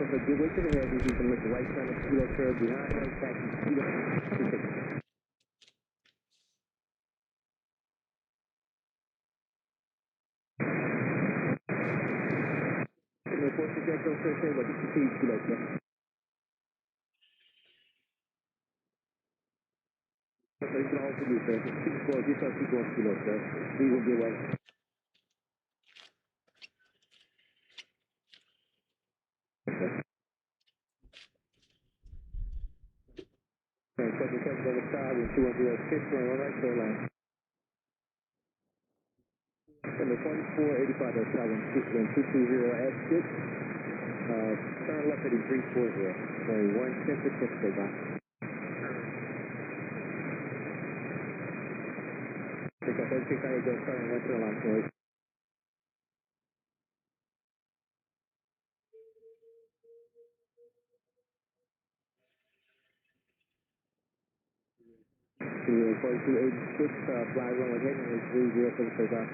So give way to the head, you can look right turn the kilo curve behind right taxi kilo. Report to Echo Sir, what did you see kilo, sir? So you can also do, sir. Keep going, keep going kilo, sir. We will be away. And so the second over side with 206 for all right, so line. Number 4485, that's side 220 at 6. Turn left at 340. Sorry, 110 to 6, stay by. Take up 36, I go starting right to the line, please. To 4286, fly runway heading 30 for the takeoff.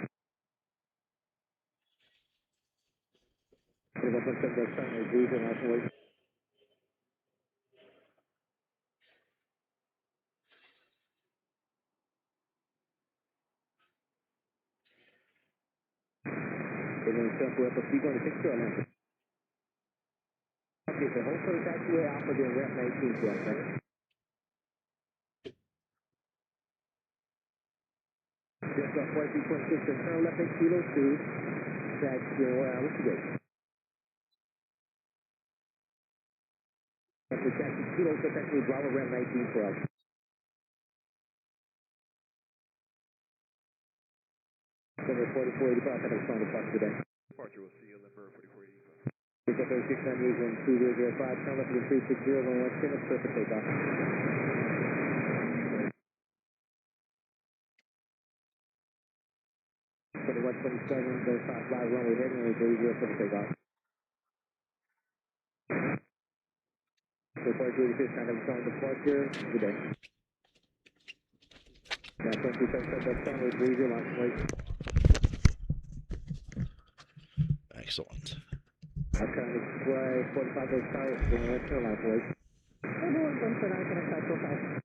Take up 17, that's starting 30 for the line, and then circle up a 326 to Atlanta. Okay, so hold for the taxiway Alpha, then rep 19 to us, right? Just up 4326, and turn left at kilo 2, taxi, what's the gate? After taxi kilo, so taxi Bravo rep 19 for us. Number 4485, I have a phone departure today. Departure, we'll see you on number 4485. Pick up 3698 2005, turn left at 360, 1110, it's perfect takeoff. 2127, go stop fly runway heading, 30 for the takeoff. So 4286, kind of phone departure, good day. Now 2277, that's runway 30, launch weight. Excellent. I'm trying to fly 45 days south, going right to launch weight. Everyone wants to know can I cycle fast.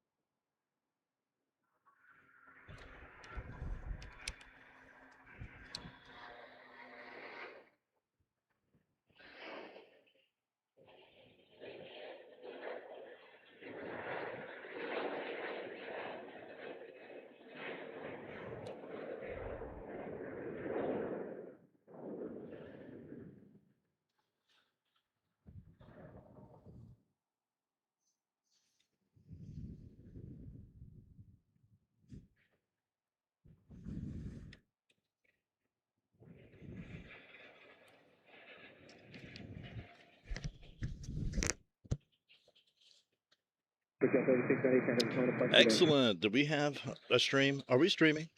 Pick up 3698, kind of phone departure. Excellent. Do we have a stream? Are we streaming?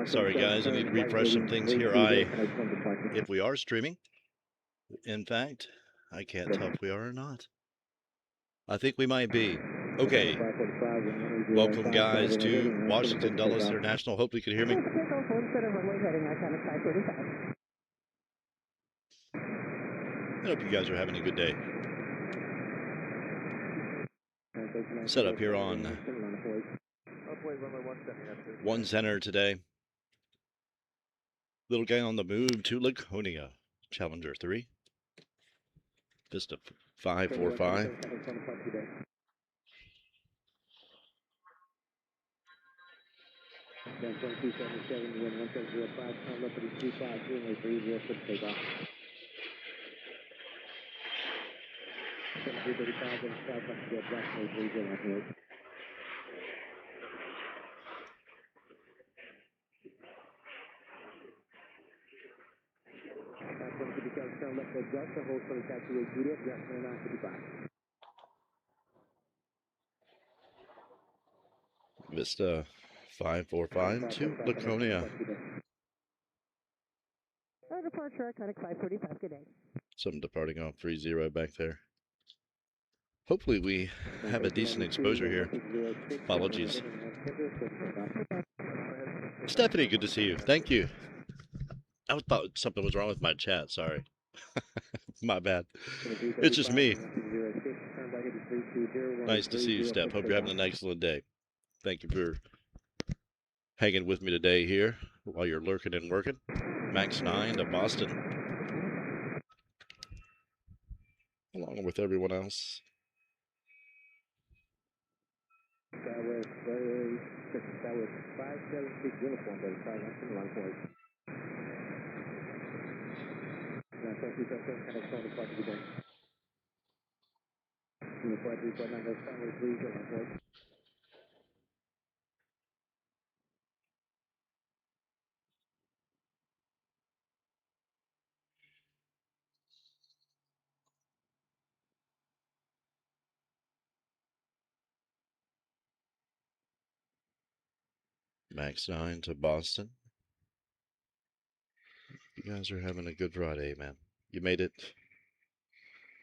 Sorry, guys. I need to refresh some things here. If we are streaming, in fact, I can't tell if we are or not. I think we might be. Okay. Welcome, guys, to Washington Dulles International. Hope you can hear me. I hope you guys are having a good day. Set up here on 1 center today. Little guy on the move to Laconia. Challenger 3. Vista 545. Vista 545 to Laconia. Departure, Iconic 535, good day. Some departing off 30 back there. Hopefully we have a decent exposure here. Apologies. Stephanie, good to see you. Thank you. I thought something was wrong with my chat. Sorry. My bad. It's just me. Nice to see you, Steph. Hope you're having an excellent day. Thank you for hanging with me today here while you're lurking and working. Max 9 to Boston. Along with everyone else. Southwest 576 uniform, but it's 519 line point. Now, 277 connects on the park of the day. Uniform 349, that's Southwest 3 line point. Max 9 to Boston. You guys are having a good Friday, man. You made it.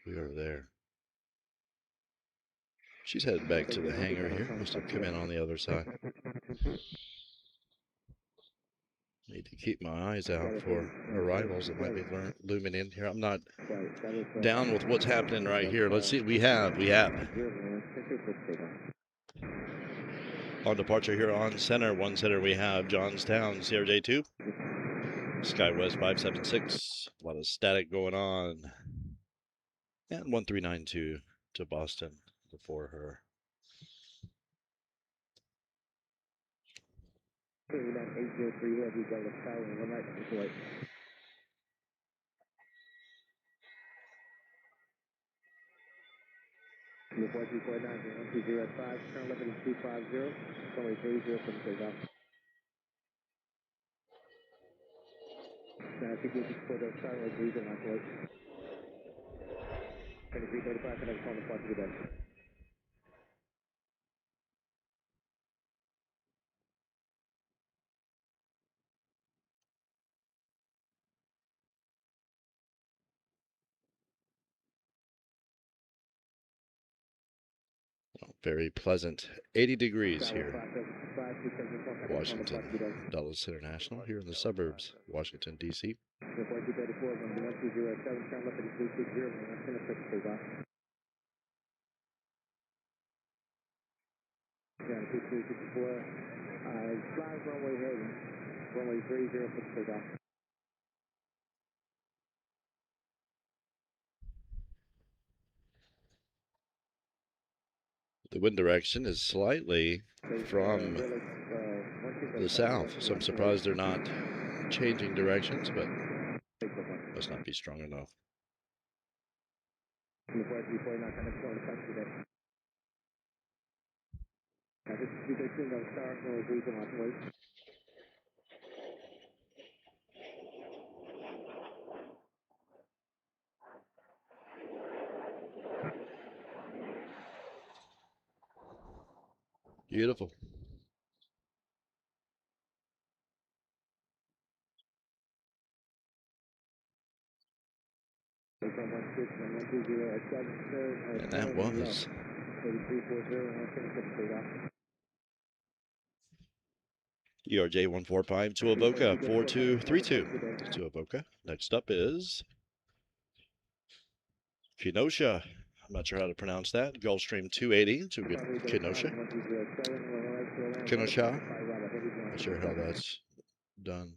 We are there. She's headed back to the hangar here. Must have come in on the other side. Need to keep my eyes out for arrivals that might be looming in here. I'm not down with what's happening right here. Let's see. We have. On departure here on center. One center we have Johnstown, CRJ2. SkyWest 576. A lot of static going on. And 1392 to Boston before her. Uniform 349, 1205, turn left at 250, runway 30 for the takeoff. Now, for the runway 30 line point. 2335, connect on the park of the day. Very pleasant 80 degrees here. Washington Dulles International here in the suburbs, Washington, D.C. Runway 30 for takeoff. The wind direction is slightly from the south, so I'm surprised they're not changing directions, but must not be strong enough. Beautiful. And that was ERJ 145 to Avoca 4232 to Avoca. Next up is Kenosha. I'm not sure how to pronounce that. Gulfstream 280 to Kenosha. Kenosha. Not sure how that's done.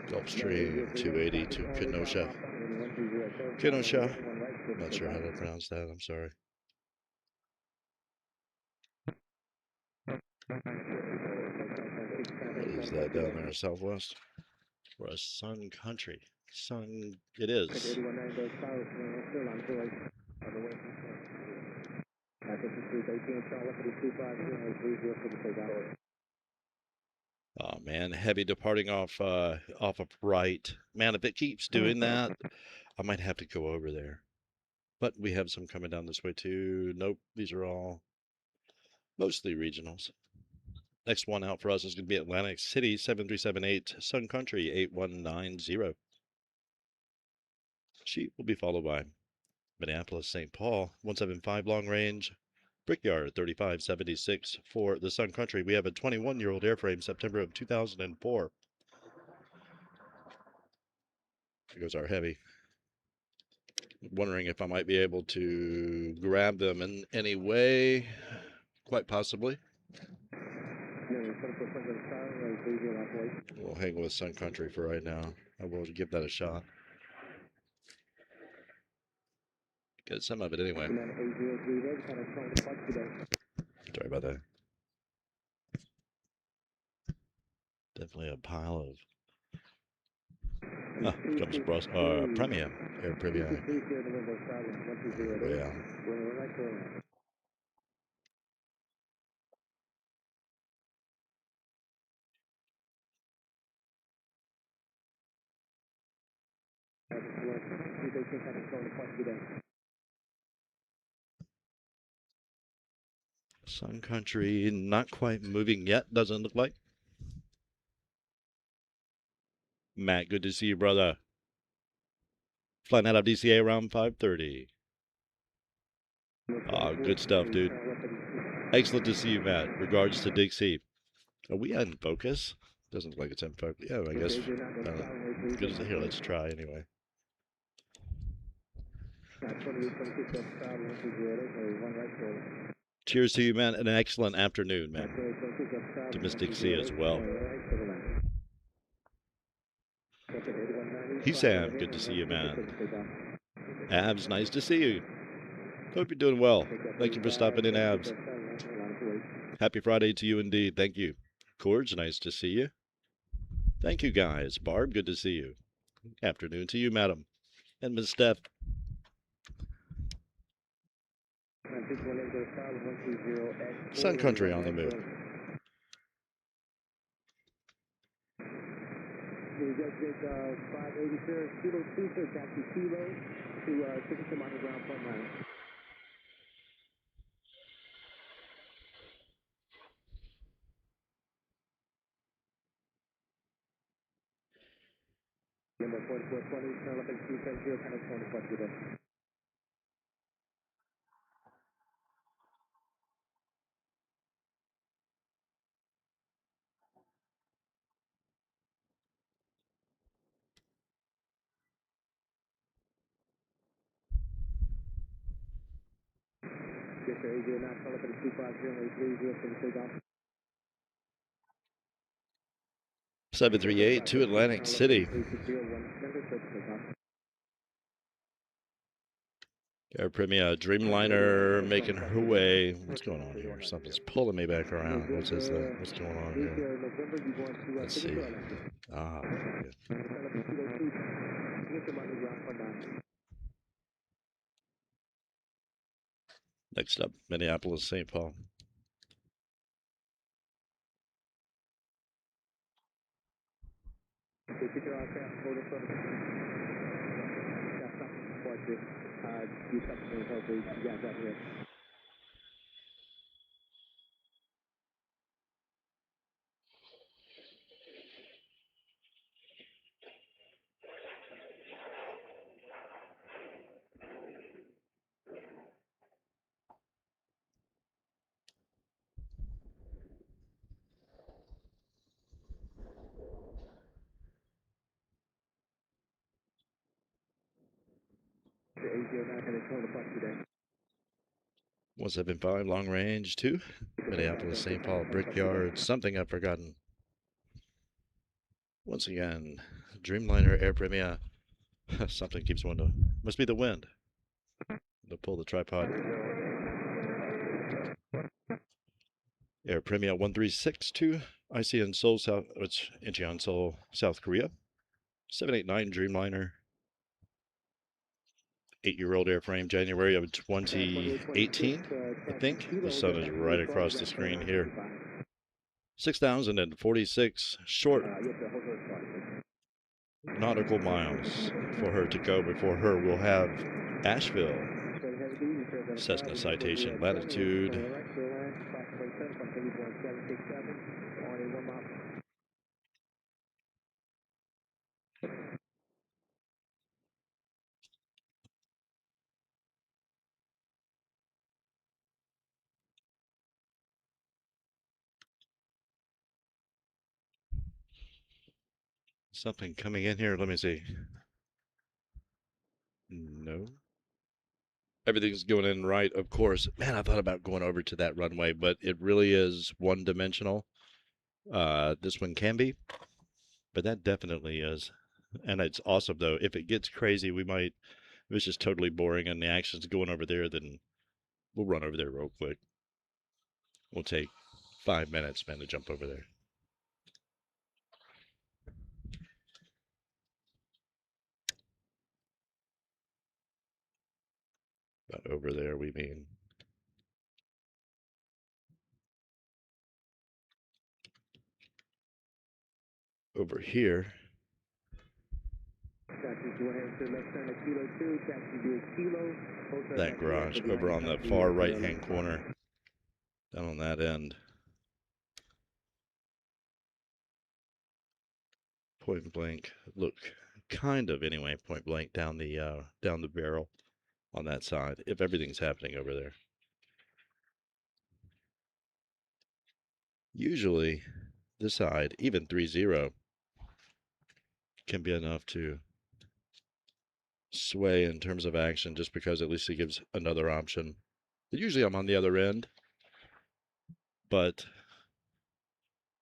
Gulfstream 280 to Kenosha. Kenosha. Not sure how to pronounce that. I'm sorry. What is that down there, Southwest? We're a sun country. Sun, it is. Oh man, heavy departing off of right. Man, if it keeps doing that, I might have to go over there. But we have some coming down this way too. Nope, these are all mostly regionals. Next one out for us is going to be Atlantic City 7378, Sun Country 8190. She will be followed by Minneapolis St. Paul 175 long range, Brickyard 3576 for the Sun Country. We have a 21-year-old airframe, September of 2004. Here goes our heavy. Wondering if I might be able to grab them in any way. Quite possibly. We'll hang with Sun Country for right now. I will give that a shot. Get some of it anyway. Sorry about that. Definitely a pile of comes across Premier, Air Premier. Yeah. Sun Country not quite moving yet, doesn't look like. Matt, good to see you, brother. Flying out of DCA around 5:30. Good stuff, dude. Excellent to see you, Matt. Regards to Dixie. Are we in focus? Doesn't look like it's in focus. Yeah, I guess. Good as here. Let's try anyway. Cheers to you, man, and an excellent afternoon, man. To Miss Dixie as well. Hey, Sam, good to see you, man. Abs, nice to see you. Hope you're doing well. Thank you for stopping in, Abs. Happy Friday to you indeed. Thank you. Cords, nice to see you. Thank you, guys. Barb, good to see you. Afternoon to you, madam. And Miss Steph. Sun Country on the move. We just did 580 kilo 2 to taxi kilo to ticket to Mountain Ground front line. Number 4420, turn left at 270, kind of 20 today. Yes, sir, 809, turn left at 250, 830 for the takeoff. 738 to Atlantic City. Air Premier Dreamliner making her way. What's going on here? Something's pulling me back around. What's this? What's going on here? Let's see. Okay. Next up, Minneapolis, St. Paul. today. 175 long range to Minneapolis, St. Paul, Brickyard, something I've forgotten. Once again, Dreamliner Air Premier. Something keeps wanting to, must be the wind. To pull the tripod. Air Premier 1362, ICN Seoul, South, it's Incheon, Seoul, South Korea. 789 Dreamliner. 8-year-old airframe, January of 2018, I think. The sun is right across the screen here. 6,046 short nautical miles for her to go. Before her, we'll have Asheville Cessna citation, latitude. Something coming in here. Let me see. No. Everything's going in right, of course. Man, I thought about going over to that runway, but it really is one-dimensional. This one can be, but that definitely is. And it's awesome, though. If it gets crazy, we might, if it's just totally boring and the action's going over there, then we'll run over there real quick. We'll take 5 minutes, man, to jump over there. But over there, we mean over here. That garage over on the far right-hand corner, down on that end. Point blank, look, kind of anyway, point blank down the barrel on that side, if everything's happening over there. Usually, this side, even 3-0, can be enough to sway in terms of action, just because at least it gives another option. Usually I'm on the other end, but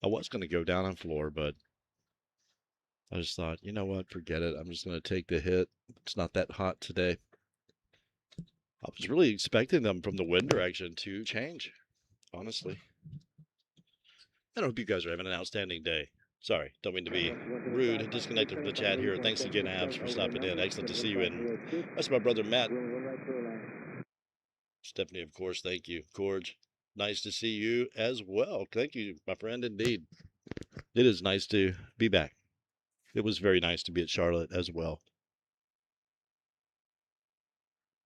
I was going to go down on floor, but I just thought, you know what, forget it. I'm just going to take the hit. It's not that hot today. I was really expecting them from the wind direction to change, honestly. I hope you guys are having an outstanding day. Sorry, don't mean to be rude. Disconnected from the chat here. Thanks again, Abs, for stopping in. Excellent to see you. And that's my brother, Matt. Stephanie, of course, thank you. Corge, nice to see you as well. Thank you, my friend, indeed. It is nice to be back. It was very nice to be at Charlotte as well.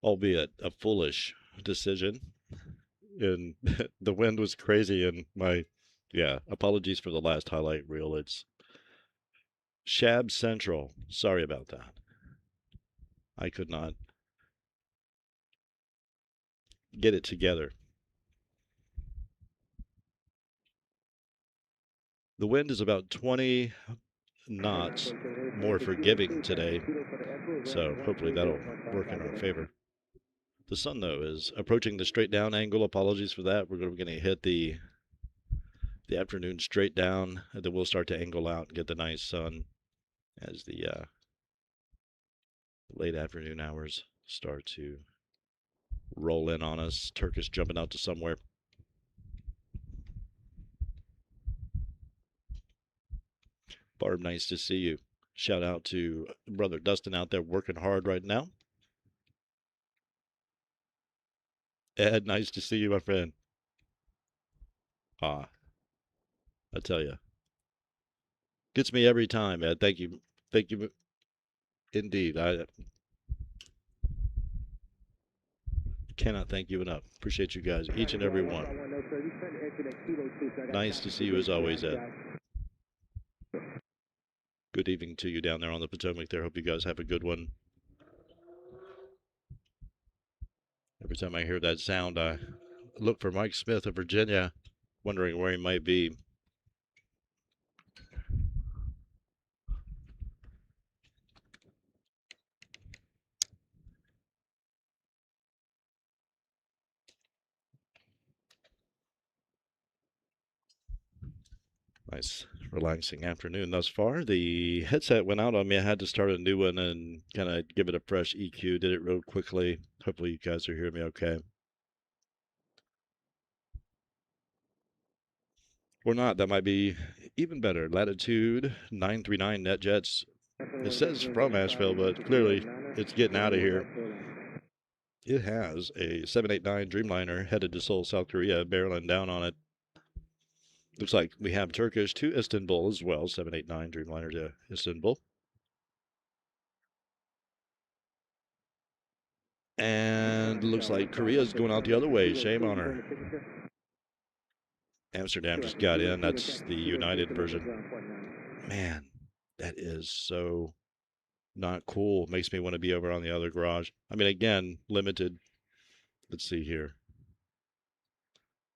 Albeit a foolish decision. And the wind was crazy, and apologies for the last highlight reel. It's Shab Central. Sorry about that. I could not get it together. The wind is about 20 knots more forgiving today, so hopefully that'll work in our favor. The sun, though, is approaching the straight down angle. Apologies for that. We're going to hit the afternoon straight down, and then we'll start to angle out and get the nice sun as the late afternoon hours start to roll in on us. Turkish jumping out to somewhere. Barb, nice to see you. Shout out to brother Dustin out there working hard right now. Ed, nice to see you, my friend. I tell you, gets me every time, Ed. Thank you indeed. I cannot thank you enough. Appreciate you guys, each and every one. Nice to see you as always, Ed. Good evening to you down there on the Potomac there. Hope you guys have a good one. Every time I hear that sound, I look for Mike Smith of Virginia, wondering where he might be. Nice, relaxing afternoon thus far. The headset went out on me. I had to start a new one and kind of give it a fresh EQ. Did it real quickly. Hopefully you guys are hearing me okay. Or not, that might be even better. Latitude 939 NetJets. It says from Asheville, but clearly it's getting out of here. It has a 789 Dreamliner headed to Seoul, South Korea, barreling down on it. Looks like we have Turkish to Istanbul as well. 789 Dreamliner to Istanbul. And looks like Korea's going out the other way. Shame on her. Amsterdam just got in. That's the United version. Man, that is so not cool. Makes me want to be over on the other garage. I mean, again, limited. Let's see here.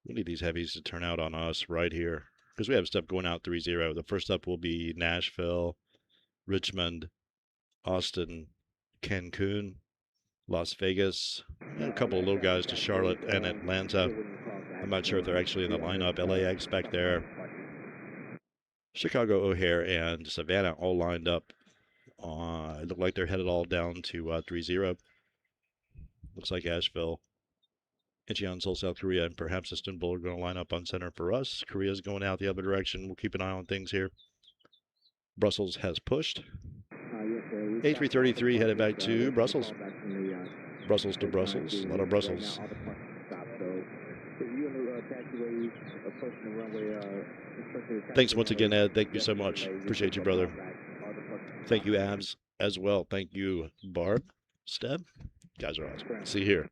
We need these heavies to turn out on us right here because we have stuff going out 3-0. The first up will be Nashville, Richmond, Austin, Cancun, Las Vegas, and a couple of little guys to Charlotte and Atlanta. I'm not sure if they're actually in the lineup. LAX back there. Chicago O'Hare and Savannah all lined up. It looked like they're headed all down to 3-0. Looks like Asheville, Incheon, Seoul, South Korea, and perhaps Istanbul are going to line up on center for us. Korea's going out the other direction. We'll keep an eye on things here. Brussels has pushed. A333 headed back to Brussels. Brussels to Brussels. A lot of Brussels. Thanks once again, Ed. Thank you so much. Appreciate you, brother. Thank you, Abs, as well. Thank you, Barb, Steb. Guys are awesome. See here.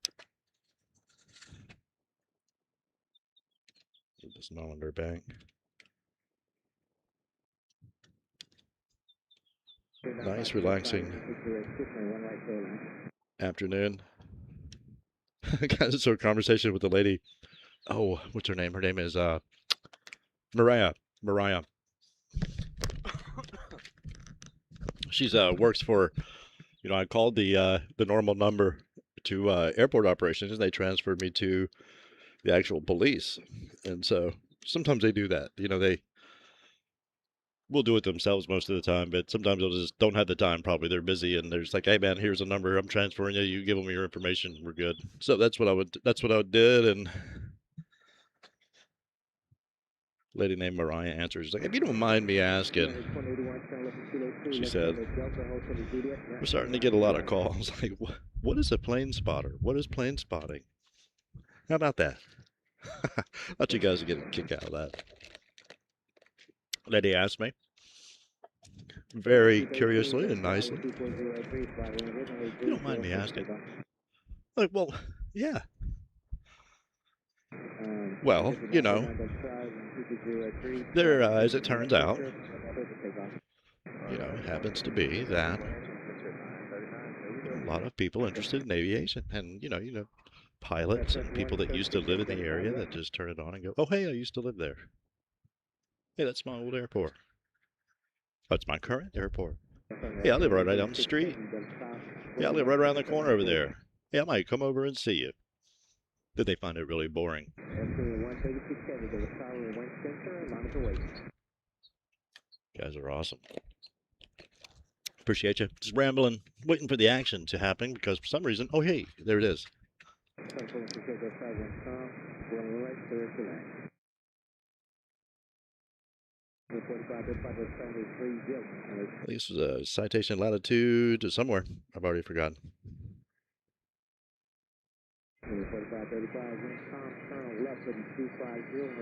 This Nollander bank. Nice, relaxing afternoon. Got into a conversation with the lady. Oh, what's her name? Her name is Mariah. She's works for, I called the normal number to airport operations, and they transferred me to the actual police. And so sometimes they do that. They will do it themselves most of the time, but sometimes they'll just don't have the time. Probably they're busy, and they're just like, "Hey, man, here's a number. I'm transferring you. You give them your information. We're good." So that's what I did, and lady named Mariah answers. She's like, "If you don't mind me asking," she said, "we're starting to get a lot of calls. Like, what is a plane spotter? What is plane spotting? How about that?" Thought you guys would get a kick out of that. Lady asked me very curiously and nicely, "You don't mind me asking?" Like, well, yeah. Well, there, as it turns out, it happens to be that a lot of people interested in aviation, and pilots and people that used to live in the area that just turn it on and go, "Oh, hey, I used to live there. Hey, that's my old airport. That's my current airport. Hey, I live right down the street. Yeah, I live right around the corner over there. Hey, I might come over and see you." Did they find it really boring? Guys are awesome. Appreciate you. Just rambling, waiting for the action to happen because for some reason, oh, hey, there it is. I think this was a citation latitude to somewhere. I've already forgotten. 4535, turn left at 250,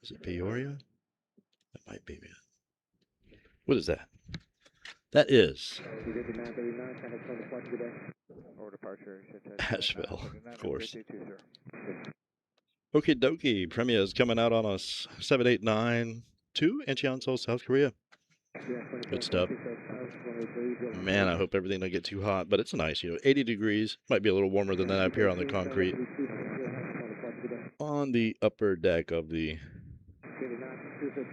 Is it Peoria? That might be, man. What is that? That is Asheville, of course. Okie dokie. Premier is coming out on us 789 to Incheon, Seoul, South Korea. Good stuff. Man, I hope everything doesn't get too hot, but it's nice. 80 degrees. Might be a little warmer than that up here on the concrete. On the upper deck of the,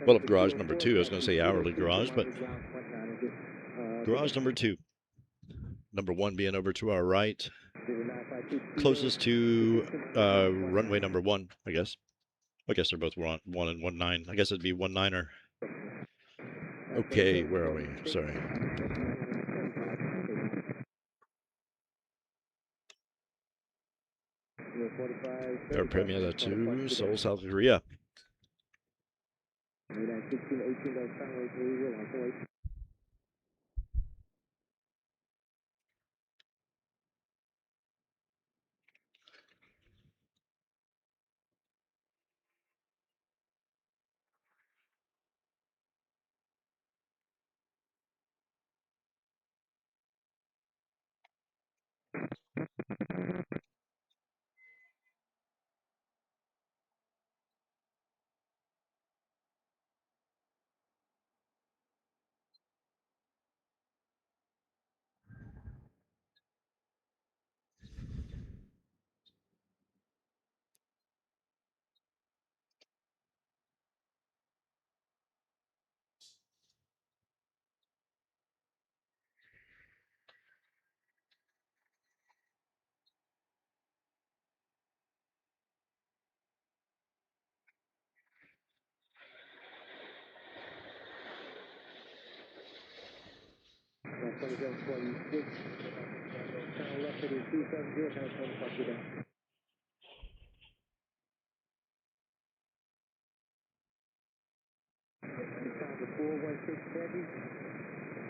well, of garage number 2. I was going to say hourly garage, but garage number 2. Number 1 being over to our right. Closest to runway number 1, I guess. I guess they're both 1 and 19. I guess it'd be 19er. Okay, where are we? Sorry. Air Premier to Seoul, South Korea. 2746. Turn left at 270, kind of 25 to down. Time to 416 heavy.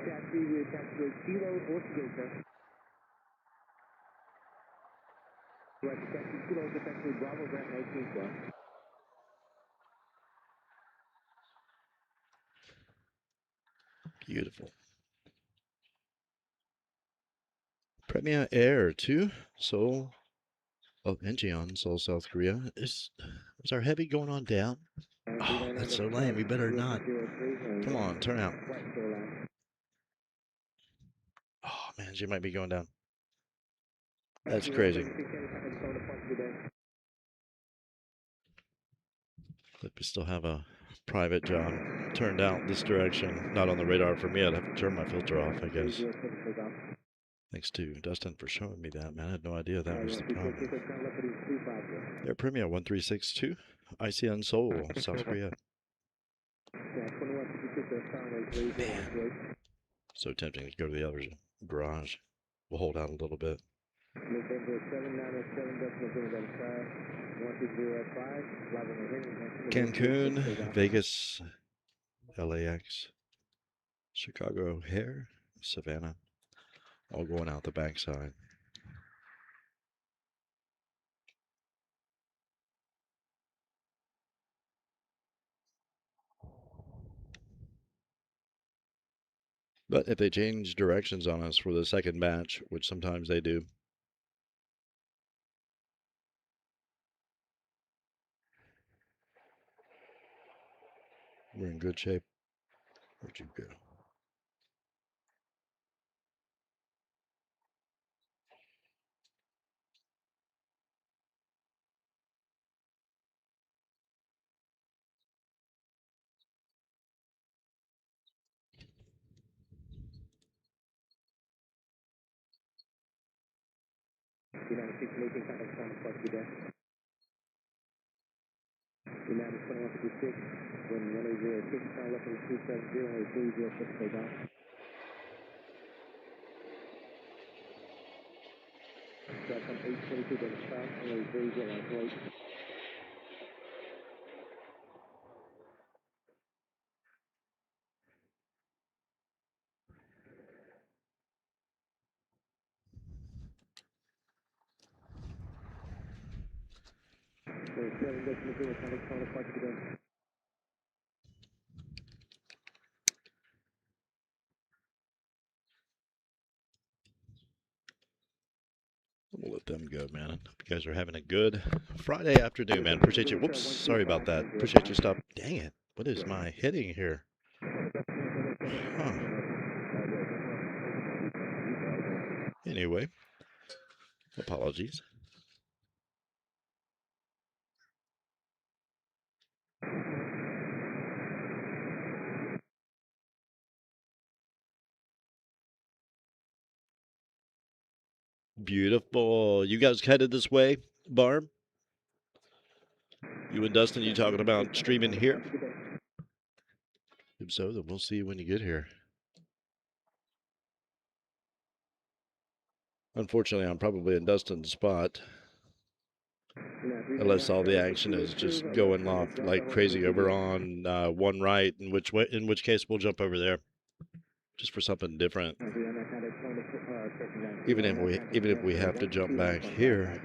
Chassis, we attach to a kilo or today, sir. Right, chassis kilo is effectively Bravo, Grant 19 plus. Beautiful. Premier Air to Seoul. Oh, Incheon, Seoul, South Korea. Is our heavy going on down? Oh, that's so lame. We better not. Come on, turn out. Oh, man, she might be going down. That's crazy. But we still have a private job turned out this direction. Not on the radar for me. I'd have to turn my filter off, I guess. Thanks to Dustin for showing me that, man. I had no idea that was the problem. Air Premier 1362, ICN Seoul, South Korea. Man. So tempting to go to the other garage. We'll hold out a little bit. Cancun, Vegas, LAX, Chicago O'Hare, Savannah. All going out the backside. But if they change directions on us for the second batch, which sometimes they do, we're in good shape. Where'd you go? United 618, contact 1 there. United 2156, when 1006, turn left at 270, 306, stay down. Start from 822, then south, and 30, We'll let them go, man. Hope you guys are having a good Friday afternoon, man. Appreciate you. Whoops, sorry about that. Appreciate you stop. Dang it. What is my hitting here? Huh. Anyway, apologies. Beautiful. You guys headed this way, Barb? You and Dustin, you talking about streaming here? If so, then we'll see you when you get here. Unfortunately, I'm probably in Dustin's spot. Unless all the action is just going off like crazy over on one right, in which case we'll jump over there, just for something different. Even if we have to jump back here.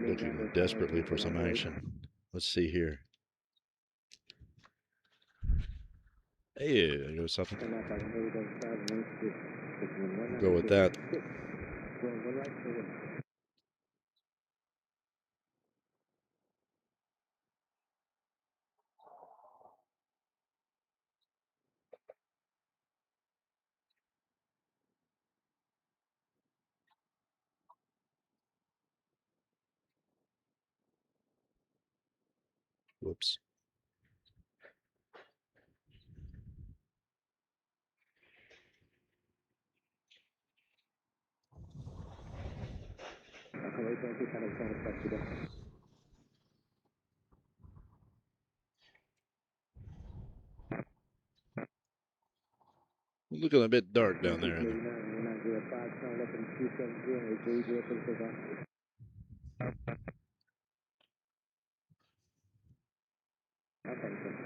Looking desperately for some action. Let's see here. Hey, there goes something. We'll go with that. Whoops. Looking a bit dark down there.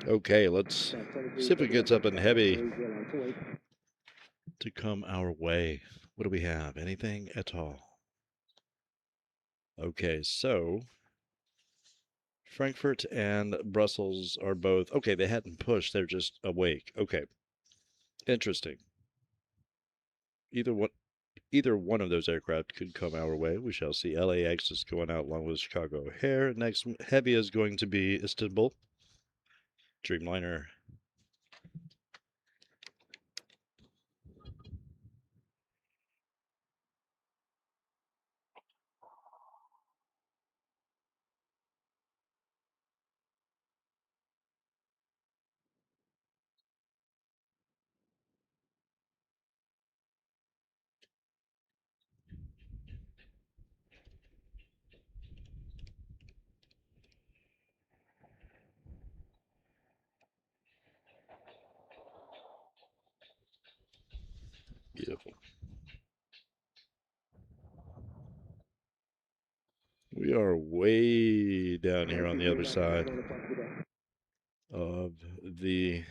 Okay, let's see if it gets up in heavy to come our way. What do we have? Anything at all? Okay, so Frankfurt and Brussels are both, okay, they hadn't pushed, they're just awake. Okay, interesting. Either one of those aircraft could come our way. We shall see. LAX is going out along with Chicago O'Hare. Next heavy is going to be Istanbul. Dreamliner. Beautiful. We are way down here on the other side of the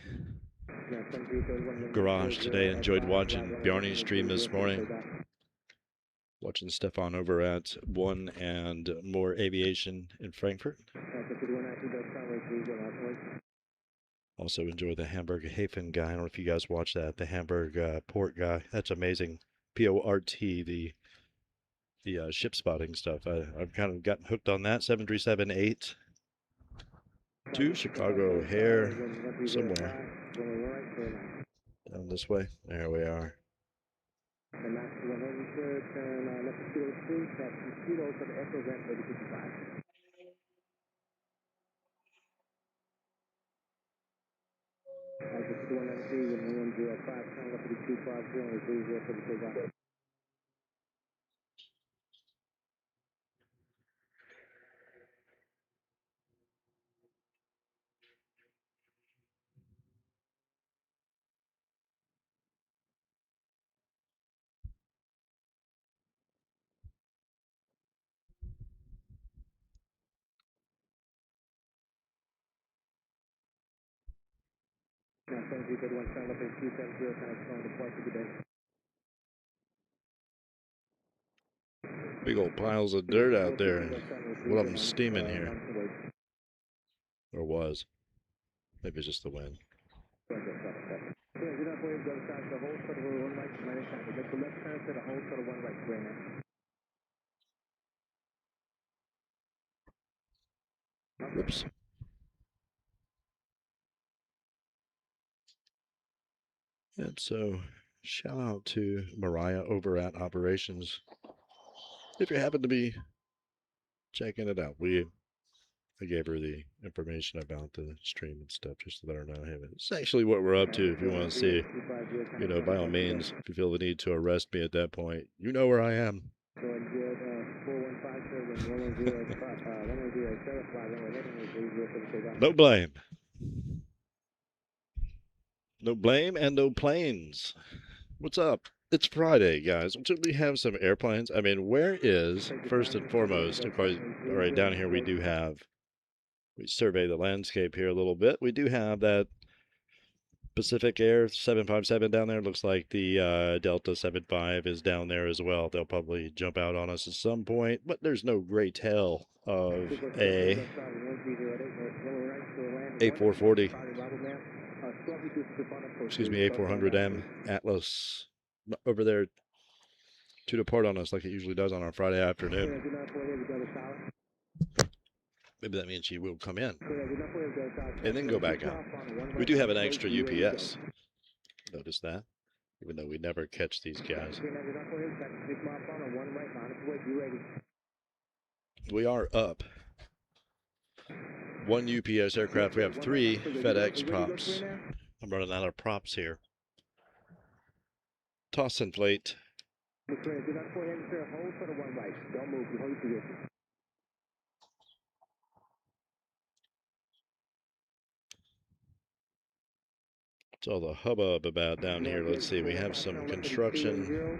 garage today. Enjoyed watching Bjarne's stream this morning. Watching Stefan over at One and More Aviation in Frankfurt. Also enjoy the Hamburg Hafen guy. I don't know if you guys watch that. The Hamburg port guy. That's amazing. PORT, the ship spotting stuff. I've kind of gotten hooked on that. 737-8 to Chicago O'Hare somewhere. Down this way. There we are. Big old piles of dirt out there. One of them steaming here. Or was. Maybe it's just the wind. Whoops. And so, shout out to Mariah over at Operations. If you happen to be checking it out, I gave her the information about the stream and stuff just to let her know, hey, it's actually what we're up to. If you want to see, you know, by all means, if you feel the need to arrest me at that point, you know where I am. No blame. No blame and no planes. What's up? It's Friday, guys. Should we have some airplanes? I mean, where is, first and foremost, of course, all right, down here we do have, we survey the landscape here a little bit. We do have that Pacific Air 757 down there. Looks like the Delta 75 is down there as well. They'll probably jump out on us at some point, but there's no great tell of a A440. Excuse me, A400M Atlas over there to depart on us like it usually does on our Friday afternoon. Maybe that means she will come in and then go back out. We do have an extra UPS. Notice that, even though we never catch these guys. We are up. One UPS aircraft. We have 3 FedEx props. I'm running out of props here. Toss inflate. What's all the hubbub about down here? Let's see. We have some construction.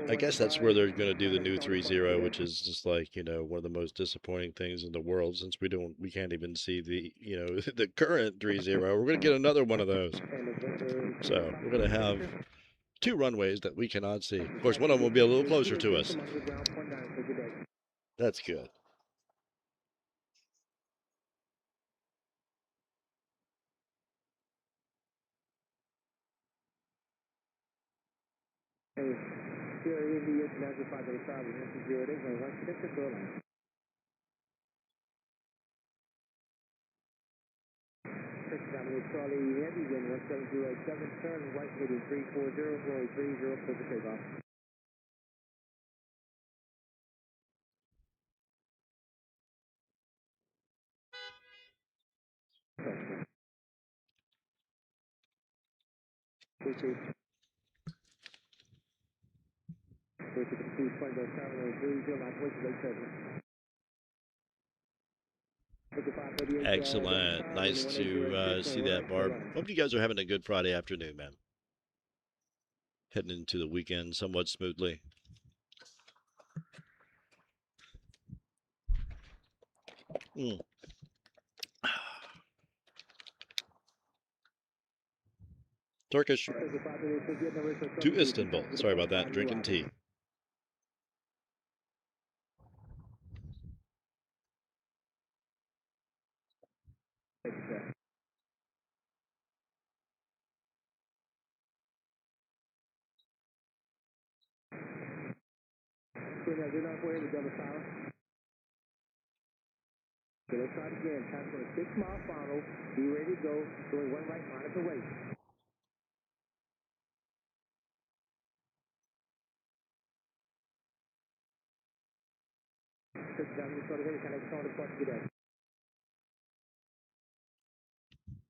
I guess that's where they're going to do the new 3.0, which is just like, you know, one of the most disappointing things in the world, since we can't even see the, you know, the current 3.0. We're going to get another one of those. So we're going to have 2 runways that we cannot see. Of course, one of them will be a little closer to us. That's good. Charlie Heavy, 17087, turn right heading 340, runway 30, clear for takeoff. Excellent. Nice to see that, Barb. Hope you guys are having a good Friday afternoon, man. Heading into the weekend somewhat smoothly. Turkish to Istanbul. Sorry about that. Drinking tea. Let's try it again. Time for a 6-mile final. Be ready to go. Doing one right, monitor rate.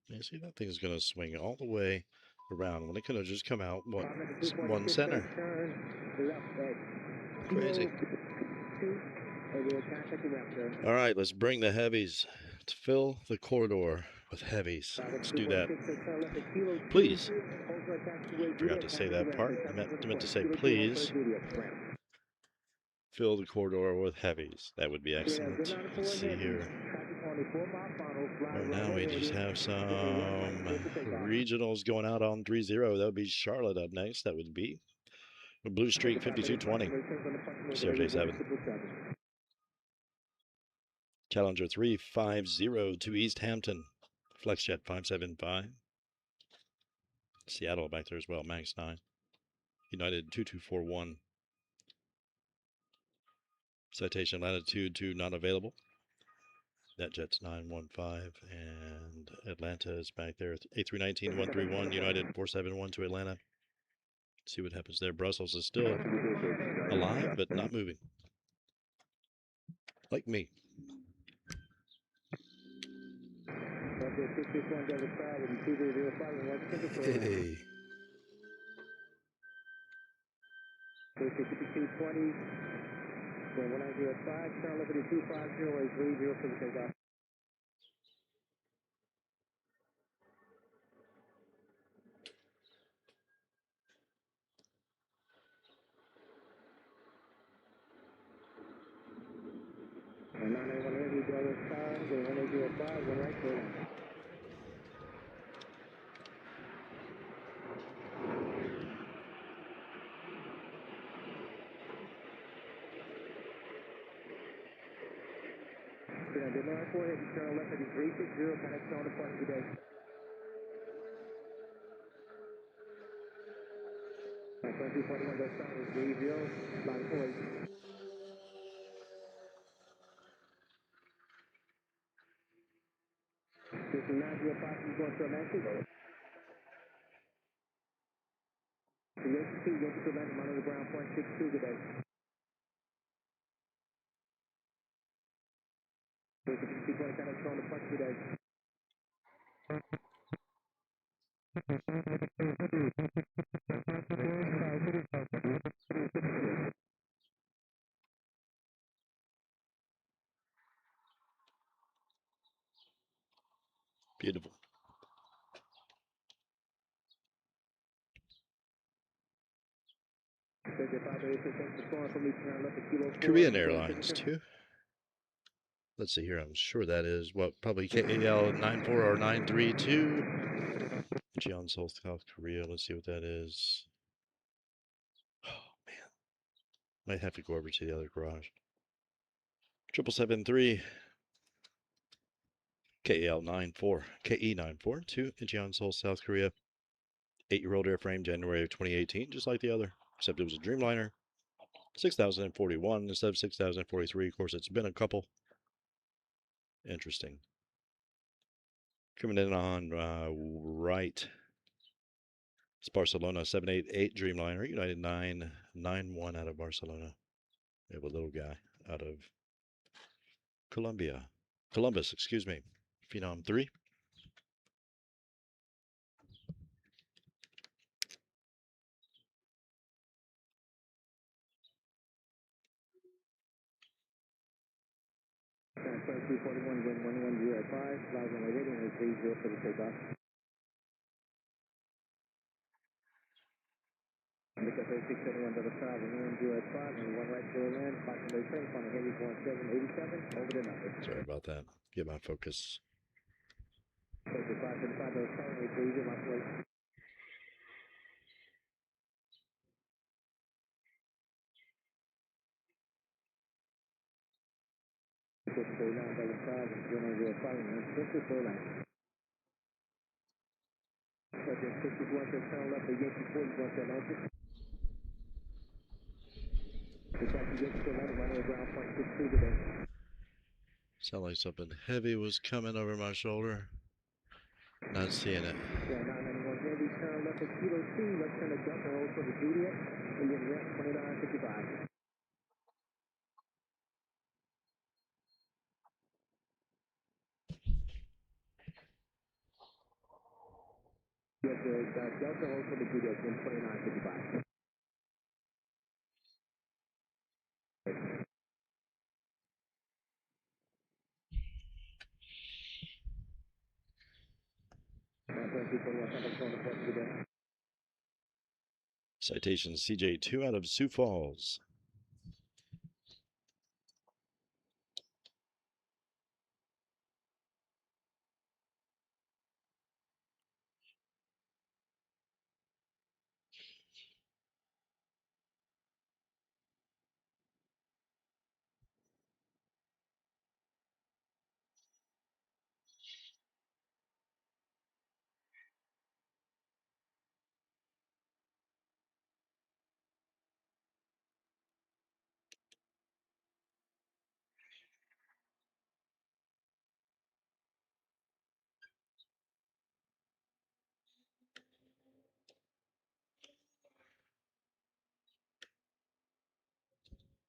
You see, that thing's going to swing all the way around when it could have just come out one center. Crazy. All right, let's bring the heavies to fill the corridor with heavies. Let's do that. Please. Forgot to say that part. I meant to say please. Fill the corridor with heavies. That would be excellent. Let's see here. Right now we just have some regionals going out on 3-0. That would be Charlotte up next. That would be Blue Streak 5220. CRJ7. Challenger 350 to East Hampton. Flexjet 575. Seattle back there as well. Max 9. United 2241. Citation Latitude 2 not available. NetJets 915 and Atlanta is back there. A319 131. United 471 to Atlanta. See what happens there. Brussels is still alive but not moving. Like me. Hey. 5220, 1905, Charlotte 250, 30 for the takeoff. And 991 Heavy, Dallas 5, 1805, 1 right, clear. Demerit 4 Heavy, turn left heading 360, connection on the point today. 2241, that's Charlotte 30, line 4. This is 905, going to Atlantic. Yankee 2, Yankee to Atlantic, monitor the ground point 62 today. 5220, connection on the point today. Beautiful. Korean Airlines too. Let's see here. I'm sure that is what probably KAL 94 or 932. Incheon, South Korea. Let's see what that is. Oh man, might have to go over to the other garage. 773 KAL 94 KE 94 to Incheon, Seoul, South Korea. 8-year-old airframe, January of 2018, just like the other, except it was a Dreamliner. 6,041 instead of 6,043. Of course, it's been a couple. Interesting. Coming in on right. It's Barcelona 788 Dreamliner, United 991 out of Barcelona. We have a little guy out of Columbus, excuse me. Phenom 3. Sorry about that. Get my focus. Sound like something heavy was coming over my shoulder. Not seeing it. Citation CJ2 out of Sioux Falls.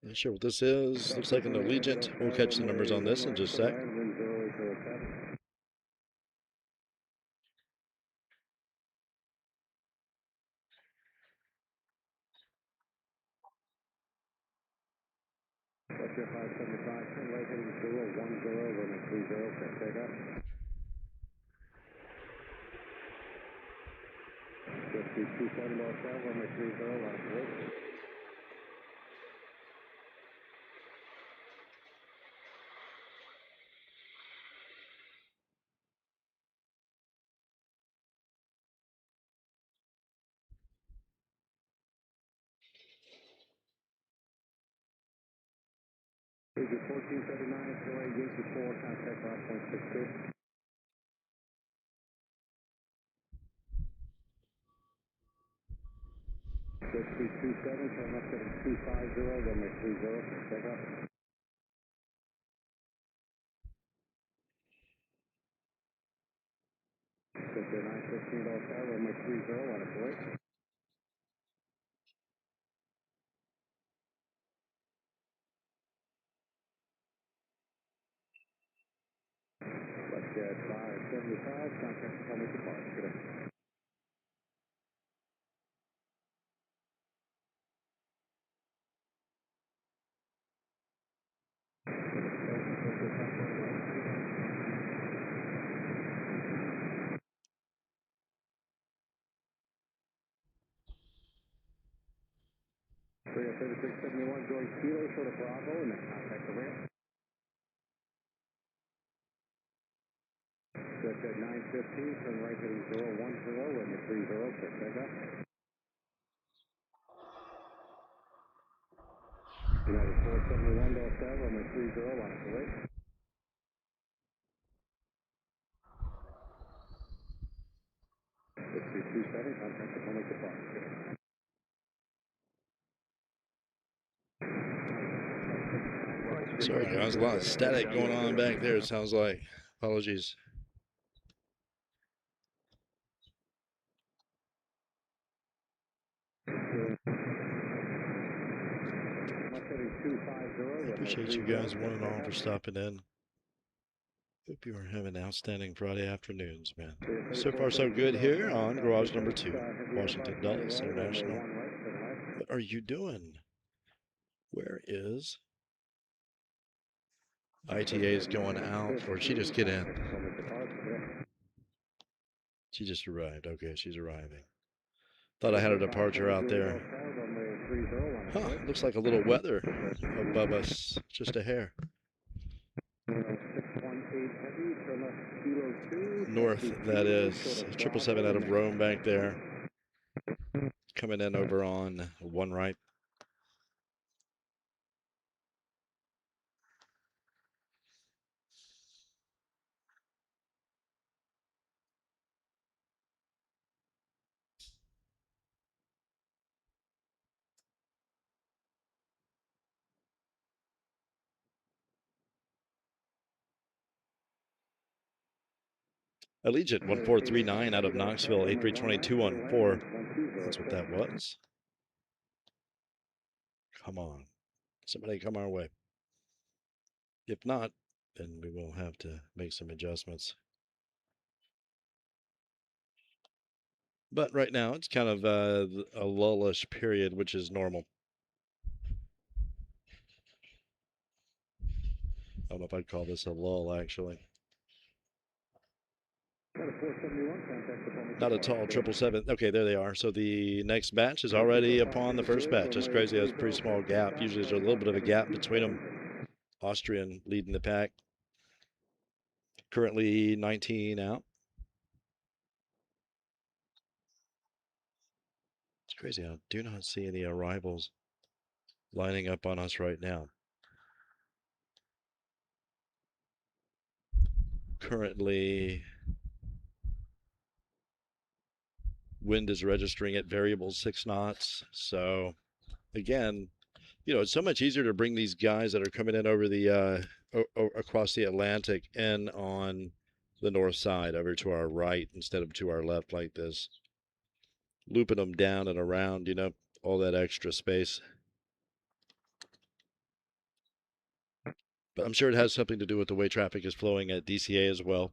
Not sure what this is. Looks like an Allegiant. We'll catch the numbers on this in just a sec. Area 3671, George Kilo, short of Bravo, and then contact the ramp. That's at 9:15, turn right heading 014, runway 30, check takeoff. United 471, Dulles, runway 30, line up away. It's 327, contact the public departure. Sorry guys, a lot of static going on back there, it sounds like. Apologies. Appreciate you guys one and all for stopping in. Hope you are having outstanding Friday afternoons, man. So far so good here on garage number 2, Washington Dulles International. What are you doing? Where is ITA's going out, or did she just get in? She just arrived. Okay, she's arriving. Thought I had a departure out there. Huh, looks like a little weather above us, just a hair. North, that is. 777 out of Rome back there. Coming in over on 1 right. Allegiant 1439 out of Knoxville, A320 214. That's what that was. Come on. Somebody come our way. If not, then we will have to make some adjustments. But right now, it's kind of a lullish period, which is normal. I don't know if I'd call this a lull, actually. Not at all, 777. Okay, there they are. So the next batch is already upon the first batch. That's crazy. That's a pretty small gap. Usually there's a little bit of a gap between them. Austrian leading the pack. Currently 19 out. It's crazy. I do not see any arrivals lining up on us right now. Currently, wind is registering at variable 6 knots. So, again, you know, it's so much easier to bring these guys that are coming in over the across the Atlantic in on the north side over to our right instead of to our left like this. Looping them down and around, you know, all that extra space. But I'm sure it has something to do with the way traffic is flowing at DCA as well.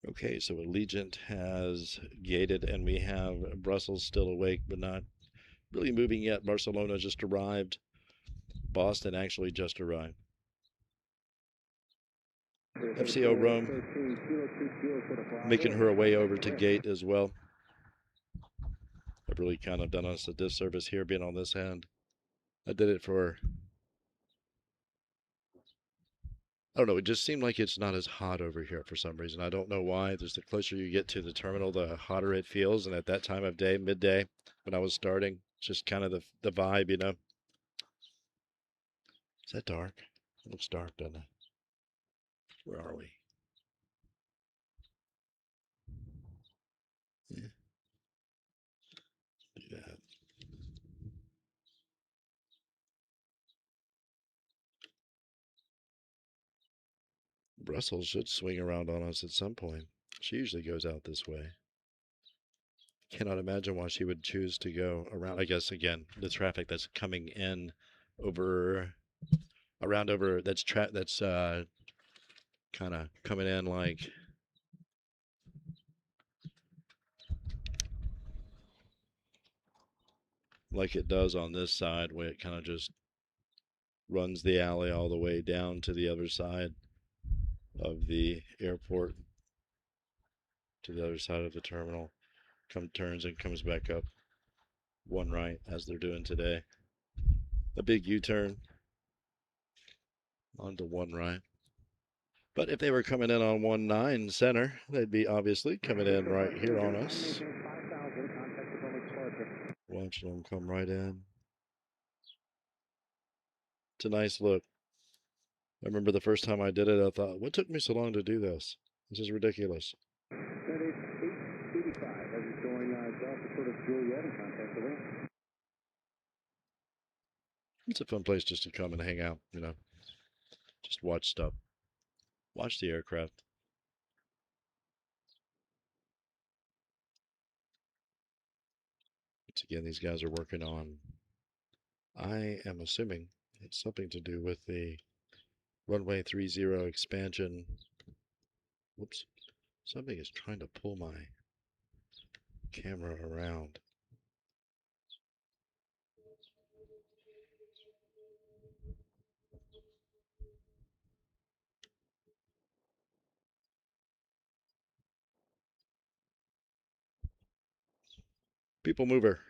Okay, so Allegiant has gated, and we have Brussels still awake, but not really moving yet. Barcelona just arrived. Boston actually just arrived. FCO Rome making her way over to gate as well. I've really kind of done us a disservice here being on this end. I did it for, I don't know, it just seemed like it's not as hot over here for some reason. I don't know why. Just the closer you get to the terminal, the hotter it feels. And at that time of day, midday, when I was starting, just kind of the vibe, you know. Is that dark? It looks dark, doesn't it? Where are we? Yeah. Do that. Brussels should swing around on us at some point. She usually goes out this way. Cannot imagine why she would choose to go around. I guess, again, the traffic that's coming in over, around over, that's kind of coming in like it does on this side, where it kind of just runs the alley all the way down to the other side. of the airport to the other side of the terminal, turns and comes back up one right as they're doing today. A big U-turn onto one right. But if they were coming in on 1-9 center, they'd be obviously coming in right here on us. Watching them come right in. It's a nice look. I remember the first time I did it, I thought, what took me so long to do this? This is ridiculous. That is 885 as it's going south to sort of Juliet and contact the ramp. It's a fun place just to come and hang out, you know, just watch stuff, watch the aircraft. Once again, these guys are working on, I am assuming it's something to do with the runway 30 expansion. Whoops, something is trying to pull my camera around. People mover.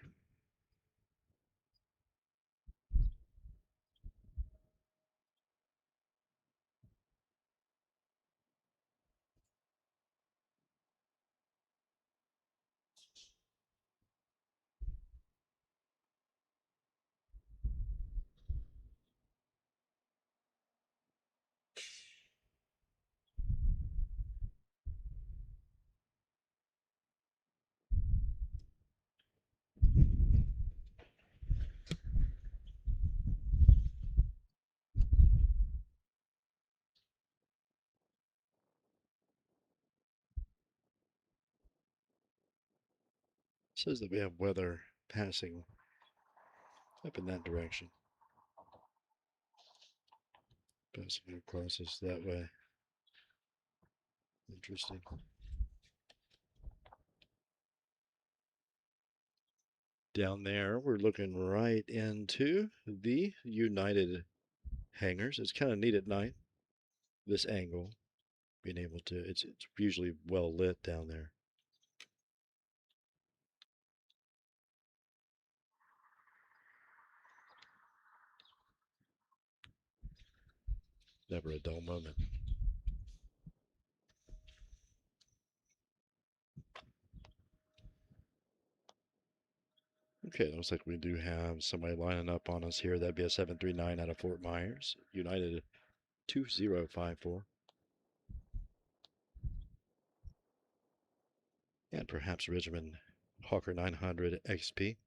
Says that we have weather passing up in that direction. Passing across us that way. Interesting. Down there, we're looking right into the United hangars. It's kind of neat at night, this angle, being able to, it's usually well lit down there. Never a dull moment. Okay, looks like we do have somebody lining up on us here. That'd be a 739 out of Fort Myers, United 2054. And perhaps Richmond Hawker 900 XP.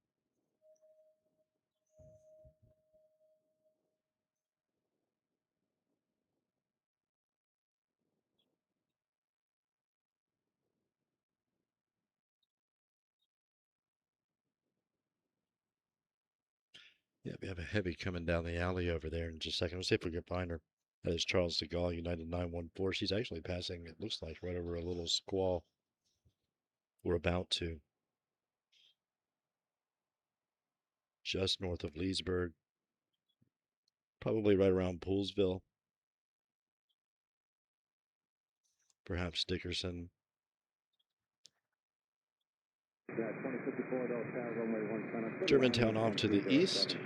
Yeah, we have a heavy coming down the alley over there in just a second. Let's see if we can find her. That is Charles de Gaulle, United 914. She's actually passing, it looks like, right over a little squall. We're about to. Just north of Leesburg. Probably right around Poolsville. Perhaps Dickerson. Germantown off to the east.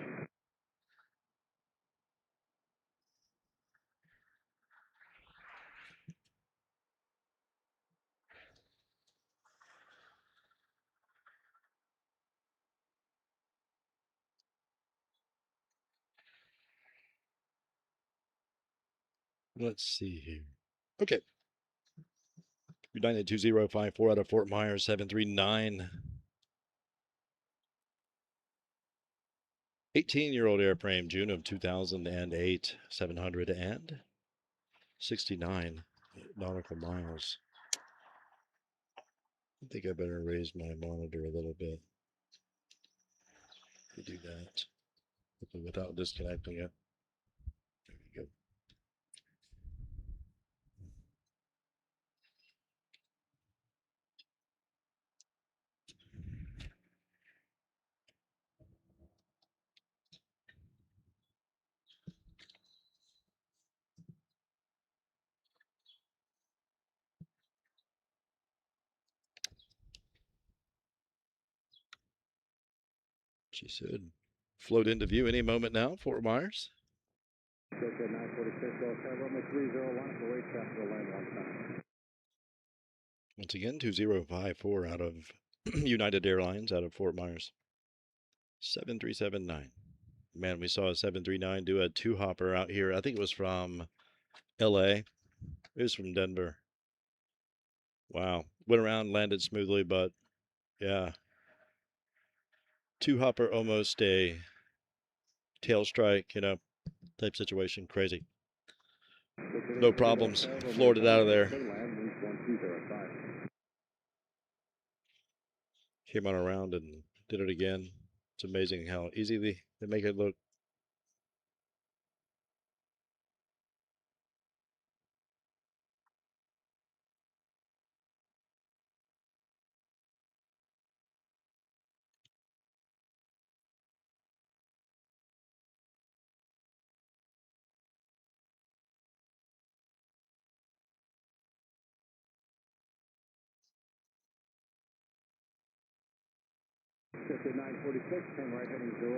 Let's see here. Okay. United 2054 out of Fort Myers, 739. 18-year-old airframe, June of 2008, 769 nautical miles. I think I better raise my monitor a little bit to do that without disconnecting it. There we go. She should float into view any moment now, Fort Myers. At 946, runway 301 for race traffic will land one time. Once again, 2054 out of United Airlines out of Fort Myers. 7379. Man, we saw a 739 do a two-hopper out here. I think it was from LA. It was from Denver. Wow. Went around, landed smoothly, but yeah. Two-hopper, almost a tail strike, type situation. Crazy. No problems. Floored it out of there. Came on around and did it again. It's amazing how easy they make it look. At 946, turn right heading 010,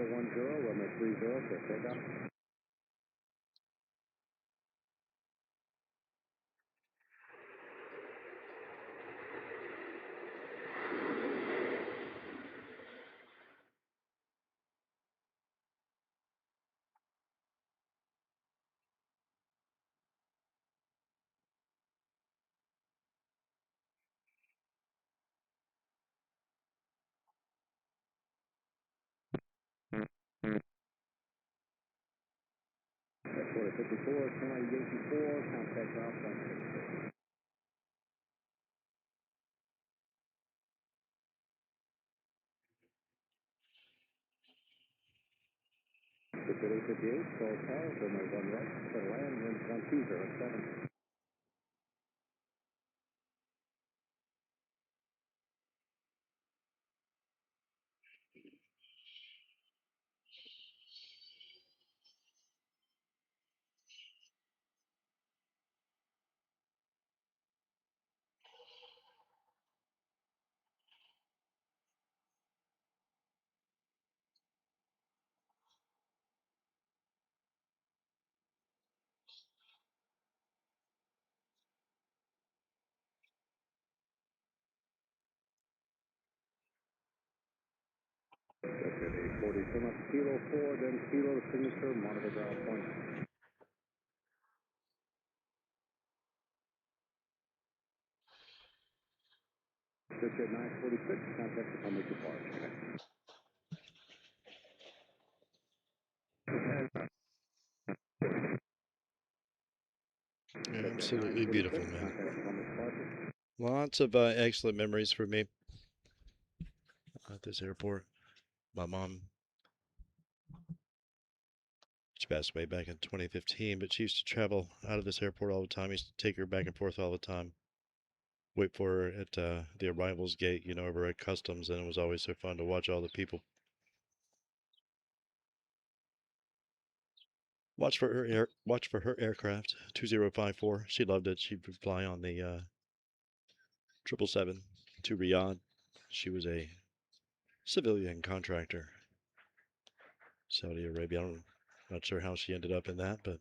runway 30 for takeoff. At 4054, turn right Aviation 4, contact off 166. At 858, call tower, runway 1 right, for land, wind 1207. At 840, come up Kilo 4, then Kilo signature, monitor ground point. At 946, contact the public department. Absolutely beautiful, man. Lots of excellent memories for me at this airport. My mom, she passed away back in 2015, but she used to travel out of this airport all the time. I used to take her back and forth all the time. Wait for her at the arrivals gate, over at customs, and it was always so fun to watch all the people. Watch for her aircraft, 2054. She loved it. She would fly on the 777 to Riyadh. She was a civilian contractor, Saudi Arabia. I'm not sure how she ended up in that, but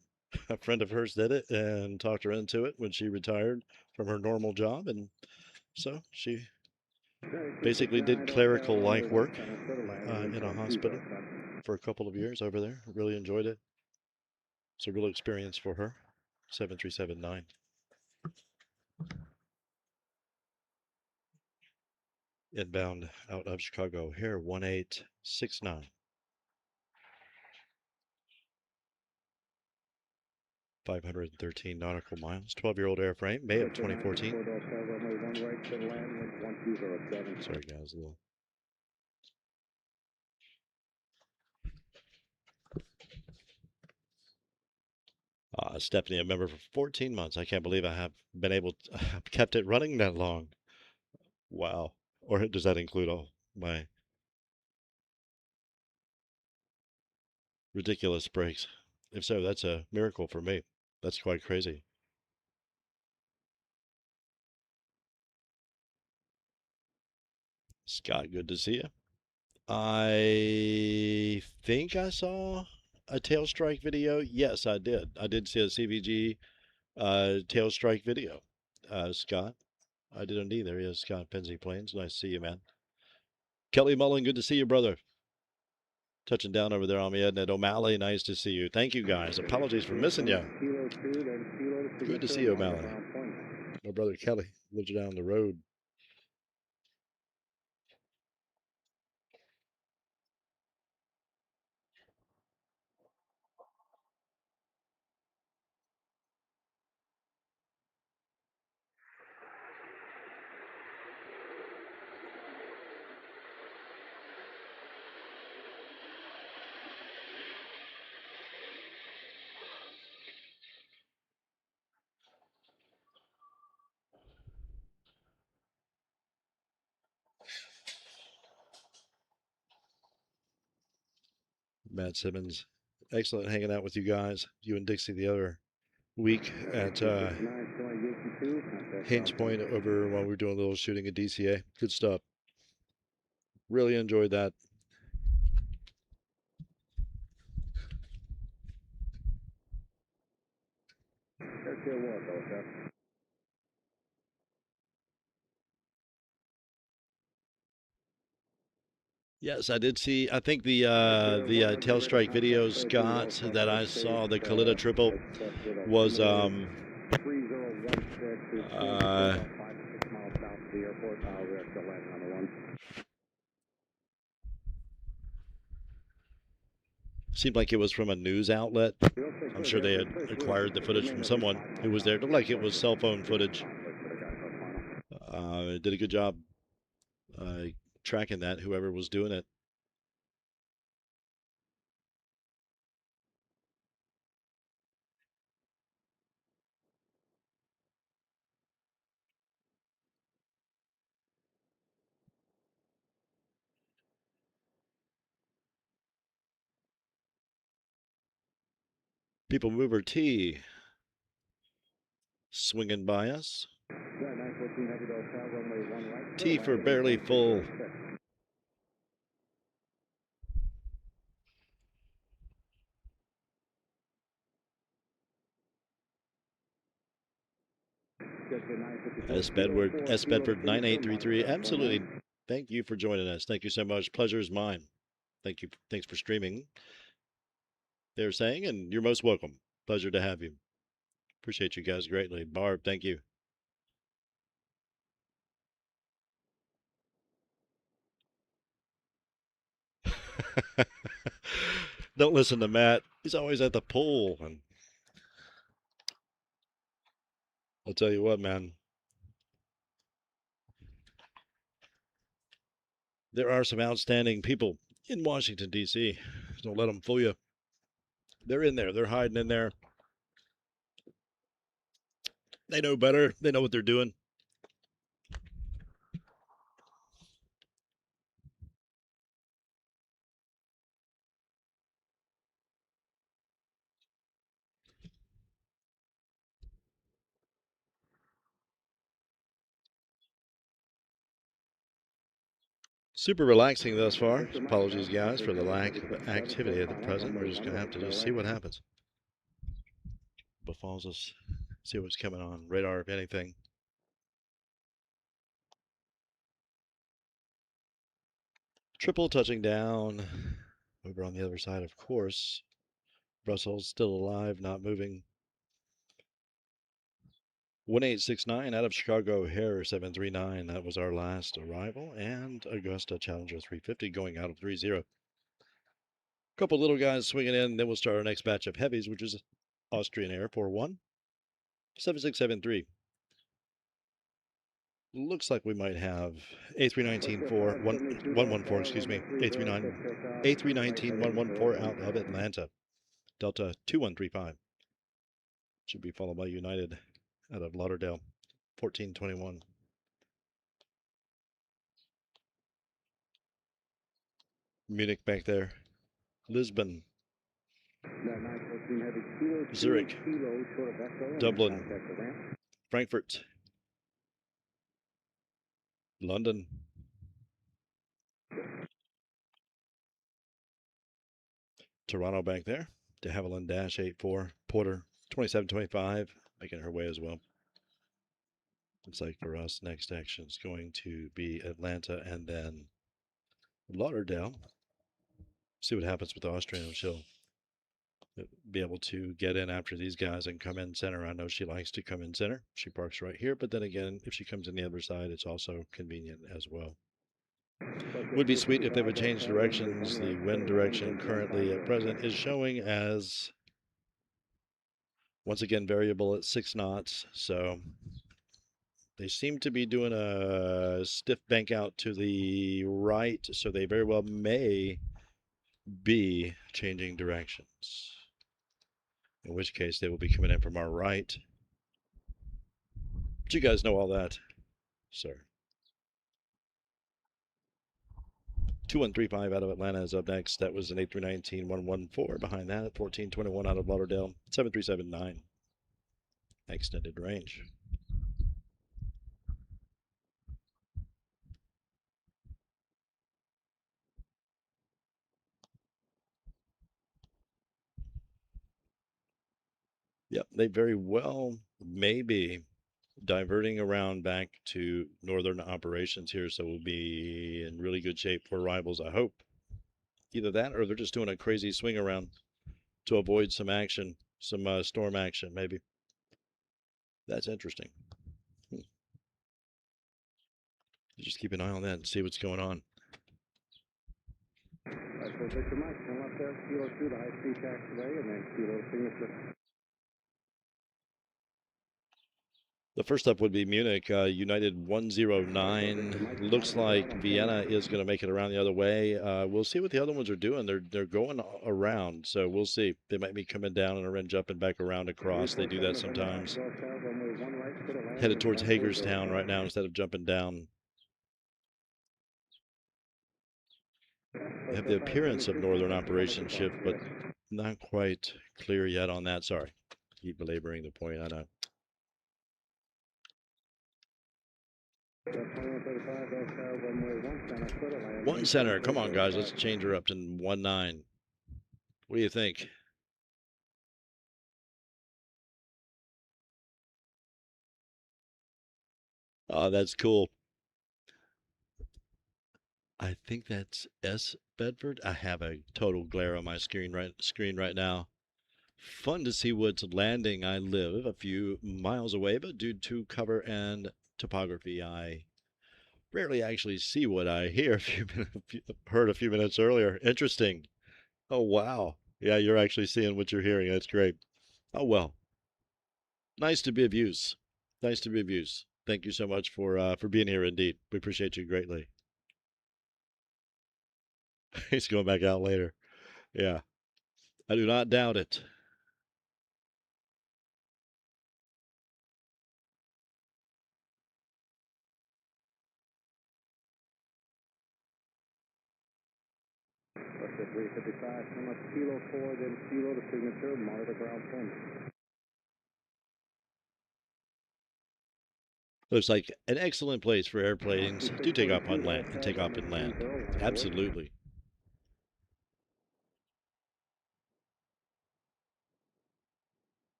a friend of hers did it and talked her into it when she retired from her normal job, and so she basically did clerical-like work in a hospital for a couple of years over there. Really enjoyed it. It's a real experience for her. 7379. Inbound out of Chicago. Here, 1869. 513 nautical miles. 12-year-old airframe, May of 2014. Sorry, guys, a little. Stephanie, a member for 14 months. I can't believe I have been able to have kept it running that long. Wow. Or does that include all my ridiculous breaks? If so, that's a miracle for me. That's quite crazy. Scott, good to see you. I think I saw a tail strike video. Yes, I did. I did see a CVG tail strike video. Scott, I did indeed. There he is, Scott Penzie Plains. Nice to see you, man. Kelly Mullen, good to see you, brother. Touching down over there on me, Ed O'Malley. Nice to see you. Thank you, guys. Apologies for missing you. Good to see you, O'Malley. My brother Kelly lives down the road. Matt Simmons, excellent hanging out with you guys. You and Dixie the other week at Haines Point over while we were doing a little shooting at DCA. Good stuff. Really enjoyed that. Yes, I did see. I think the tail strike video, Scott, that I saw, the Kalita triple, was seemed like it was from a news outlet. I'm sure they had acquired the footage from someone who was there. It looked like it was cell phone footage. Did a good job tracking that, whoever was doing it. People Mover T swinging by us. T for barely full. S. Bedford 9833. Absolutely. Thank you for joining us. Thank you so much. Pleasure is mine. Thank you. Thanks for streaming. They're saying, and you're most welcome. Pleasure to have you. Appreciate you guys greatly. Barb, thank you. Don't listen to Matt. He's always at the pool. And I'll tell you what, man. There are some outstanding people in Washington, D.C. Don't let them fool you. They're in there. They're hiding in there. They know better. They know what they're doing. Super relaxing thus far. Apologies, guys, for the lack of activity at the present. We're just going to have to just see what happens. Befalls us. See what's coming on radar, if anything. Triple touching down. Over on the other side, of course. Brussels still alive, not moving. 1869 out of Chicago O'Hare 739. That was our last arrival. And Augusta Challenger 350 going out of 30. Couple little guys swinging in. Then we'll start our next batch of heavies, which is Austrian Air 41 7673. Looks like we might have A319 114, excuse me, A319 114 out of Atlanta, Delta 2135. Should be followed by United out of Lauderdale, 1421. Munich back there, Lisbon, Zurich, Dublin, Frankfurt, London, Toronto back there. De Havilland dash 84. Porter 2725 making her way as well. Looks like for us, next action is going to be Atlanta and then Lauderdale. See what happens with Austrian. She'll be able to get in after these guys and come in center. I know she likes to come in center. She parks right here, but then again, if she comes in the other side, it's also convenient as well. Would be sweet if they would change directions. The wind direction currently at present is showing as, once again, variable at 6 knots. So they seem to be doing a stiff bank out to the right, so they very well may be changing directions. In which case they will be coming in from our right. But you guys know all that, sir. 2135 out of Atlanta is up next. That was an 8319-114. Behind that, 1421 out of Lauderdale, 7379. Extended range. Yep, they very well may be diverting around back to northern operations here, so we'll be in really good shape for arrivals, I hope. Either that or they're just doing a crazy swing around to avoid some action, some storm action, maybe. That's interesting. Just keep an eye on that and see what's going on. So Victor Mike, come up there, kilo 2 to high-speed taxiway, and then kilo signature. The first up would be Munich, United 109. Looks like Vienna is going to make it around the other way. We'll see what the other ones are doing. They're going around, so we'll see. They might be coming down and then jumping back around across. They do that sometimes. Headed towards Hagerstown right now instead of jumping down. They have the appearance of northern operation shift, but not quite clear yet on that. Sorry. Keep belaboring the point, I know. One center. Come on, guys. Let's change her up to 19. What do you think? Oh, that's cool. I think that's S. Bedford. I have a total glare on my screen right now. Fun to see what's landing. I live a few miles away, but due to cover and topography, I rarely actually see what I hear. Heard a few minutes earlier. Interesting. Oh, wow. Yeah, you're actually seeing what you're hearing. That's great. Oh, well. Nice to be of use. Nice to be of use. Thank you so much for being here indeed. We appreciate you greatly. He's going back out later. Yeah. I do not doubt it. That's at 355, come up kilo 4, then kilo to signature, monitor ground point. Looks like an excellent place for airplanes to take off on land and take off and land. Absolutely.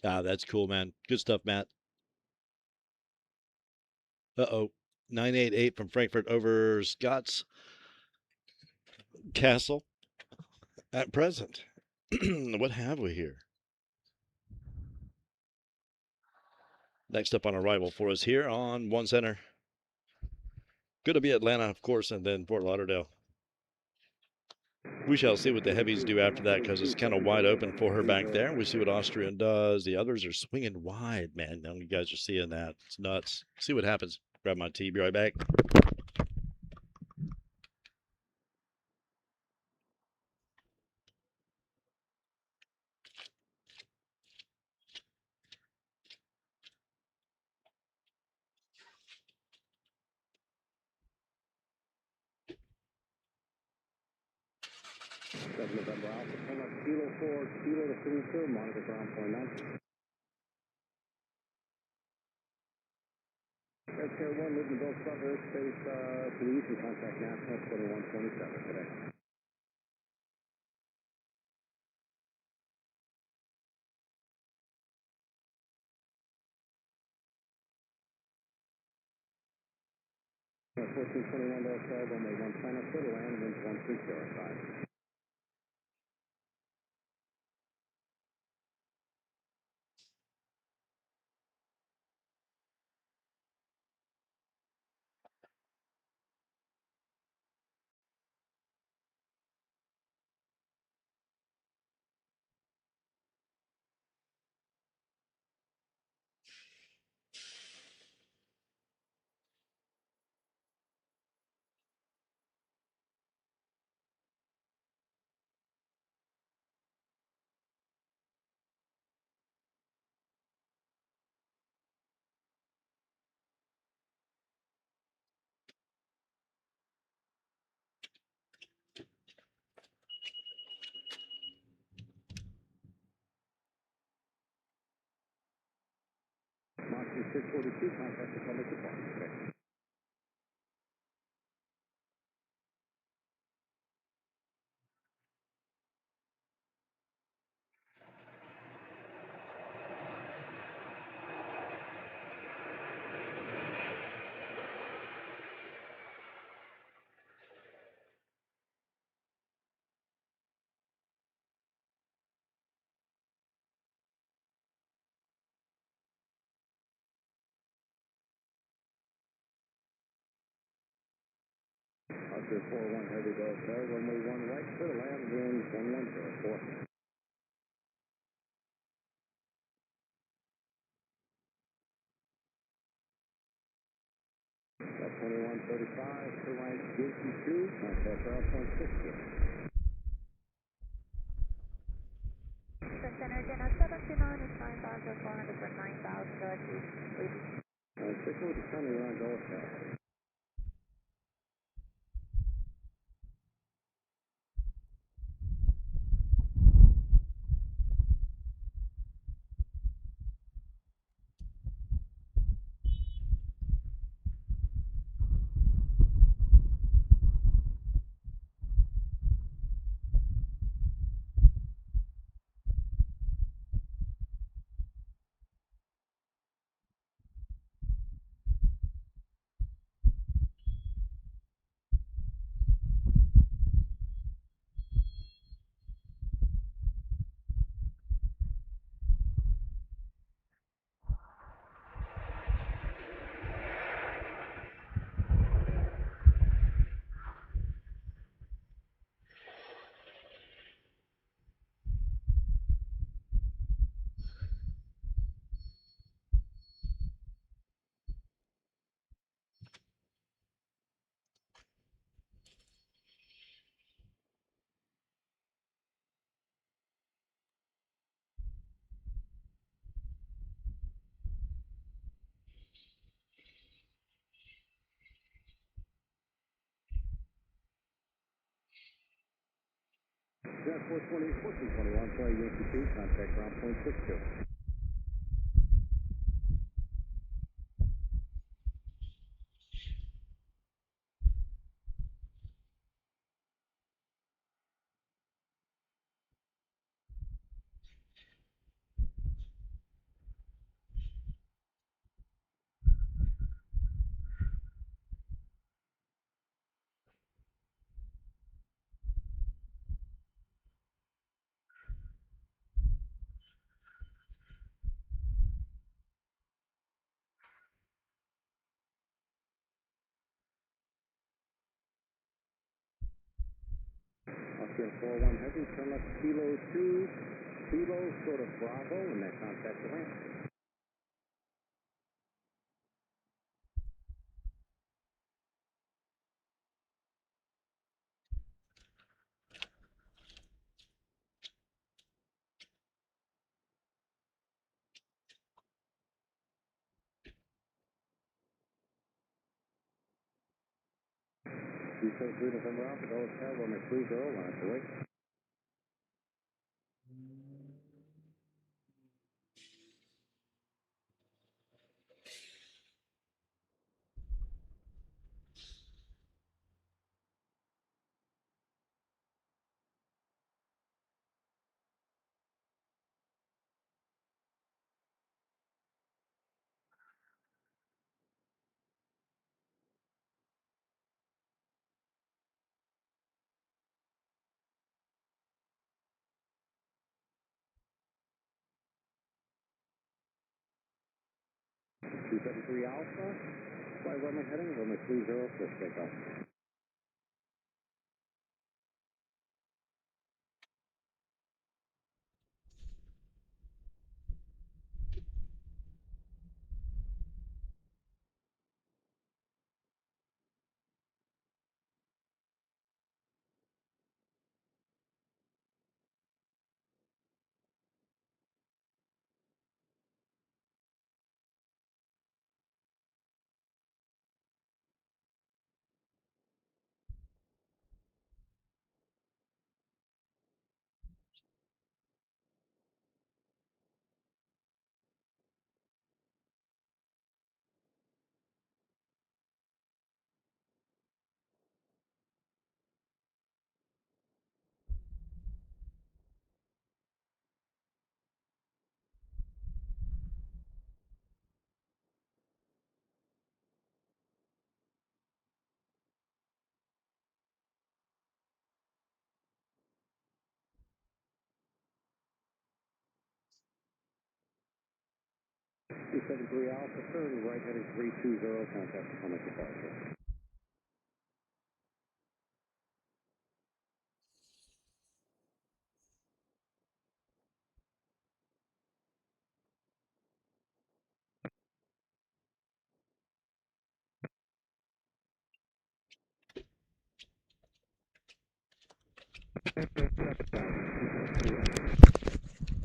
Ah, that's cool, man. Good stuff, Matt. Uh-oh. 988 from Frankfurt over Scott's Castle at present. What have we here? Next up on arrival for us here on One Center. Going to be Atlanta, of course, and then Fort Lauderdale. We shall see what the heavies do after that because it's kind of wide open for her back there. We see what Austrian does. The others are swinging wide, man. Now you guys are seeing that. It's nuts. See what happens. Grab my tea. Be right back. November Alpha, come up kilo 4, kilo to signature, monitor ground point 9. Air 1, Lisbon, Bill Sub Airspace to the east and contact National 2127 today. 1421 Hotel, runway 1 final clear to land, winds 1305. Moxie 642, contact the public department. Oscar 41 Heavy Go Hotel, runway 1 right clear to land, winds 1104. At 2135, clear line GC2, contact ground point 60. Center again at 729 is 9,400 for 9,000 please. 640 coming around Dulles now. Jet 1421, sorry, UNCT, contact ground point 62. Oscar 41 Heavy, turn left Kilo 2, Kilo, short of Bravo, and that contact the ramp. Detail 3 November Alpha, Dulles Tower, runway 30, line away. 273 Alpha, fly runway heading, runway 30 for takeoff. Two 73 Alpha, turn right heading 320, contact on the departure.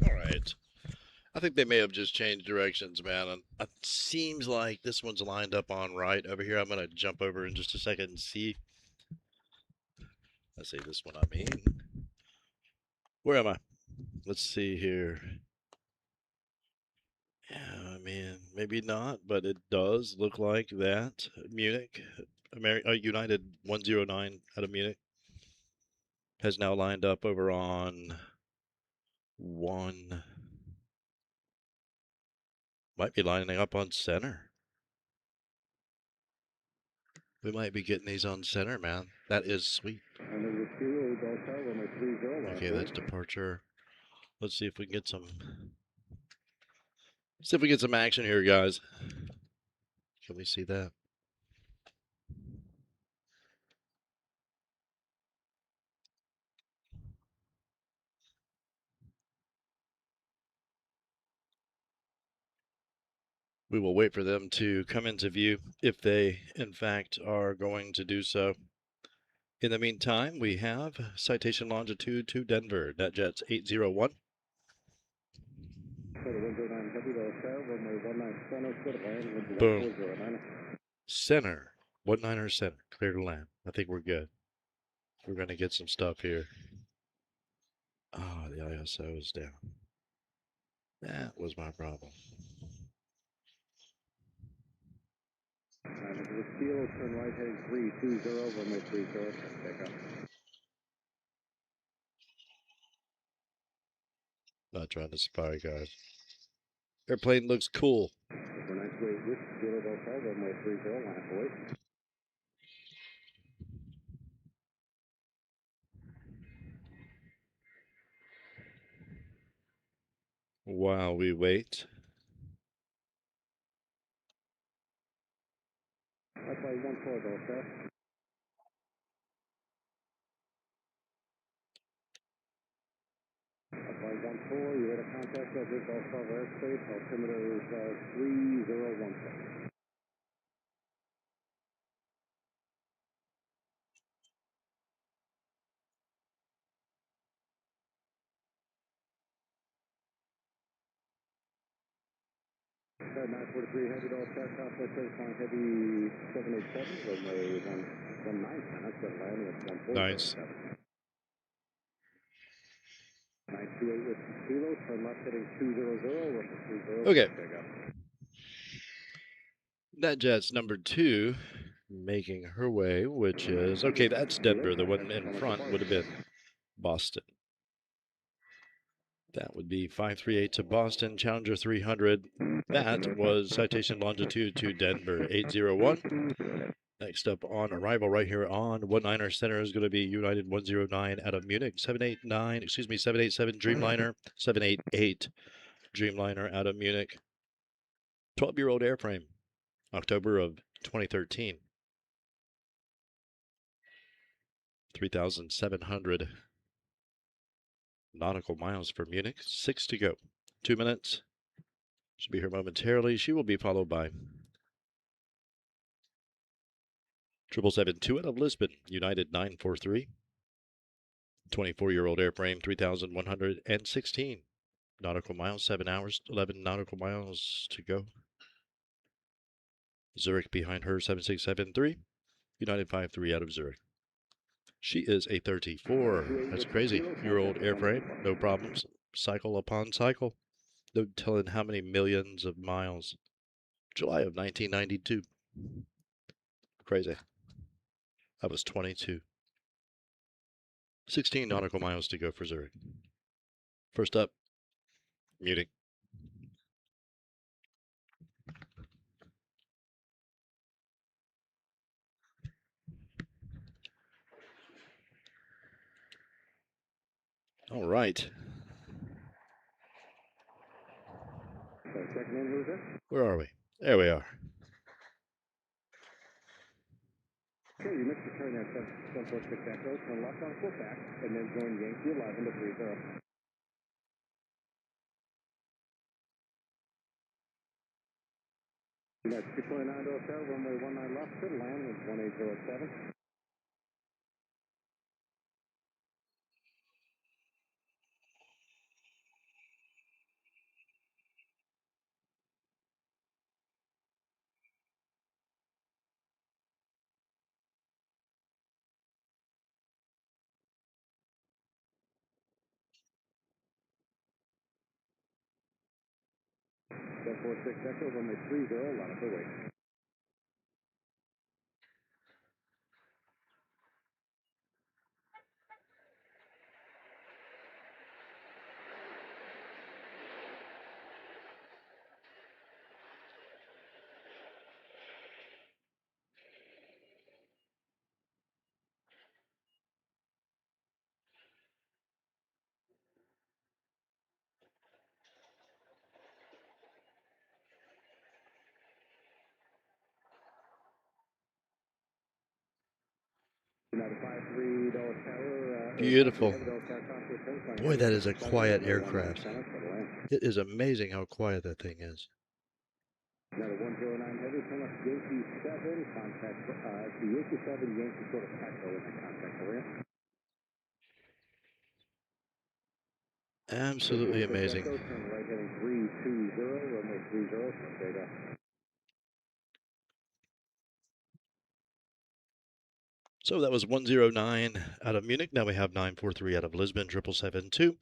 All right. I think they may have just changed directions, man. And it seems like this one's lined up on right over here. I'm going to jump over in just a second and see. Let's see this one, I mean. Where am I? Let's see here. Yeah, I mean, maybe not, but it does look like that. Munich, United 109 out of Munich has now lined up over on one. Might be lining up on center. We might be getting these on center, man. That is sweet. Okay, that's departure. Let's see if we can get some. See if we get some action here, guys. Can we see that? We will wait for them to come into view if they, in fact, are going to do so. In the meantime, we have citation longitude to Denver, NetJets 801. Boom. Center, 19er center, clear to land. I think we're good. We're going to get some stuff here. Oh, the ISO is down. That was my problem. Turn right heading 320, runway 30, take off. Not trying to spy, guys. Airplane looks cool. While we wait. You had a contact of this Alpha airspace, altimeter is 3016. Flight 943 Heavy Dog Aircraft, certifying Heavy 787, runway 19, that's good landing at 140. Nice. 928 with Kilo, turn left heading 200, Okay. NetJets number 2 making her way, which is, okay, that's Denver. The one in front would have been Boston. That would be 538 to Boston, Challenger 300. That was citation longitude to Denver, 801. Next up on arrival right here on 19er Center is going to be United 109 out of Munich, 787 Dreamliner, 788 Dreamliner out of Munich. 12-year-old airframe. October of 2013. 3,700 nautical miles from Munich. 6 to go. 2 minutes. She'll be here momentarily. She will be followed by 772 out of Lisbon, United 943. 24-year-old airframe, 3,116 nautical miles, 7 hours, 11 nautical miles to go. Zurich behind her, 7673. United 53 out of Zurich. She is a 34. That's crazy. Year-old airframe, no problems. Cycle upon cycle. No telling how many millions of miles. July of 1992. Crazy. I was 22. 16 nautical miles to go for Zurich. First up, Munich. All right. Where are we? There we are. Okay, you missed the turn there, 746 Echo, turn left on full back, and then join Yankee 11 to 30. That's 229 to hotel, runway 19 left, to land with 1807. Seven four six Echo, runway 30, line up the way. Beautiful. Boy, that is a quiet aircraft. It is amazing how quiet that thing is. United 109 heavy, turn up Yankee 7, contact, Yankee 7, Yankee sort of Echo in the contact ramp. Absolutely amazing. Echo, turn right heading 320, runway 30, turn straight up. So that was 109 out of Munich. Now we have 943 out of Lisbon, 772.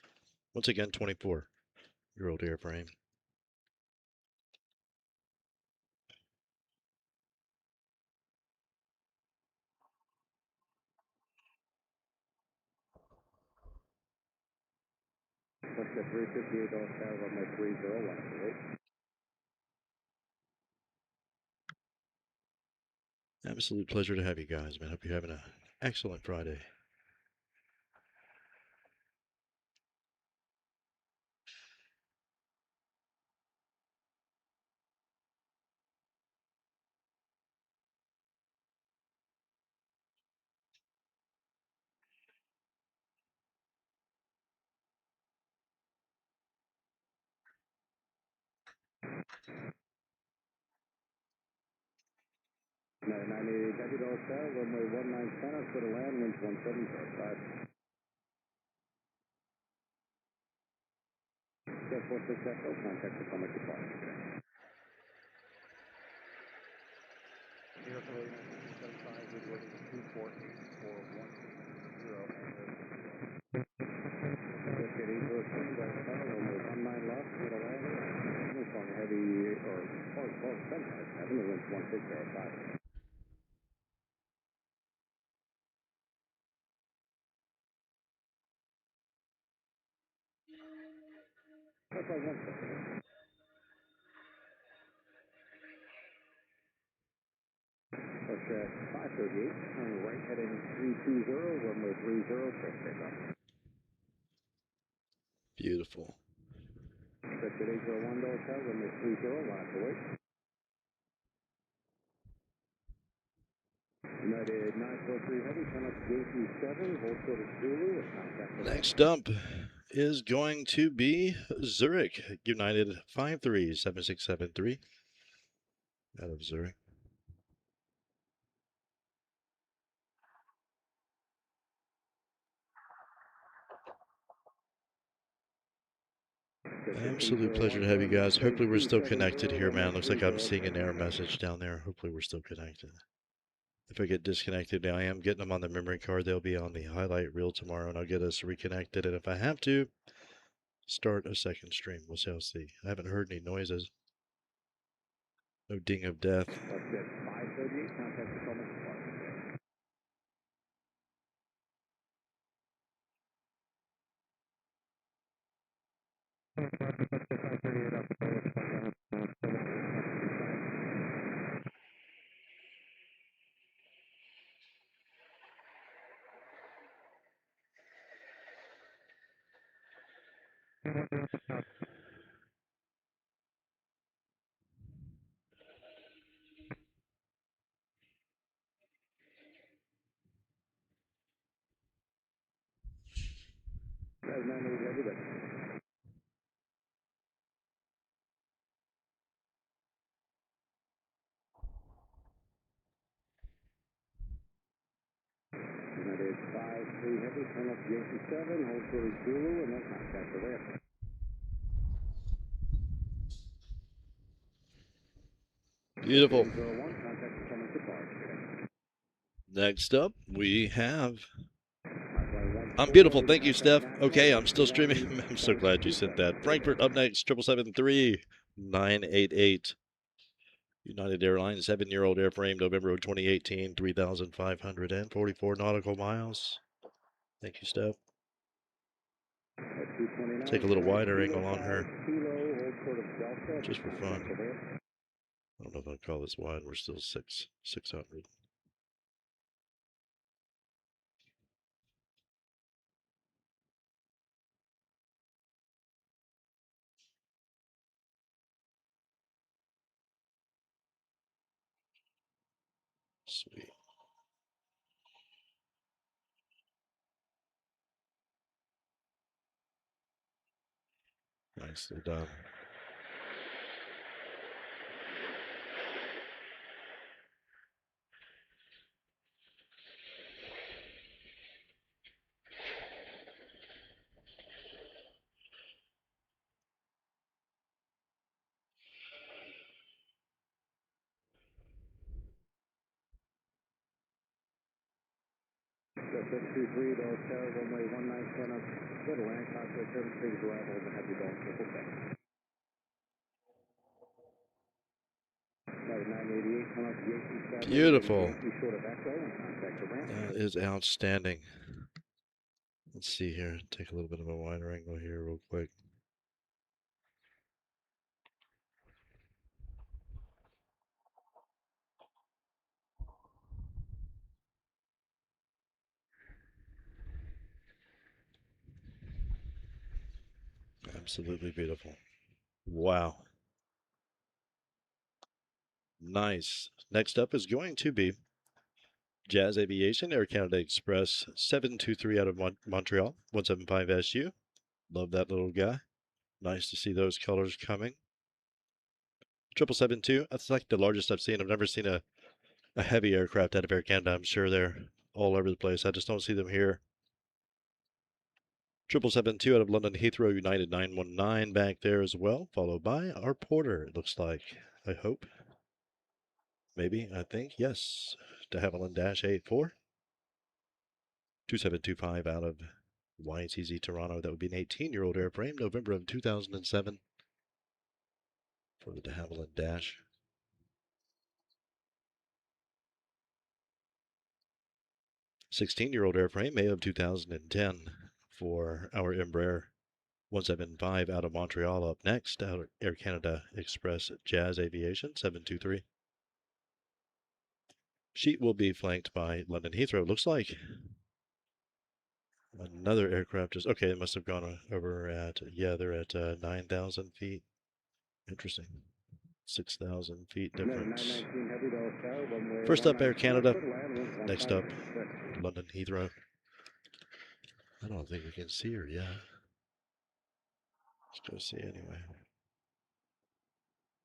Once again, 24-year-old airframe. That's the 358 hotel, runway 30, line up the way. Absolute pleasure to have you guys, man. Hope you're having an excellent Friday. United 98 David hotel, runway 19 center, for the land, winds 1705. 746 Echo, contact the Comic Department. Heavy or close center, having the winds 1605. That's like 1 second. That's 538, turn right heading 320, runway 30, press takeoff. Beautiful. That's at 801 hotel, runway 30, line up the way. United 943 Heavy, turn up Yankee 7, hold short of Zulu, and contact the Next up is going to be Zurich, United 537673 out of Zurich. Absolute pleasure to have you guys. Hopefully we're still connected here, man. Looks like I'm seeing an error message down there. Hopefully we're still connected. If I get disconnected, I am getting them on the memory card. They'll be on the highlight reel tomorrow, and I'll get us reconnected. And if I have to, start a second stream. We'll see. I haven't heard any noises. No ding of death. 538, contact the Thomas Park. United 53 Heavy, turn up Yankee 7, hold short of Zulu, and then contact the ramp. Beautiful. 01, contact the Thomas Park. Next up, we have... I'm beautiful. Thank you, Steph. Okay, I'm still streaming. I'm so glad you sent that. Frankfurt up next, 777-3-988. United Airlines, 7-year-old airframe, November of 2018, 3,544 nautical miles. Thank you, Steph. Take a little wider angle on her, just for fun. I don't know if I'd call this wide. We're still 600. Sweet. Nicely done. Runway 19 up, good land, contact 36 arrival, and have you going triple check. Flight 988, come up Yankee 7. Beautiful. Yankee short of Echo, and contact the ramp. That is outstanding. Let's see here. Take a little bit of a wider angle here real quick. Absolutely beautiful. Wow. Nice. Next up is going to be Jazz Aviation, Air Canada Express 723 out of Montreal, 175 SU. Love that little guy. Nice to see those colors coming. 772, that's like the largest I've seen. I've never seen a heavy aircraft out of Air Canada. I'm sure they're all over the place. I just don't see them here. 772 out of London Heathrow, United 919 back there as well, followed by our Porter, it looks like. I hope. Maybe, I think, yes. De Havilland -84. 2725 out of YTZ Toronto. That would be an 18-year-old airframe, November of 2007 for the De Havilland Dash. 16-year-old airframe, May of 2010 for our Embraer 175 out of Montreal. Up next, out Air Canada Express Jazz Aviation 723. Sheet will be flanked by London Heathrow. Looks like another aircraft is, okay, it must have gone over at, yeah, they're at 9,000 feet. Interesting. 6,000 feet difference. 919 Heavy Dulles Tower, runway First up, Air 19 Canada. clear to land, wind Next 15 up, clear. London Heathrow. I don't think we can see her yet. Let's go see anyway.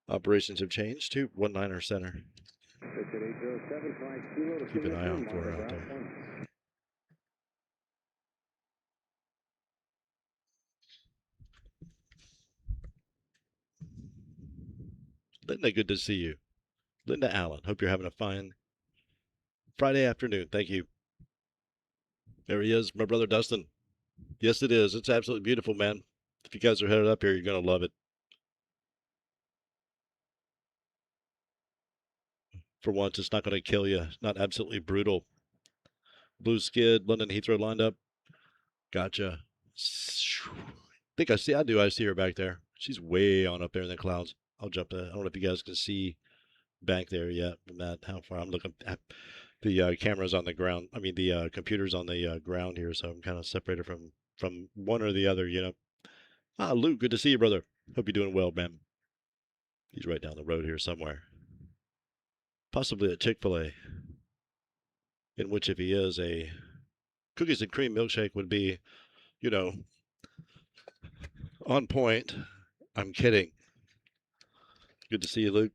Operations have changed to 19er center. Keep an eye out for her out there. Linda, good to see you. Linda Allen, hope you're having a fine Friday afternoon. Thank you. There he is, my brother Dustin. Yes, it is. It's absolutely beautiful, man. If you guys are headed up here, you're going to love it. For once, it's not going to kill you. Not absolutely brutal. Blue skid, London Heathrow lined up. Gotcha. I see her back there. She's way on up there in the clouds. I'll jump in. I don't know if you guys can see back there yet from that, how far. I'm looking at the cameras on the ground. I mean, the computer's on the ground here, so I'm kind of separated from one or the other, you know. Ah, Luke, good to see you, brother. Hope you're doing well, man. He's right down the road here somewhere. Possibly at Chick-fil-A. In which, if he is, a cookies and cream milkshake would be, you know, on point. I'm kidding. Good to see you, Luke.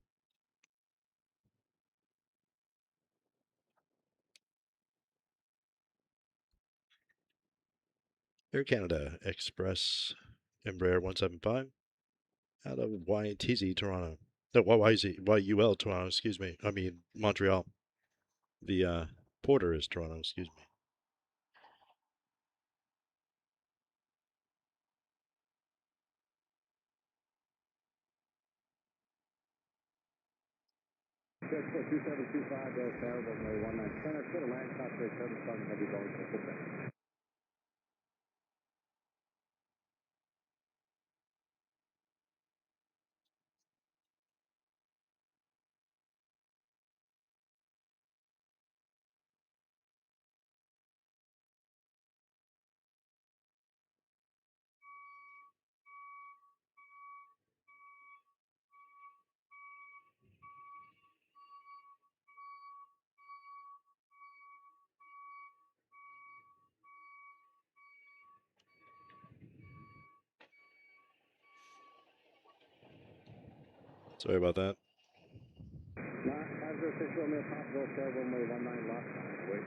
Air Canada Express Embraer 175 out of YTZ Toronto. No, YUL Toronto, excuse me. I mean, Montreal. The porter is Toronto, excuse me. Transport 2725 Dulles Tower, runway 19 center, clear to land, top grade 77 Heavy Dulles, Quebec. Sorry about that. Hazard 6 Romeo Pop Dulles Tower, runway 19 lock. Wait.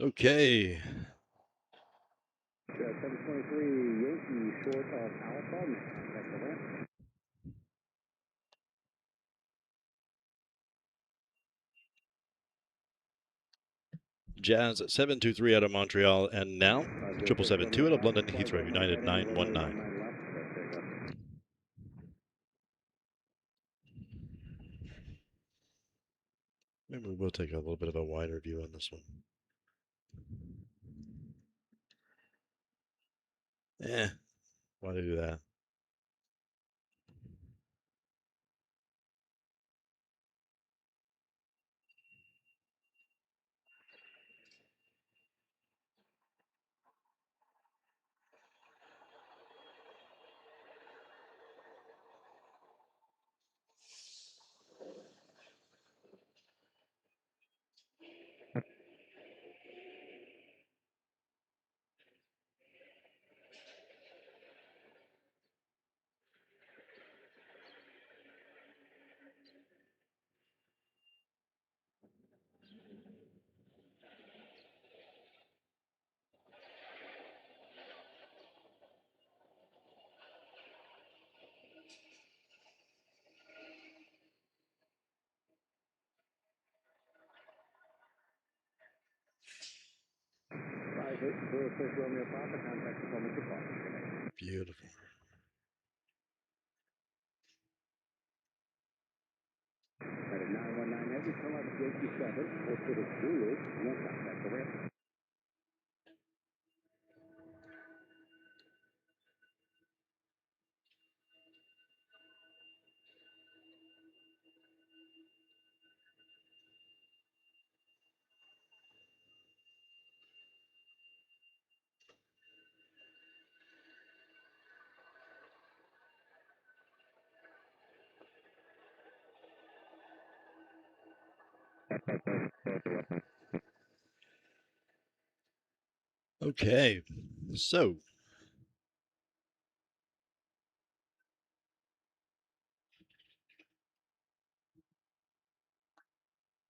Okay. 723 Yankee short of Alpha, contact the ramp. Jazz 723 out of Montreal, and now 7772 out of London Heathrow, United 919. Maybe we'll take a little bit of a wider view on this one. Why do that? Beautiful. At a 919 Heavy, come up to 87, posted at Dulles, one contact the ramp. Okay, so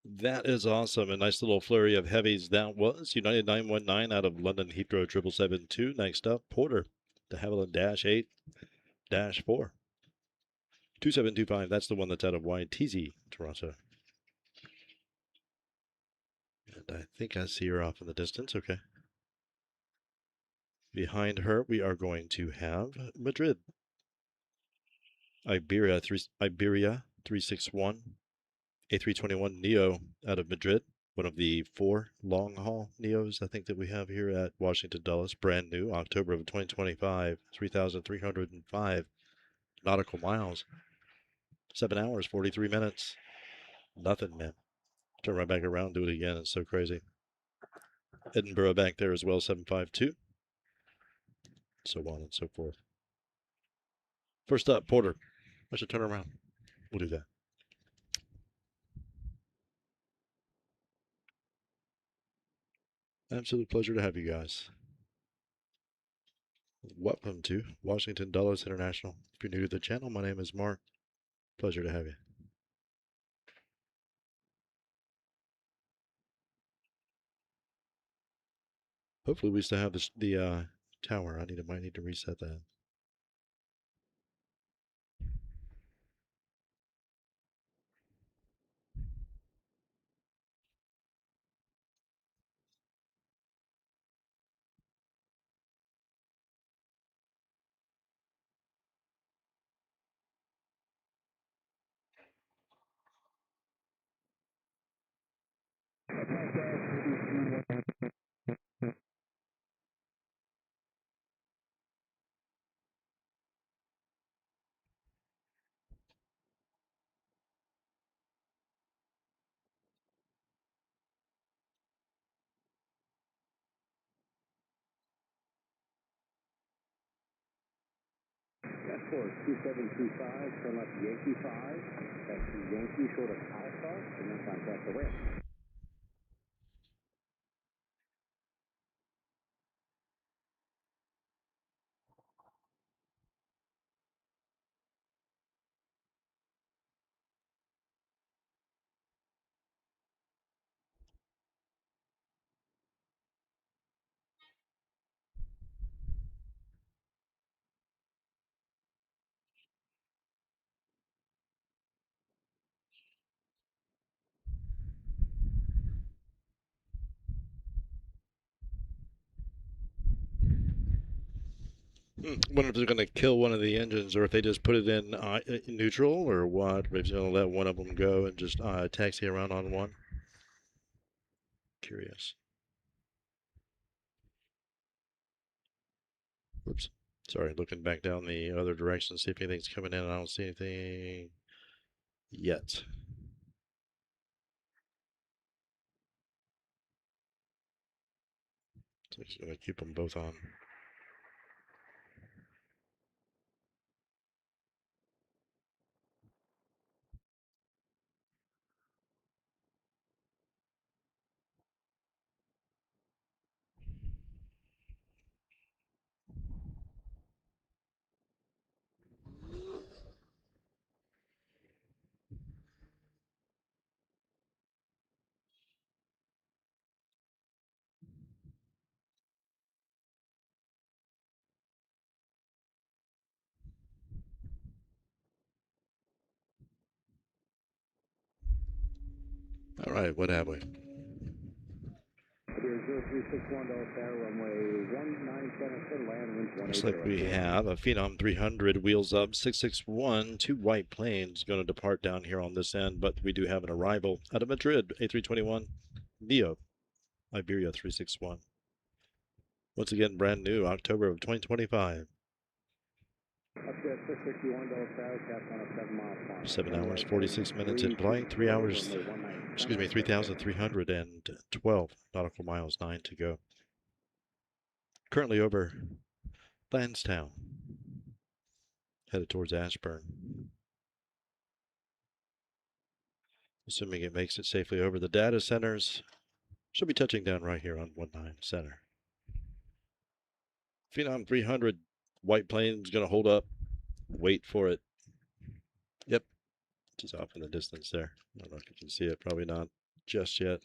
that is awesome. A nice little flurry of heavies. That was United 919 out of London Heathrow 772. Next up, Porter, de Havilland -8-4. 2725, that's the one that's out of YTZ, Toronto. And I think I see her off in the distance. Okay. Behind her, we are going to have Madrid. Iberia 361, A321 Neo out of Madrid. One of the 4 long-haul Neos I think that we have here at Washington Dulles. Brand new, October of 2025, 3,305 nautical miles. 7 hours, 43 minutes. Nothing, man. Turn right back around, do it again. It's so crazy. Edinburgh back there as well, 752. So on and so forth. First up, Porter. I should turn around. We'll do that. Absolute pleasure to have you guys. Welcome to Washington Dulles International. If you're new to the channel, my name is Mark. Pleasure to have you. Hopefully we still have the tower. Might need to reset that. That's for 2725, turn left Yankee 5. That's Yankee short of Alpha, and then contact the ramp. Wonder if they're going to kill one of the engines or if they just put it in neutral or what. Maybe they're going to let one of them go and just taxi around on one. Curious. Oops. Sorry, looking back down the other direction, see if anything's coming in. I don't see anything yet. So I'm just going to keep them both on. All right, what have we? Looks like we have a Phenom 300 wheels up 661, 2 white planes going to depart down here on this end, but we do have an arrival out of Madrid, A321 Neo, Iberia 361. Once again, brand new, October of 2025. 7 hours, 46 minutes in flight, 3,312 nautical miles, 9 to go. Currently over Lansdowne, headed towards Ashburn. Assuming it makes it safely over the data centers. Should be touching down right here on 19 center. Phenom 300 white plane's going to hold up. Wait for it. Yep. Just off in the distance there. I don't know if you can see it. Probably not just yet.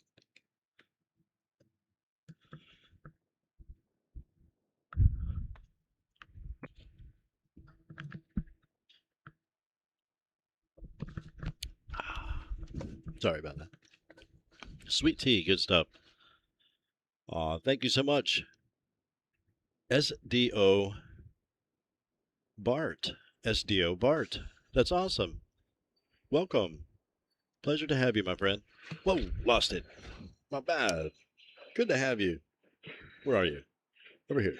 Sorry about that. Sweet tea. Good stuff. Thank you so much. SDO Bart. SDO Bart. That's awesome. Welcome. Pleasure to have you, my friend. Whoa, lost it. My bad. Good to have you. Where are you? Over here.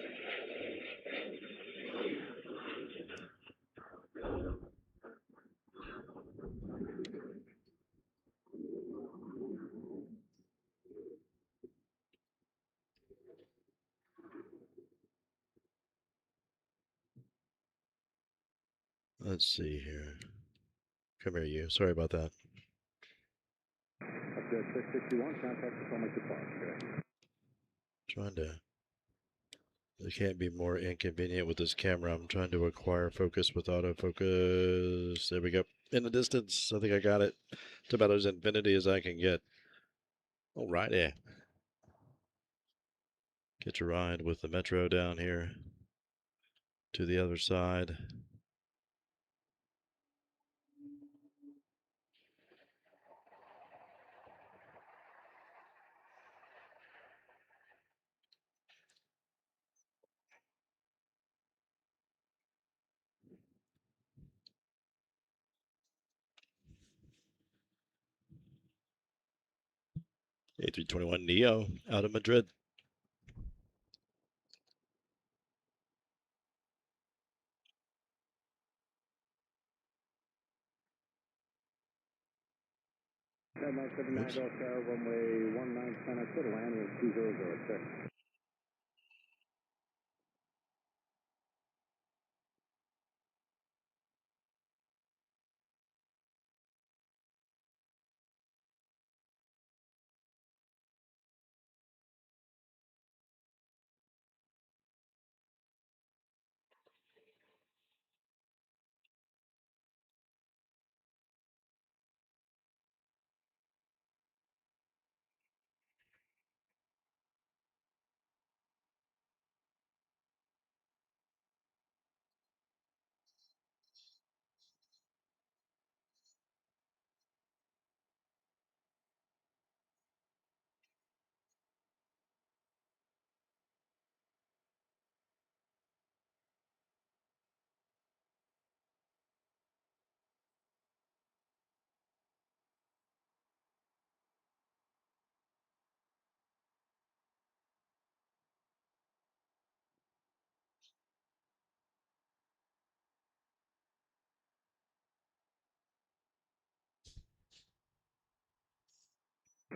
Let's see here. Come here, you. Sorry about that. Up to 661, contact the Potomac departure. Trying to. It can't be more inconvenient with this camera. I'm trying to acquire focus with autofocus. There we go. In the distance, I think I got it. It's about as infinity as I can get. Alrighty. Get your ride with the Metro down here to the other side. A321neo out of Madrid. Oops. Runway 19 center, clear to land with 2006.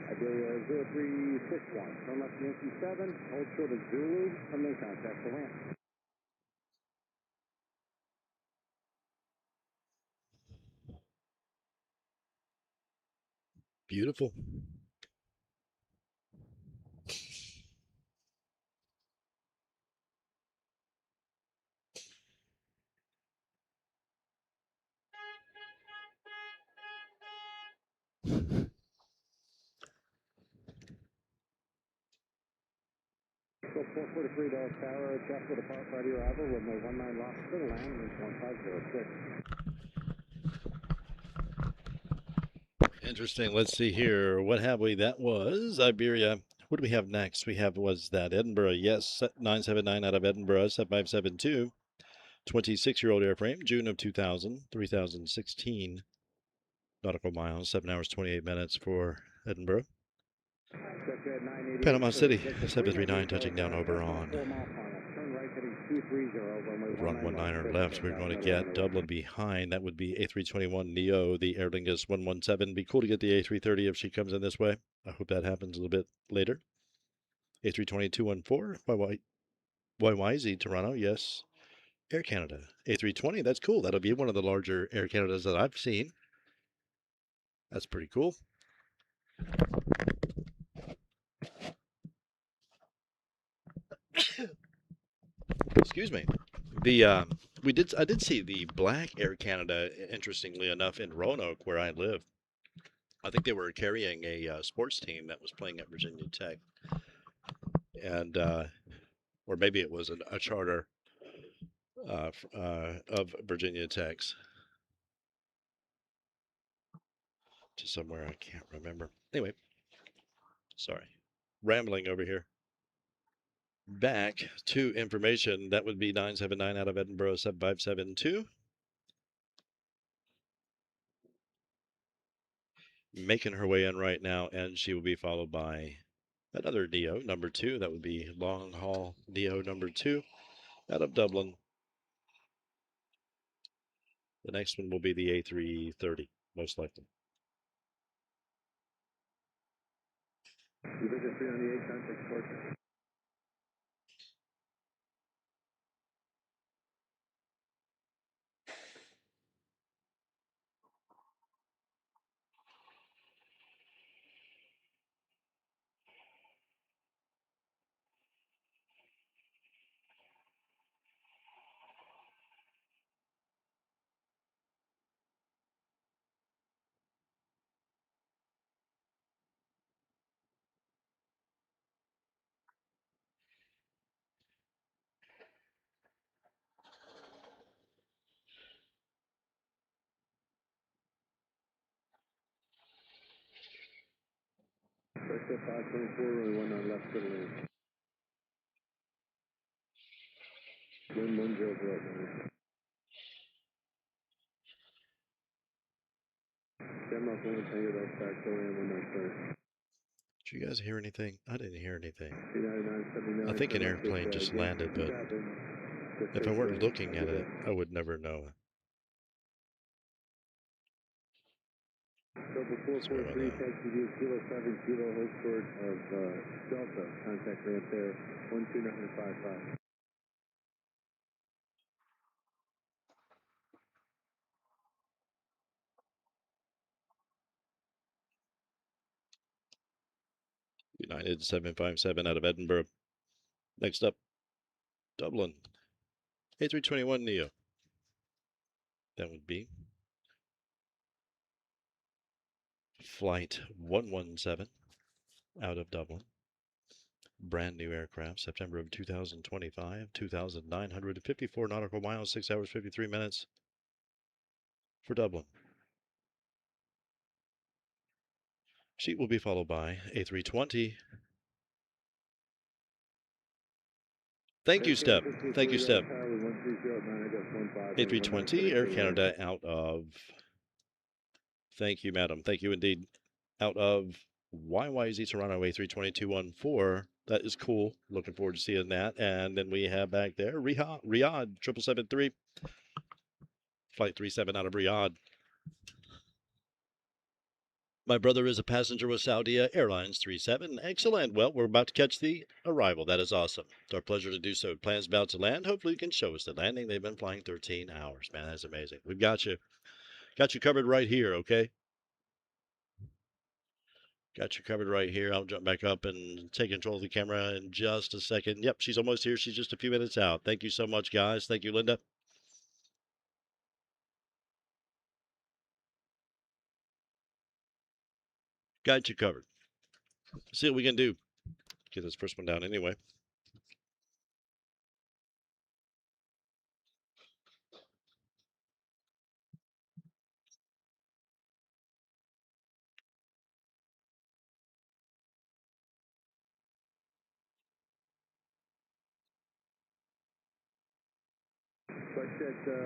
Iberia 0361, turn left Yankee 7, hold short of Zulu, and then contact the ramp. Beautiful. So 443 Dallas Tower, check for depart Friday arrival, runway 19 lost to the land, wind 1506. Interesting. Let's see here. What have we? That was Iberia. What do we have next? We have, was that Edinburgh? Yes, 979 out of Edinburgh, 7572. 26-year-old airframe, June of 2000, 3016 nautical miles, 7 hours, 28 minutes for Edinburgh. Panama City, 739, touching down over on. Run 19er left. We're going to get Dublin behind. That would be A321neo, the Aer Lingus 117. Be cool to get the A330 if she comes in this way. I hope that happens a little bit later. A320-214, YYZ Toronto, yes. Air Canada, A320, that's cool. That'll be one of the larger Air Canadas that I've seen. That's pretty cool. Excuse me. The I did see the black Air Canada, interestingly enough, in Roanoke, where I live. I think they were carrying a sports team that was playing at Virginia Tech, and or maybe it was a charter of Virginia Tech's to somewhere I can't remember. Anyway, sorry, rambling over here. Back to information. That would be 979 out of Edinburgh 7572. Making her way in right now, and she will be followed by another Neo number 2. That would be long haul Neo number 2 out of Dublin. The next one will be the A330, most likely. Division 398, contact departure. First at 524, runway 1 on left, clear lane. Wind 1009. Denmark 1 Tango Delta back, go in 19 Did you guys hear anything? I didn't hear anything. United 979. I think an airplane just landed, but if I weren't looking at it, I would never know. Double 443, taxi view Kilo 7, Kilo, hold short of Delta, contact ramp there, 12955. United 757 out of Edinburgh. Next up, Dublin. A321 Neo. That would be Flight 117 out of Dublin. Brand new aircraft, September of 2025, 2,954 nautical miles, 6 hours, 53 minutes for Dublin. Sheet will be followed by A320. Thank you, Step. Thank you, Step. A320, Air Canada out of... Thank you, madam. Thank you indeed. Out of YYZ Toronto A32214. That is cool. Looking forward to seeing that. And then we have back there Riyadh 7773. Flight 37 out of Riyadh. My brother is a passenger with Saudi Airlines 37. Excellent. Well, we're about to catch the arrival. That is awesome. It's our pleasure to do so. Plans about to land. Hopefully you can show us the landing. They've been flying 13 hours. Man, that's amazing. We've got you covered right here, okay? Got you covered right here. I'll jump back up and take control of the camera in just a second. Yep, she's almost here. She's just a few minutes out. Thank you so much, guys. Thank you, Linda. Got you covered. See what we can do. Get this first one down anyway.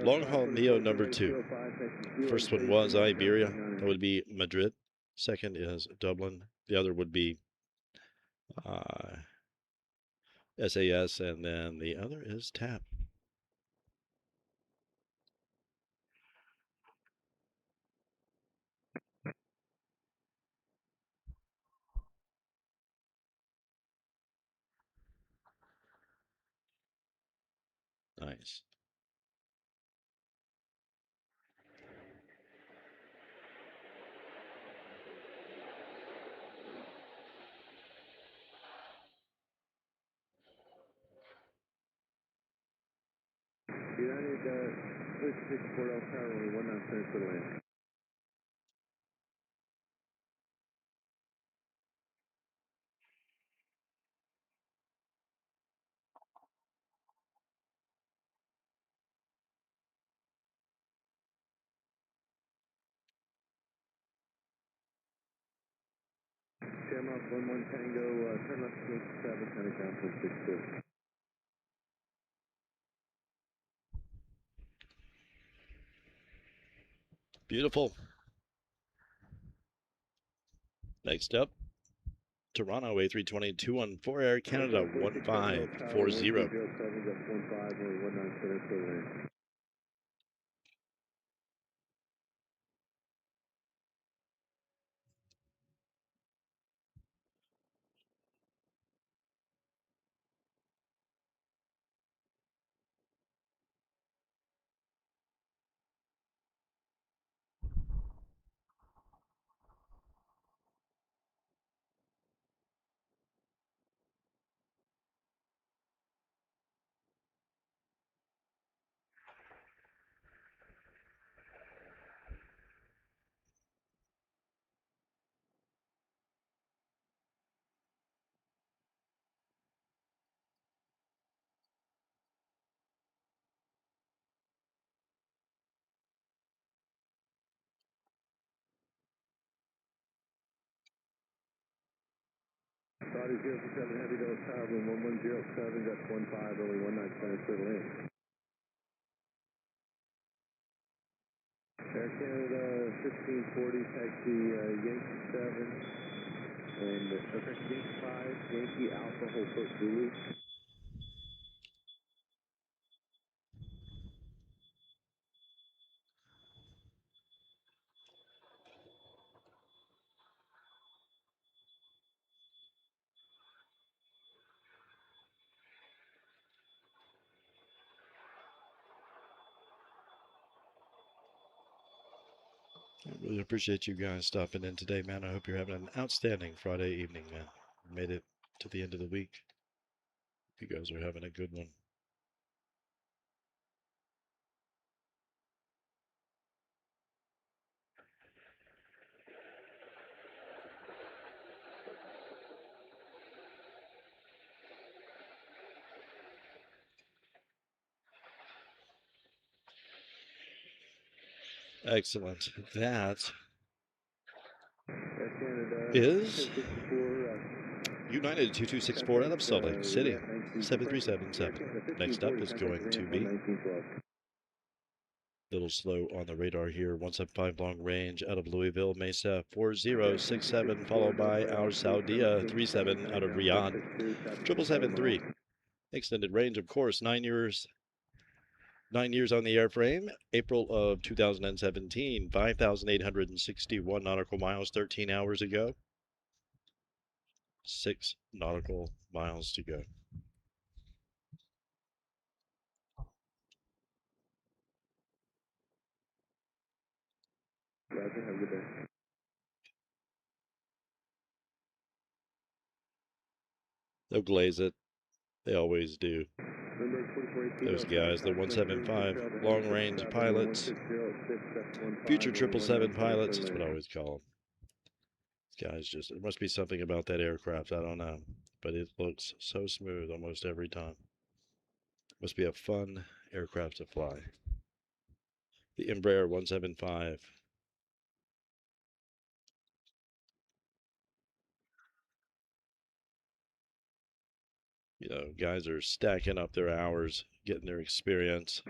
Long haul Neo number 2. First one was Iberia. That would be Madrid. Second is Dublin. The other would be SAS, and then the other is TAP. Nice. United 364 Delta Tower, runway 19 clear for land. Shamrock 11 Tango, turn left to 7, County down to 62. Beautiful. Next up, Toronto A320 214 Air Canada 1540. Saudi 027 Heavy Delta Tower, room 1107, got 15, early 19 clear to land. Air Canada 1540, taxi Yankee 7, and Yankee 5, Yankee Alpha, hold foot Zulu. I really appreciate you guys stopping in today, man. I hope you're having an outstanding Friday evening, man. Made it to the end of the week. You guys are having a good one. Excellent. That is United 2264 out of Salt Lake City, 7377. Next up is going to be a little slow on the radar here, 175 long range out of Louisville, Mesa 4067, followed by our Saudia 37 out of Riyadh, 7773. Extended range, of course, 9 years. 9 years on the airframe, April of 2017, 5,861 nautical miles, 13 hours ago. 6 nautical miles to go. Roger, have a good day. They'll glaze it. They always do. Those guys, the 175 long-range pilots, future 777 pilots, that's what I always call them. These guys just, there must be something about that aircraft, I don't know. But it looks so smooth almost every time. Must be a fun aircraft to fly. The Embraer 175. You know, guys are stacking up their hours, getting their experience.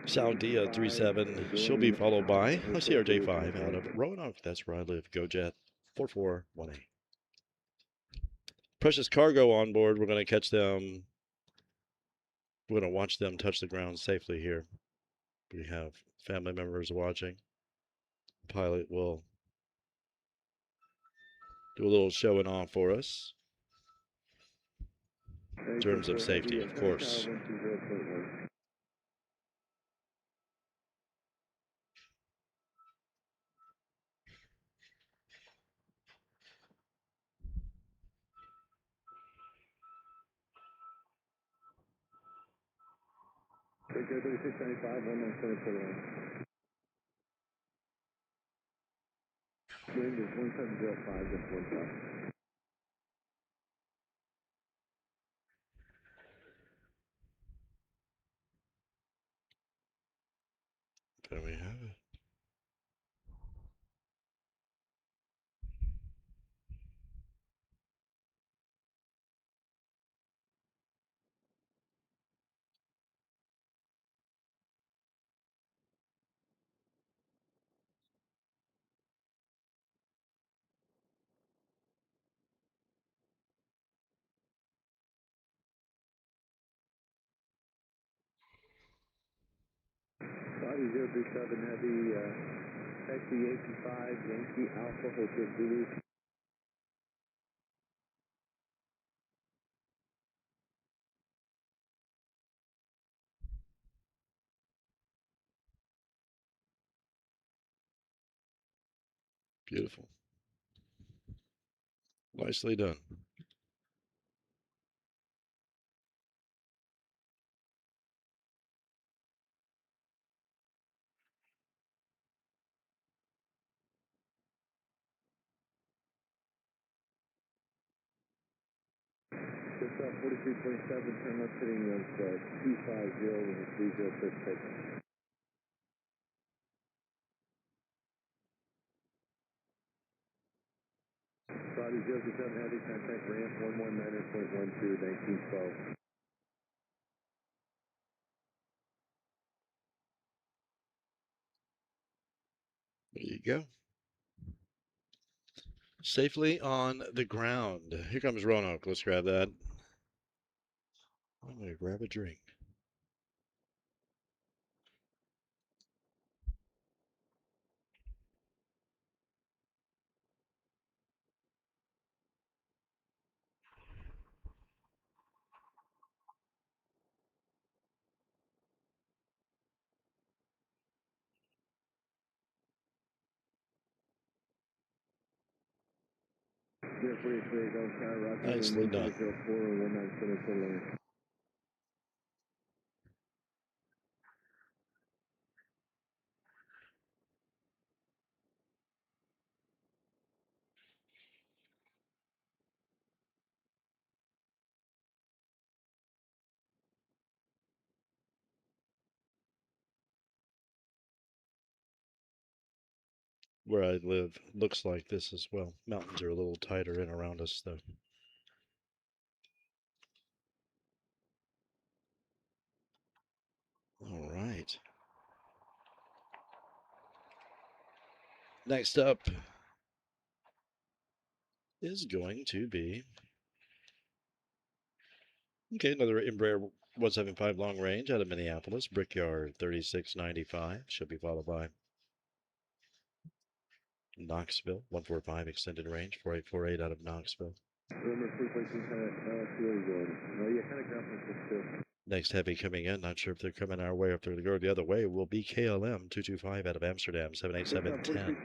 Saudia 37, she'll be followed by a CRJ5 out of Roanoke. That's where I live. GoJet 4418. Precious cargo on board. We're going to catch them. We're going to watch them touch the ground safely here. We have family members watching. The pilot will do a little showing off for us. In terms of safety, of course. Take care 3695, 19 center line. Wind is 1705, just 15. There we have it. Saudi 037 Heavy, taxi 85, Yankee Alpha Hotel Zulu. Beautiful. Nicely done. Just 43.7, turn left heading of 250 with a 306 takeoff. Saudi 037 Heavy, contact ramp 119.12, 1912. There you go. Safely on the ground. Here comes Roanoke. Let's grab that. I'm going to grab a drink. Nicely done. Where I live looks like this as well. Mountains are a little tighter in around us, though. All right. Next up is going to be, okay, another Embraer 175 long range out of Minneapolis, Brickyard 3695. Should be followed by Knoxville 145 extended range 4848 out of Knoxville. Next heavy coming in, not sure if they're coming our way or if they're going to go the other way, will be KLM 225 out of Amsterdam 78710.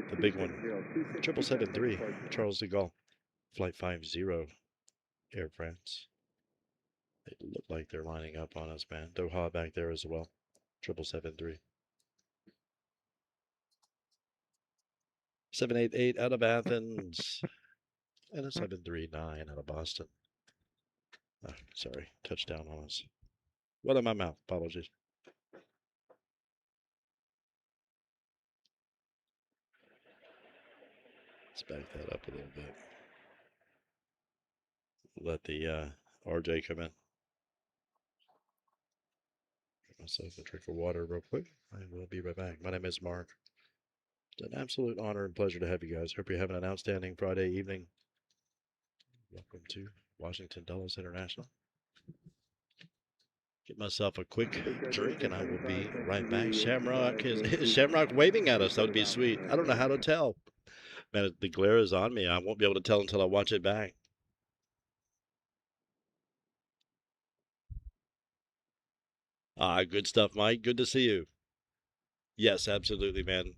The big one, 7773, Charles de Gaulle, Flight 50, Air France. They look like they're lining up on us, man. Doha back there as well, 7773. 788 out of Athens, and a 739 out of Boston. Oh, sorry, touchdown on us. What in my mouth? Apologies. Let's back that up a little bit. Let the RJ come in. Get myself a drink of water real quick. I will be right back. My name is Mark. It's an absolute honor and pleasure to have you guys. Hope you're having an outstanding Friday evening. Welcome to Washington Dulles International. Get myself a quick drink and I will be right back. Shamrock is Shamrock waving at us. That would be sweet. I don't know how to tell. Man, the glare is on me. I won't be able to tell until I watch it back. Good stuff, Mike. Good to see you. Yes, absolutely, man.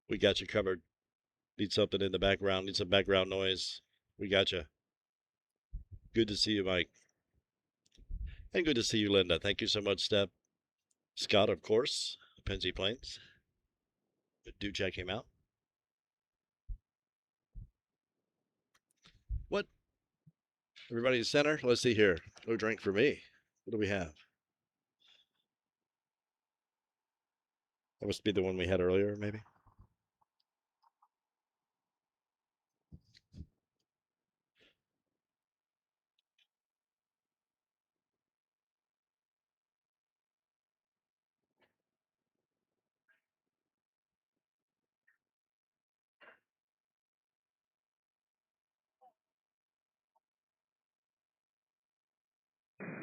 We got you covered. Need something in the background. Need some background noise. We got you. Good to see you, Mike. And good to see you, Linda. Thank you so much, Steph. Scott, of course, Penzi Planes. Do check him out. What? Everybody in center? Let's see here. No drink for me. What do we have? That must be the one we had earlier, maybe.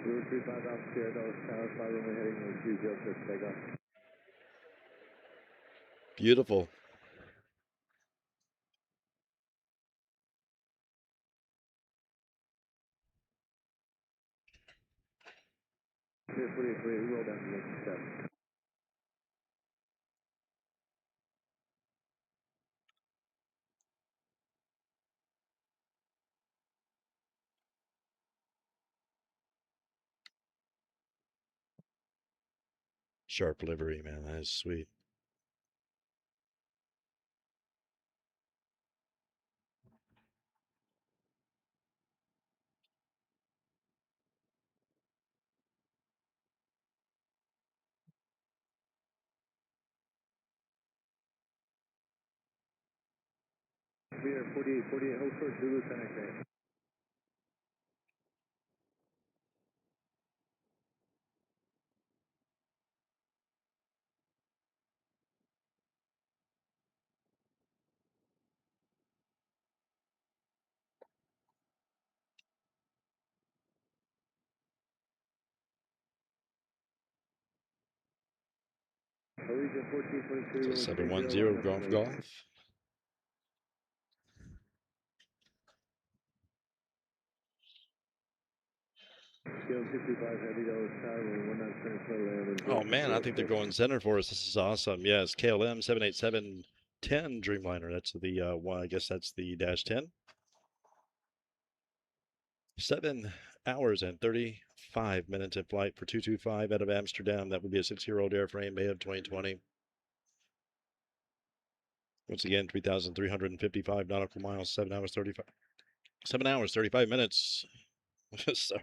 Route 35 Alpha Sierra Dulles Tower, 5 runway heading 120, takeoff. Beautiful. Clear 48, roll down to the next step. Sharp livery, man. That is sweet. We are 48, hold short, Zulu, connect right. Allegiant 1423, 710 Golf Golf. Oh man, I think they're going center for us. This is awesome. Yes, KLM 78710 Dreamliner. That's the one. I guess that's the -10. 7 hours and 35 minutes in flight for 225 out of Amsterdam. That would be a 6-year-old airframe, May of 2020. Once again, 3,355 nautical miles, 7 hours 35 minutes. Sorry,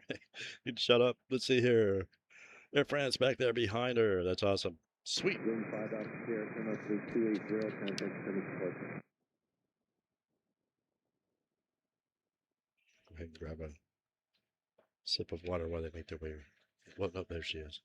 you'd shut up. Let's see here. Air France back there behind her. That's awesome. Sweet. Room 5 out here, come up to 280, contact Simmons Park. Go ahead and grab a sip of water while they make their way. Well, no, there she is.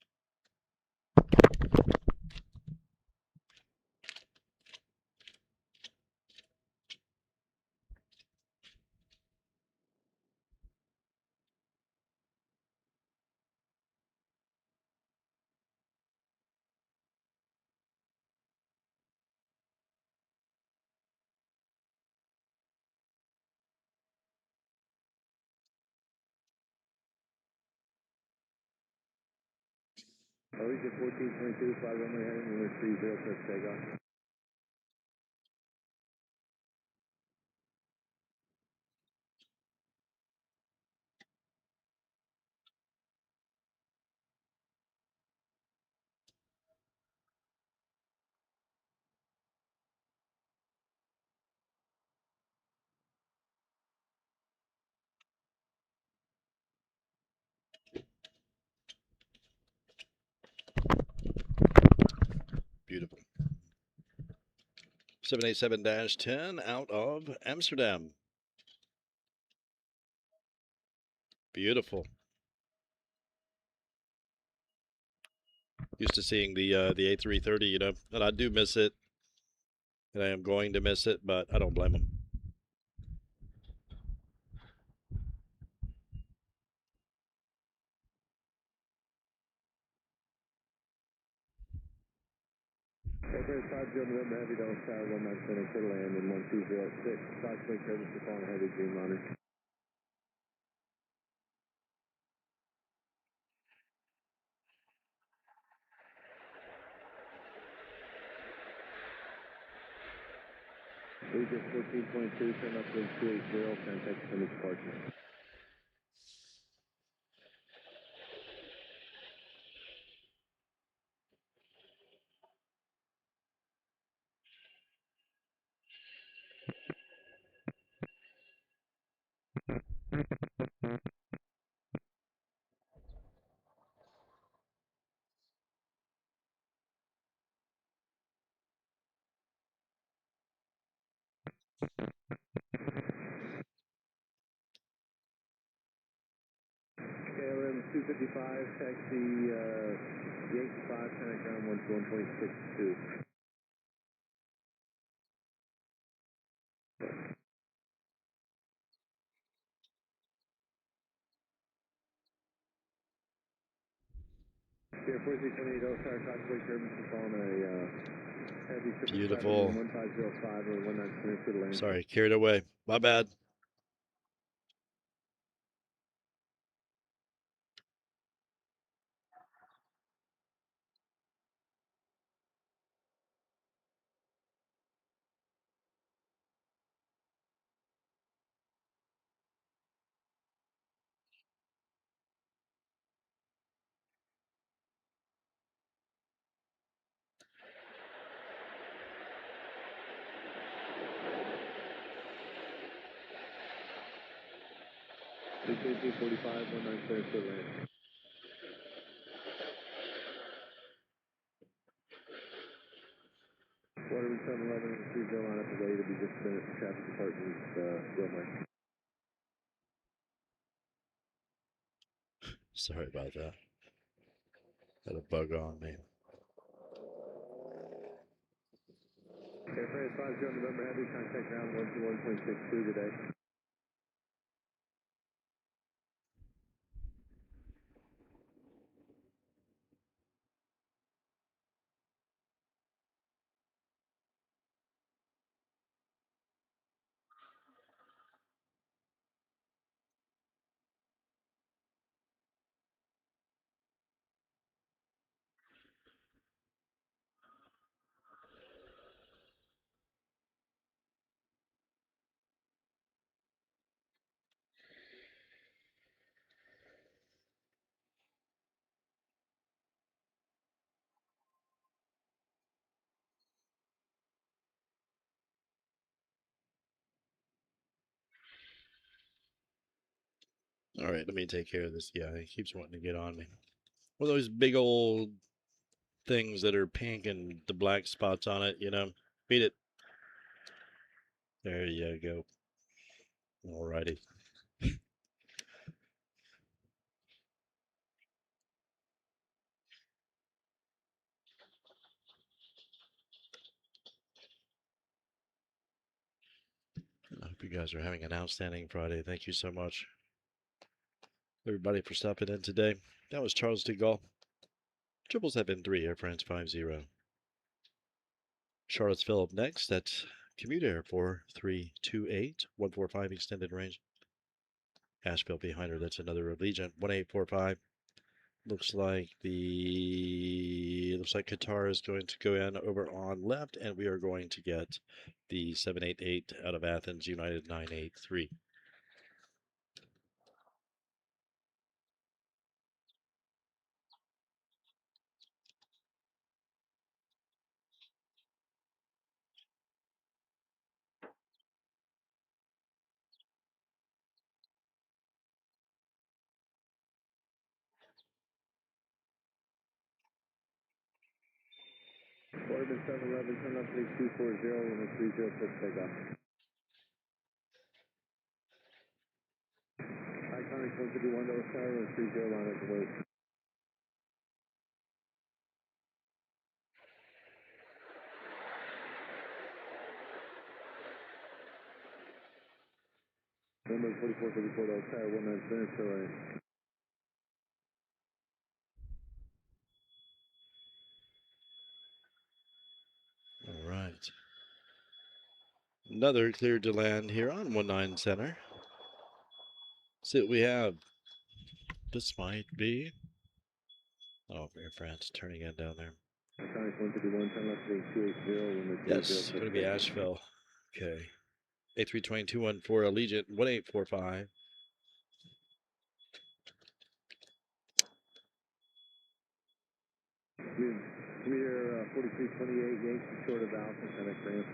Allegiant 1422, 5 runway heading 130, press takeoff. Beautiful. 787-10 out of Amsterdam. Beautiful. Used to seeing the A330, you know, and I do miss it. And I am going to miss it, but I don't blame them. Aircraft 50 November Heavy Dulles Tower, 19 center, clear to land in 1206. Approximately service to Fallen Heavy Dreamliner. Allegiant 1422, turn up to 280, contact Simmons Park. KLM 255, taxi Yankee 5, Center ground 1.62. Air 4678 Oscar, contemplate turbulence on a heavy Beautiful. 1505 or 19 to the land. Sorry, carried away. My bad. KC 45, 197 to the land. Waterman 711 and 30 line up the way to be just finished the traffic department's runway. Sorry about that. Had a bug on me. Air France 50 November Heavy, contact ground 121.62 today. All right, let me take care of this guy. He keeps wanting to get on me. One of those big old things that are pink and the black spots on it, you know. Beat it. There you go. All righty. I hope you guys are having an outstanding Friday. Thank you so much, everybody, for stopping in today. That was Charles de Gaulle. 777-3, Air France 50. Charlottesville up next. That's Commute Air 4328, 145 extended range. Asheville behind her. That's another Allegiant 1845. Looks like Qatar is going to go in over on left, and we are going to get the 788 out of Athens, United 983. Waterman 711, turn left to 240 and 30 for takeoff. Iconic 151 Oscar and 30 line up the way. Number 4454 Oscar 197 to the land. All right. Another cleared to land here on 19 Center. See what we have. This might be. Oh, Air France turning in down there. Iconic 151, turn left to 280 Yes, going to be Asheville. Okay. A320-214 Allegiant 1845. Commuter 4328 Yankee short of Alpha, connect ramp.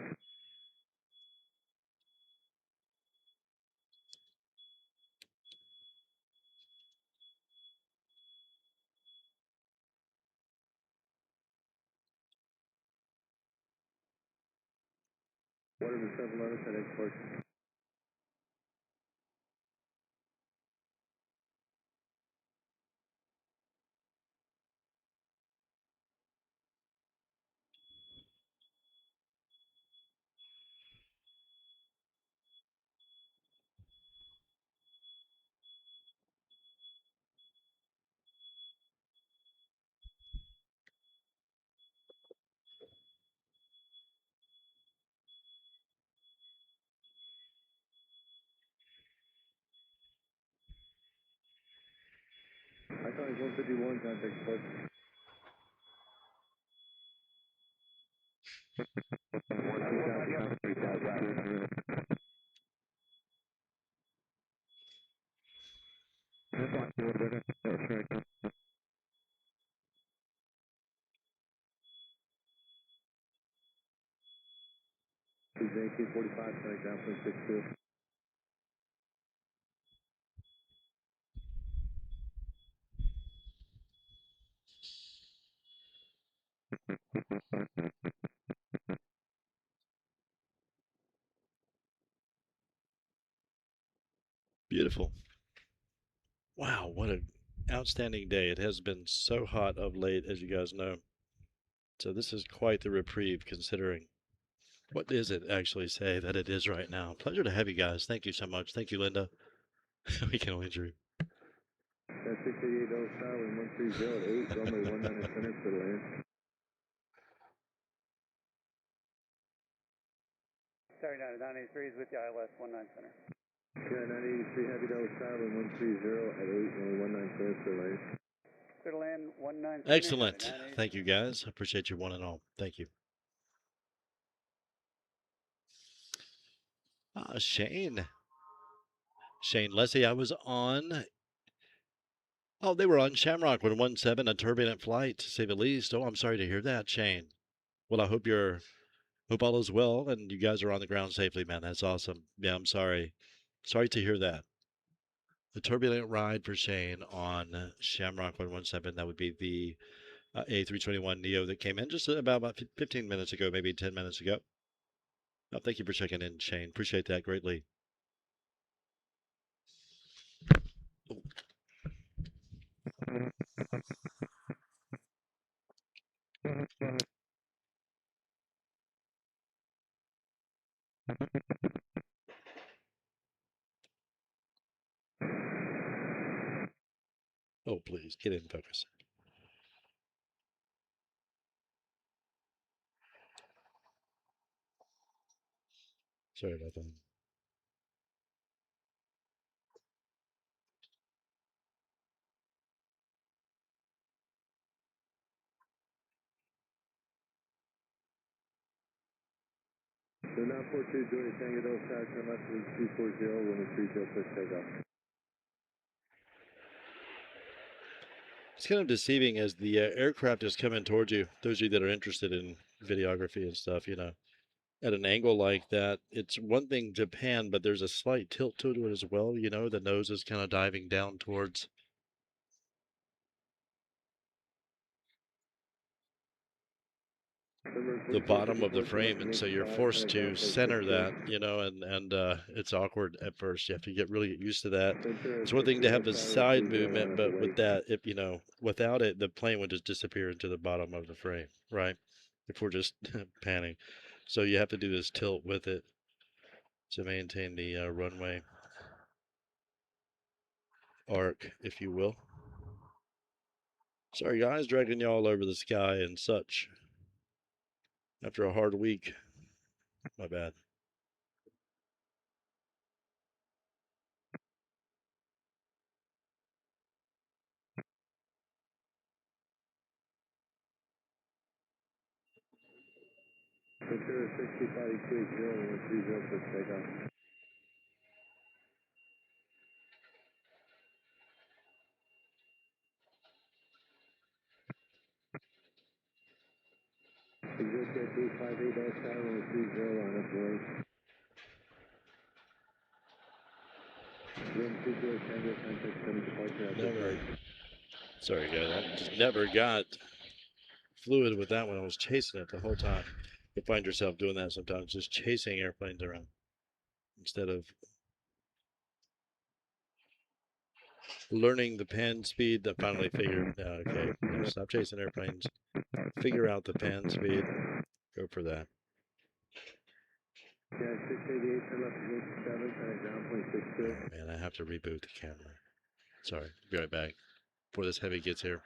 Whatever 711 at export. I thought it was 151 contact export. JQ 45, sorry, down from 62. Beautiful. Wow, what an outstanding day. It has been so hot of late, as you guys know. So this is quite the reprieve considering. What does it actually say that it is right now? Pleasure to have you guys. Thank you so much. Thank you, Linda. We can only dream. That's 688 Dulles Tower, 130 at 8, runway 19 center for the land. Sorry, 983 is with you, ILS 19 center. Yeah, 983 Heavy Dulles Tower, 130 at 8, runway 19 center for the land. Clear to land 19 center. Excellent. Thank you, guys. I appreciate you one and all. Thank you. Shane. Shane Leslie, I was on. Oh, they were on Shamrock 117, a turbulent flight, to say the least. Oh, I'm sorry to hear that, Shane. Well, I hope all is well and you guys are on the ground safely, man. That's awesome. Yeah, I'm sorry. Sorry to hear that. The turbulent ride for Shane on Shamrock 117. That would be the A321 Neo that came in just about 15 minutes ago, maybe 10 minutes ago. Oh, thank you for checking in, Shane. Appreciate that greatly. Oh, please get in focus. Sorry about that. So now 42 Joy Tango Dulles Tower, turn left to 240, runway 30, push takeoff. It's kind of deceiving as the aircraft is coming towards you. Those of you that are interested in videography and stuff, you know, at an angle like that, it's one thing to pan, but there's a slight tilt to it as well. You know, the nose is kind of diving down towards the bottom of the frame, and so you're forced to center that, you know, and it's awkward at first. You have to really get used to that. It's one thing to have the side movement, but with that, if you know, without it, the plane would just disappear into the bottom of the frame, right? If we're just panning, so you have to do this tilt with it to maintain the runway arc, if you will. Sorry, guys, dragging y'all over the sky and such after a hard week. My bad. Consider 65 runway 30, push takeoff. Exit 258 Dulles Tower, runway 30, line up the way. Room 2 Joy Tango, contact 7 departure after Never. flight. Sorry, guys. I just never got fluid with that one. I was chasing it the whole time. You find yourself doing that sometimes, just chasing airplanes around instead of learning the pan speed. That finally figured, okay, stop chasing airplanes, figure out the pan speed, go for that. Yeah, 688, turn left to 87, kind of ground point 62. Oh, man, I have to reboot the camera. Sorry, be right back before this heavy gets here.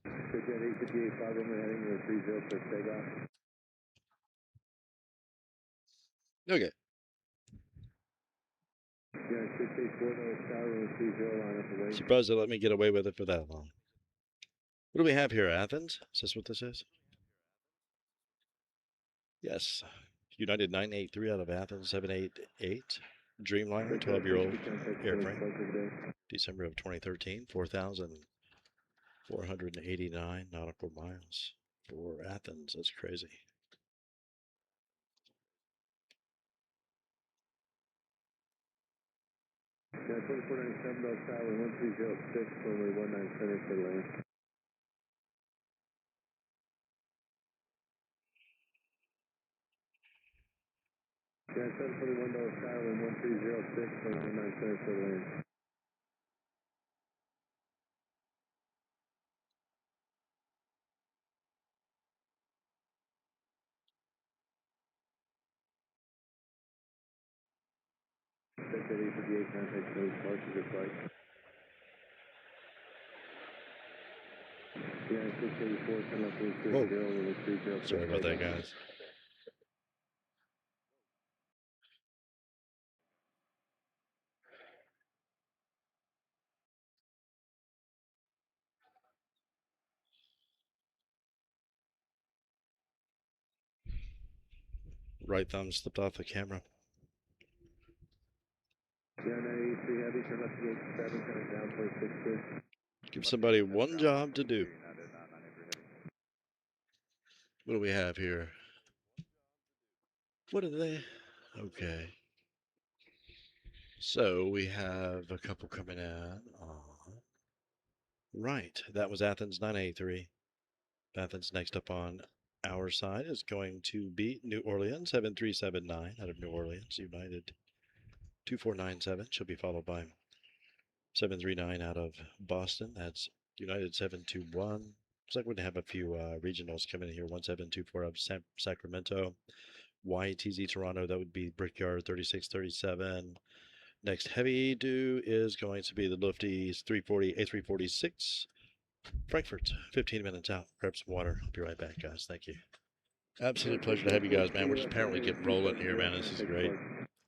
Jet 858, 5 Roman heading to 30 for takeoff. Okay. Yeah, 684, no, Sky Roman 30, line up away. Surprised they let me get away with it for that long. What do we have here, Athens? Is this what this is? Yes. United 983 out of Athens 788. Dreamliner, 12-year-old airframe. December of 2013, 4,489 nautical miles for Athens. That's crazy. Yeah, 2497, no, Tower 1306, runway 19 center for land. Yeah, 741, no, Tower 1306, runway 19 center for land. Jet 858, contact code, departure, good flight. Yeah, 684, turn left to 30, runway 30. Sorry about that, guys. Right thumb slipped off the camera. Yeah, 983 heavy, turn left to 87, kind of down point 62. Give somebody one job to do. What do we have here? What are they? Okay. So we have a couple coming in. Right. That was Athens 983. Athens next up on our side is going to be New Orleans 7379 out of New Orleans. United 2497. She'll be followed by 739 out of Boston. That's United 721. Looks like we're going to have a few regionals coming in here. 1724 out of Sacramento. YTZ Toronto, that would be Brickyard 3637. Next heavy due is going to be the Lufties 340 A346. Frankfurt, 15 minutes out. Grab some water. I'll be right back, guys. Thank you. Absolute pleasure to have you guys, man. We're just apparently getting rolling here, man. This is great.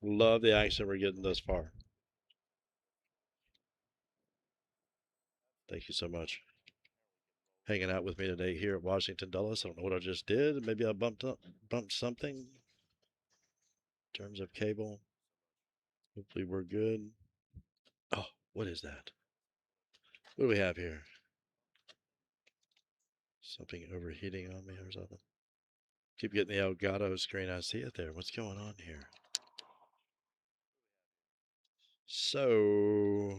Love the action we're getting thus far. Thank you so much. Hanging out with me today here at Washington Dulles. I don't know what I just did. Maybe I bumped something in terms of cable. Hopefully we're good. Oh, what is that? What do we have here? Something overheating on me or something? Keep getting the Elgato screen. I see it there. What's going on here? So,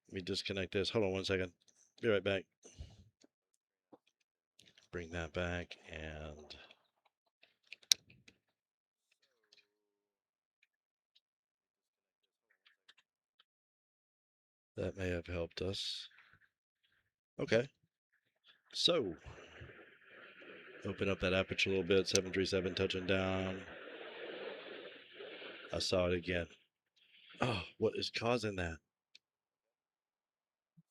let me disconnect this. Hold on one second. Be right back. Bring that back and that may have helped us. Okay. So, open up that aperture a little bit. 737 touching down. I saw it again. Oh, what is causing that?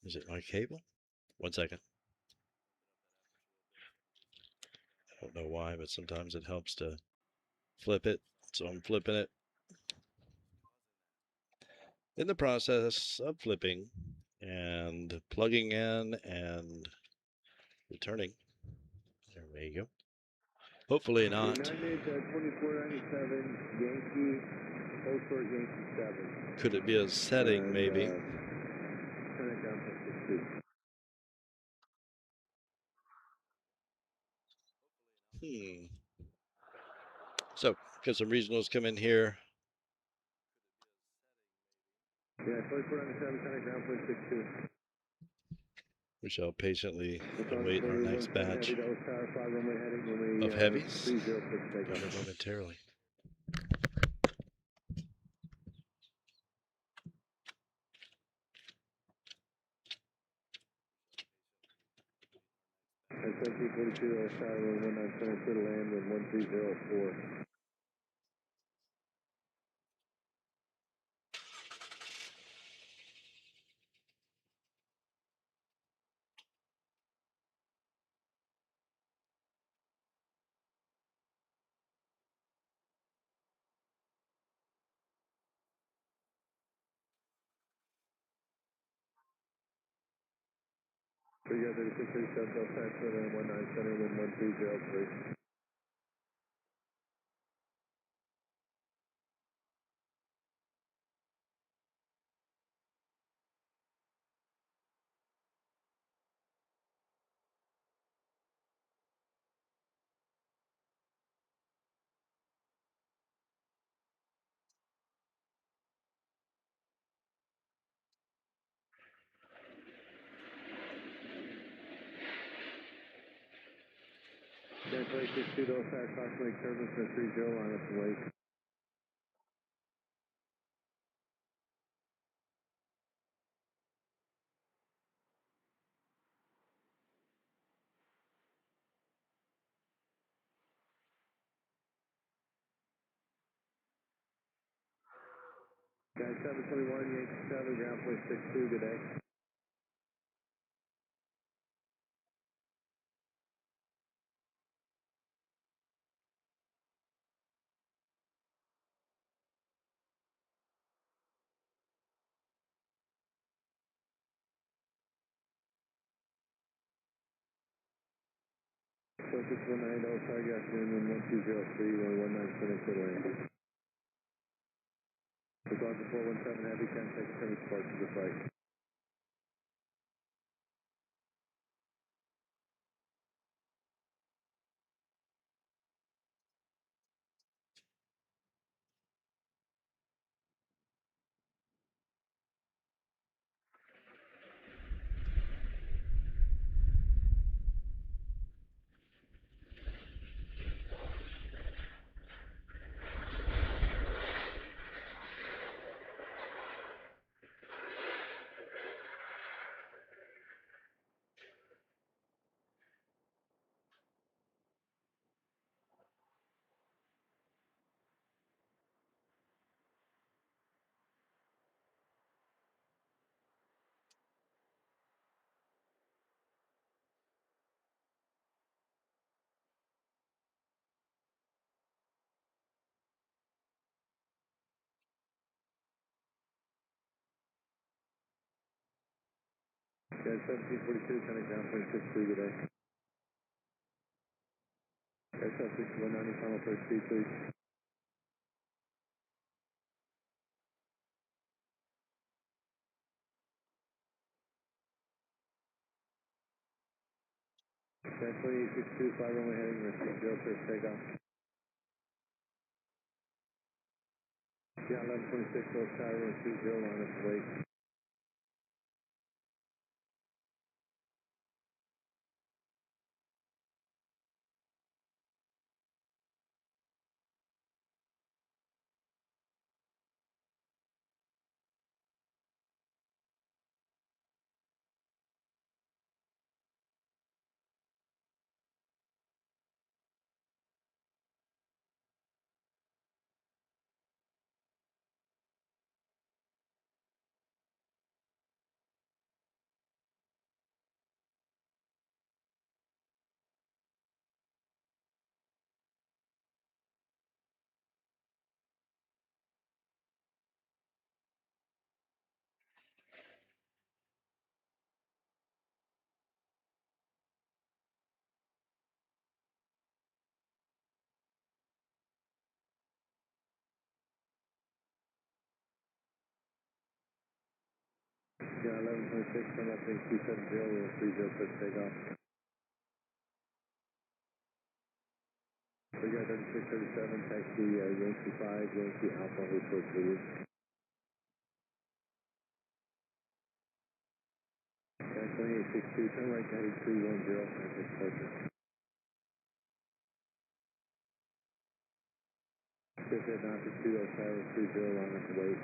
Is it my cable? One second. I don't know why, but sometimes it helps to flip it. So I'm flipping it. In the process of flipping and plugging in and returning. There we go. Hopefully not. 2497, Yankee, Old Short Yankee 7. Could it be a setting, maybe? Turn it down to 62. So, got some regionals come in here. Yeah, 2497, turn it down to 62. We shall patiently await our next batch of heavies. Got it momentarily. SMT-42, Tower 19 center, clear to land with 1304. We got 3637, outside center, 19 center, wind 1303. Cancellation 2 to outside, approximately turbulence for 30 on its way. Guys, 721, Yankee 7, ground point 62, good day. So 619, outside, good afternoon, wind 1203, runway 19 center, clear to land. We're going to 417 heavy, 10 seconds, service departure to flight. Guys, 1742, kind of ground point 62, good day. Guys, 6190, final first speed, please. Guys, 2862, fly runway heading, receive 0 for takeoff. Yeah, 1126, North Tower, receive 0 on its way. Yeah, 1126, come up in 270, we'll 30 for takeoff. We got 3637, taxi Yankee 5, Yankee Alpha, report to you. Guys, 2862, turn right to heading 310, contact departure. Just head down to 20730, line up the wait.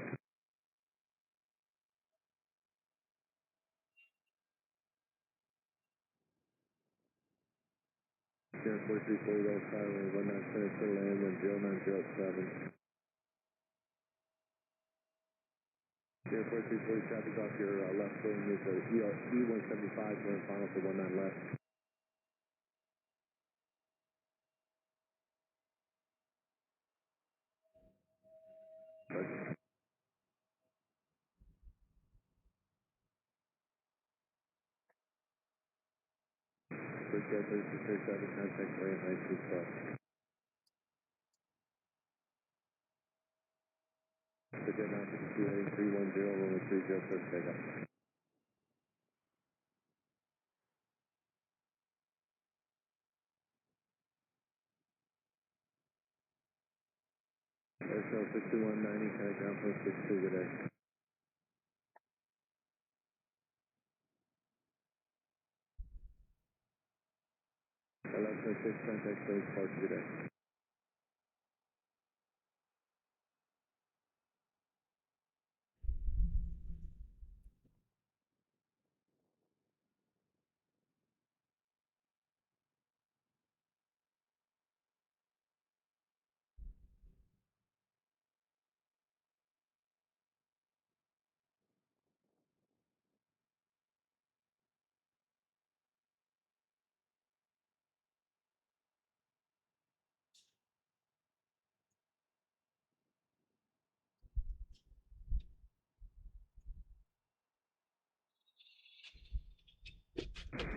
Air 4340, roll runway 19 center, clear land, wind 0907. Air 4340, traffic off your left wing is a E175, going final for 19 left. First Air 3637, contact land 9212. First Air 952, heading 310, runway 30, first takeoff. Aircraft 6190, contact ground post 62, good day. 1106, contact space, park, good day.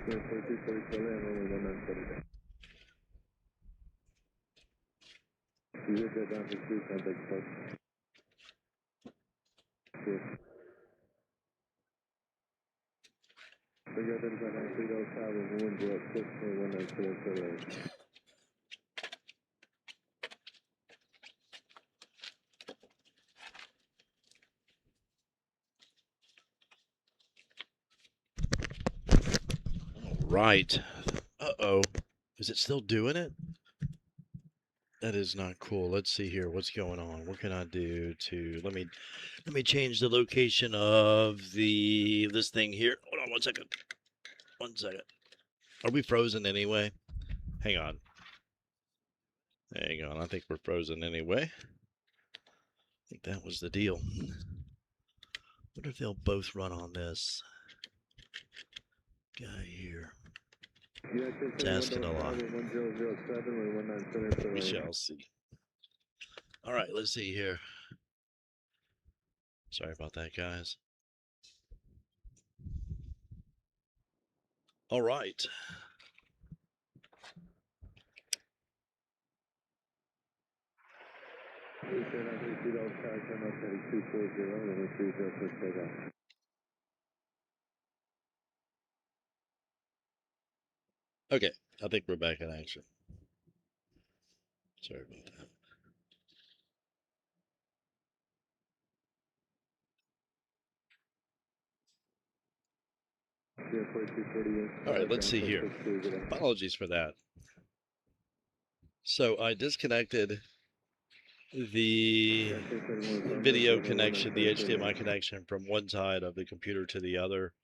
Air 4240, still in, runway 1970. You just head down to 2, contact park. Good. Figure out that about 9305 and wind up 6.19 Right. Uh-oh. Is it still doing it? That is not cool. Let's see here. What's going on? What can I do to let me change the location of this thing here. Hold on 1 second. 1 second. Are we frozen anyway? Hang on. Hang on. I think we're frozen anyway. I think that was the deal. Wonder if they'll both run on this guy here. It's asking a lot. We shall see. All right, let's see here. Sorry about that, guys. All right. Okay, I think we're back in action. Sorry about that. All right, let's see here. Apologies for that. So I disconnected the video connection, the HDMI connection from one side of the computer to the other.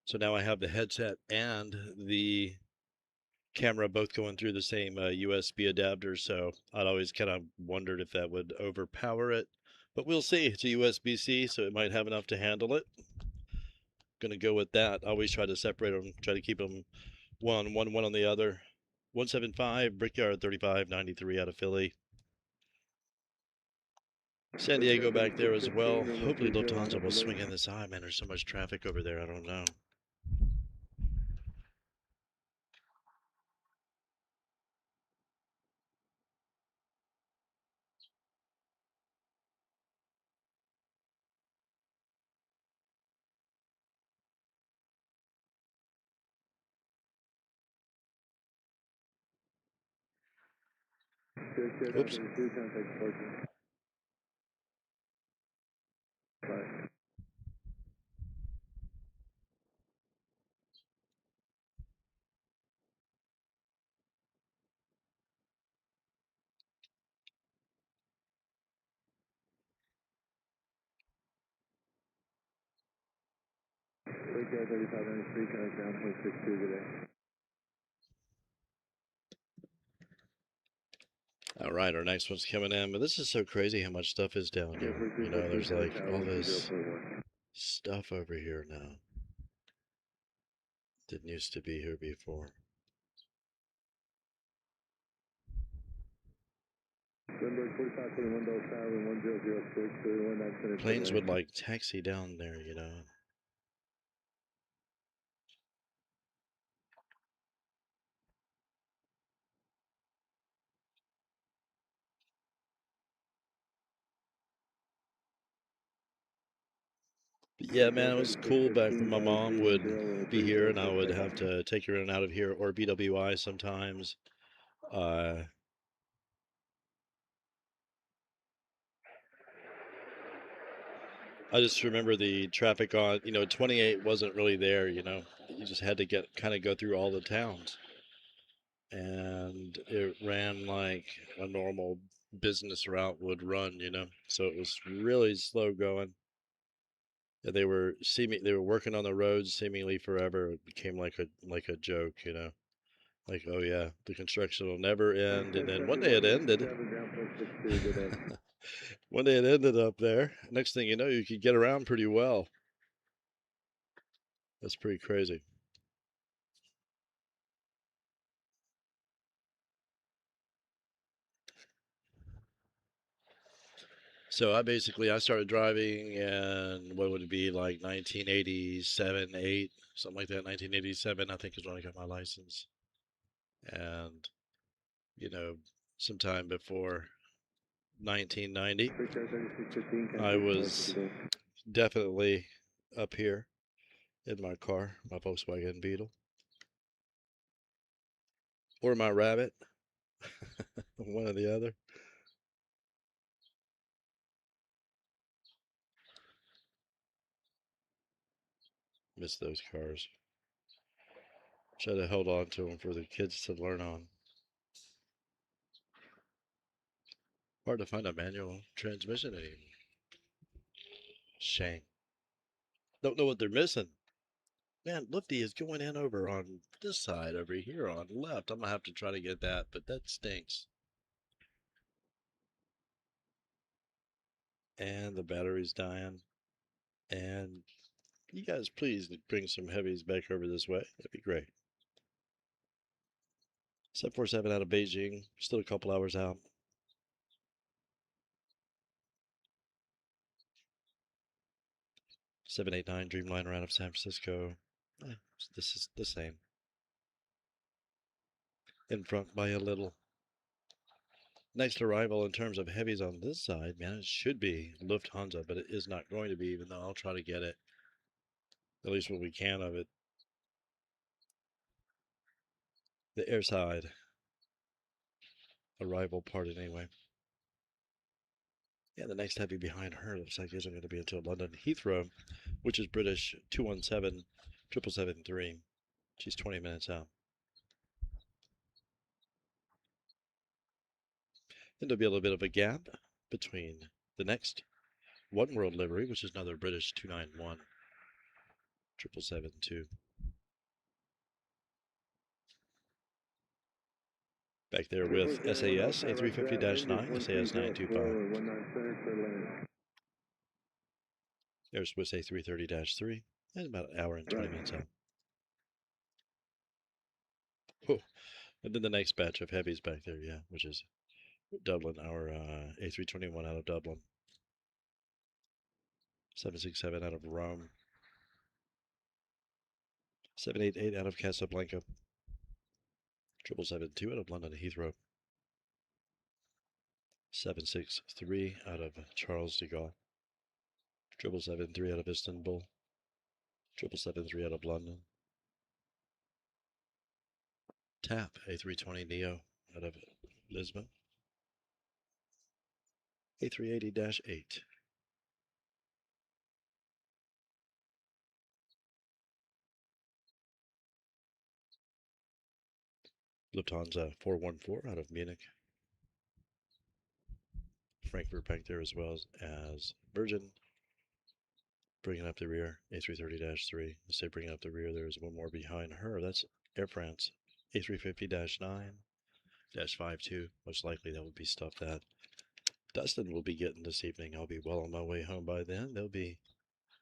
So now I have the headset and the camera both going through the same USB adapter. So I'd always kind of wondered if that would overpower it, but we'll see. It's a USB-C, so it might have enough to handle it. Gonna go with that. I always try to separate them, try to keep them one on the other. 175 Brickyard 3593 out of Philly. San Diego back there as well. Hopefully Lufthansa will swing in this eye, man. There's so much traffic over there. I don't know. Oops. Breakout 3593, connect down 0.62 today. All right, our next one's coming in, but this is so crazy how much stuff is down here. You know, there's like all this stuff over here now. Didn't used to be here before. Planes would like taxi down there, you know. But yeah, man, it was cool back when my mom would be here and I would have to take her in and out of here, or BWI sometimes. I just remember the traffic on, 28 wasn't really there, you know. You just had to kind of go through all the towns. And it ran like a normal business route would run, you know. So it was really slow going. They were working on the roads seemingly forever. It became like a joke, you know. Like, oh yeah, the construction will never end. And then one day it ended. One day it ended up there. Next thing you know, you could get around pretty well. That's pretty crazy. So I started driving in what would it be, like 1987, 8, something like that. 1987, I think, is when I got my license. And, sometime before 1990, I was definitely up here in my car, my Volkswagen Beetle, or my Rabbit, one or the other. Miss those cars. Should have held on to them for the kids to learn on. Hard to find a manual transmission anymore. Shame. Don't know what they're missing. Man, Lifty is going in over on this side over here on left. I'm going to have to try to get that, but that stinks. And the battery's dying. And you guys please bring some heavies back over this way. That'd be great. 747 out of Beijing. Still a couple hours out. 789 Dreamliner out of San Francisco. This is the same. In front by a little. Next arrival in terms of heavies on this side, man, it should be Lufthansa, but it is not going to be, even though I'll try to get it. At least what we can of it. The air side. Arrival part anyway. Yeah, the next heavy behind her looks like isn't going to be until London Heathrow, which is British 217 773. She's 20 minutes out. Then there'll be a little bit of a gap between the next One World livery, which is another British 291 772. Back there with SAS A350-9, SAS 925. There's Swiss A330-3, and about an hour and 20 minutes out. Oh, and then the next batch of heavies back there, yeah, which is Dublin, our A321 out of Dublin. 767 out of Rome. 788 out of Casablanca. 772 out of London Heathrow. 763 out of Charles de Gaulle. 773 out of Istanbul. 773 out of London. TAP A320neo out of Lisbon. A380-8. Lufthansa 414 out of Munich. Frankfurt back there as well as Virgin. Bringing up the rear, A330-3. I say bringing up the rear, there's one more behind her. That's Air France, A350-9-52. Most likely that would be stuff that Dustin will be getting this evening. I'll be well on my way home by then. They'll be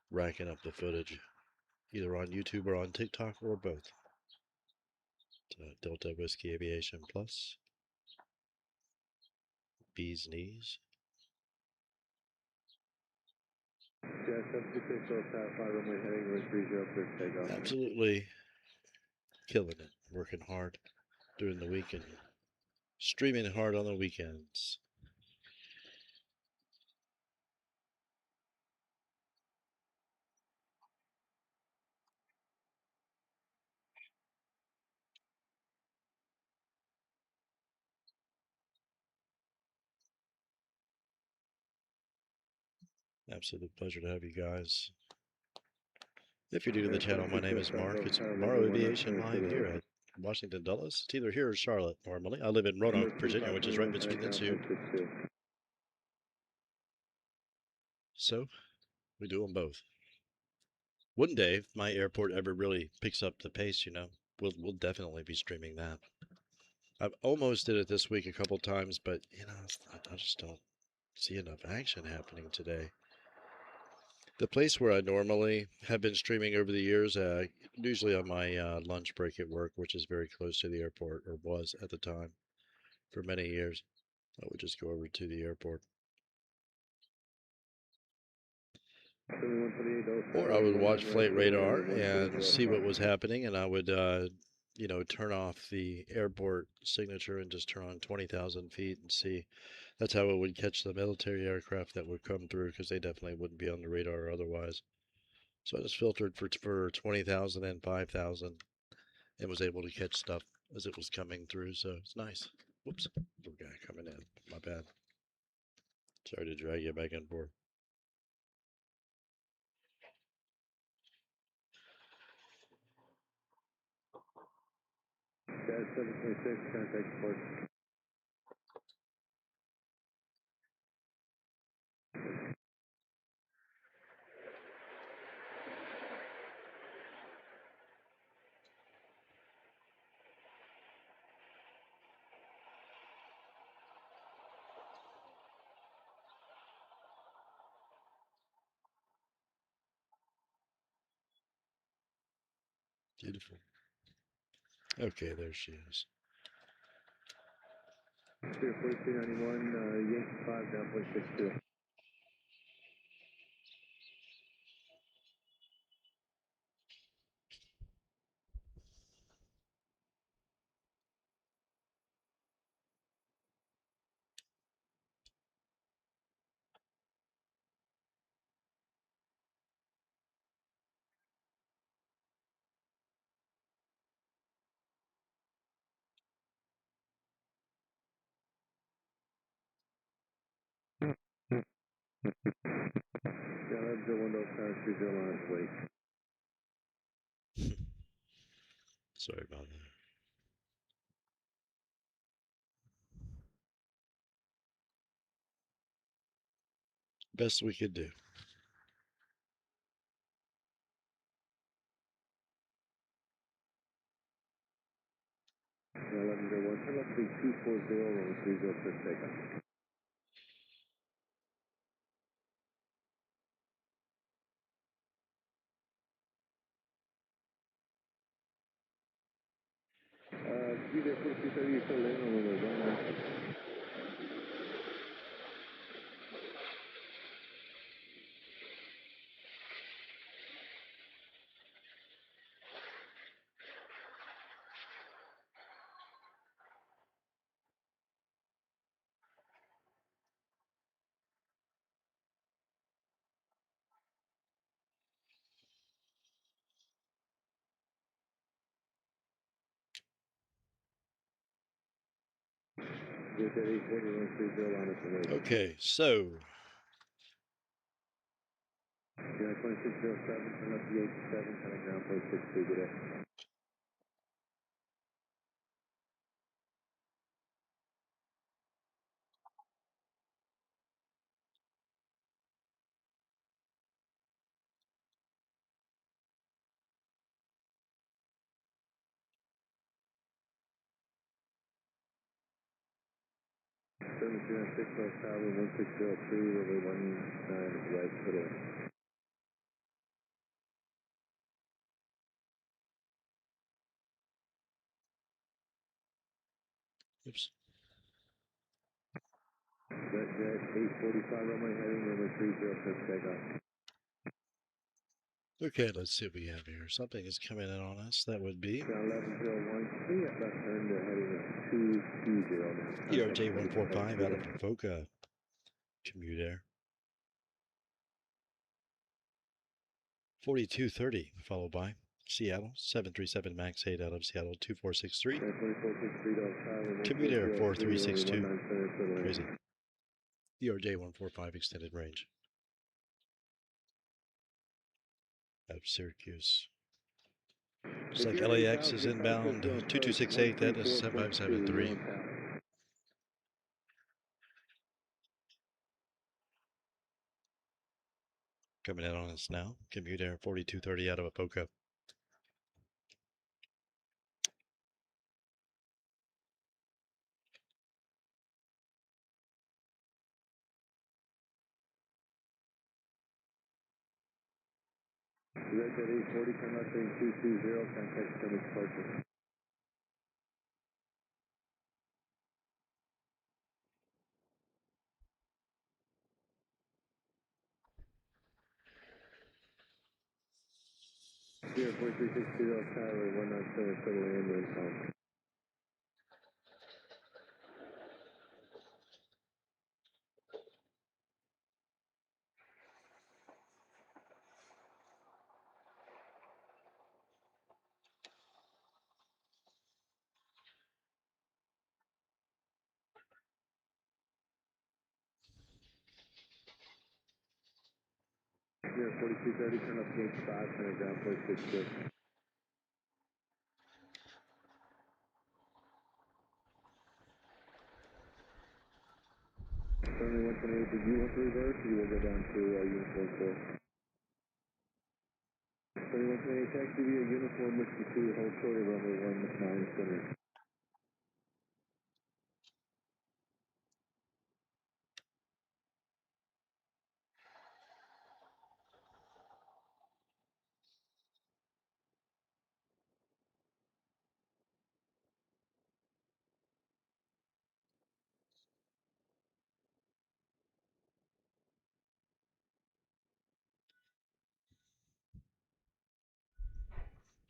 racking up the footage, either on YouTube or on TikTok or both. Delta Whiskey Aviation Plus. Bees knees. Absolutely killing it. Working hard during the week and streaming hard on the weekends. Absolute pleasure to have you guys. If you're new to the channel, my name is Mark. It's Morrow Aviation live here at Washington Dulles. It's either here or Charlotte normally. I live in Roanoke, Virginia, which is right between the two. So we do them both. One day, if my airport ever really picks up the pace, we'll definitely be streaming that. I've almost did it this week a couple times, but I just don't see enough action happening today. The place where I normally have been streaming over the years, usually on my lunch break at work, which is very close to the airport, or was at the time for many years, I would just go over to the airport. Or I would watch Flight Radar and see what was happening, and I would, turn off the airport signature and just turn on 20,000 feet and see. That's how it would catch the military aircraft that would come through, because they definitely wouldn't be on the radar otherwise. So I just filtered for 20,000 and 5,000 and was able to catch stuff as it was coming through. So it's nice. Whoops, little guy coming in. My bad. Sorry to drag you back and forth. Guys, 726, contact port. Beautiful. Okay, there she is. 4391, Yankee 5, down 0.62. Yeah, that's the window, power 30 on its way. Sorry about that. Best we could do. Yeah, 1101, turn left to 240 on 30 for takeoff. You there 4330, you're still in on the runway. Get that 841 on its way. Okay, so. Yeah, 2607, turn left to 87, coming down 0.62, good day. 7396 North Tower, 1603, runway 19 right, middle. Oops. Jet 845 runway heading, runway 30, takeoff. Okay, let's see what we have here. Something is coming in on us. That would be Ground 1101, see at left turn to heading 220 now. ERJ 145 out of Avoca. Commute Air. 4230, followed by Seattle 737 MAX 8 out of Seattle 2463. Commute Air 4362. Crazy. ERJ 145 extended range. Out of Syracuse. Looks like LAX is inbound 2268, that is 7573. Coming in on us now. Commute Air 4230 out of Apoca. Red at 840, come out saying 220, contact Summit departure. Here, 4360, Tower 197, total ambulance home. Here, 4230, turn up gate 5, turn it down, 466. Only 128, did you want to reverse, or you will go down to uniform 4? 2128, taxi via uniform whiskey 2, hold short of runway 19 center.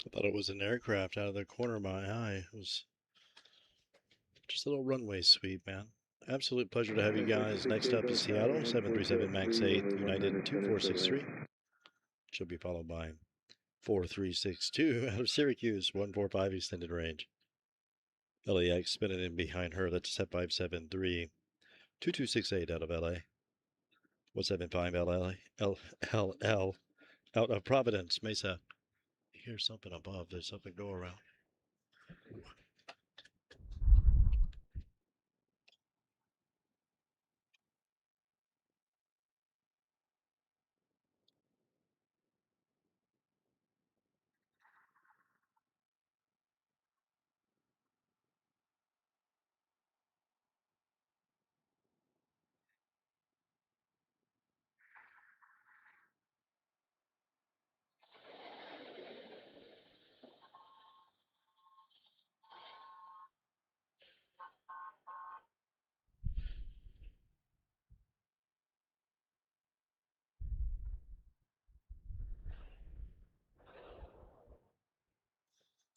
I thought it was an aircraft out of the corner of my eye. It was just a little runway sweep, man. Absolute pleasure to have you guys. Next up is Seattle 737 MAX 8 United 2463. She'll be followed by 4362 out of Syracuse 145 extended range. LAX spinning in behind her. That's 7573 2268 out of LA. 175 LL out of Providence Mesa. I hear something above. There's something go around.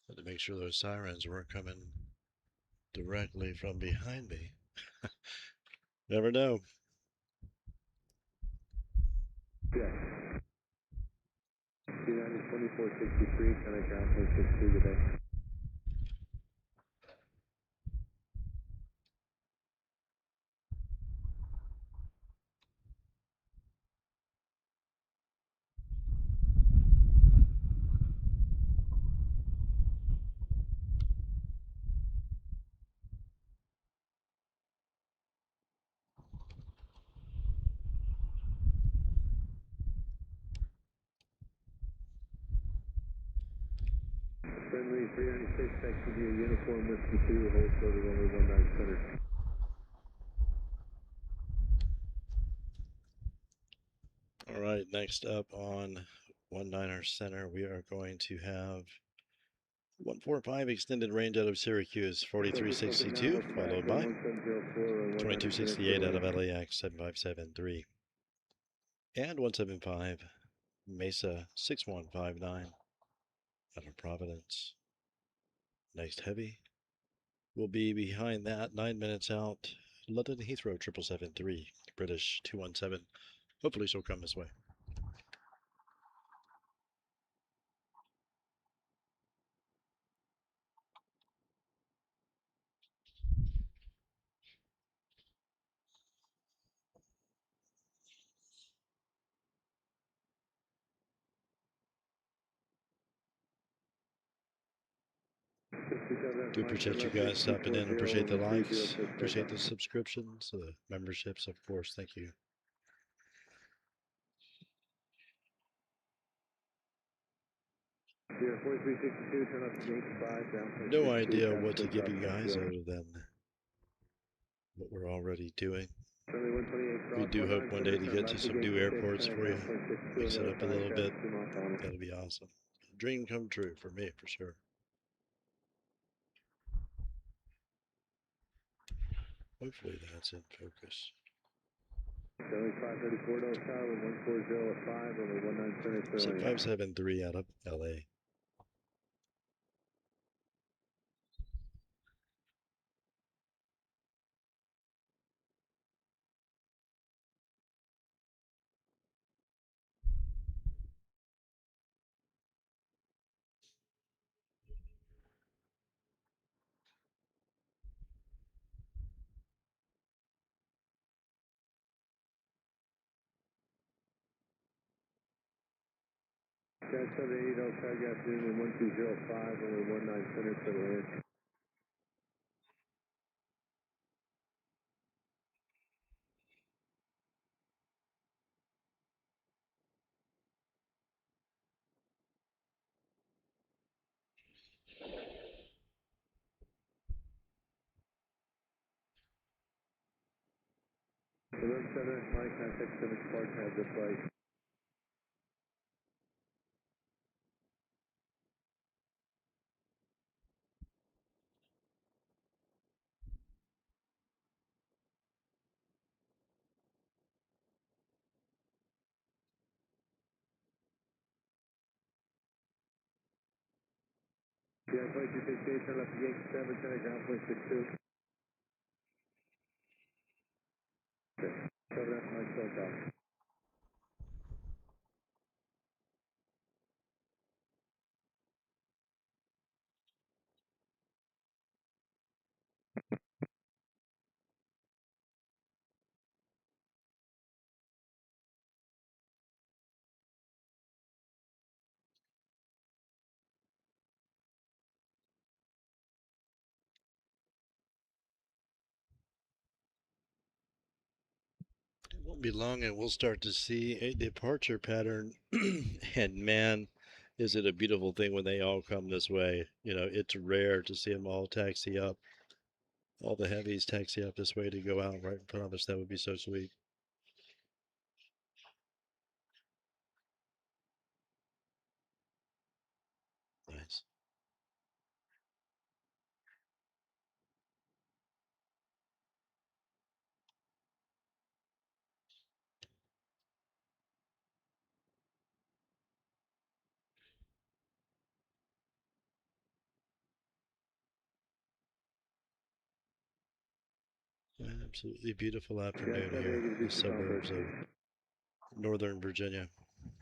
Had to make sure those sirens weren't coming directly from behind me. Never know. Yeah. United 2463, connect ground 462 today. Friendly 396, taxi via uniform whiskey 2, hold short of runway 19 center. 2128, right, next up on 19er Center, we are going to have 145 extended range out of Syracuse, 4362, followed by 2268 out of LAX, 7573, and 175 Mesa 6159 out of Providence. Next heavy will be behind that, 9 minutes out, London Heathrow 7773, British 217. Hopefully she'll come this way. We appreciate you guys stopping in. Appreciate the likes. Appreciate the subscriptions, the memberships, of course. Thank you. No idea what to give you guys other than what we're already doing. We do hope one day to get to some new airports for you. Mix it up a little bit. That'll be awesome. Dream come true for me, for sure. Hopefully that's in focus. 7573 out of LA. Got 78 Hotel, gas Union 1205, only 19 center to the land. Center, my contact 7 Spark has the flight. Yeah, flight 268, turn left to Yankee 7, center ground point 62. Okay, 7 F, Mike, SoCal. It won't be long and we'll start to see a departure pattern. And man, is it a beautiful thing when they all come this way. You know, it's rare to see them all taxi up. All the heavies taxi up this way to go out right in front of us. That would be so sweet. Nice. Absolutely beautiful afternoon here in the suburbs of Northern Virginia.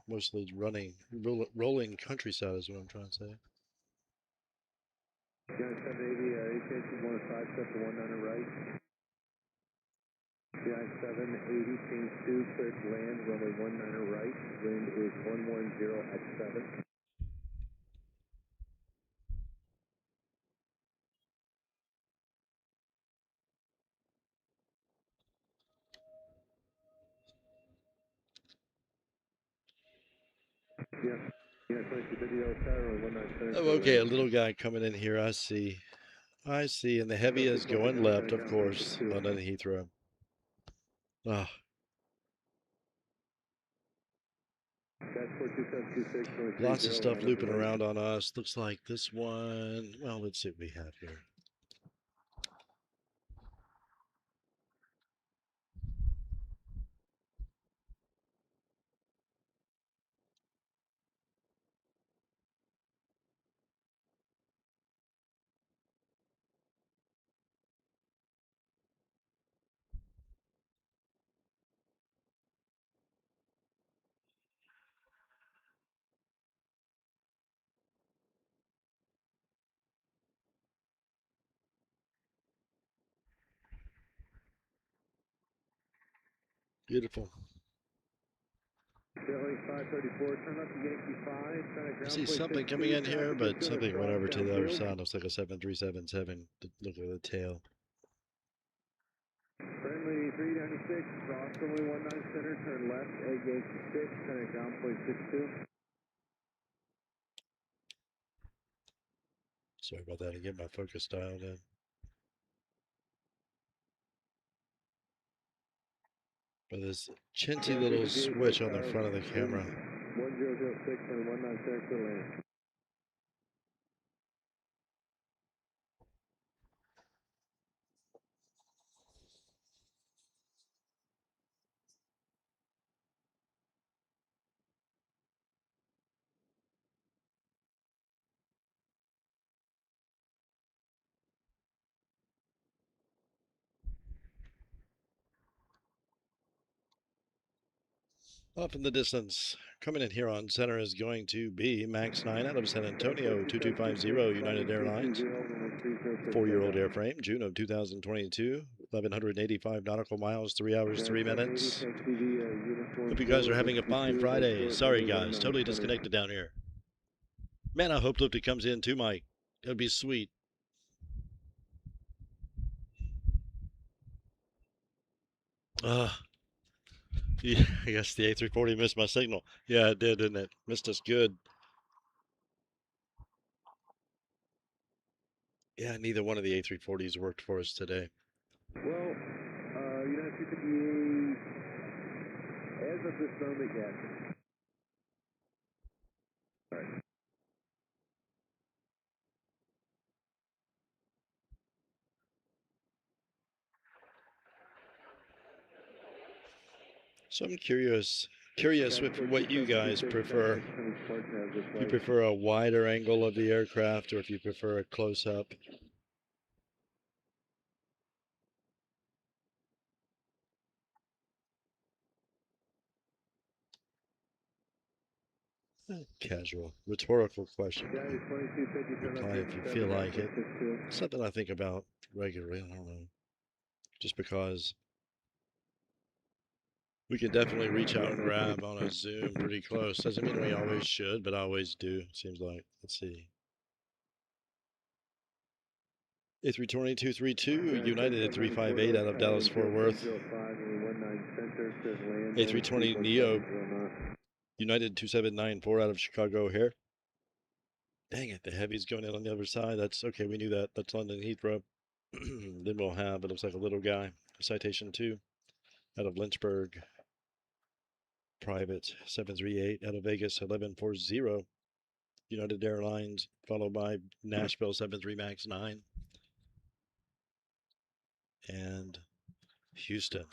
Mostly rolling countryside is what I'm trying to say. Yeah, 780, ATH 105, step to 19 right. Yeah, 780, change 2, clear to land, runway 19 right. Wind is 110 at 7. Oh, okay, a little guy coming in here. I see. I see. And the heavy is going left, of course. London Heathrow. Ah. Lots of stuff looping around on us. Looks like this one. Well, let's see what we have here. Beautiful. I see something coming in here, but something went over to the other side. Looks like a 7377. Look at the tail. Friendly 396, cross runway 19 center, turn left, egg Yankee 6, center ground point 62. Sorry about that. I get my focus dialed in. But this chintzy little switch on the front of the camera. 1006 and 19 center to land. Off in the distance, coming in here on center is going to be Max 9 out of San Antonio, 2250 United Airlines. 4-year-old airframe, June of 2022, 1,185 nautical miles, 3 hours, 3 minutes. Hope you guys are having a fine Friday. Sorry, guys, totally disconnected down here. Man, I hope Lifty comes in too, Mike. That would be sweet. Yeah, I guess the A340 missed my signal. Yeah, it did, didn't it? Missed us good. Yeah, neither one of the A340s worked for us today. Well, United 258, as of this moment, yes. All right. So I'm curious with what you guys prefer. If you prefer a wider angle of the aircraft or if you prefer a close-up. Casual, rhetorical question. Reply if you feel like it. Something I think about regularly, I don't know. Just because we can definitely reach out and grab on a zoom pretty close. Doesn't mean we always should, but I always do, it seems like. Let's see. A320-232, United 358 out of Dallas-Fort Worth. A320 Neo, United 2794 out of Chicago O'Hare. Dang it, the heavy's going in on the other side. That's okay, we knew that. That's London Heathrow. Then we'll have, it looks like a little guy, Citation 2 out of Lynchburg. Private 738 out of Vegas 1140. United Airlines, followed by Nashville 73 MAX 9. And Houston.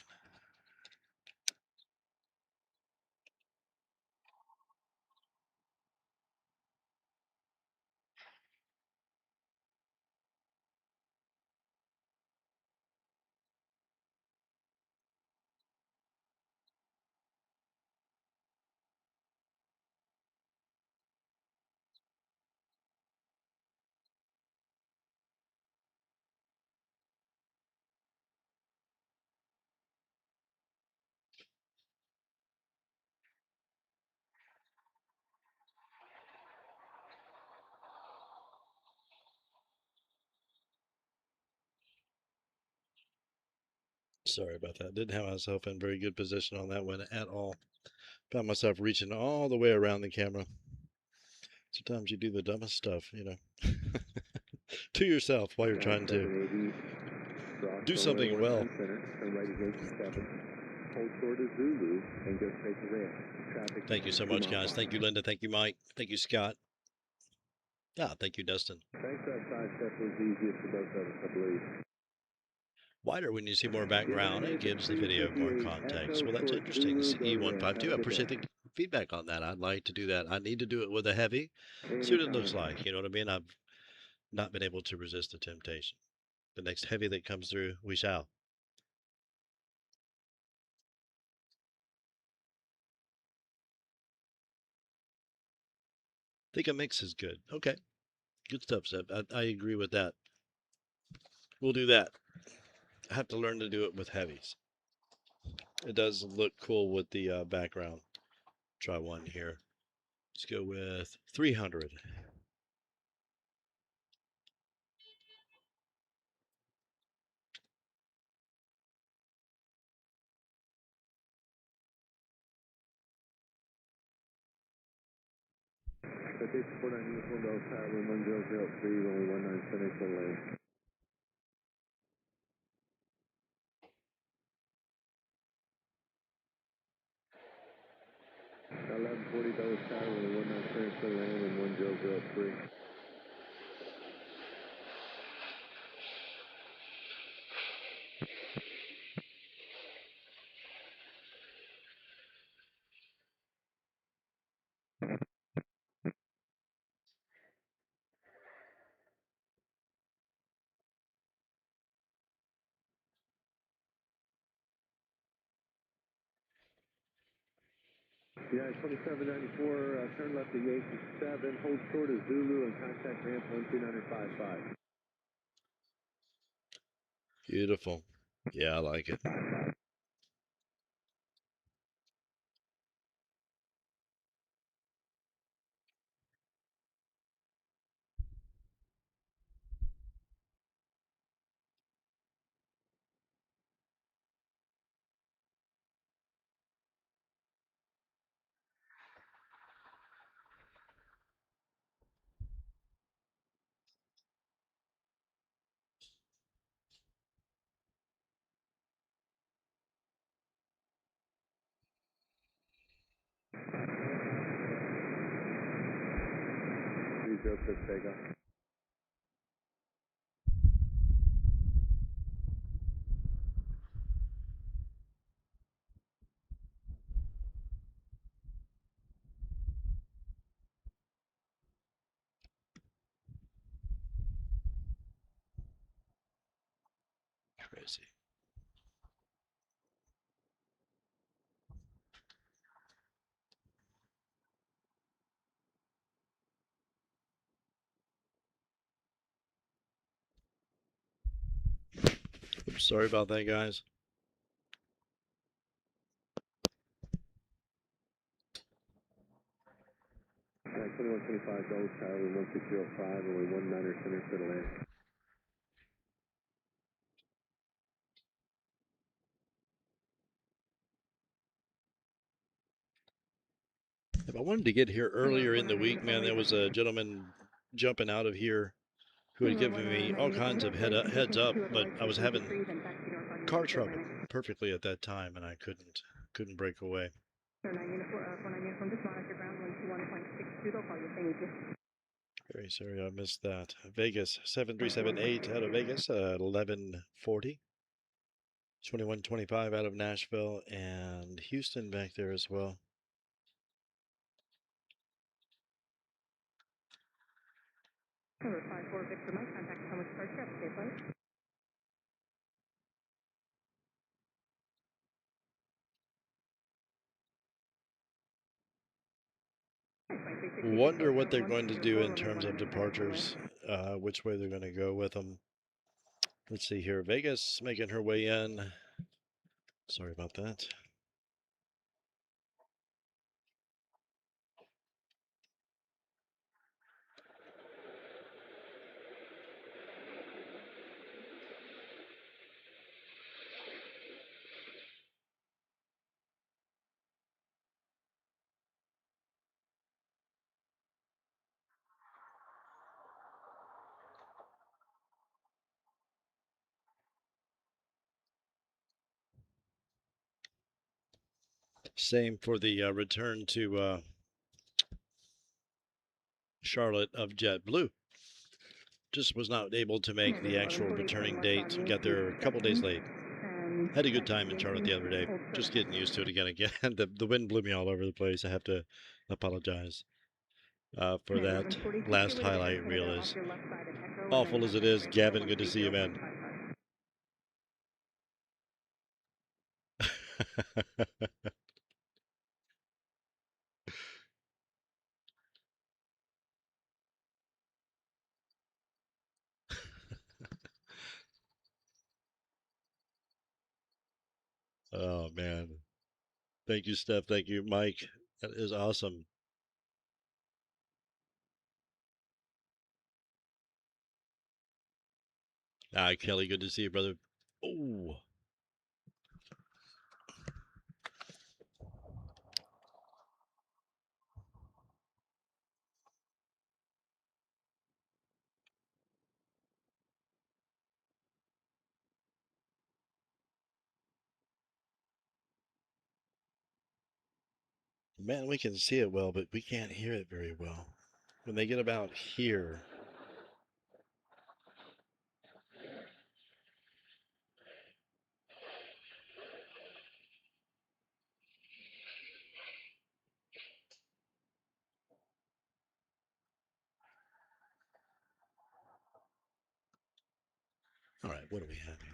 Sorry about that. Didn't have myself in very good position on that one at all. Found myself reaching all the way around the camera. Sometimes you do the dumbest stuff, you know, to yourself while you're trying to do something well. hold short of Zulu, and go straight to red. Traffic. Thank you so much, guys. Thank you, Linda. Thank you, Mike. Thank you, Scott. Thank you, Dustin. Thanks, that side step was easiest for both of us, I believe. Wider when you see more background, it gives the video more context. Well, that's interesting. CE152. I appreciate the feedback on that. I'd like to do that. I need to do it with a heavy. See what it looks like. You know what I mean? I've not been able to resist the temptation. The next heavy that comes through, we shall. I think a mix is good. Okay. Good stuff, Seb. I agree with that. We'll do that. I have to learn to do it with heavies. It does look cool with the background. Try one here. Let's go with 300. Okay, 49 uniform Dulles, tower 1003, runway 19 center, clear land. 1140 Dulles, tower runway 19 center, clear land, and 1003. Yeah, 2794, turn left Aviation 7, hold short of Zulu and contact ramp 12955. Beautiful. Yeah, I like it. Takeoff. Crazy. Oops, sorry about that, guys. Yeah, 2125 Dulles, tower 1605, runway 19 center, clear land. If I wanted to get here earlier in the week, man, there was a gentleman jumping out of here who had given me all kinds of heads up, but I was having car trouble perfectly at that time, and I couldn't break away. Very sorry I missed that. Vegas 7378 out of Vegas at 1140. 2125 out of Nashville and Houston back there as well. Wonder what they're going to do in terms of departures, which way they're going to go with them. Let's see here. Vegas making her way in. Sorry about that. Same for the return to Charlotte of JetBlue. Just was not able to make the actual returning date. Got there a couple days late. Had a good time in Charlotte the other day. Just getting used to it again. The wind blew me all over the place. I have to apologize for that last highlight reel. As awful as it is, Gavin, good to see you, man. Oh, man. Thank you, Steph. Thank you, Mike. That is awesome. Kelly, good to see you, brother. Oh. Man, we can see it well, but we can't hear it very well. When they get about here. All right, what do we have here?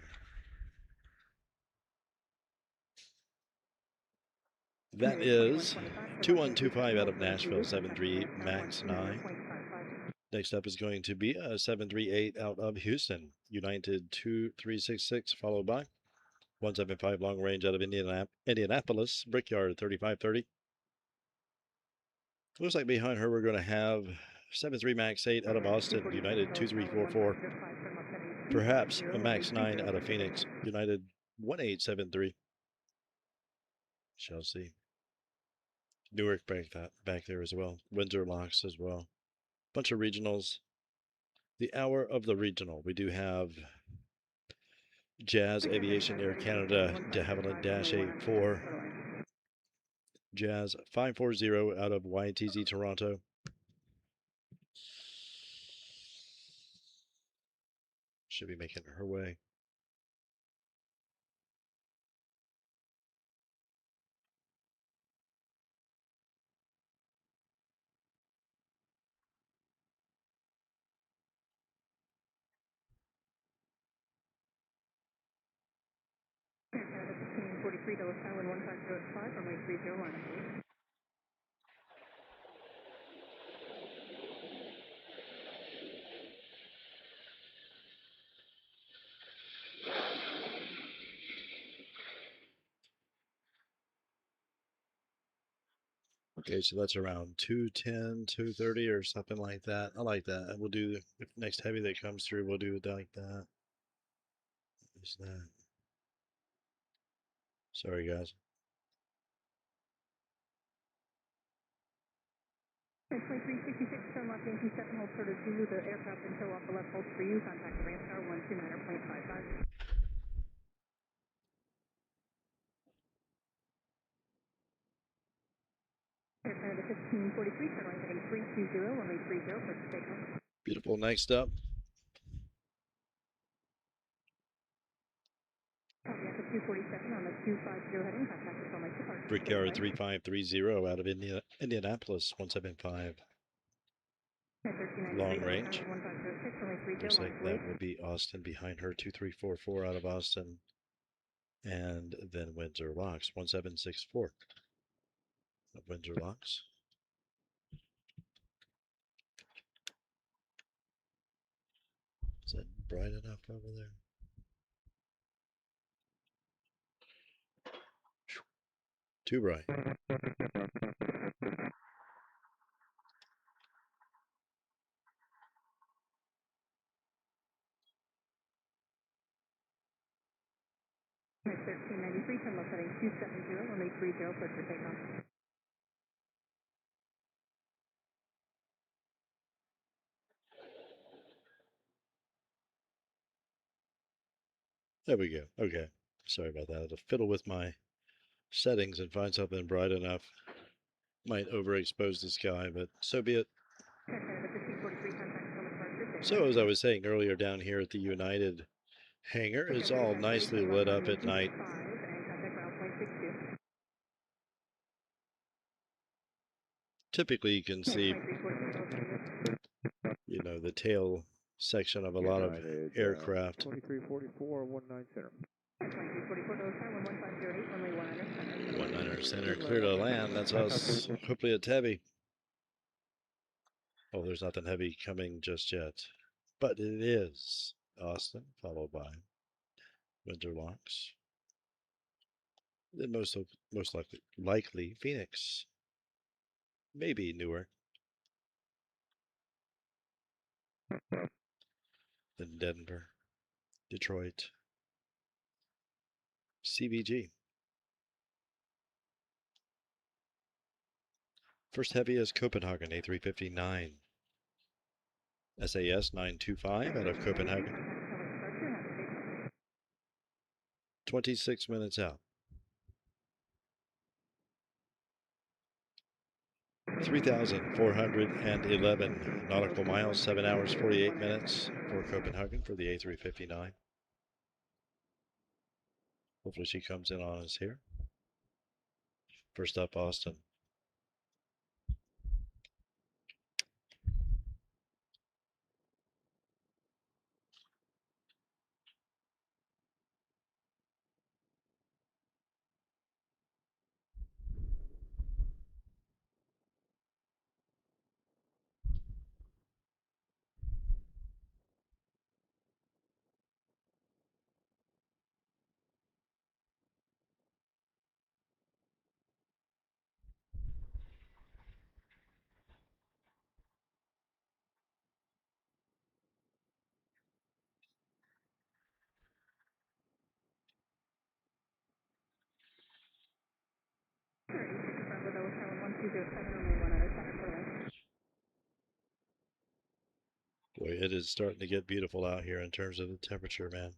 That is 2125 out of Nashville, 738 MAX 9. Next up is going to be a 738 out of Houston, United 2366, followed by 175 long range out of Indianapolis, Brickyard 3530. Looks like behind her we're going to have 73 MAX 8 out of Austin, United 2344. Perhaps a MAX 9 out of Phoenix, United 1873. Shall see. Newark back there as well. Windsor locks as well. Bunch of regionals. The hour of the regional. We do have Jazz Aviation Air Canada de Havilland Dash 84. Jazz 540 out of YTZ Toronto. Should be making her way. Okay, so that's around 210, 230 or something like that. I like that. We'll do, if next heavy that comes through, we'll do it like that. Is that? Sorry, guys. 2366, turn left, Yankee 7, hold short of Zulu, the aircraft and tow off the left, hold for you, contact the ramp tower, 129.55. Canada 1543, turn right heading 320, runway 30, for takeoff. Beautiful. Next up. Aviation 247 on the 250 heading, contact the runway departure. Brickyard 3530 out of Indianapolis, 175. Long range. Looks like that will be Austin behind her, 2344 out of Austin. And then Windsor locks, 1764. Windsor locks. Is that bright enough over there? Too bright. There we go. Okay. Sorry about that. I had to fiddle with my settings and find something bright enough. Might overexpose the sky, but so be it. So as I was saying earlier, down here at the United hangar, it's all nicely lit up at night. Typically you can see, you know, the tail section of a lot of aircraft. 2344, 19 center. 19 center, clear to land. That's us. Hopefully it's heavy. Oh, there's nothing heavy coming just yet, but it is Austin, followed by Winterlocks. Then most likely Phoenix, maybe Newark. Then Denver, Detroit, CVG. First heavy is Copenhagen, A359. SAS 925 out of Copenhagen. 26 minutes out. 3,411 nautical miles, 7 hours, 48 minutes for Copenhagen for the A359. Hopefully she comes in on us here. First up, Austin. Boy, it is starting to get beautiful out here in terms of the temperature, man.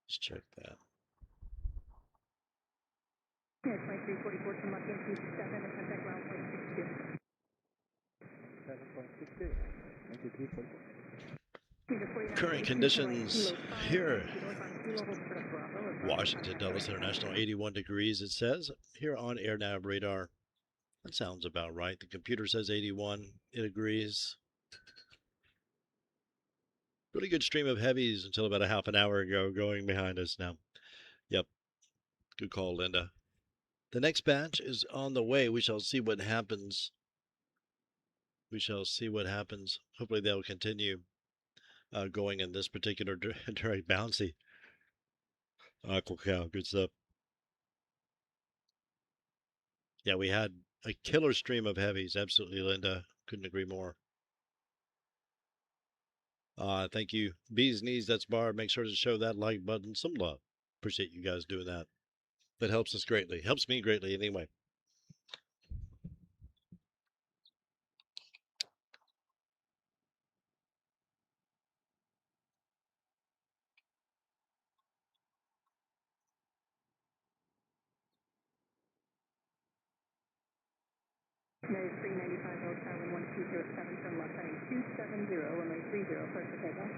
Let's check that. 2344 to Mach 7 and contact ground 7.62. Current conditions here, Washington Dulles International, 81 degrees it says here on AirNav radar. That sounds about right. The computer says 81, it agrees. Really good stream of heavies until about a half an hour ago going behind us now. Yep, good call, Linda. The next batch is on the way. We shall see what happens. We shall see what happens. Hopefully they'll continue going in this particular direct bouncy. Aqua cow, good stuff. Yeah, we had a killer stream of heavies. Absolutely, Linda. Couldn't agree more. Thank you. Bees Knees, that's Barb. Make sure to show that like button some love. Appreciate you guys doing that. That helps us greatly. Helps me greatly anyway. United 395 Tower 1207 from Los Angeles 270, runway 30, clear for takeoff.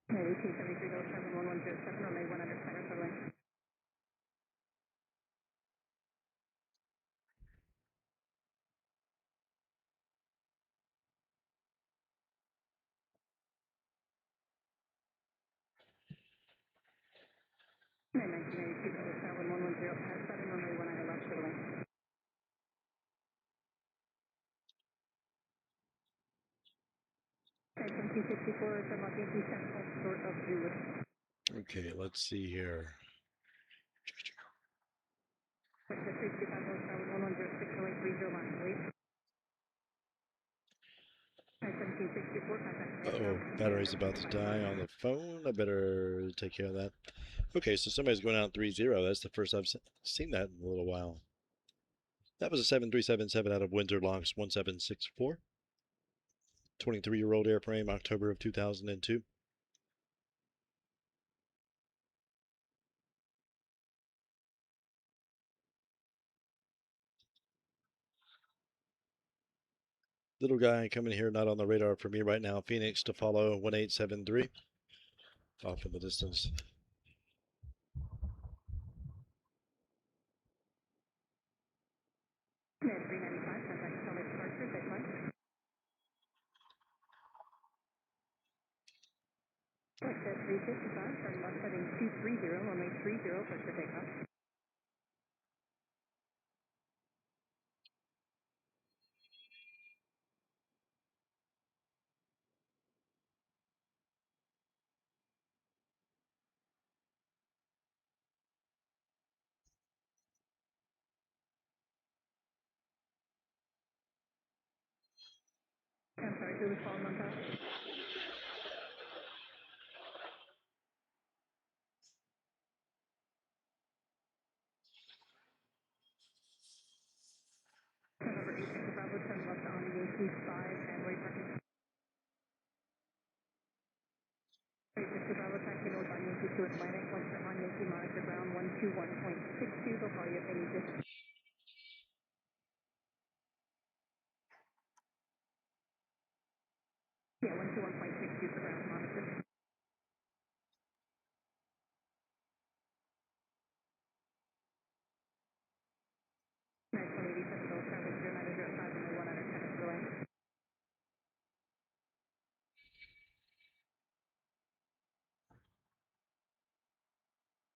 United 273 Tower 1107, runway 100 center for lane. United 1992 Tower 1107, runway 100 left for lane. Type 264 from Los Angeles Central, short of Zulu. Okay, let's see here. Tower 325 Tower 1106, runway 30 left, please. 624, contact Uh-oh, battery's about to die on the phone. I better take care of that. Okay, so somebody's going out 3-0. That's the first I've seen that in a little while. That was a 7377 out of Windsor Locks 1764. 23-year-old airframe, October of 2002. Little guy coming here, not on the radar for me right now. Phoenix to follow 1873. Off in the distance. United 395, contact Summit departure, deadline. Flight 355, turn left heading 230, runway 30, clear for takeoff. I'm sorry, who was calling on top? November 8 Bravo, turn left on Yankee 5 and wait parking. 8 Bravo, taxi north on Yankee to Atlantic, 1 turn on Yankee, monitor ground 121.62, they'll call you if they need to. Yeah, 121.62 for ground monitor. Nice 187, Dulles, traffic 0905, runway 1 under 10 is the lane.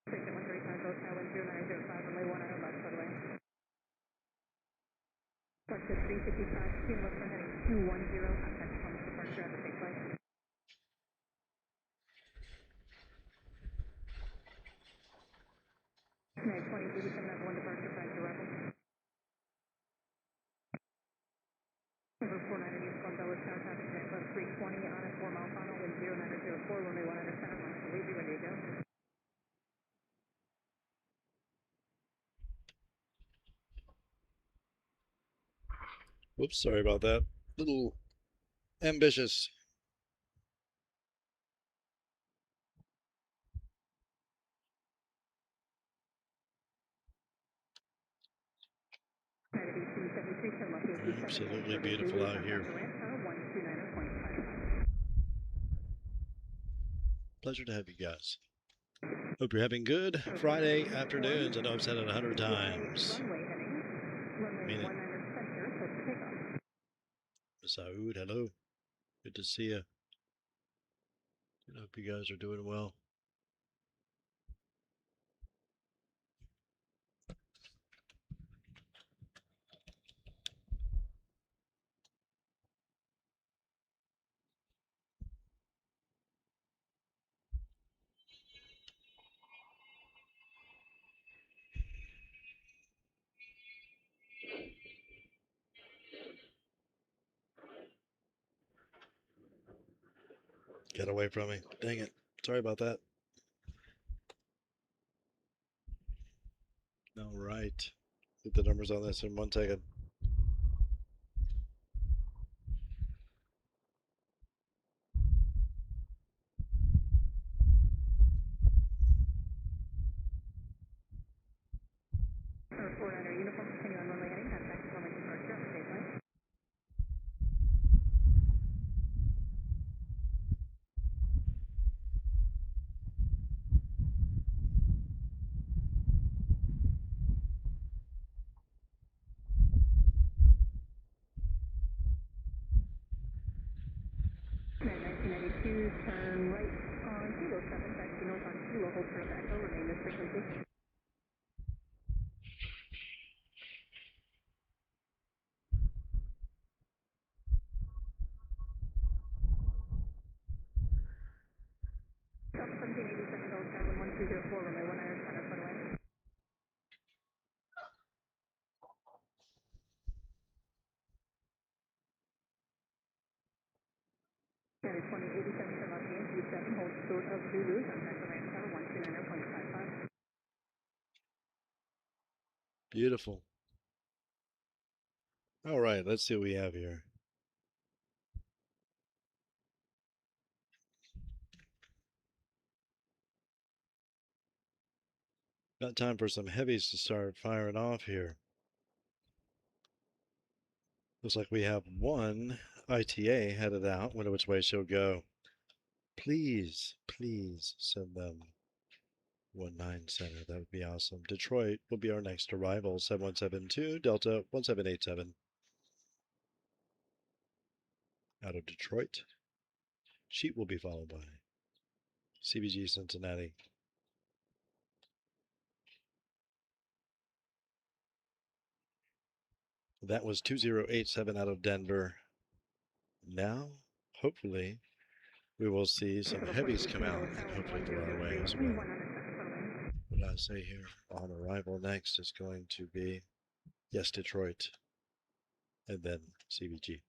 Station 135, Dulles, tower 0905, runway 1 under left, by the way. Flight 355, team left for heading 210, contact Summit departure at the take flight. Nice 2087, have 1 departure, 5 to arrival. Number 49 East One Dulles, tower traffic, net left 320 on a 4-mile final, wind 0904, runway 1 under center, line to leave, you ready to go. Whoops, sorry about that. Little ambitious. Absolutely beautiful out here. Pleasure to have you guys. Hope you're having good Friday afternoons. I know I've said it 100 times. Mean it. Saud, hello. Good to see you. I hope you guys are doing well. Get away from me. Dang it. Sorry about that. All right. Get the numbers on this in 1 second. Uniform, continue on runway heading, contact Summit departure at the take flight. And 1992, turn right on Kilo 7, taxi north on Kilo, hold for Echo, remain this frequency. South 1787, Dulles, tower 1204, runway 1 under center, by the way. 87 from Los Angeles, 7, hold short of Zulu, contact the ramp tower 129.55. Beautiful. All right, let's see what we have here. Got time for some heavies to start firing off here. Looks like we have one ITA headed out. Wonder which way she'll go. Please, please send them 19 center. That would be awesome. Detroit will be our next arrival. 7172 Delta 1787. Out of Detroit. Sheet will be followed by CBG Cincinnati. That was 2087 out of Denver. Now, hopefully, we will see some heavies come out and hopefully go our way as well. What did I say here? On arrival next is going to be, yes, Detroit, and then CBG.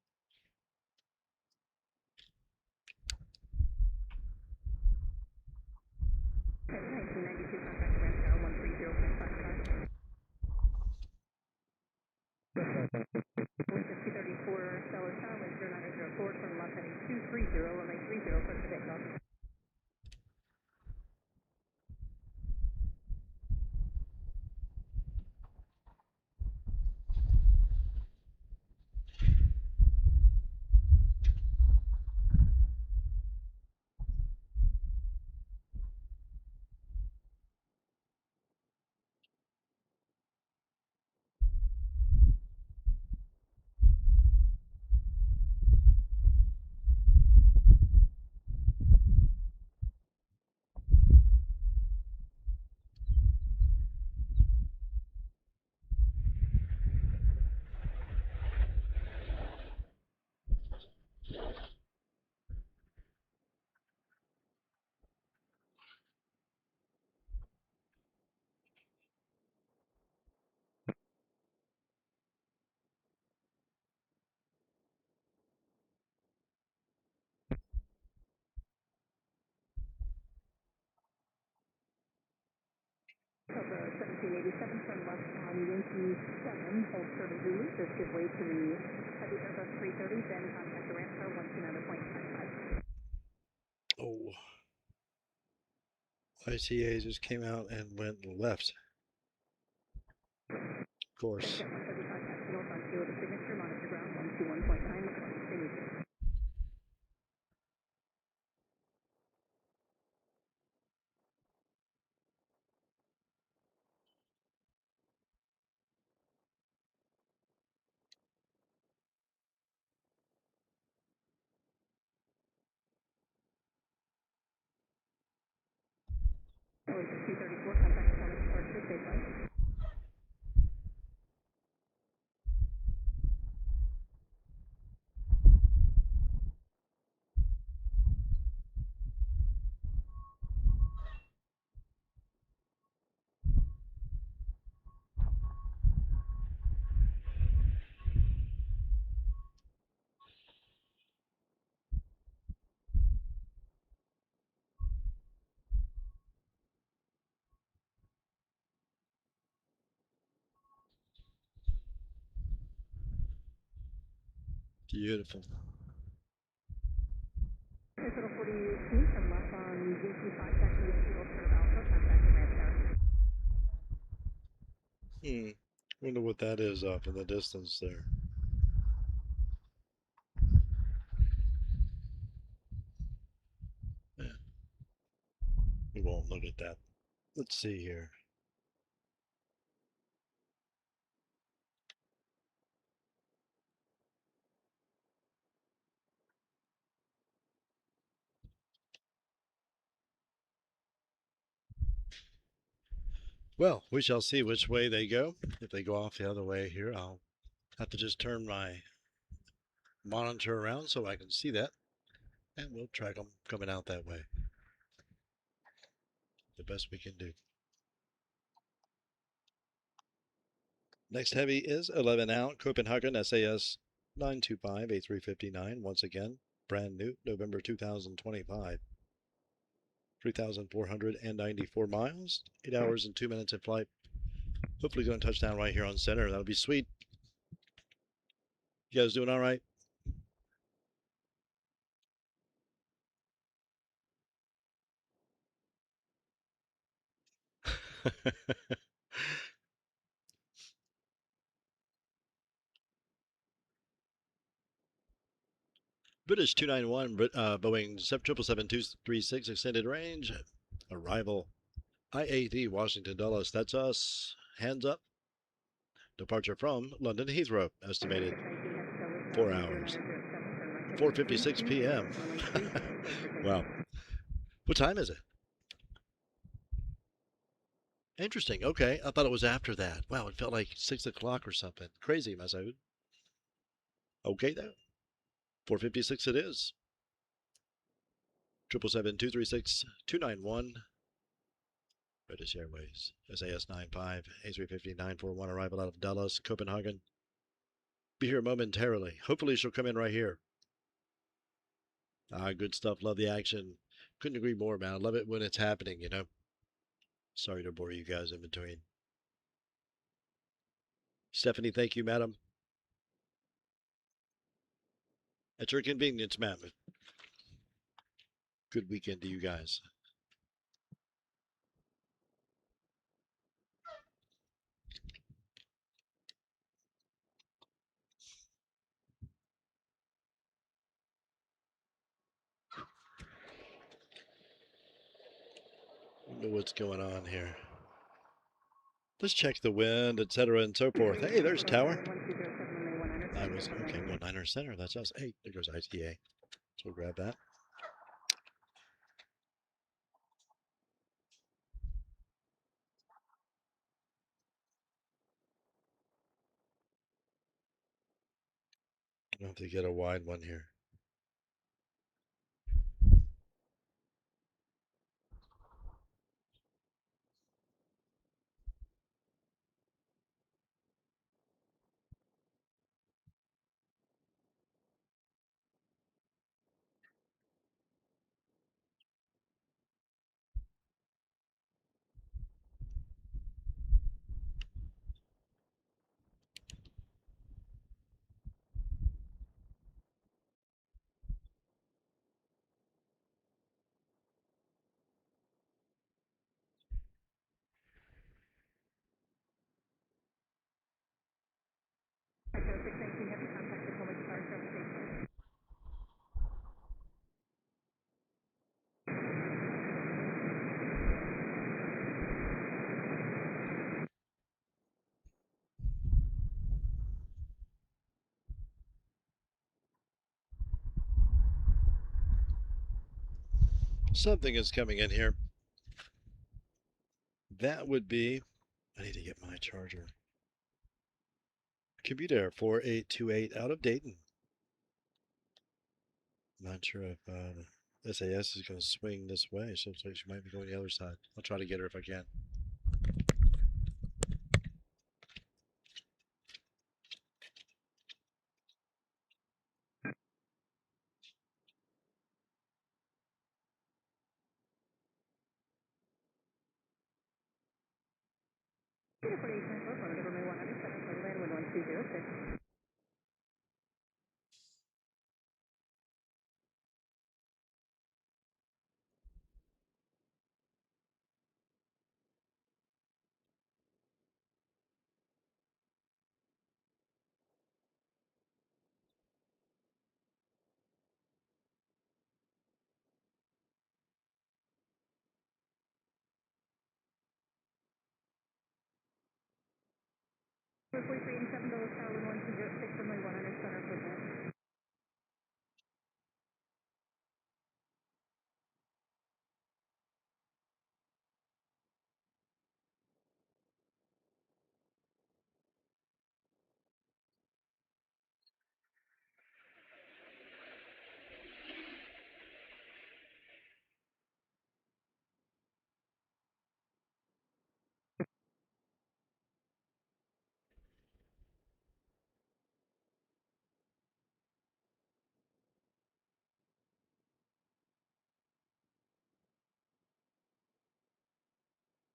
Of 1787 from Los Yankee 7, hold short of Zulu, just give way to the heavy Airbus 330, then contact the ramp tower 129.55. Oh. ITA just came out and went left. Of course. Beautiful. Wonder what that is off in the distance there. Yeah. We won't look at that. Let's see here. Well, we shall see which way they go. If they go off the other way here, I'll have to just turn my monitor around so I can see that. And we'll track them coming out that way. The best we can do. Next heavy is 11 out, Copenhagen SAS 925 A359 once again. brand new, November 2025. 3,494 miles, 8 hours and 2 minutes in flight. Hopefully going to touch down right here on center. That'll be sweet. You guys doing all right? British 291, Boeing 777-236 extended range. Arrival IAD Washington Dulles. That's us. Hands up. Departure from London Heathrow. Estimated 4 hours. 4:56 p.m. Wow. What time is it? Interesting. Okay. I thought it was after that. Wow. It felt like 6 o'clock or something. Crazy, Masood. Okay, though. 4:56 it is. 777-236-291. British Airways. SAS 95, A350 941 arrival out of Dulles, Copenhagen. Be here momentarily. Hopefully she'll come in right here. Good stuff. Love the action. Couldn't agree more, man. I love it when it's happening, you know. Sorry to bore you guys in between. Stephanie, thank you, madam. At your convenience, ma'am. Good weekend to you guys. Don't know what's going on here. Let's check the wind, etc., and so forth. Hey, there's Tower. I was okay. 19er center. That's us. Hey, there goes ITA. So we'll grab that. I'll have to get a wide one here. Something is coming in here. That would be, I need to get my charger. Computer 4828 out of Dayton. Not sure if SAS is going to swing this way, so she might be going the other side. I'll try to get her if I can.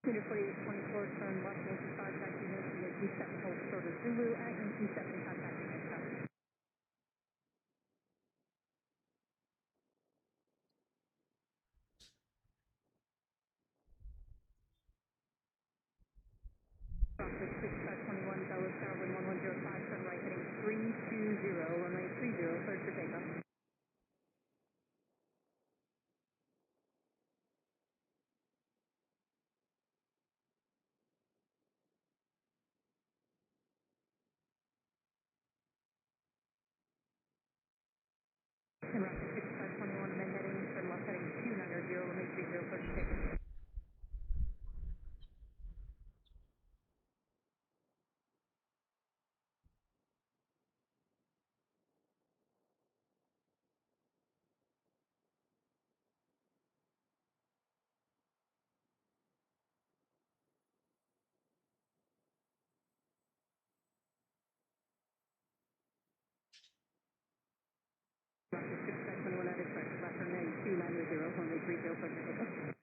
Unit 4824, turn left, Yankee 5, taxi Yankee 7, hold short of Zulu at Yankee 7, contacting next tower. Rocket 6521, Dulles Tower, wind 1105, turn right, heading 320, runway 30, cleared for takeoff. And Rocket 6521, then heading, turn left, heading 290, runway 30, cleared for takeoff. Rocket 6521, at express, left, turn heading 290, runway 30, cleared for takeoff.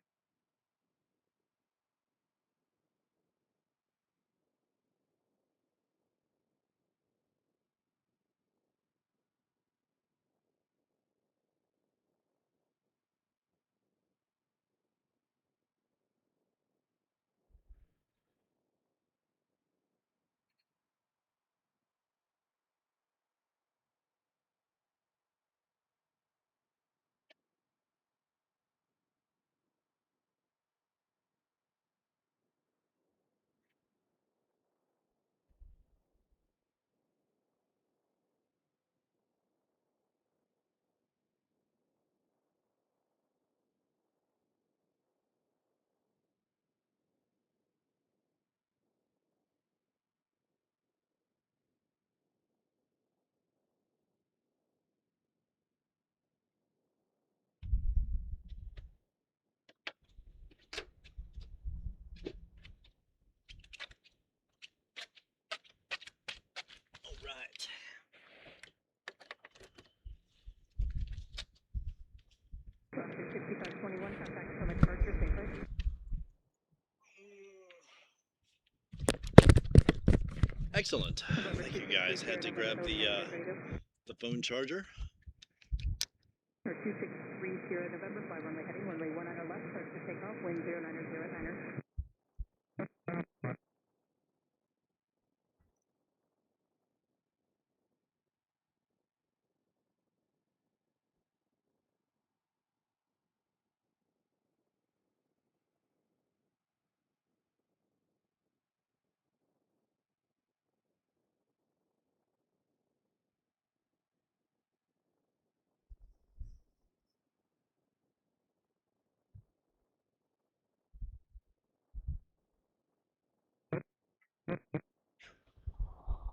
All right. Rocket 6521, contact from departure safely. Excellent. Thank you guys. Had to grab the phone charger. 2630 November, fly runway heading, runway 19 left, clear to take off, wind 090 at Niner.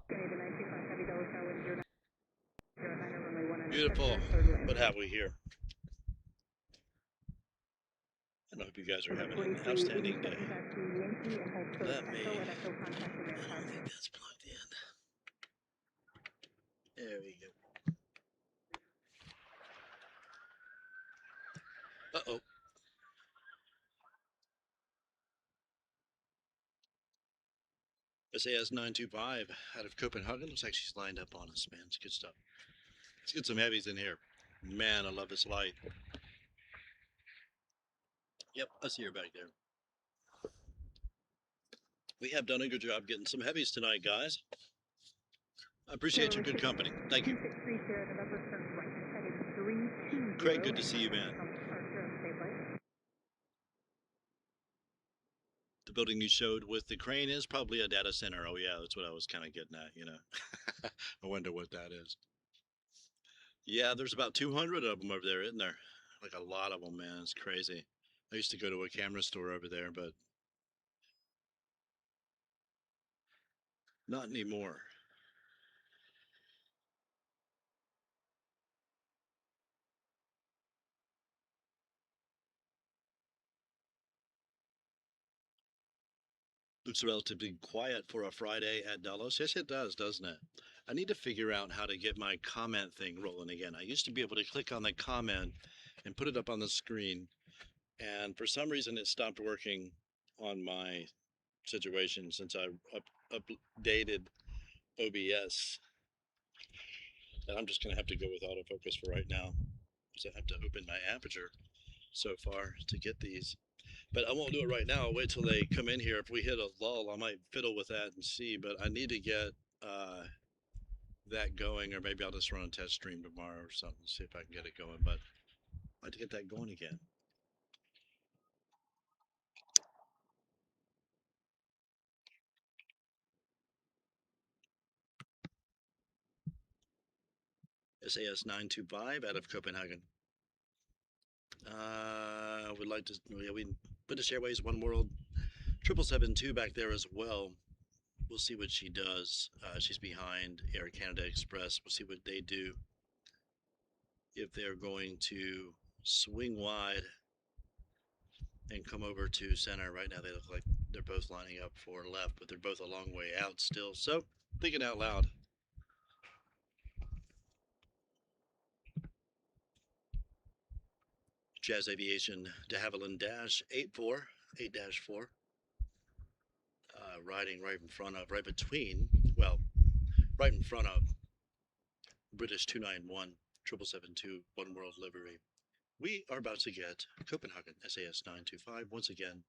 Canadian 925, heavy Dulles Tower, wind 090 at Niner, runway 19 Beautiful. left, third land. What have we here? I hope you guys are having an outstanding day. Taxi Yankee and hold short Let of me. Echo at Echo, contacting next I tower. don't think that's plugged in. There we go. Uh-oh. SAS 925 out of Copenhagen. Looks like she's lined up on us, man. It's good stuff. Let's get some heavies in here. Man, I love this light. Yep, I see her back there. We have done a good job getting some heavies tonight, guys. I appreciate your good company. Thank you. 2630 November, turn right, heading 320. Craig, good to see you, man. The building you showed with the crane is probably a data center. Oh, yeah, that's what I was kind of getting at, you know. I wonder what that is. Yeah, there's about 200 of them over there, isn't there? Like a lot of them, man. It's crazy. I used to go to a camera store over there, but not anymore. Looks relatively quiet for a Friday at Dulles. Yes, it does, doesn't it? I need to figure out how to get my comment thing rolling again. I used to be able to click on the comment and put it up on the screen, and for some reason it stopped working on my situation since I updated OBS. And I'm just going to have to go with autofocus for right now because I have to open my aperture so far to get these. But I won't do it right now. I'll wait till they come in here. If we hit a lull, I might fiddle with that and see. But I need to get that going, or maybe I'll just run a test stream tomorrow or something, see if I can get it going. But I'd like to get that going again. SAS 925 out of Copenhagen. Would like to, we British Airways, One World, 7772 back there as well. We'll see what she does. She's behind Air Canada Express. We'll see what they do. If they're going to swing wide and come over to center. Right now they look like they're both lining up for left, but they're both a long way out still. So, thinking out loud. Jazz Aviation de Havilland Dash 84, 8-4. Riding right in front of, right between, well, right in front of British 291, 7772, One World Livery. We are about to get Copenhagen SAS 925 once again,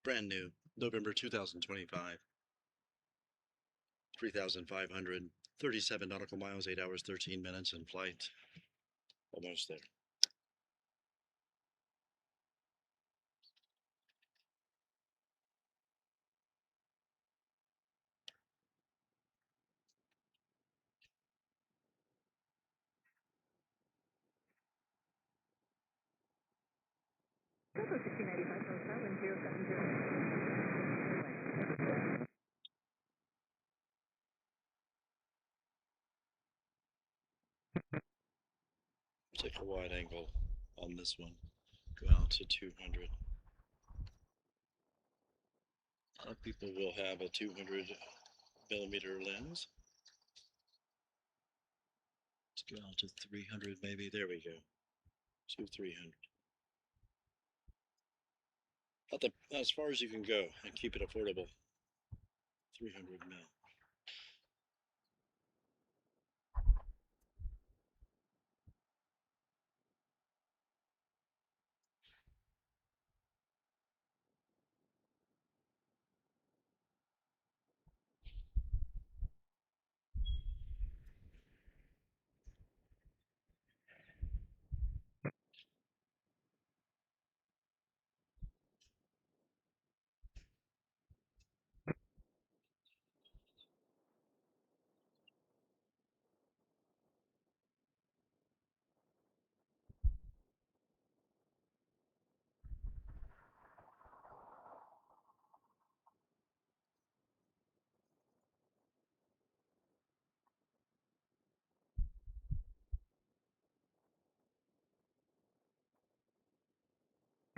brand new, November 2025. 3,537 nautical miles, 8 hours, 13 minutes in flight. Almost there. Take a wide angle on this one. Go out to 200. A lot of people will have a 200 millimeter lens. Let's go out to 300 maybe. There we go. To 300. Not as far as you can go and keep it affordable. 300 mil.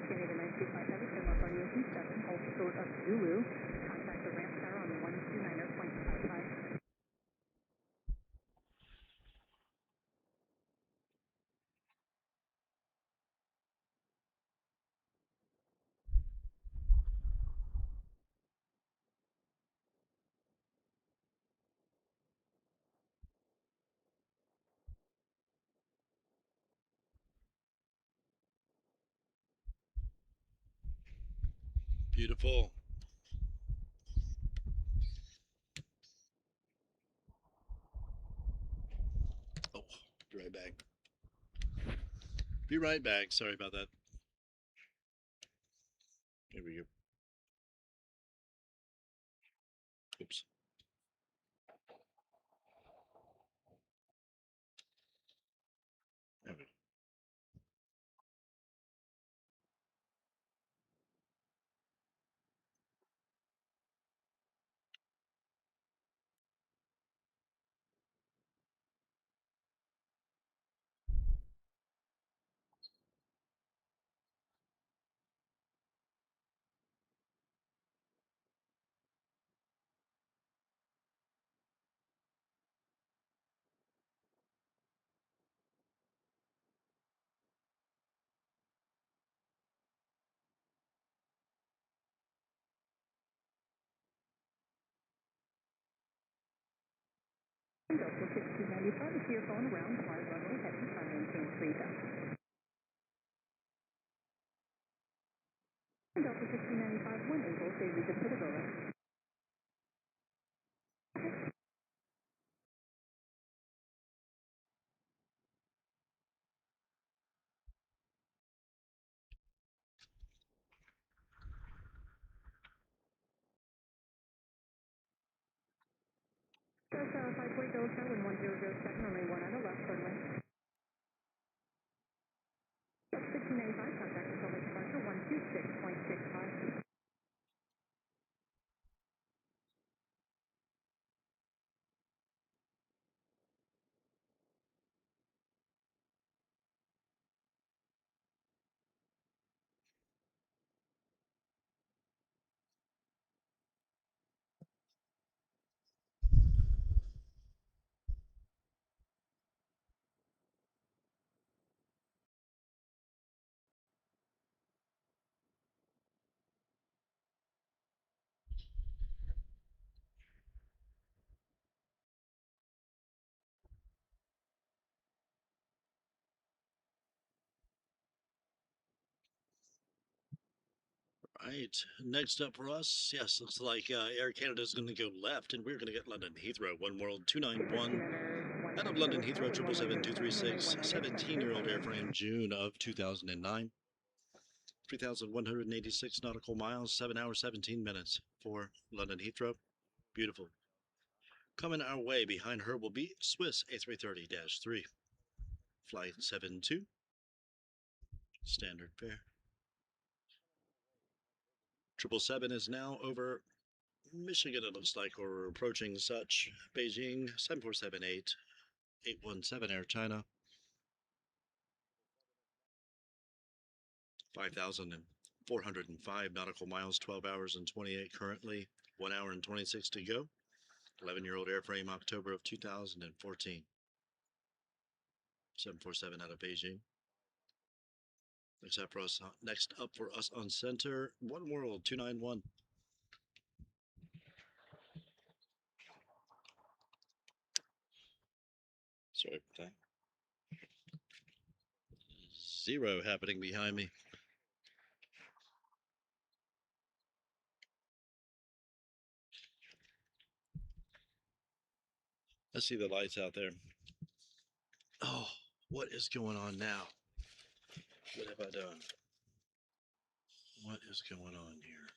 Canada 925 heavy, Denmark Aviation 7, hold short of Zulu. Contact the ramp tower on 129.55. Beautiful. Oh, be right back. Be right back. Sorry about that. Here we go. Oops. There we go. 1695, if you're going around hard runway, heading for maintain 3000. Delta 1695, when able, say reason for the go ahead. Delta 5 Delta, wind 1007, only one out of left runway. 1695, contact until late departure 126.65. Right. Next up for us, yes, looks like Air Canada is going to go left, and we're going to get London Heathrow, One World 291. Out of London Heathrow, 777-236, 17-year-old airframe, June of 2009. 3,186 nautical miles, 7 hours, 17 minutes for London Heathrow. Beautiful. Coming our way behind her will be Swiss A330-3. Flight 72. Standard fare. 777 is now over Michigan, it looks like, or we're approaching such. Beijing, 7478, 817 Air China. 5,405 nautical miles, 12 hours and 28 currently, 1 hour and 26 to go. 11-year-old airframe, October of 2014. 747 out of Beijing. Next up for us on center, One World 291. Sorry for that. Zero happening behind me. I see the lights out there. Oh, what is going on now? What have I done? What is going on here?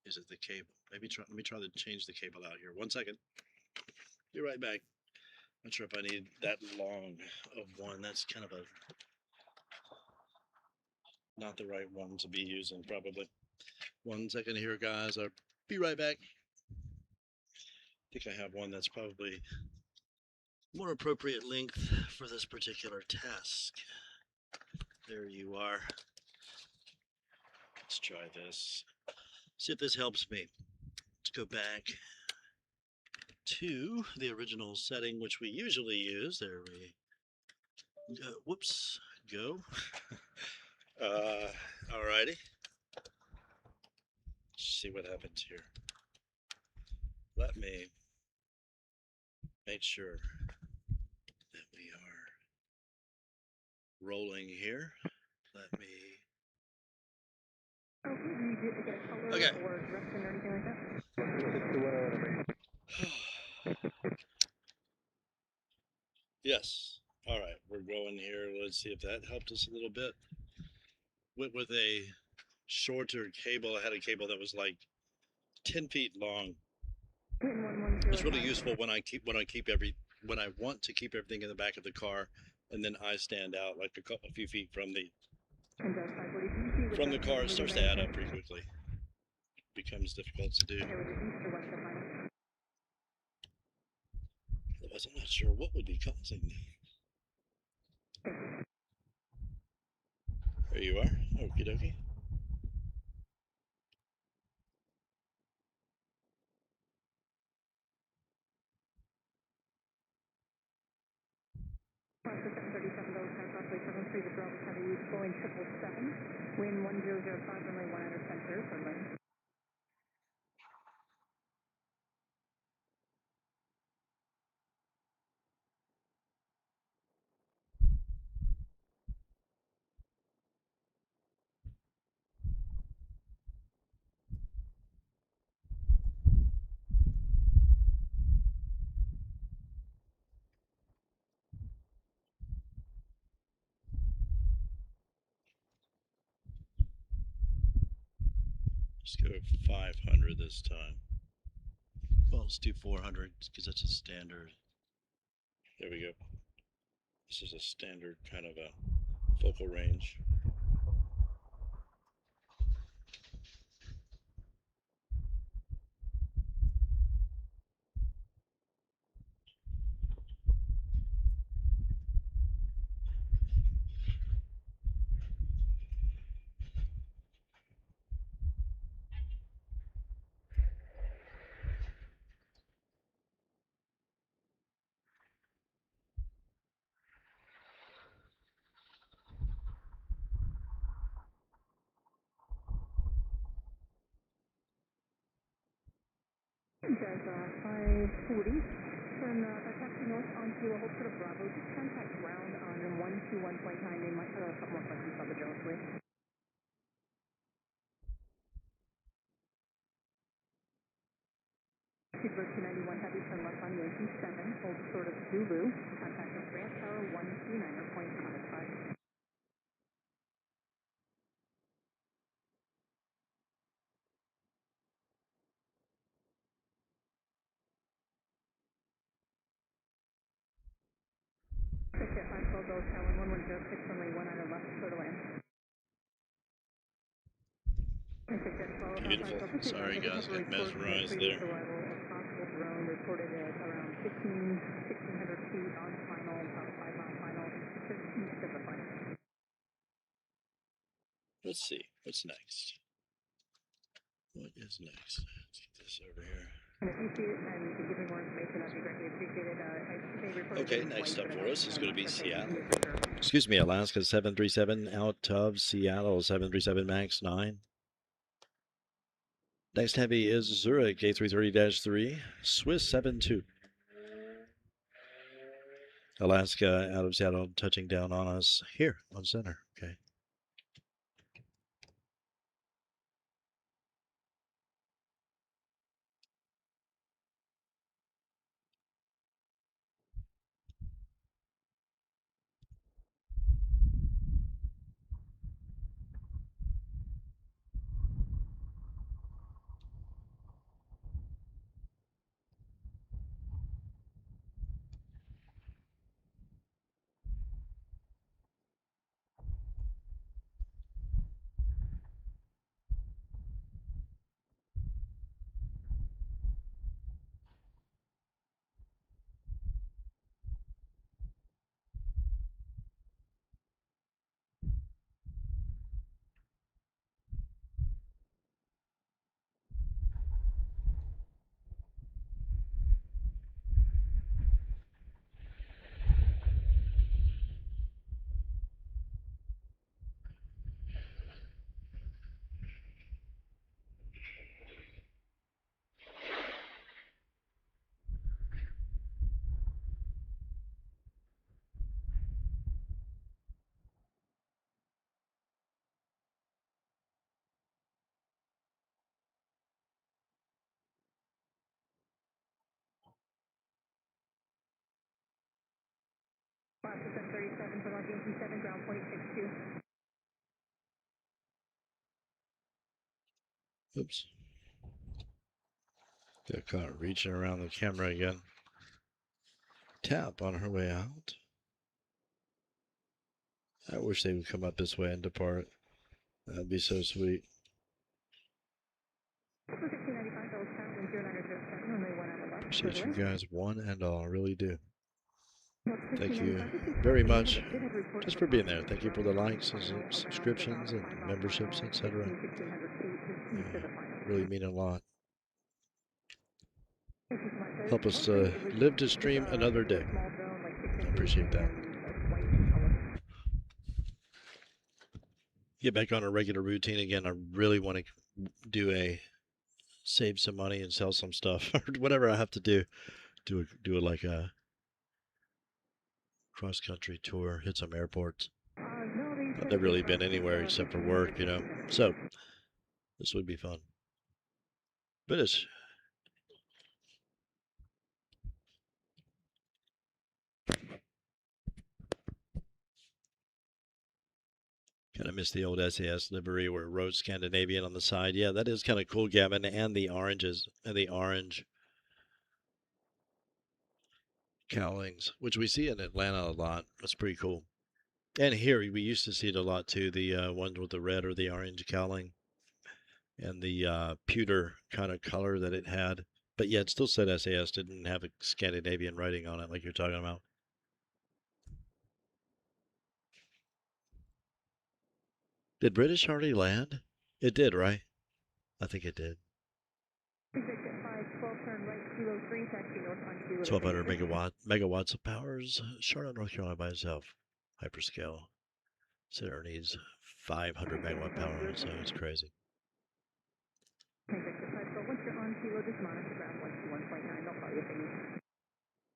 Is it the cable? Let me try to change the cable out here. 1 second. Be right back. Not sure if I need that long of one. That's kind of not the right one to be using, probably. 1 second here, guys. I'll be right back. I think I have one that's probably more appropriate length for this particular task. There you are. Let's try this. See if this helps me. Let's go back to the original setting, which we usually use. There we go. Whoops. Go. Alrighty. See what happens here. Let me make sure that we are rolling here. Let me. Okay. Yes. All right. We're going here. Let's see if that helped us a little bit. Went with a shorter cable. I had a cable that was like 10 feet long. It's really useful when I want to keep everything in the back of the car, and then I stand out like a few feet from the car. It starts to add up pretty quickly. Becomes difficult to do. Otherwise, I'm not sure what would be causing that. There you are. Okie dokie. Boeing 777, wind 1005, runway 1 out of center, runway. Let's go 500 this time. Well, let's do 400 because that's a standard. There we go. This is a standard kind of a focal range. Does 540. Turn taxi north onto a hold for the Bravo. Just contact ground on 121.9. They might have a couple more questions about the Jones way. Super 291 heavy, turn left on Yankee 7. Hold short of Zulu. Contact with ramp tower 129 or point modified. Ticket 512 Dulles, tower 1106, runway 1 out of left, clear to land. Beautiful. Sorry guys, got mesmerized there. Arrival of possible drone reported at around 1,600 feet on final, about 5-mile final, just east of the final. Let's see, what's next? What is next? Let's get this over here. And if you see it and you can give me more information, that'd be greatly appreciated. They reported Okay, that next up flight, for us is going to be I'm not sure if Seattle. they can hear for sure. Excuse me, Alaska 737 out of Seattle, 737 MAX 9. Next heavy is Zurich A330-3, Swiss 72. Alaska out of Seattle touching down on us here on center. Okay. Alaska 737 from Yankee 7, ground point 62. Oops. Got caught reaching around the camera again. Tap on her way out. I wish they would come up this way and depart. That'd be so sweet. Appreciate you guys one and all. I really do. Thank you very much just for being there. Thank you for the likes and subscriptions and memberships, etc. Really mean a lot. Help us live to stream another day. I appreciate that. Get back on a regular routine again. I really want to save some money and sell some stuff or whatever I have to do. Do it like a cross-country tour, hit some airports. I've never really been anywhere except for work, you know. So this would be fun. But it's Kind of miss the old SAS livery where it wrote Scandinavian on the side. Yeah, that is kind of cool, Gavin. And the oranges and the orange cowlings, which we see in Atlanta a lot. That's pretty cool. And here we used to see it a lot too. The ones with the red or the orange cowling and the pewter kind of color that it had. But yeah, it still said SAS, didn't have a Scandinavian writing on it like you're talking about. Did British already land? It did, right? I think it did. 1,200 megawatts of powers. Charlotte, North Carolina by itself. Hyperscale. Center needs 500 megawatt power, so it's crazy.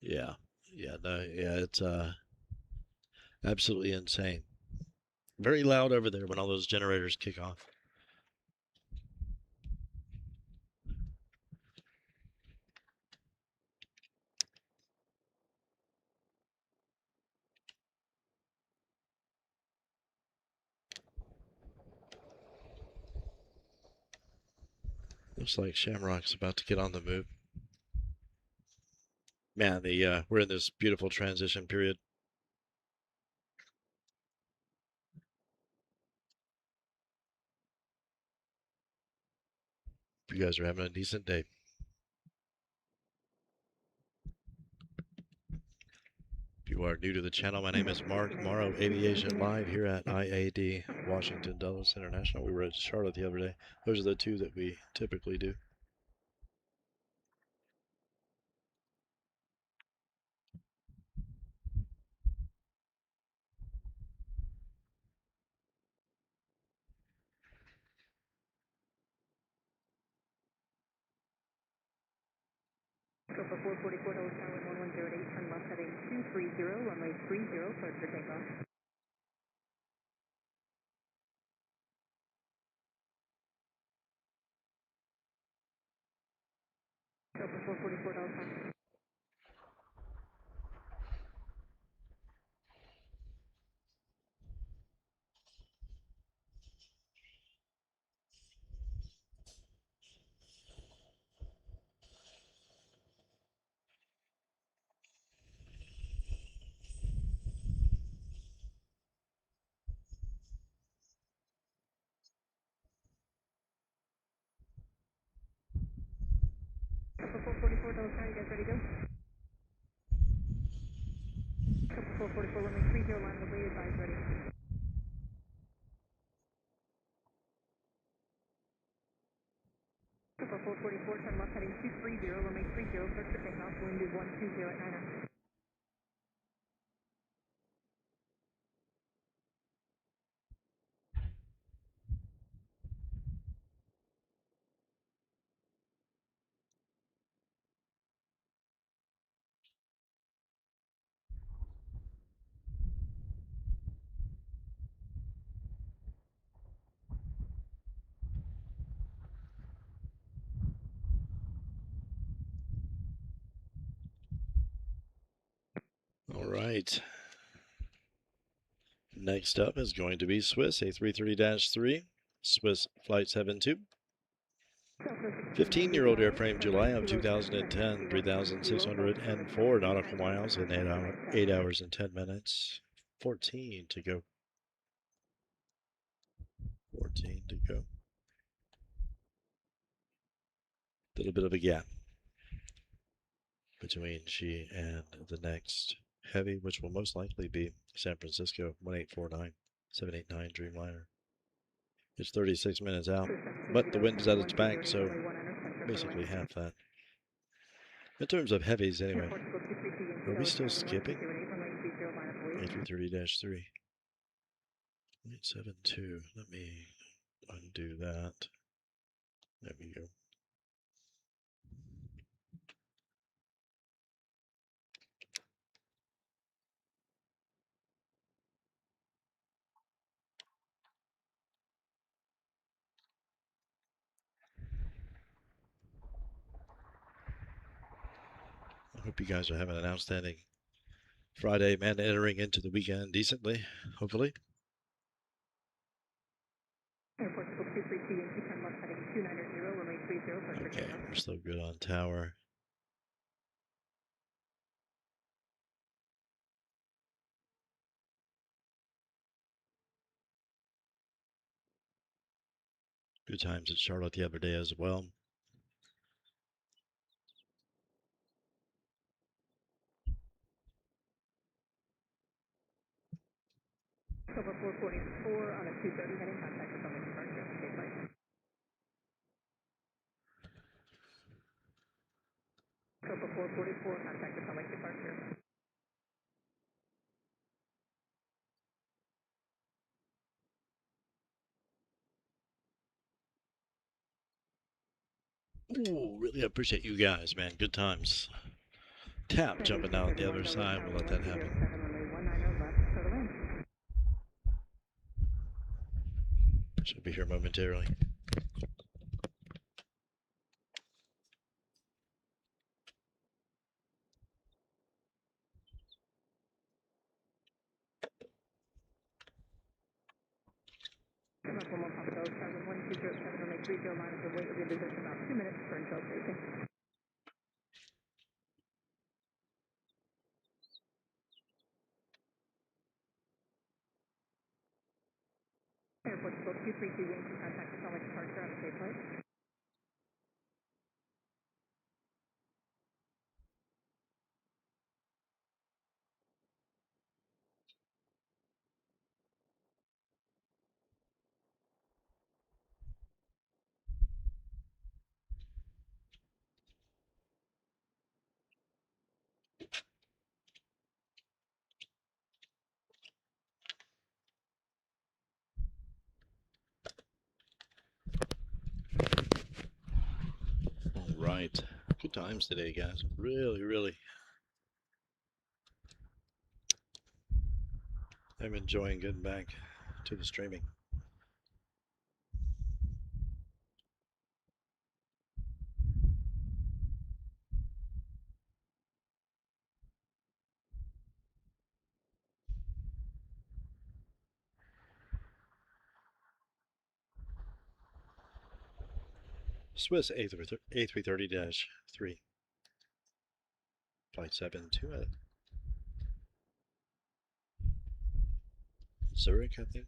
Yeah, it's absolutely insane. Very loud over there when all those generators kick off. Looks like Shamrock's about to get on the move. Man, we're in this beautiful transition period. You guys are having a decent day. If you are new to the channel, my name is Mark Morrow, Aviation Live here at IAD Washington Dulles International. We were at Charlotte the other day. Those are the two that we typically do. Alpha 444 Tower 1108, turn left heading 230, runway 30, cleared for takeoff. Alpha 444 Tower. Alpha 444 Tower, you guys ready to go? Alpha 444, runway 30, line the way, advise ready. Alpha 444, turn left heading 230, runway 30, cleared for takeoff, wind is 120 at 9. All right. Next up is going to be Swiss A330-3, Swiss Flight 72. 15-year-old airframe, July of 2010, 3,604 nautical miles in 8 hours and 10 minutes. 14 to go. 14 to go. Little bit of a gap between she and the next heavy, which will most likely be San Francisco 1849 789 Dreamliner. It's 36 minutes out, but the wind is at its back, so basically half that. In terms of heavies, anyway, are we still skipping? A330-3. 872. Let me undo that. There we go. I hope you guys are having an outstanding Friday, man, entering into the weekend decently, hopefully. So good on tower. Good times at Charlotte the other day as well. Over 444 on a 230 heading, contact with public departure. Stay flight. Over 444, contact with public departure. Ooh, really appreciate you guys, man. Good times. Tap jumping out the other side. We'll let that happen. Should be here momentarily. Airport School 232 Yankee, contact with public departure on a safe flight. All right. Good times today, guys. Really, really. I'm enjoying getting back to the streaming. Swiss A330-3. Flight 72 at Zurich, I think.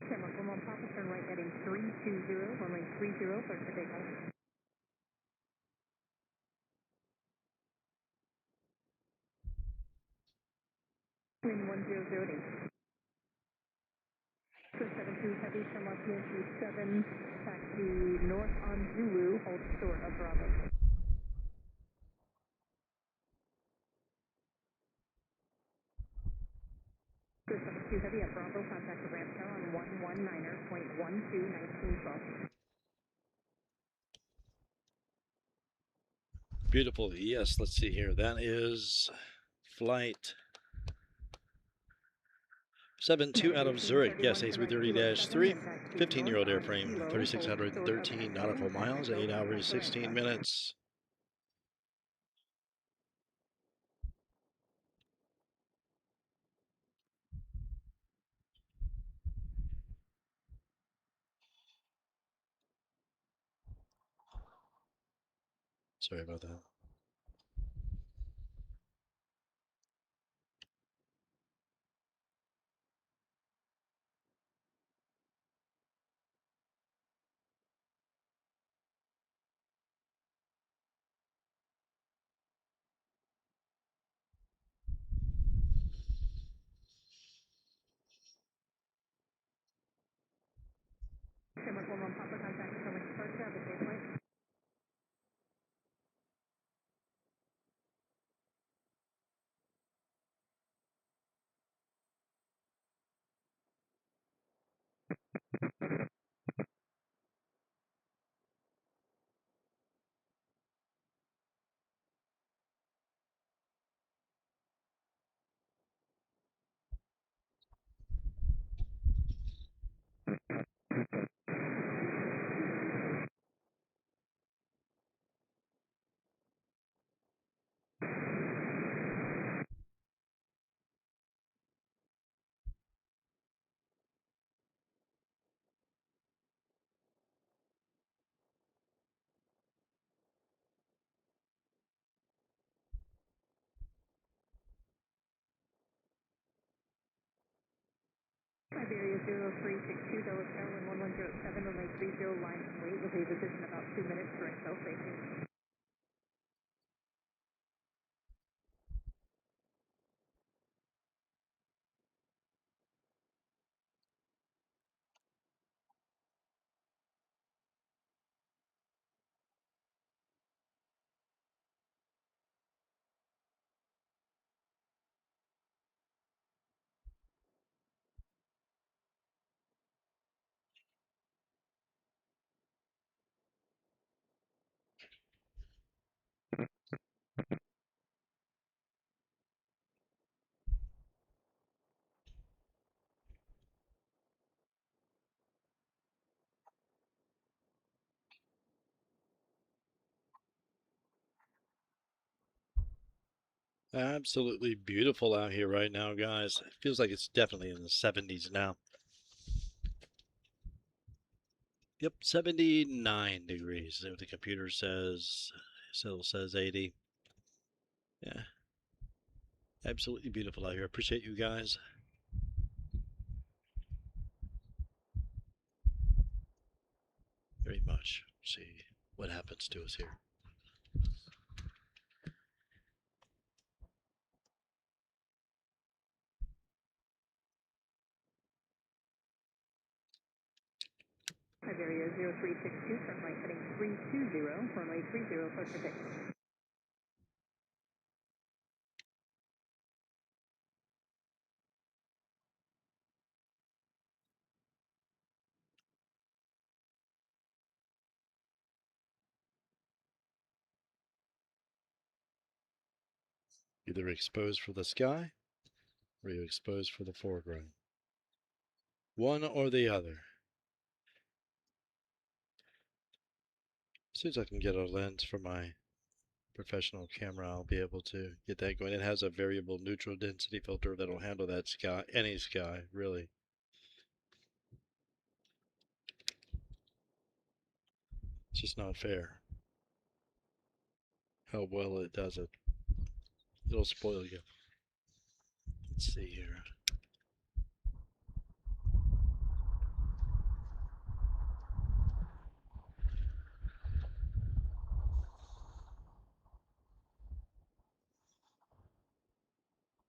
Denmark 11 Papa, turn right heading 320, runway 30, clear for takeoff. Wind 1008. 272 heavy from our PSU 7, taxi north on Zulu, hold short of Bravo. 272 heavy at Bravo, contact the ramp tail on 119er.12, 1912. Beautiful. Yes, let's see here. That is flight 72 out of Zurich. Yes, A330-3. 15-year-old airframe, 3,613 nautical miles, 8 hours, 16 minutes. Sorry about that. Iberia 0362 Dulles Airline 1107, runway 30, line and wait with a position about 2 minutes for intel safety. Absolutely beautiful out here right now, guys. It feels like it's definitely in the 70s now. Yep, 79 degrees. The computer says, still says 80. Yeah, absolutely beautiful out here. Appreciate you guys. Very much. See what happens to us here. Iberia 0362, turn right heading 320, runway 30, clear for takeoff. Either exposed for the sky or you exposed for the foreground. One or the other. As soon as I can get a lens for my professional camera, I'll be able to get that going. It has a variable neutral density filter that'll handle that sky, any sky, really. It's just not fair how well it does it. It'll spoil you. Let's see here.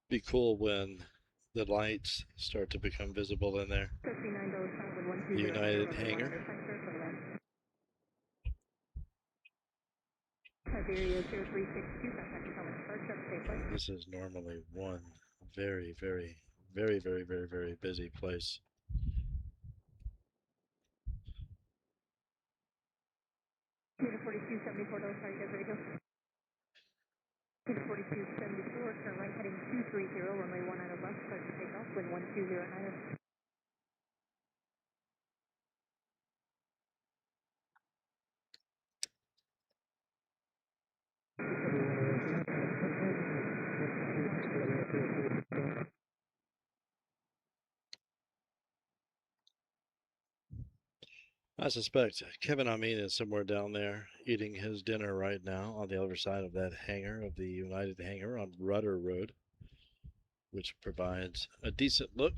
Be cool when the lights start to become visible in there. The United hangar. This is normally one very, very, very, very, very, very busy place. Unit 4274, Dulles, how are you guys ready to go? Unit 4274, turn right heading 230, runway 19 left, start to take off, wind 1209. I suspect Kevin Amin is somewhere down there eating his dinner right now on the other side of that hangar, of the United hangar on Rudder Road, which provides a decent look.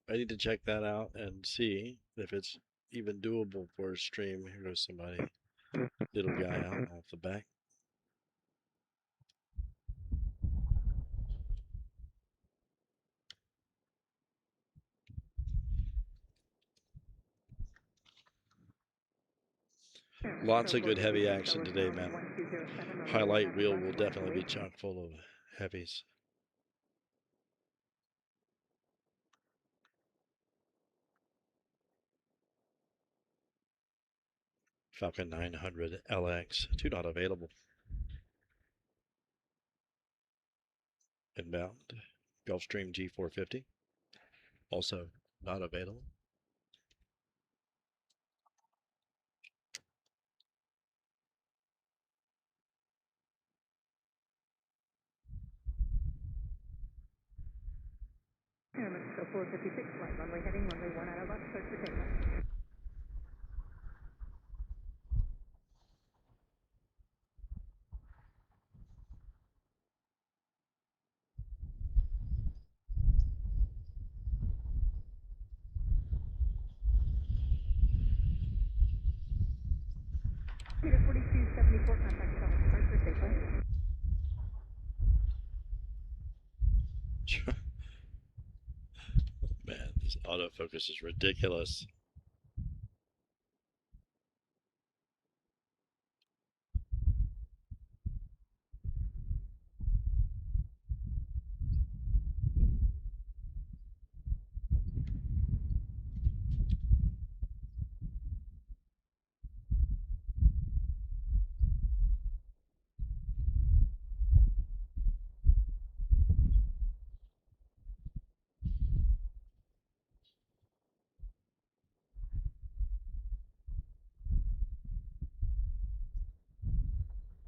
I need to check that out and see if it's even doable for a stream. Here goes somebody, little guy out off the back. Lots of good heavy action today, man. Highlight reel will definitely be chock full of heavies. Falcon 900 LX, 2 not available. Inbound, Gulfstream G450. Also Not available. Mexico 456, flight runway heading, runway 1 out of box, cleared for takeoff. Meter 4274, contact Thomas departure, safely. Man, this autofocus is ridiculous.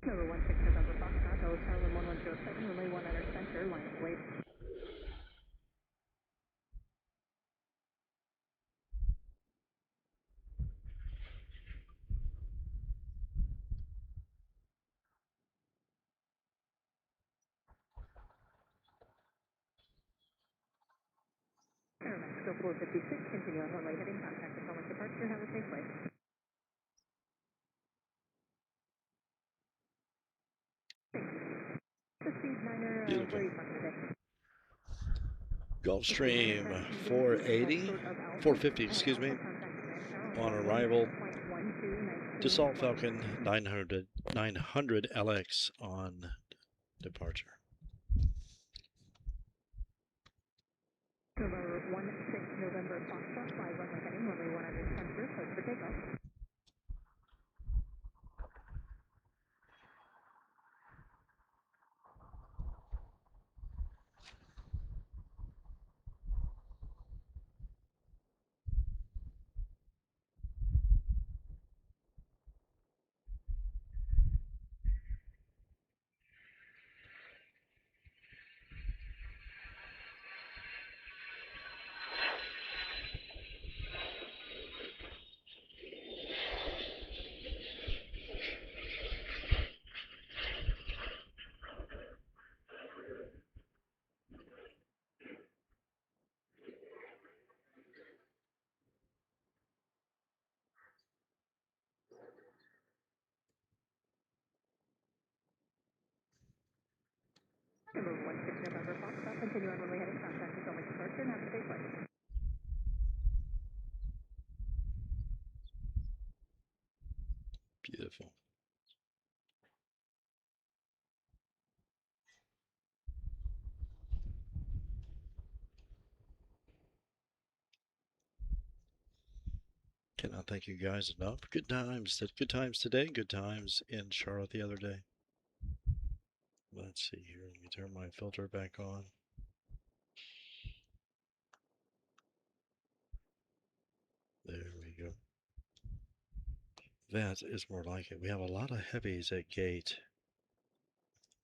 Number 16 November Foxtrot, Dulles Tower 1107, runway 1 under center, line of wait. Mexico 456, continue on runway heading, contact Thomas departure, have a safe flight. The speed 9er, Beautiful. where are you from today? Gulfstream 450, excuse me, on arrival. Dassault Falcon 900 LX on departure. November 16 November Foxtrot, fly runway heading, runway 1 under center, cleared for takeoff. Number 16 November Foxtrot, continue on runway heading, contact Thomas departure, and have a safe flight. Beautiful. Cannot thank you guys enough. Good times. Good times today. Good times in Charlotte the other day. Let's see here. Let me turn my filter back on. There we go. That is more like it. We have a lot of heavies at gate.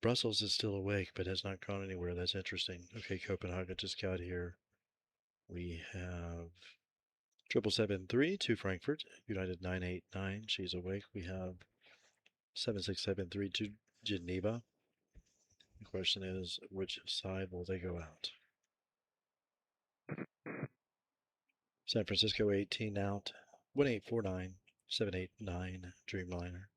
Brussels is still awake, but has not gone anywhere. That's interesting. Okay, Copenhagen just got here. We have 7773 to Frankfurt. United 989. She's awake. We have 7673 to Geneva. The question is, which side will they go out? San Francisco 18 out. 1849 789 Dreamliner.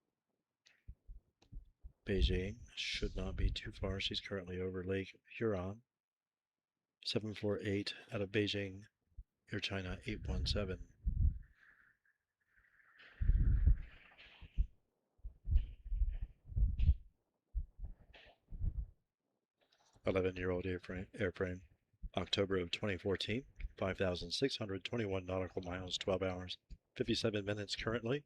Beijing should not be too far. She's currently over Lake Huron. 748 out of Beijing. Air China 817. 11-year-old airframe. October of 2014. 5,621 nautical miles, 12 hours, 57 minutes currently.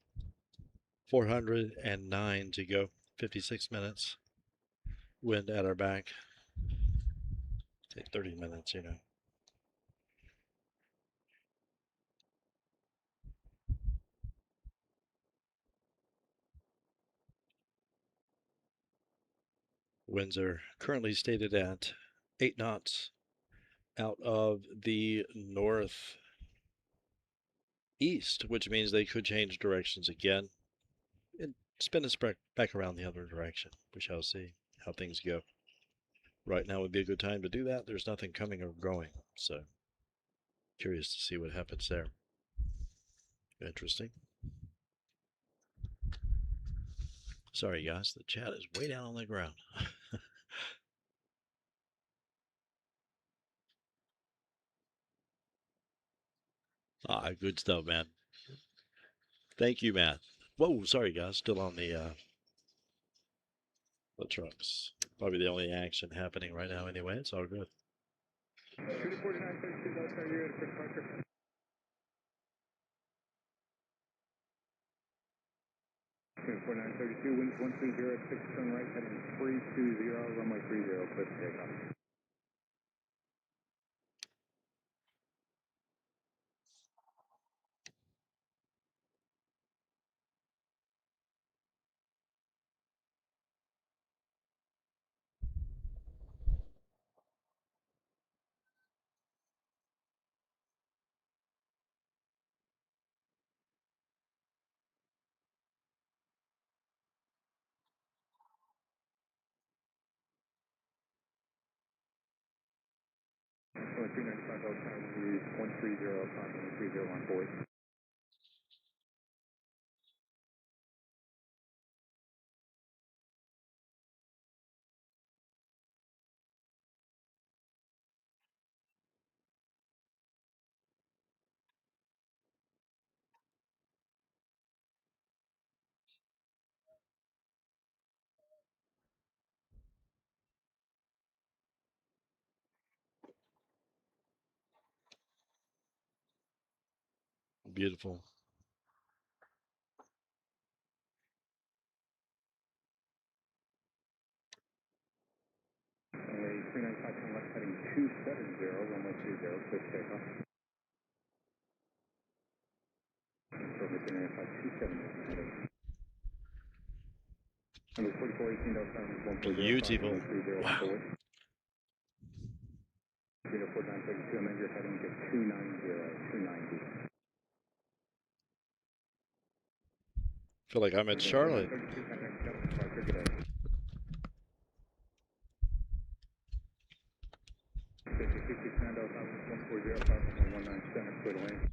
409 to go, 56 minutes. Wind at our back. Take 30 minutes, you know. Winds are currently stated at 8 knots out of the northeast, which means they could change directions again and spin us back around the other direction. We shall see how things go. Right now would be a good time to do that. There's nothing coming or going, so curious to see what happens there. Interesting. Sorry, guys, the chat is way down on the ground. Good stuff, man. Thank you, Matt. Whoa, sorry, guys, still on the trucks. Probably the only action happening right now anyway. It's all good. 4932, Delta, are you ready for departure? 4932, winds 130 at 6 turn right, heading 320, runway 30, clear for takeoff. Runway 395, Delta, use 130, approximately 30 on board. Beautiful. Runway 395, turn left, heading 270, runway 30, clear for takeoff. Runway 395, 270, Number 4418, Delta, 140, Beautiful. Wow. 4932, amend your heading to 290. Feel like I'm in Charlotte. 32, contact Delta, departure, good day. 66, Delta, 140, 519 center, clear to land.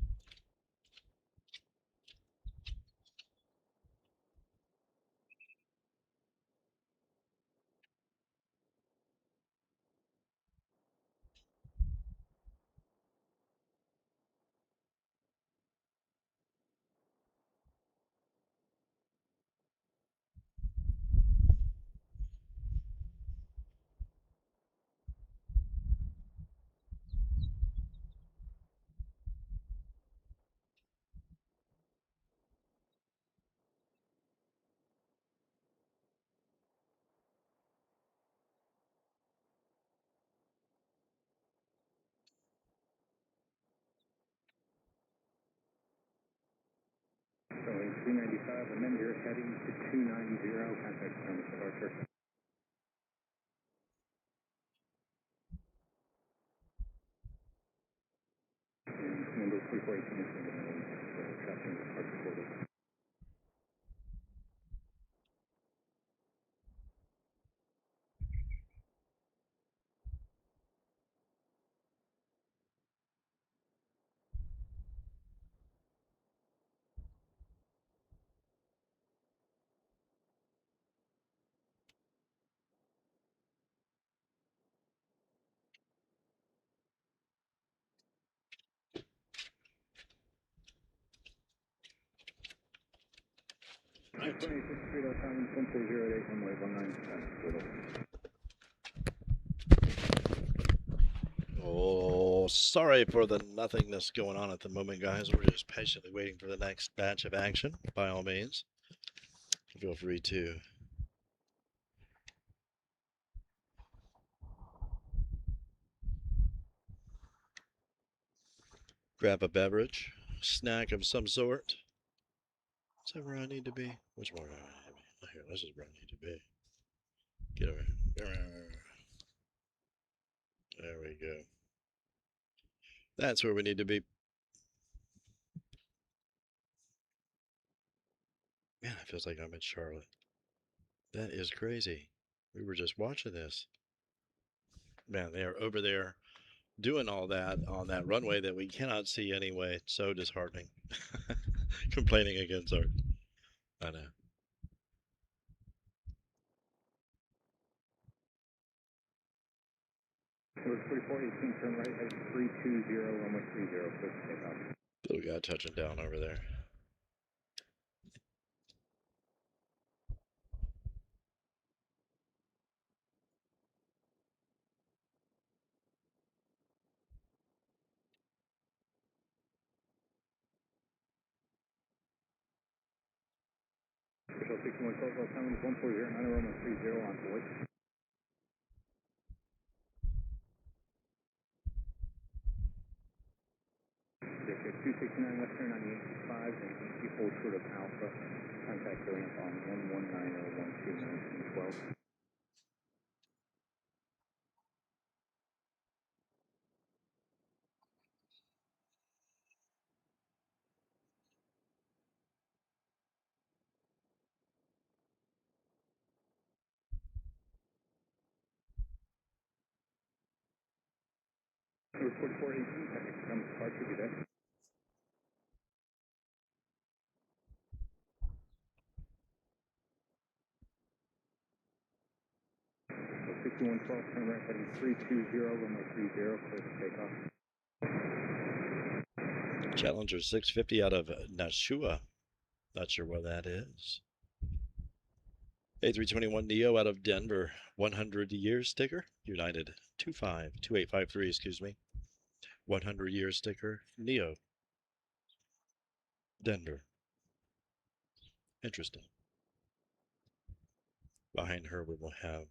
Runway 395, amend your heading to 290, contact center, departure. And number 4418 is going to tracking departure order. Right. 2863, Delta, 140, runway 19 center, clear to land. Oh, sorry for the nothingness going on at the moment, guys. We're just patiently waiting for the next batch of action. By all means, feel free to grab a beverage, snack of some sort. Is that where I need to be? Which one do I need to be? Oh, here, this is where I need to be. Get over here. There we go. That's where we need to be. Man, it feels like I'm in Charlotte. That is crazy. We were just watching this. Man, they are over there doing all that on that runway that we cannot see anyway. It's so disheartening. Complaining against our. I know. We're 4418, turn right at 320, runway 30, clear for takeoff. Little guy touching down over there. Visual 61 Coastal, time is 140, runway 30 on board. Okay, 269 left turn on the 85 and Yankee hold short of Alpha. Contact the ramp on 11012 1912. We're 4418, second come departure, be there. So 6112, turn right heading 320, runway 30, clear for takeoff. Challenger 650 out of Nashua. Not sure where that is. A321neo out of Denver. 100 year sticker. United 2853, excuse me. 100 year sticker. Neo. Denver. Interesting. Behind her, we will have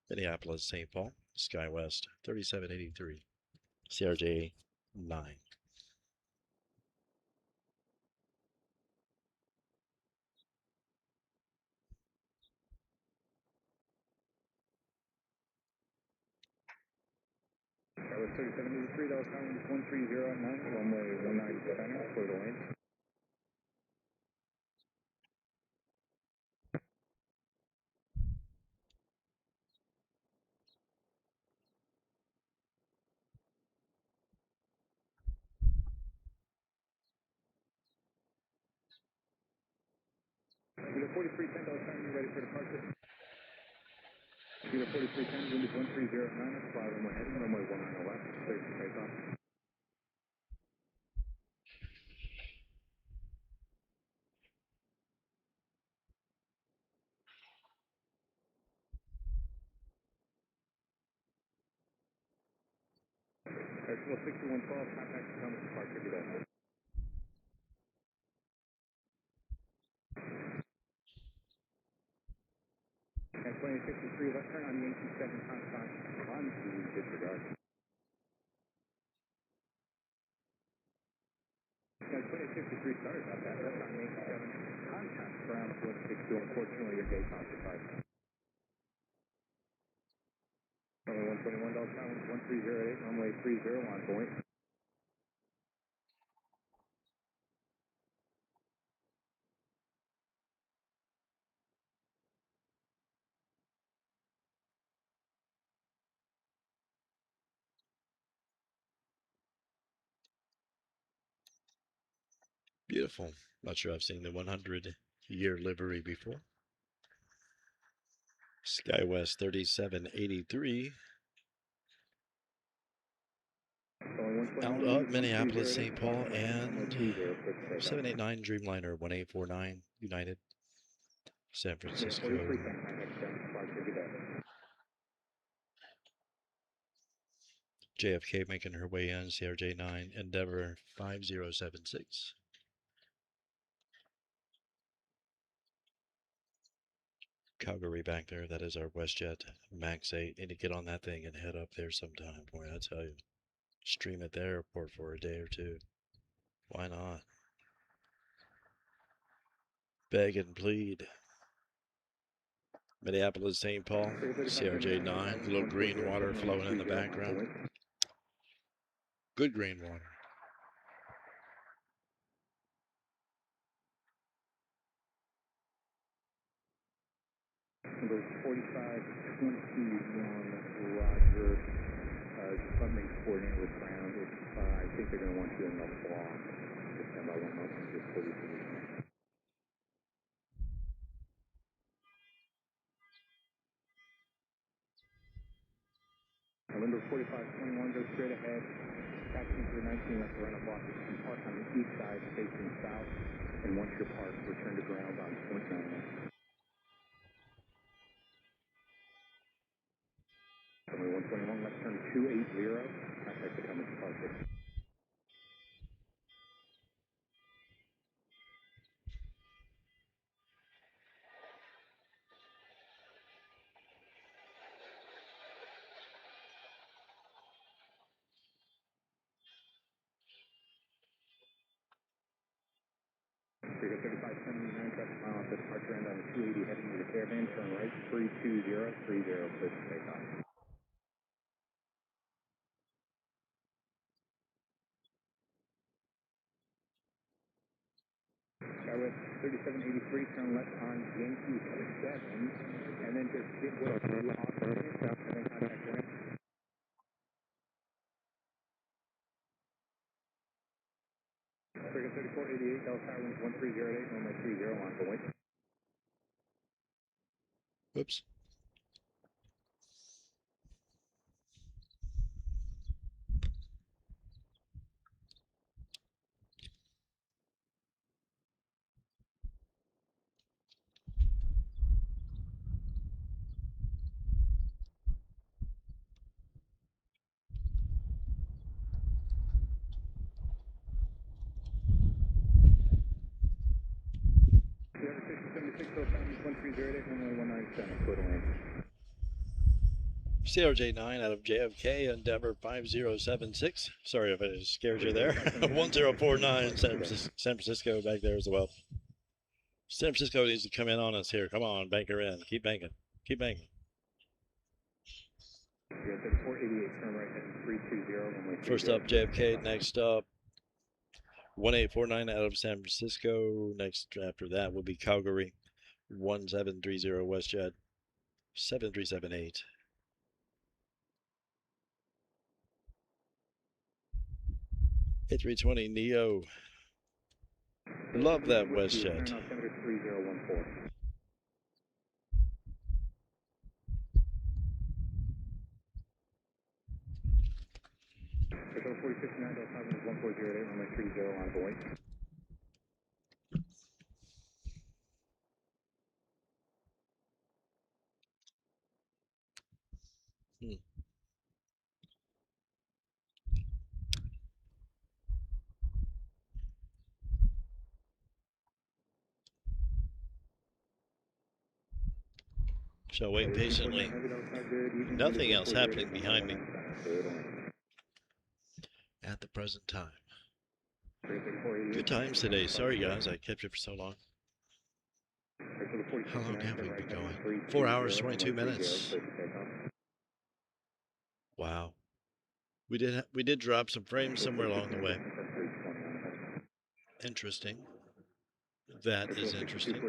Minneapolis, St. Paul, SkyWest 3783, CRJ 9. Charlotte 3783, that was time 1309, runway 19 center, clear the lane. Unit 4310, that was time, you ready for departure? Unit 4310, wind is 1309, fly runway heading, runway 19 left, clear for takeoff. Decimal 6112, contact Thomas departure, be there. And 2053, left turn on the 87 contact, on to disregard. And 2053, sorry about that, left on the 87 contact, ground 462, unfortunately your gate's occupied. Runway 121, Delta Tower, 1308, runway 30 on point. Beautiful. Not sure I've seen the 100 year livery before. SkyWest 3783. Out of Minneapolis, St. Paul, and 789 Dreamliner 1849 United, San Francisco. JFK making her way in, CRJ 9, Endeavor 5076. Calgary back there, that is our WestJet Max 8. Need to get on that thing and head up there sometime. Boy, I tell you, stream at the airport for a day or two. Why not? Beg and plead. Minneapolis, St. Paul, CRJ9, little green water flowing in the background. Good green water. Number 4521, Roger. Something coordinated with ground. I think they're going to want you in the block. Just stand by 1 moment. Just for you. Number 4521, go straight ahead. Taxi to the 19 left around a block. You can park on the east side facing south. And once you're parked, return to ground on point 9. Number 121, left turn 280. Contact the Cummins departure. Figure 3579, traffic mile off the departure end on the 280 heading to the caravan. Turn right 32030, clear for takeoff. Skywest 3783, turn left on Yankee 7, and then just get what you off and then contact the next. Figure 3488, Delta Winds 1308, runway 30 on the way. Whoops. Sierra 676, Delta Winds 1308, runway 197, clear to land. CRJ9 out of JFK, Endeavor 5076. Sorry if I scared you there. 1049, San Francisco back there as well. San Francisco needs to come in on us here. Come on, bank her in. Keep banking. Keep banking. Yeah, 3488, turn right heading 320, runway 30. First up, JFK. Next up, 1849 out of San Francisco. Next after that will be Calgary. 1730 WestJet. 7378. A320 Neo. Love that WestJet. Turn altimeter 3014. Control 4059, Delta Winds 1408, runway 30 on the way. Shall wait patiently. Nothing else happening behind me at the present time. Good times today. Sorry, guys, I kept you for so long. How long have we been going? 4 hours, 22 minutes. Wow. We did drop some frames somewhere along the way. Interesting. That is interesting.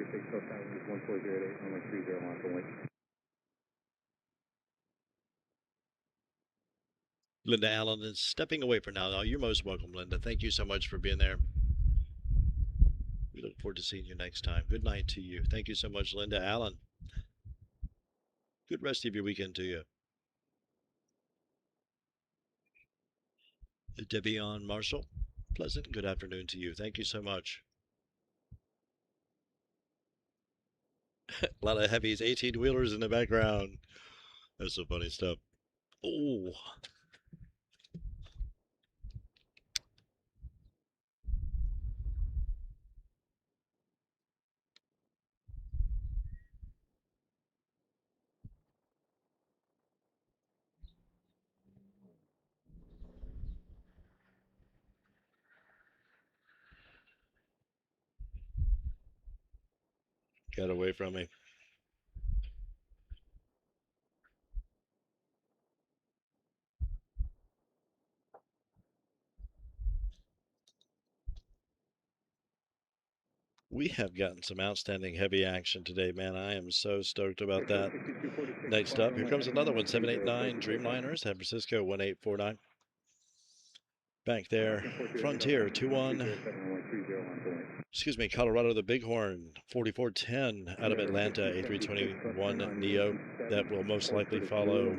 Linda Allen is stepping away for now. You're most welcome, Linda. Thank you so much for being there. We look forward to seeing you next time. Good night to you. Thank you so much, Linda Allen. Good rest of your weekend to you. Devion Marshall, pleasant good afternoon to you. Thank you so much. A lot of heavies, 18-wheelers in the background. That's some funny stuff. Oh. Got away from me. We have gotten some outstanding heavy action today, man. I am so stoked about that. Next up, here comes another one, 789 Dreamliner, San Francisco 1849. Back there, Frontier 21. Excuse me, Colorado the Bighorn 4410 out of Atlanta, A321 Neo. That will most likely follow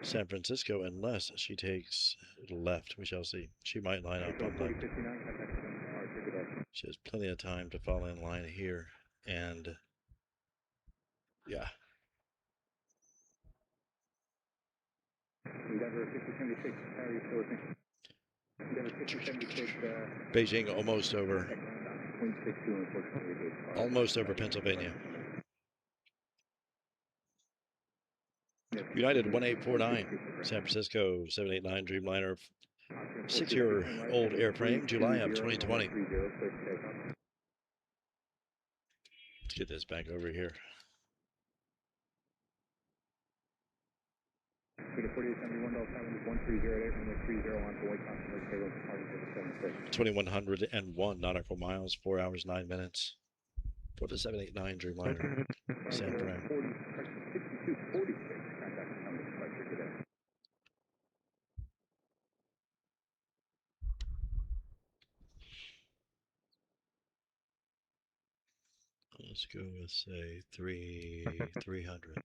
San Francisco unless she takes left. We shall see. She might line up on left. She has plenty of time to fall in line here. And yeah. Beijing almost over. Almost over Pennsylvania. United 1849, San Francisco 789 Dreamliner, 6-year-old airframe, July of 2020. Let's get this back over here. 2,101 nautical miles, 4 hours, 9 minutes for the 789 Dreamliner, San Fran. Let's go with, say, 300.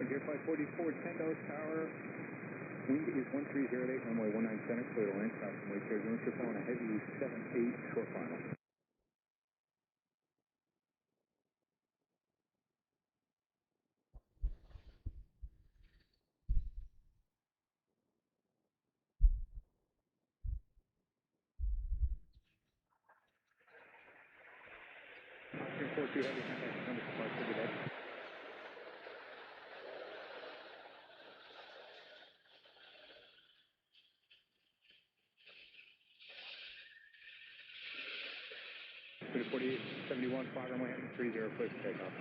Gear 544, 10 tower. Wind is 1308, runway 19 center, clear to land, south from Wayfair. You're on a heavy 7-8 short final. Oscar 42 heavy, contact number departure, good day. Good 48, 71, 5 runway 30, clear for takeoff.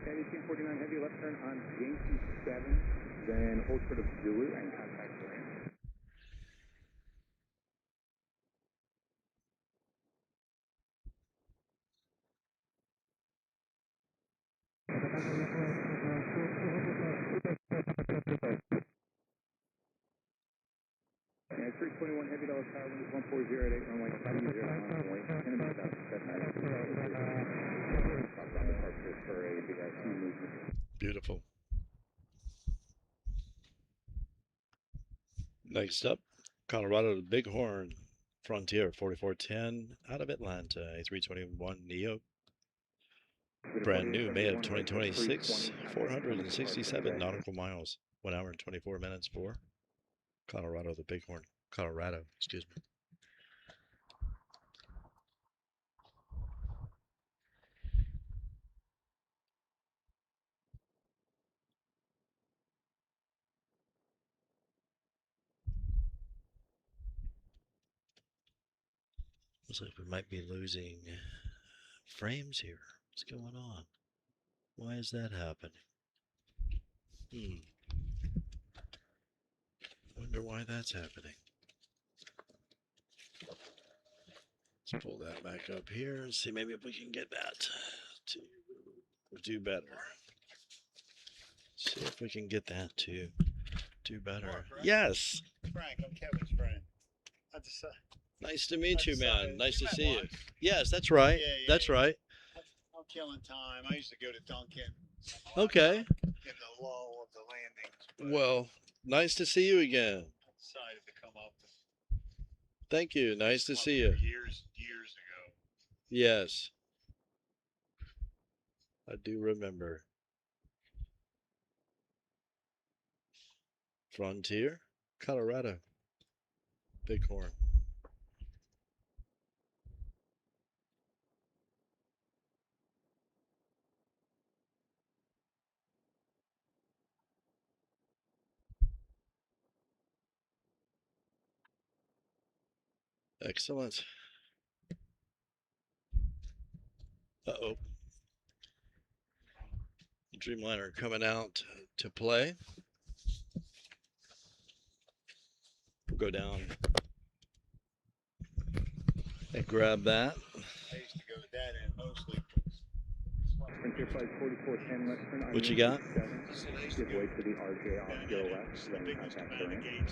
Heavy 249 heavy, left turn on Yankee 7, then hold short of Zulu and contact the land. And 321 heavy, tower, wind is 1408, runway 50 on way, enemy south, set back, southbound departure for a BIC movement. Beautiful. Next up, Colorado the Bighorn, Frontier 4410 out of Atlanta, A321 Neo. Brand new, May of 2026, 467 nautical miles, 1 hour and 24 minutes for Colorado the Bighorn. Colorado, excuse me. Looks like we might be losing frames here. What's going on? Why is that happening? Wonder why that's happening. Let's pull that back up here and see maybe if we can get that to do better. See if we can get that to do better. Mark, right? Yes. Frank, I'm Kevin's friend. Nice to meet you, man. Nice to see you. Yes, that's right. That's right. I'm killing time. I used to go to Duncan. Okay. In the lull of the landings. Well, nice to see you again. I decided to come up. Thank you. Nice to see you. Years ago. Yes. I do remember. Frontier, Colorado. Bighorn. Excellent. Uh-oh. Dreamliner coming out to play. We'll go down and grab that. I used to go with that in mostly. Frontier Flight 4410 Western. What you got? Give way to the RJ off Zero West, then contact the ramp.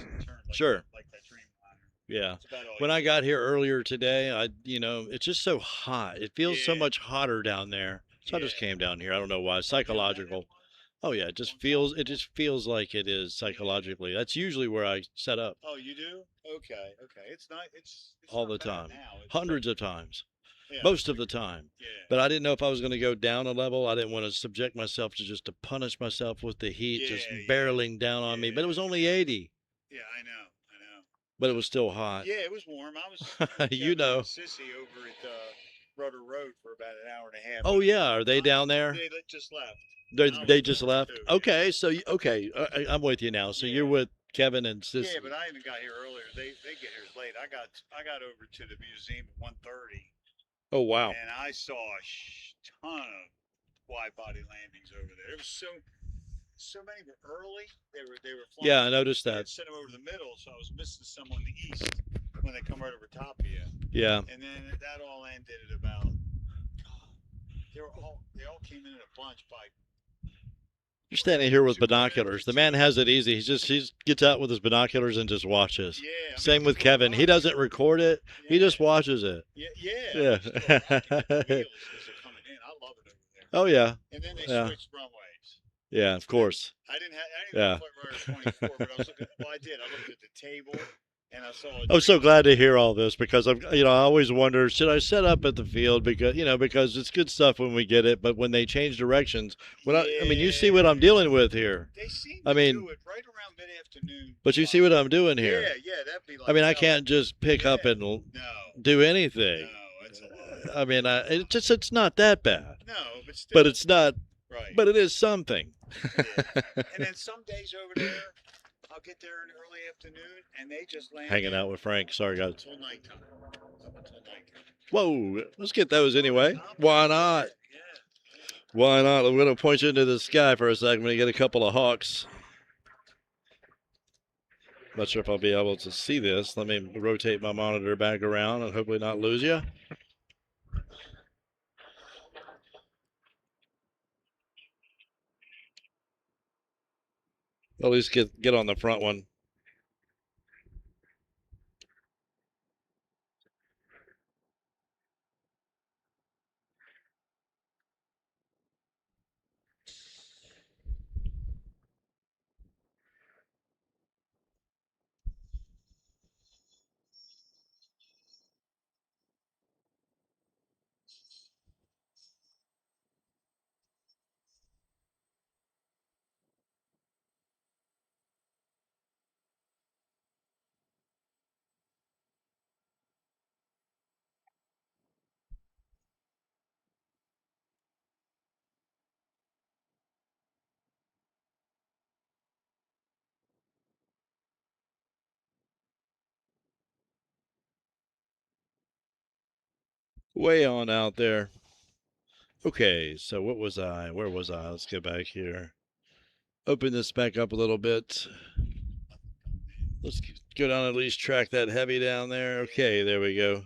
Sure. Like that Dreamliner. Yeah. That's about all When you I got here earlier today, it's just so hot. It feels so Yeah. much hotter down there. So I just Yeah. came down here. I don't know why. Psychological. Oh yeah, it just feels like it is psychologically. That's usually where I set up Oh, you do? Okay. It's not. It's all not the bad time. now. It's Hundreds of times. yeah. Most of the time. Yeah. But I didn't know if I was going to go down a level. I didn't want to subject myself to punish myself with the heat just barreling down on me. But it was only 80. Yeah, I know. But it was still hot. Yeah, it was warm. I was You know. Sissy over at Rudder Road for about an hour and a half. Oh yeah, are they down there? They just left. They just left. Too, okay, yeah. so I'm with you now. So you're with Kevin and Sissy. Yeah, but I even got here earlier. They get here late. I got over to the museum at 1:30. Oh wow. And I saw a ton of wide body landings over there. It was so many were early. They were flying. Yeah, I noticed that. Sent them over the middle, so I was missing some on the east when they come right over top of you. Yeah. And then that all ended at about. They all came in a bunch by. You're standing here with binoculars. The man has it easy. He gets out with his binoculars and just watches. Yeah. Same with Kevin. He doesn't record it. Yeah. He just watches it. Yeah. Oh yeah. And then they switched runways. Yeah, of course. I didn't have Flight Radar 24, but I was looking. Well, I did. I looked at the table. And I saw. I'm so glad to hear all this because I always wonder, should I set up at the field because it's good stuff when we get it, but when they change directions, you see what I'm dealing with here. They seem to do it right around mid-afternoon. But you see what I'm doing here. Yeah, that'd be like. I can't just pick up and do anything. No, it's a lot. It's not that bad. No, but still. But it's not. Right. But it is something. Yeah. And then some days over there. I'll get there in the early afternoon, and they just land. Hanging out with Frank. Sorry, guys. Until nighttime. Whoa, let's get those anyway. Why not? Why not? I'm going to point you into the sky for a second when you get a couple of hawks. Not sure if I'll be able to see this. Let me rotate my monitor back around and hopefully not lose you. At least get on the front one. Way on out there. Okay, so what was I? Where was I? Let's get back here. Open this back up a little bit. Let's go down and at least track that heavy down there. Okay, there we go.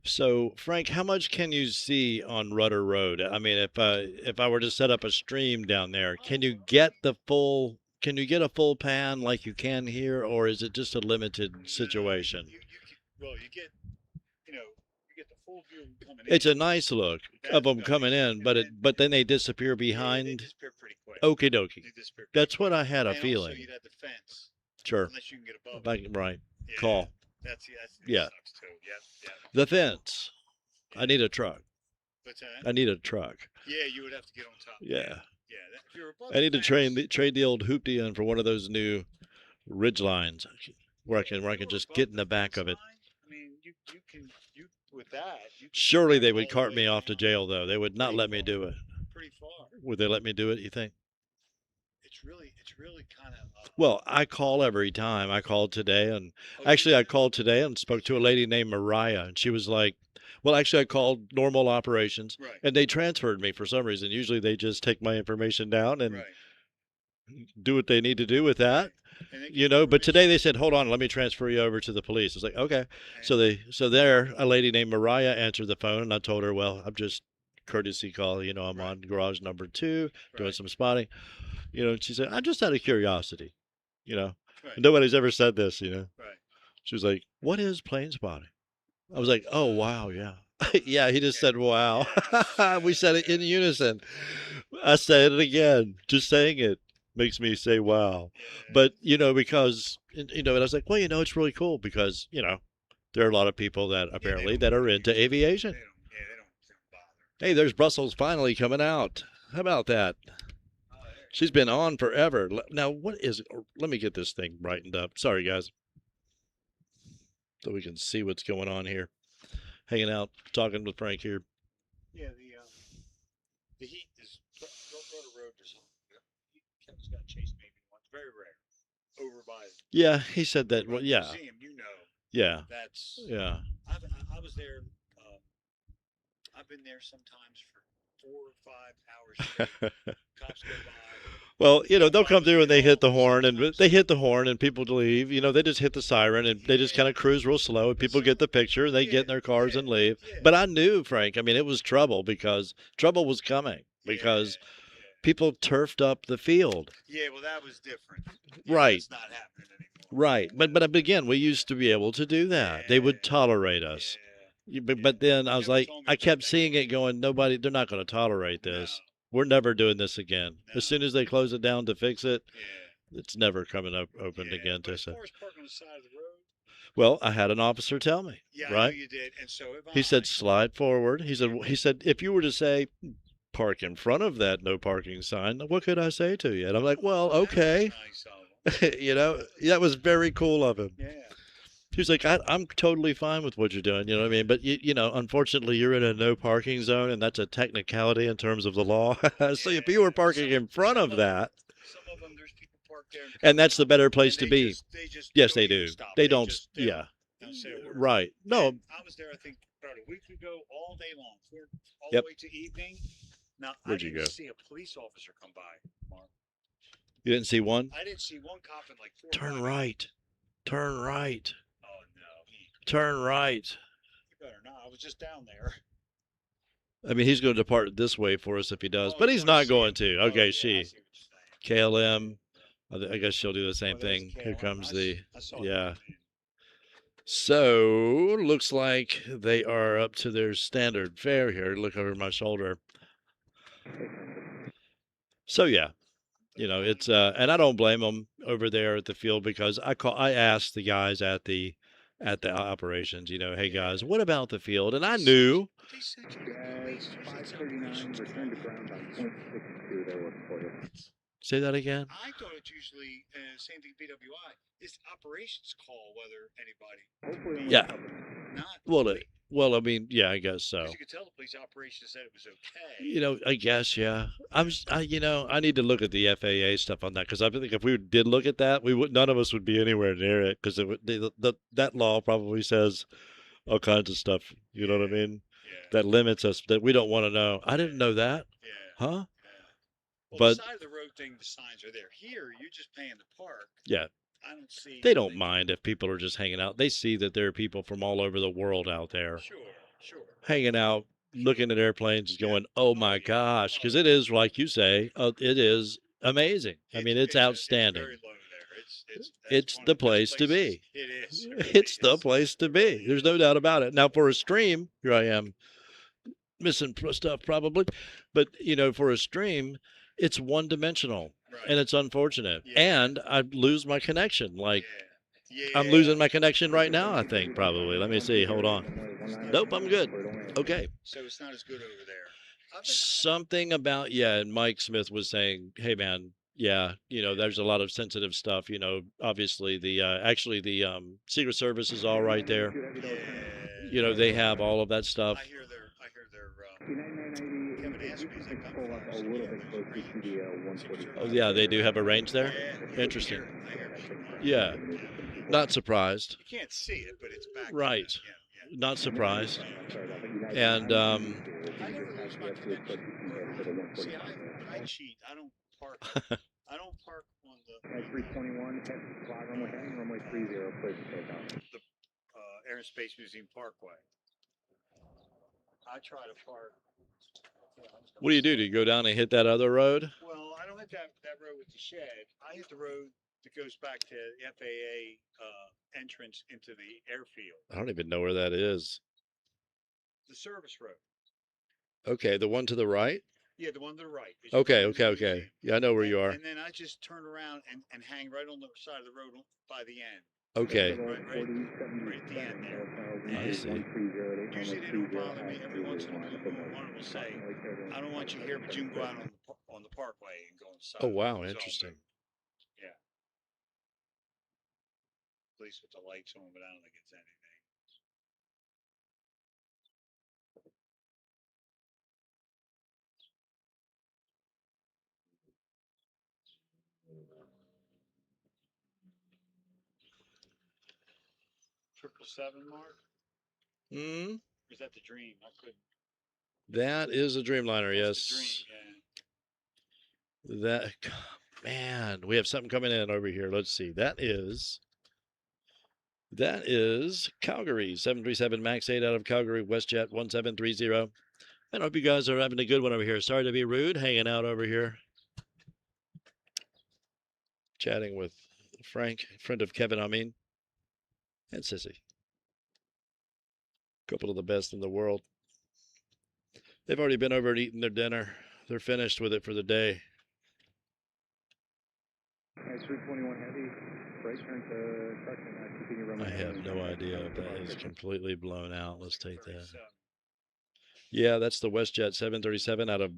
So, Frank, how much can you see on Rudder Road? I mean, if I were to set up a stream down there, can you get a full pan like you can here, or is it just a limited situation? You get the full view coming in. It's a nice look of them coming in, but then they disappear behind. They disappear pretty quick. Okie dokie. That's what I had a and feeling. Also, you'd have the fence. Sure. Unless you can get above. Right. Yeah, Call. That's Yeah. Sucks too. Yeah. The fence. I need a truck. What's that? I need a truck. Yeah, you would have to get on top. Yeah. Yeah. If you're above I need to fence, trade the old hoopty in for one of those new ridge lines where I can just get in the back of it. I mean, you can with that. Surely they would cart me off to jail though. They would not let me do it. Pretty far. Would they let me do it, you think? It's it's really kind of. Well, I call every time. I called today, and actually, I called today and spoke to a lady named Mariah, and she was like, well, actually, I called normal operations, Right. and they transferred me for some reason. Usually, they just take my information down and Right. do what they need to do with that. You know, but today they said, hold on, let me transfer you over to the police. It's like, okay. So there, a lady named Mariah answered the phone, and I told her, well, I'm just courtesy call. You know, I'm on garage number 2 doing some spotting. You know, and she said, I'm just out of curiosity. You know, nobody's ever said this. You know, she was like, what is plane spotting? I was like, oh wow, yeah. Yeah, he just said wow. We said it in unison. I said it again. Just saying it makes me say wow. But you know, because you know, and I was like, well, you know, it's really cool because you know, there are a lot of people that apparently that are into aviation. They don't bother. Hey, there's Brussels finally coming out. How about that? She's been on forever. Now, what is? Let me get this thing brightened up. Sorry, guys. So we can see what's going on here. Hanging out, talking with Frank here. Yeah, the heat is rotor road. Kevin's got chased maybe once, very rare, over by. Yeah, he said that. Well, yeah. Museum, you know. Yeah. That's. Yeah. I was there. I've been there sometimes for 4 or 5 hours straight. Cops go by. Well, you know, they'll come through and they hit the horn, and people leave. You know, they just hit the siren and they just kind of cruise real slow, and people get the picture, and they get in their cars and leave. But I knew, Frank, I mean, it was trouble because trouble was coming because people turfed up the field. Yeah, well, that was different. Right. It's not happening anymore. Right. But again, we used to be able to do that. They would tolerate us. But then I was like, I kept seeing it going, they're not going to tolerate this. We're never doing this again. As soon as they close it down to fix it, it's never coming up opened again. But as far as parking on the side of the road, well, I had an officer tell me. yeah, right? I know you did, and so if He said, slide forward. He said, if you were to say, park in front of that no parking sign, what could I say to you? And I'm like, well, okay. Nice you know, that was very cool of him. Yeah. He was like, I'm totally fine with what you're doing. You know what I mean? But, you know, unfortunately, you're in a no parking zone, and that's a technicality in terms of the law. So if you were parking in front of that. Some of them, there's people parked there. And that's the better place to be. Yes, they do. They don't. Yeah. Right. No. And I was there, I think, about a week ago, all day long, all the way to evening. Now, Where'd you go? I didn't see a police officer come by, Mark. You didn't see one? I didn't see one cop in like 4 Turn right. Turn right. Oh, no. Turn right. You better not. I was just down there. I mean, he's going to depart this way for us if he does, but he's not going to. Okay, she. KLM. I guess she'll do the same thing. Here comes the. Yeah. So, looks like they are up to their standard fare here. Look over my shoulder. So, yeah. You know, it's and I don't blame them over there at the field because I asked the guys at the operations, you know, hey guys, what about the field? And I knew. 539, return to ground on 0.62. There was for you. Say that again. I thought it's usually same thing. BWI. It's operations call whether anybody. Yeah. Not. Well, I mean, yeah, I guess so. Because you could tell the police operations said it was okay. You know, I guess, yeah. You know, I need to look at the FAA stuff on that because I think if we did look at that, none of us would be anywhere near it because that law probably says all kinds of stuff. You know what I mean? Yeah. That limits us that we don't want to know. I didn't know that. Yeah. Huh? Yeah. Well, But the side of the road thing, the signs are there. Here, you're just paying the park. Yeah. I don't see. They don't mind if people are just hanging out. They see that there are people from all over the world out there. Sure. Hanging out, looking at airplanes, going, "Oh my gosh!" Because it is, like you say, it is amazing. I mean, it's outstanding. It's very low there. It's the place to be. It is. It's the place to be. There's no doubt about it. Now, for a stream, here I am, missing stuff probably, but you know, for a stream, it's one-dimensional. Right. And it's unfortunate. Yeah. And I lose my connection. Like, I'm losing my connection right now, I think, probably. Let me see. Hold on. Nope, I'm good. Okay. So it's not as good over there. Something about, and Mike Smith was saying, hey, man, yeah, you know, there's a lot of sensitive stuff. You know, obviously, the Secret Service is all right there. You know, they have all of that stuff. I hear their Kevin asked me, is that pull up a little bit closer to the 140. Oh, yeah, they do have a range there? Yeah, Interesting. I hear it. Yeah, not surprised. You can't see it, but it's back. Right. Yeah. Not surprised. And I never lose my connection. See, I cheat. I don't park. I don't park on the 321, fly runway heading, runway 30, clear for takeoff. Air and Space Museum Parkway. I try to park. what do? Do you go down and hit that other road? Well, I don't hit that road with the shed. I hit the road that goes back to the FAA entrance into the airfield. I don't even know where that is. The service road. Okay, the one to the right? Yeah, the one to the right. Okay. Yeah, I know where you are. And then I just turn around and hang right on the side of the road by the end. Okay. Right at the end there. I see. Usually they don't bother me. Every once in a blue moon, one will say, I don't want you here, but you can go out on the parkway and go on the side. Oh, wow, interesting. Yeah. At least with the lights on, but I don't think it's anything. Triple seven mark? Hmm. Is that the Dream? I couldn't. That is a Dreamliner, That's yes. the Dream, yeah. That, man, we have something coming in over here. Let's see. That is Calgary, 737 MAX 8 out of Calgary, WestJet 1730. I hope you guys are having a good one over here. Sorry to be rude, hanging out over here. Chatting with Frank, friend of Kevin, and Sissy. Couple of the best in the world. They've already been over and eaten their dinner. They're finished with it for the day. 321 heavy, right turn to correction, continue runway. I have no idea if that is completely blown out. Let's take that. Yeah, that's the WestJet 737 out of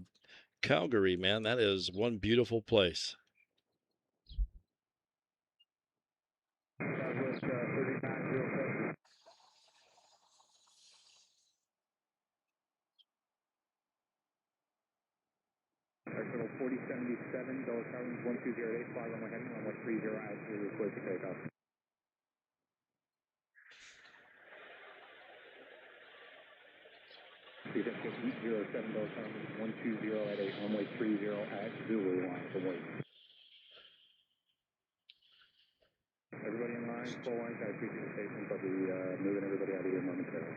Calgary, man. That is one beautiful place. Southwest 39 real quick. Arsenal 4077, Dulles Airlines 1208, fly runway heading, runway 30 out to clear for takeoff. Speed up to 807, Dulles Airlines 120 at 8, runway 30 at Zulu, line for wait. Everybody in line, full line, I appreciate the statements. I'll be moving everybody out of here momentarily.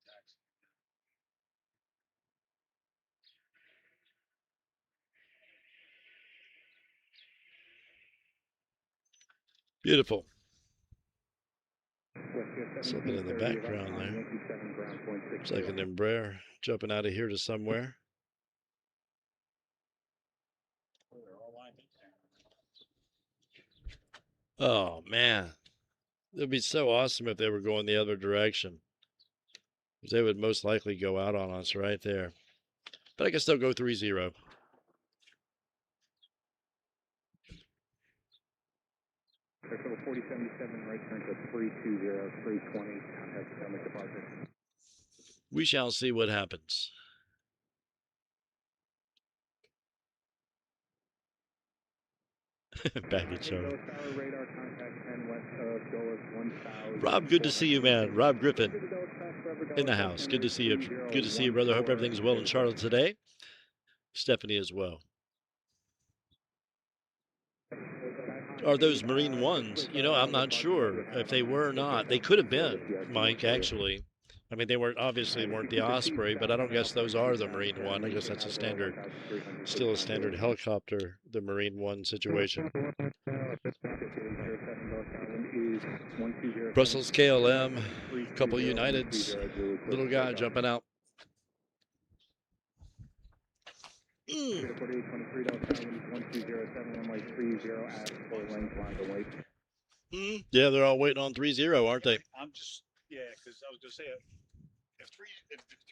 Taxi. Beautiful. Something in the background there. Looks like an Embraer jumping out of here to somewhere. Oh, man. It would be so awesome if they were going the other direction. They would most likely go out on us right there. But I guess they'll go 3-0. Airfield 4077, right turn to 320, 320, contact the departure. We shall see what happens. Baggage show. Rob, good to see you, man. Rob Griffin in the house. Good to see you. Good to see you, brother. Hope everything's well in Charlotte today. Stephanie as well. Are those Marine Ones? You know, I'm not sure if they were or not. They could have been, Mike, actually. I mean, they weren't the Osprey, but I don't guess those are the Marine One. I guess that's still a standard helicopter, the Marine One situation. Brussels KLM, a couple Uniteds, little guy jumping out. Yeah, they're all waiting on 3-0, aren't they? I'm just, because I was going to say, if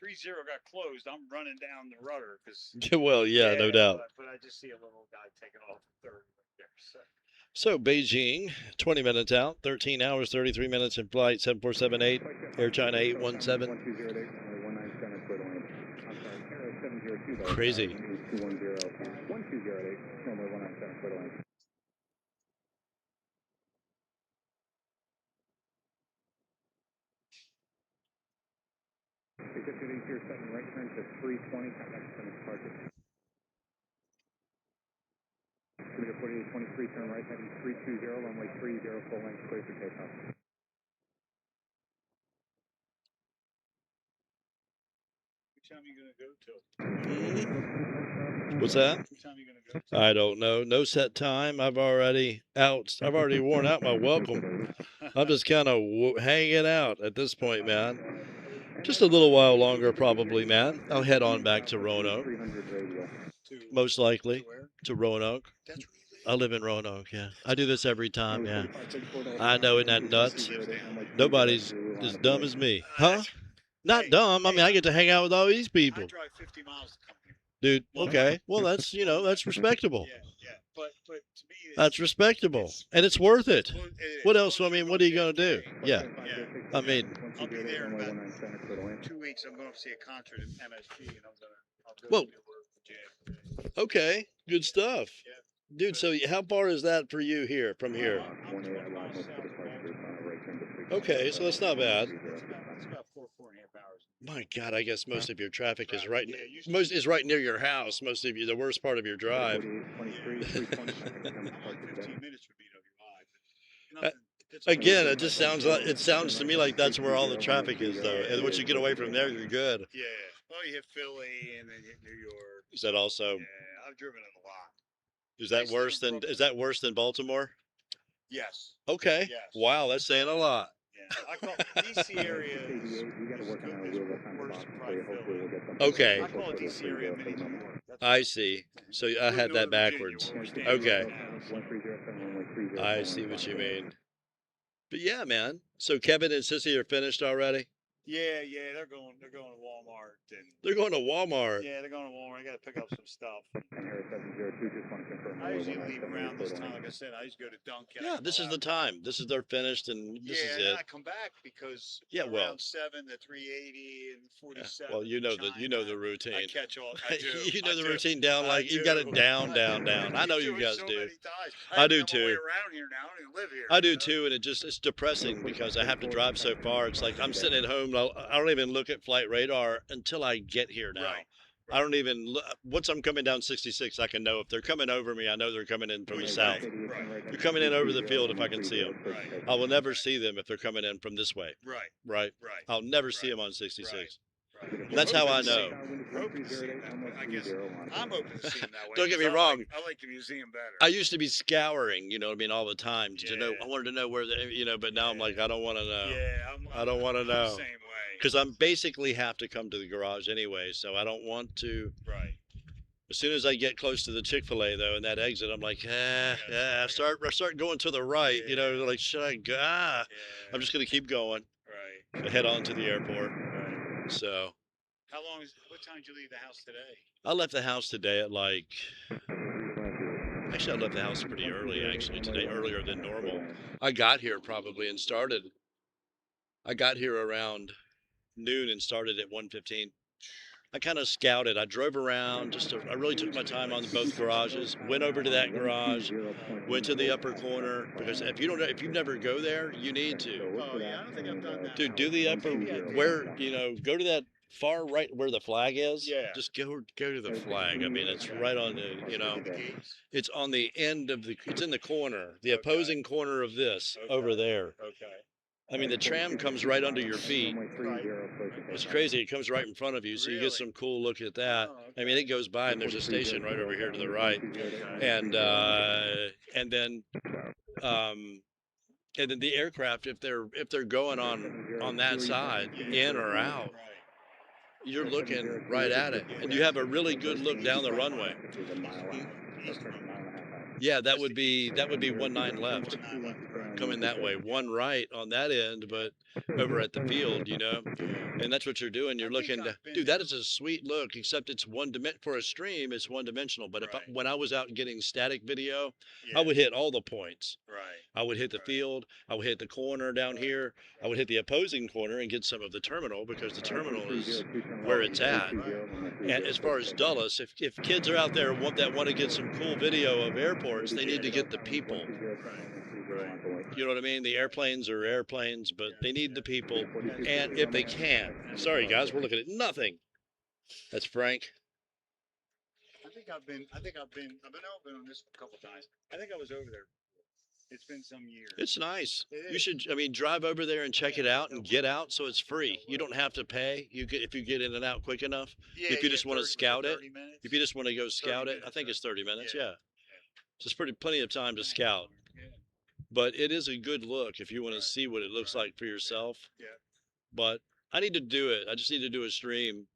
3-0 got closed, I'm running down the rudder. Well, yeah, no doubt. But I just see a little guy taking off third right there. So. So Beijing, 20 minutes out, 13 hours, 33 minutes in flight, 7478, Air China 817. Crazy. Right turn to 320, contact center departure. Commander 4823, turn right heading 320, runway 30, full length, clear for takeoff. Which time are you going to go till? What's that? Which time are you going to go till? I don't know. No set time. I've already worn out my welcome. I'm just kind of hanging out at this point, man. Just a little while longer, probably, man. I'll head on back to Roanoke. Most likely to Roanoke. I live in Roanoke, yeah. I do this every time, yeah. I know, isn't that nuts? Nobody's as dumb as me. Huh? Not dumb. I mean, I get to hang out with all these people. I drive 50 miles to come here. Dude, okay. Well, that's, that's respectable. Yeah. But to me, that's respectable. And it's worth it. What else? I mean, what are you going to do? Yeah. I mean, I'll be there in about 2 weeks. I'm going to see a concert at MSG, and I'll go whoa. to work. Okay. Good stuff. Yeah. Dude, so how far is that for you here, from here? Okay, so that's not bad. It's about 4.5 hours. My God, I guess most of your traffic is right near your house. Most of you, the worst part of your drive. 15 minutes for me to arrive. Again, it just sounds to me like that's where all the traffic is, though. And once you get away from there, you're good. Yeah. Well, you hit Philly and then you hit New York. Is that also? Yeah, I've driven it a lot. Is that worse than Baltimore? Yes. Okay. Yes. Wow, that's saying a lot. Yeah. I call DC area is worse than probably Philly. Okay. I call it DC area mini New York. I see. So I had that backwards. Okay. I see what you mean. But yeah, man. So Kevin and Sissy are finished already? Yeah, they're going to Walmart and they're going to Walmart. Yeah, they're going to Walmart. I got to pick up some stuff. I usually leave around this time. Like I said, I used to go to Dunkin'. Yeah, this is the time. This is they're finished, and this is it. Yeah, I come back because around 7 to 380 and 47. Yeah, well, you know the routine. I catch all. I do. You know the routine down like you've got it down. I know you guys do. I do too. Around here now, I don't even live here. I do too, and it's depressing because I have to drive so far. It's like I'm sitting at home. I don't even look at flight radar until I get here now. Right. I don't even look. Once I'm coming down 66, I can know if they're coming over me. I know they're coming in from the south. Right. They're coming in over the field if I can see them. Right. I will never see them if they're coming in from this way. Right. I'll never see them on 66. Right. And that's how I know. I guess I'm open to seeing that way. Don't get me wrong. I like the museum better. I used to be scouring, all the time to know. I wanted to know where, but now I'm like, I don't want to know. Yeah, I don't want to know. The same way. Because I'm basically have to come to the garage anyway, so I don't want to. Right. As soon as I get close to the Chick-fil-A though, and that exit, I'm like, I start going to the right. Like should I go? I'm just gonna keep going. Right. Head on to the airport. Right. So. What time did you leave the house today? I left the house today at actually I left the house pretty early actually today, earlier than normal. I got here around noon and started at 1:15. I kind of scouted. I drove around. I really took my time on both garages. Went over to that garage. Went to the upper corner because if you never go there, you need to. Oh yeah, I don't think I've done that. Dude, do the upper go to that far right where the flag is. Yeah. Just go to the flag. I mean, it's right on the it's on the end of it's in the corner, the opposing corner of this over there. Okay. I mean, the tram comes right under your feet. Right. It's crazy. It comes right in front of you, so you get some cool look at that. Oh, okay. I mean, it goes by, and there's a station right over here to the right, and then the aircraft, if they're going on that side, in or out, you're looking right at it, and you have a really good look down the runway. Yeah, that would be 19 left. coming that way, one right on that end, but over at the field, you know, and that's what you're doing. You're looking to, dude, that is a sweet look, except it's for a stream, it's one dimensional. But if when I was out getting static video, I would hit all the points. Right. I would hit the field. I would hit the corner down here. I would hit the opposing corner and get some of the terminal, because the terminal is where it's at. And as far as Dulles, if kids are out there want to get some cool video of airports, they need to get the people. You know what I mean? The airplanes are airplanes, but they need the people. And if they can, sorry guys, we're looking at nothing. That's Frank. I've been on this a couple times. I think I was over there. It's been some years. It's nice. You should, I mean, drive over there and check it out and get out, so it's free. You don't have to pay. If you get in and out quick enough. If you just want to scout it. If you just want to go scout it, I think it's 30 minutes. Yeah. So it's plenty of time to scout. But it is a good look if you want to see what it looks like for yourself. Yeah. But I need to do it. I just need to do a stream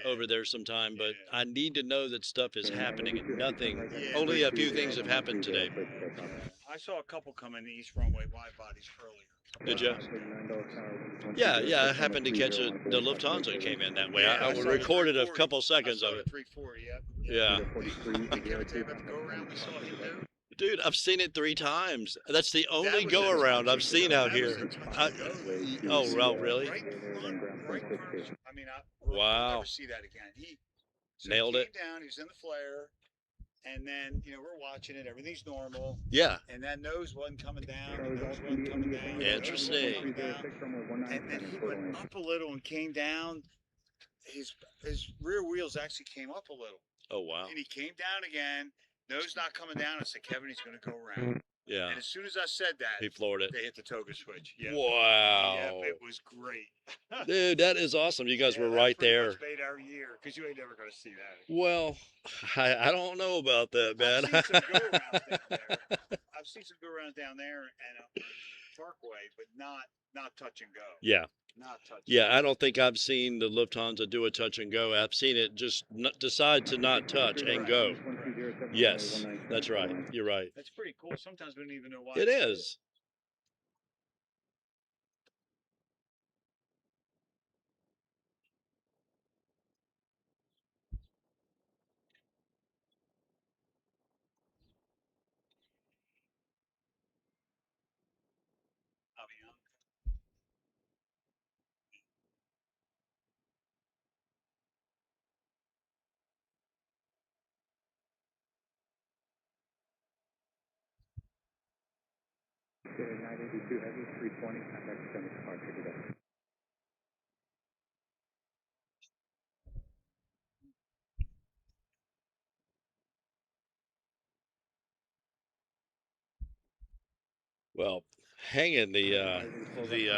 over there sometime. But I need to know that stuff is happening and nothing. Only a few things have happened today. I saw a couple come in the east runway wide bodies earlier. Did you? Yeah. I happened to catch the Lufthansa came in that way. I recorded a couple seconds of it. 340, Yeah. Did Kevin tell you about the go around we saw him do? Dude, I've seen it 3 times. That's the only go around I've seen out here. Oh, well, really? Right, I mean, wow. I'll never see that again. He nailed it. Down, he was in the flare, and then we're watching it. Everything's normal. Yeah. And that nose wasn't coming down. The nose wasn't coming down. Interesting. And then he went up a little and came down. His rear wheels actually came up a little. Oh wow. And he came down again. Nose not coming down. I said, Kevin, he's going to go around. Yeah. And as soon as I said that, he floored it. They hit the toga switch. Yeah. Wow. Yeah, it was great. Dude, that is awesome. You guys were right there. That made our year, because you ain't never going to see that. Well, I don't know about that, man. I've seen some go arounds down there and up Parkway, but not touch and go. Yeah. Not touch. Yeah, I don't think I've seen the Lufthansa do a touch and go. I've seen it just decide to not touch and go. Yes, that's right. You're right. That's pretty cool. Sometimes we don't even know why. It is. Okay, 982 heavy, 320, contact descending departure today. Well, hanging the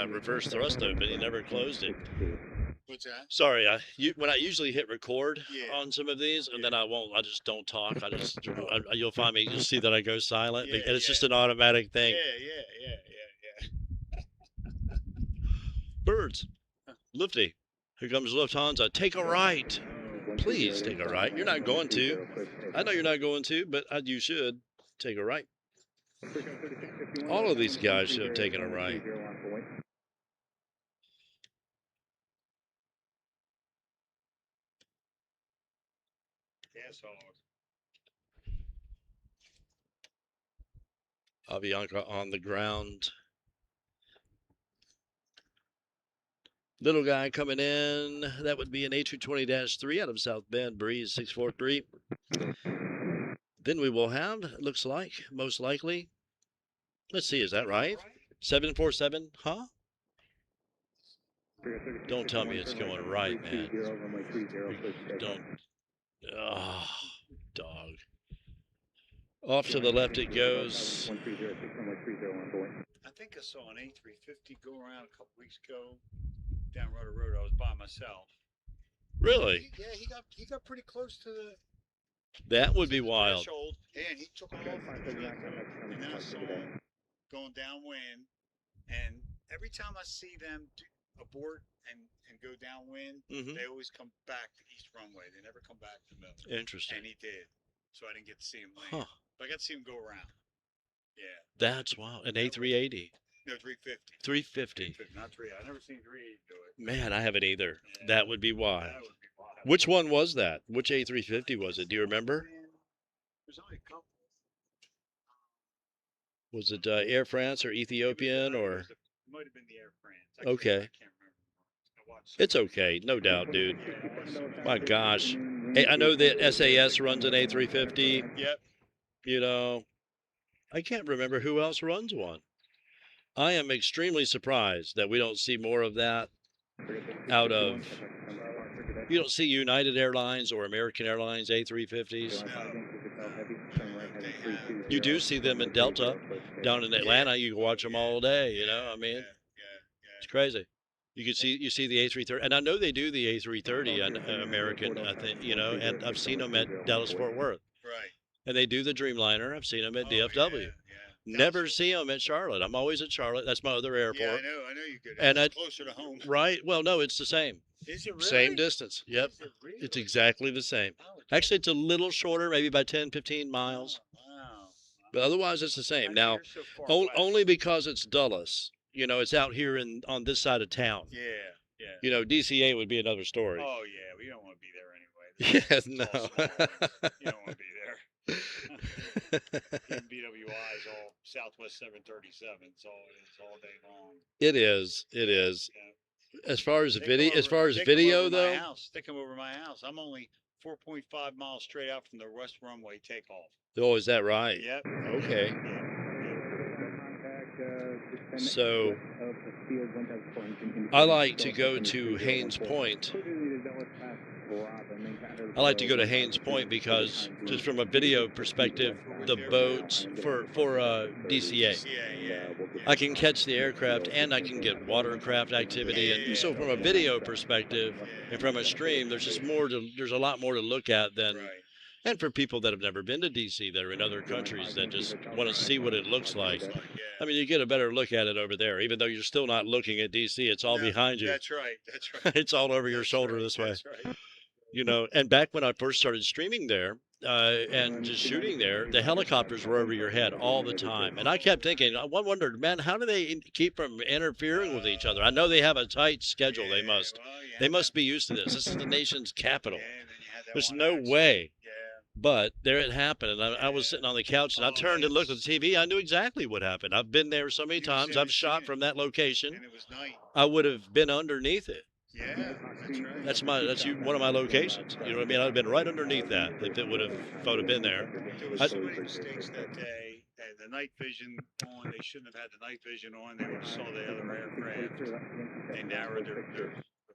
reverse thrust open, he never closed it. What's that? Sorry, when I usually hit record on some of these, and then I just don't talk. You'll find me, you'll see that I go silent, and it's just an automatic thing. Yeah. Birds, Lifty, here comes Lufthansa. Take a right. Please take a right. You're not going to. I know you're not going to, but you should take a right. All of these guys should have taken a right. Avianca on the ground. Little guy coming in. That would be an A220-3 out of South Bend, Breeze 643. Then we will have, it looks like, most likely. Let's see, is that right? 747, huh? Don't tell me it's going right, man. Don't. Oh, dog. Off to the left it goes. I think I saw an A350 go around a couple weeks ago down Rotor Road. I was by myself. Really? Yeah, he got pretty close to the. That would be wild. Threshold, and he took off. And then I saw him going downwind. And every time I see them abort and go downwind, they always come back to East Runway. They never come back to middle. Interesting. And he did. So I didn't get to see him land. But I got to see him go around. Yeah. That's wow. An A380. No, 350. 350. Not 3. I've never seen 380 do it. Man, I haven't either. Yeah. That would be why. That would be wild. Which one was that? Which A350 was it? Do you remember? There's only a couple. Was it Air France or Ethiopian or? It might have been the Air France. Okay. I can't remember. It's okay. No doubt, dude. My gosh. Hey, I know that SAS runs an A350. Yep. You know, I can't remember who else runs one. I am extremely surprised that we don't see more of that out of, you don't see United Airlines or American Airlines A350s. You do see them in Delta down in Atlanta. You can watch them all day, you know, I mean, it's crazy. You see the A330, and I know they do the A330 on American, I think, you know, and I've seen them at Dallas Fort Worth. Right. And they do the Dreamliner. I've seen them at DFW. Never see them at Charlotte. I'm always at Charlotte. That's my other airport. Yeah, I know you could. And it's closer to home. Right. Well, no, it's the same. Is it really? Same distance. Yep. Is it really? It's exactly the same. Actually, it's a little shorter, maybe by 10, 15 miles. Wow. But otherwise, it's the same. Now, So only because it's Dulles. You know, it's out here on this side of town. Yeah. You know, DCA would be another story. Oh yeah, we don't want to be there anyway. Yes, no. You don't want to be there. BWI is all Southwest 737. It's all day long. It is. Yeah. As far as video, though, They come over my house. I'm only 4.5 miles straight out from the west runway takeoff. Oh, is that right? Yep. Okay. So I like to go to Haynes Point. I like to go to Haynes Point because, just from a video perspective, the boats for DCA, I can catch the aircraft and I can get watercraft activity, and so from a video perspective and from a stream, there's a lot more to look at than. And for people that have never been to DC, that are in other countries, that just want to see what it looks like. I mean, you get a better look at it over there, even though you're still not looking at DC. It's all behind you. That's right. It's all over your shoulder this way. That's right. You know, and back when I first started streaming there and just shooting there, the helicopters were over your head all the time. And I kept thinking, I wondered, man, how do they keep from interfering with each other? I know they have a tight schedule. They must be used to this. This is the nation's capital. There's no way. But there it happened, and I was sitting on the couch, and I turned and looked at the TV. I knew exactly what happened. I've been there so many times. I've shot from that location. And it was night. I would have been underneath it. Yeah, that's right. That's one of my locations. You know what I mean? I'd have been right underneath that if it would have been there. There were so many mistakes that day. And the night vision on, they shouldn't have had the night vision on. They would have saw the other aircraft. They narrowed their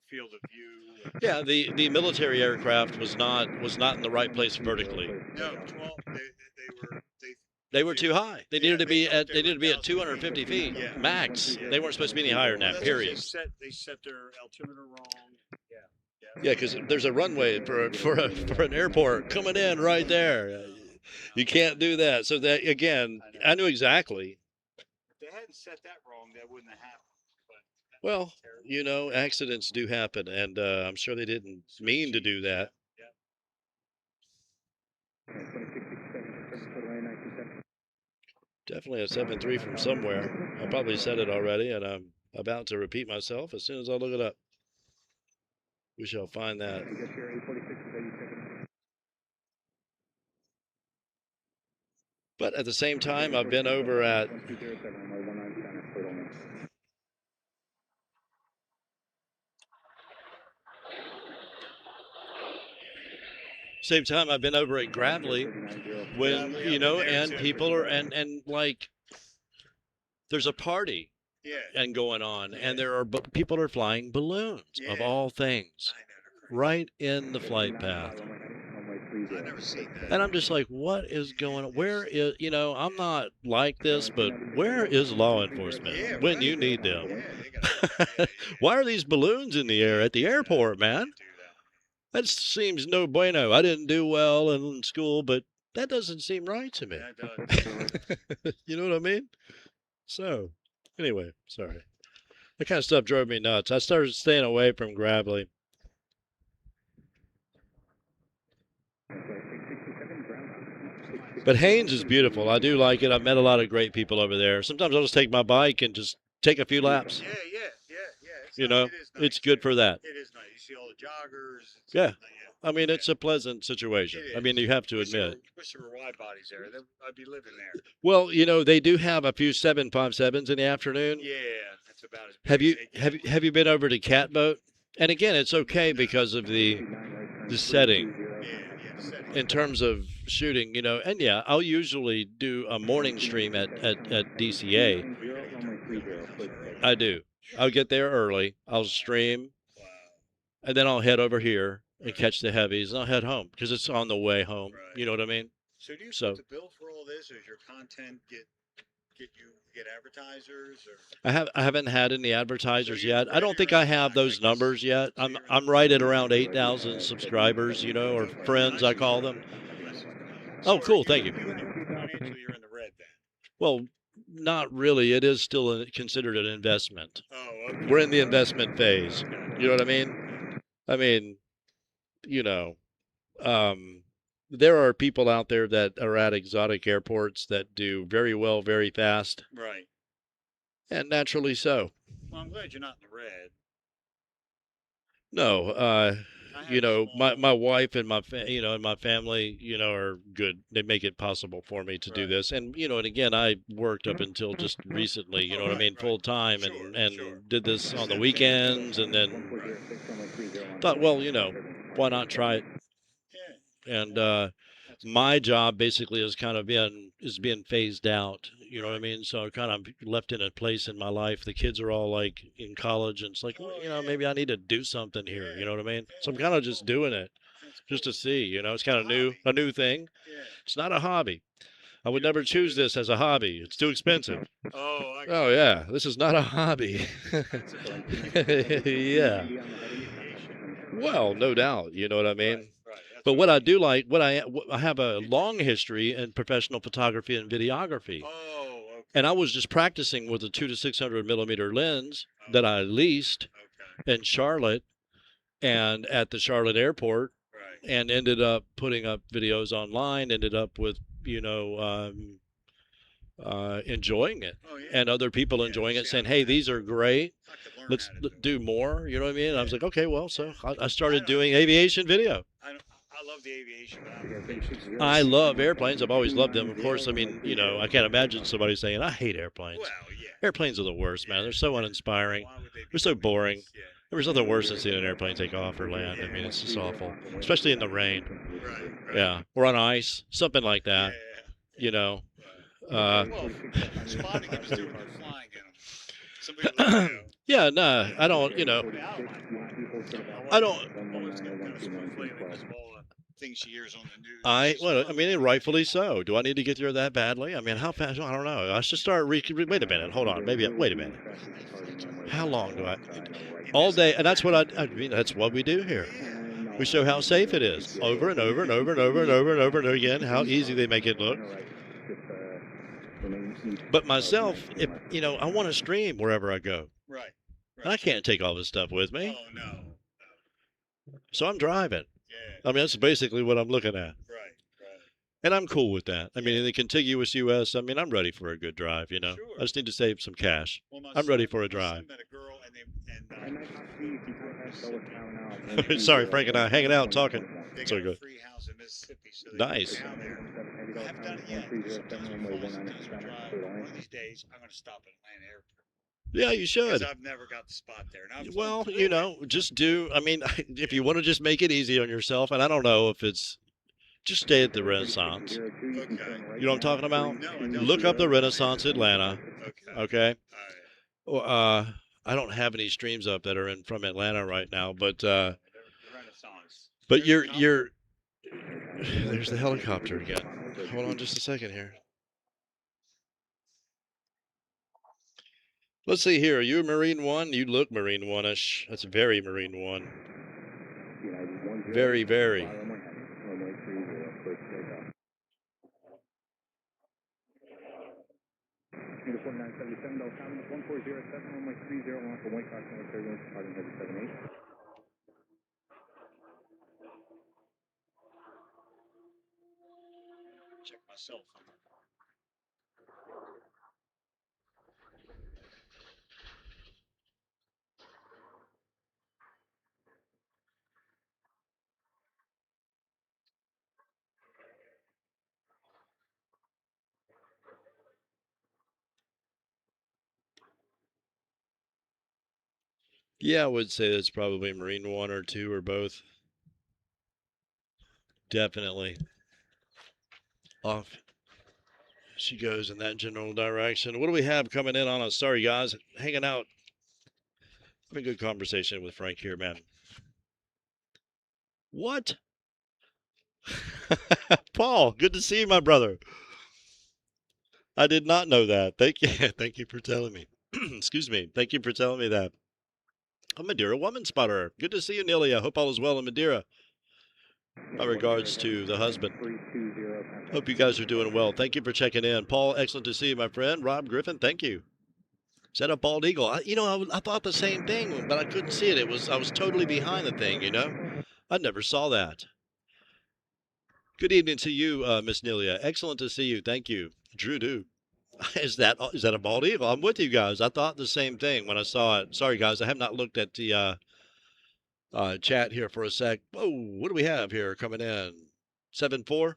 field of view. Yeah, the military aircraft was not in the right place vertically. No, well, they were too high. They needed to be at 250 feet max. They weren't supposed to be any higher than that. Period. They set their altimeter wrong. Yeah, because there's a runway for an airport coming in right there. You can't do that. So that again, I knew exactly. If they hadn't set that wrong, that wouldn't have happened. Well, you know, accidents do happen, and I'm sure they didn't mean to do that. Definitely a 7.3 from somewhere. I probably said it already, and I'm about to repeat myself as soon as I look it up. We shall find that. But at the same time, I've been over at Gravely when, you know, and people are, and like, there's a party and going on, and people are flying balloons of all things right in the flight path. I've never seen that. And I'm just like, what is going on? Where is, you know, I'm not like this, but where is law enforcement when you need them? Why are these balloons in the air at the airport, man? That seems no bueno. I didn't do well in school, but that doesn't seem right to me. You know what I mean? So, anyway, sorry. That kind of stuff drove me nuts. I started staying away from Gravely. But Haynes is beautiful. I do like it. I've met a lot of great people over there. Sometimes I'll just take my bike and just take a few laps. Yeah. You know, It is nice. it's good for that. It is nice. You see all the joggers. Yeah. I mean, it's a pleasant situation. I mean, you have to admit. Wish there were wide bodies there. I'd be living there. Well, you know, they do have a few 757s in the afternoon. Yeah, that's about as big Have you been over to Catboat? And again, it's okay because of the setting. In terms of shooting, you know, and yeah, I'll usually do a morning stream at DCA. I do. I'll get there early. I'll stream, and then I'll head over here and catch the heavies, and I'll head home because it's on the way home. You know what I mean? So do you put the bill for all this, or does your content get advertisers? Or? I haven't had any advertisers yet. I don't think I have those numbers yet. I'm right at around 8,000 subscribers, you know, or friends I call them. Oh, cool. Thank you. Financially, you're in the red then. Well, not really. It is still considered an investment. Oh, okay. We're in the investment phase. You know what I mean? I mean, you know, there are people out there that are at exotic airports that do very well, very fast. Right. And naturally so. Well, I'm glad you're not in the red. No, you know, my wife and my family, you know, are good. They make it possible for me to do this. And, you know, and again, I worked up until just recently, you know what I mean, full time and did this on the weekends and then thought, well, you know, why not try it? And my job basically is kind of being phased out. You know what I mean? So I kind of left in a place in my life. The kids are all like in college, and it's like, well, you know, maybe I need to do something here. You know what I mean? So I'm kind of just doing it, just to see. You know, it's kind of a new thing. It's not a hobby. I would never choose this as a hobby. It's too expensive. Oh yeah, this is not a hobby. Yeah. Well, no doubt. You know what I mean? But what I do like, I have a long history in professional photography and videography. Oh, okay. And I was just practicing with a 2 to 600 millimeter lens that I leased in Charlotte and at the Charlotte airport, and ended up putting up videos online. Ended up with, you know, enjoying it, and other people enjoying it, saying, "Hey, these are great. Let's do more." You know what I mean? And I was like, "Okay, well," so I started doing aviation video. I love the aviation. I love airplanes. I've always loved them. Of course, I mean, you know, I can't imagine somebody saying, I hate airplanes. Well, yeah. Airplanes are the worst, man. They're so uninspiring. They're so boring. There's nothing worse than seeing an airplane take off or land. I mean, it's just awful, especially in the rain. Right. Yeah, or on ice, something like that. You know. Spotting him is different than flying in them. Somebody will let you know. Yeah, no, I don't. You know, I don't. Things she hears on the news. Well, I mean, rightfully so. Do I need to get through that badly? I mean, how fast? I don't know. I should start. Wait a minute. Hold on. Wait a minute. How long do I? All day, and that's what I mean. That's what we do here. We show how safe it is, over and over and over and over and over and over and over again. How easy they make it look. But myself, if you know, I want to stream wherever I go. Right. And I can't take all this stuff with me. Oh no. So I'm driving. Yeah. I mean, that's basically what I'm looking at. Right. And I'm cool with that. I mean, in the contiguous U.S., I mean, I'm ready for a good drive, you know. Sure. I just need to save some cash. Well, I'm ready for a drive. My son met a girl Sorry, Frank and I hanging out talking. They So got good. a free house in Mississippi, so they Nice. go down there. I haven't done it yet. Sometimes we fly, sometimes we drive. One of these days, I'm going to stop at Atlanta Airport. Yeah, you should. Because I've never got the spot there. And Well, you know, just do. I mean, if you want to just make it easy on yourself, and I don't know if it's, just stay at the Renaissance. Okay. You know what I'm talking about? No, I don't. Look up the Renaissance Atlanta. Okay. All right. I don't have any streams up that are from Atlanta right now, but The Renaissance. but you're there's the helicopter again. Hold on just a second here. Let's see here. Are you a Marine One? You look Marine One-ish. That's very Marine One. Very, very. Check my cell phone. Yeah, I would say it's probably Marine 1 or 2 or both. Definitely. Off she goes in that general direction. What do we have coming in on us? Sorry, guys. Hanging out. Having a good conversation with Frank here, man. What? Paul, good to see you, my brother. I did not know that. Thank you. Thank you for telling me. Excuse me. Thank you for telling me that. A Madeira woman spotter. Good to see you, Nelia. Hope all is well in Madeira. My regards to the husband. Hope you guys are doing well. Thank you for checking in. Paul, excellent to see you, my friend. Rob Griffin, thank you. Set up bald eagle. I thought the same thing, but I couldn't see it. I was totally behind the thing, I never saw that. Good evening to you, Miss Nelia. Excellent to see you. Thank you. Drew Do. Is that a bald eagle? I'm with you guys. I thought the same thing when I saw it. Sorry, guys. I have not looked at the chat here for a sec. Oh, what do we have here coming in? 7-4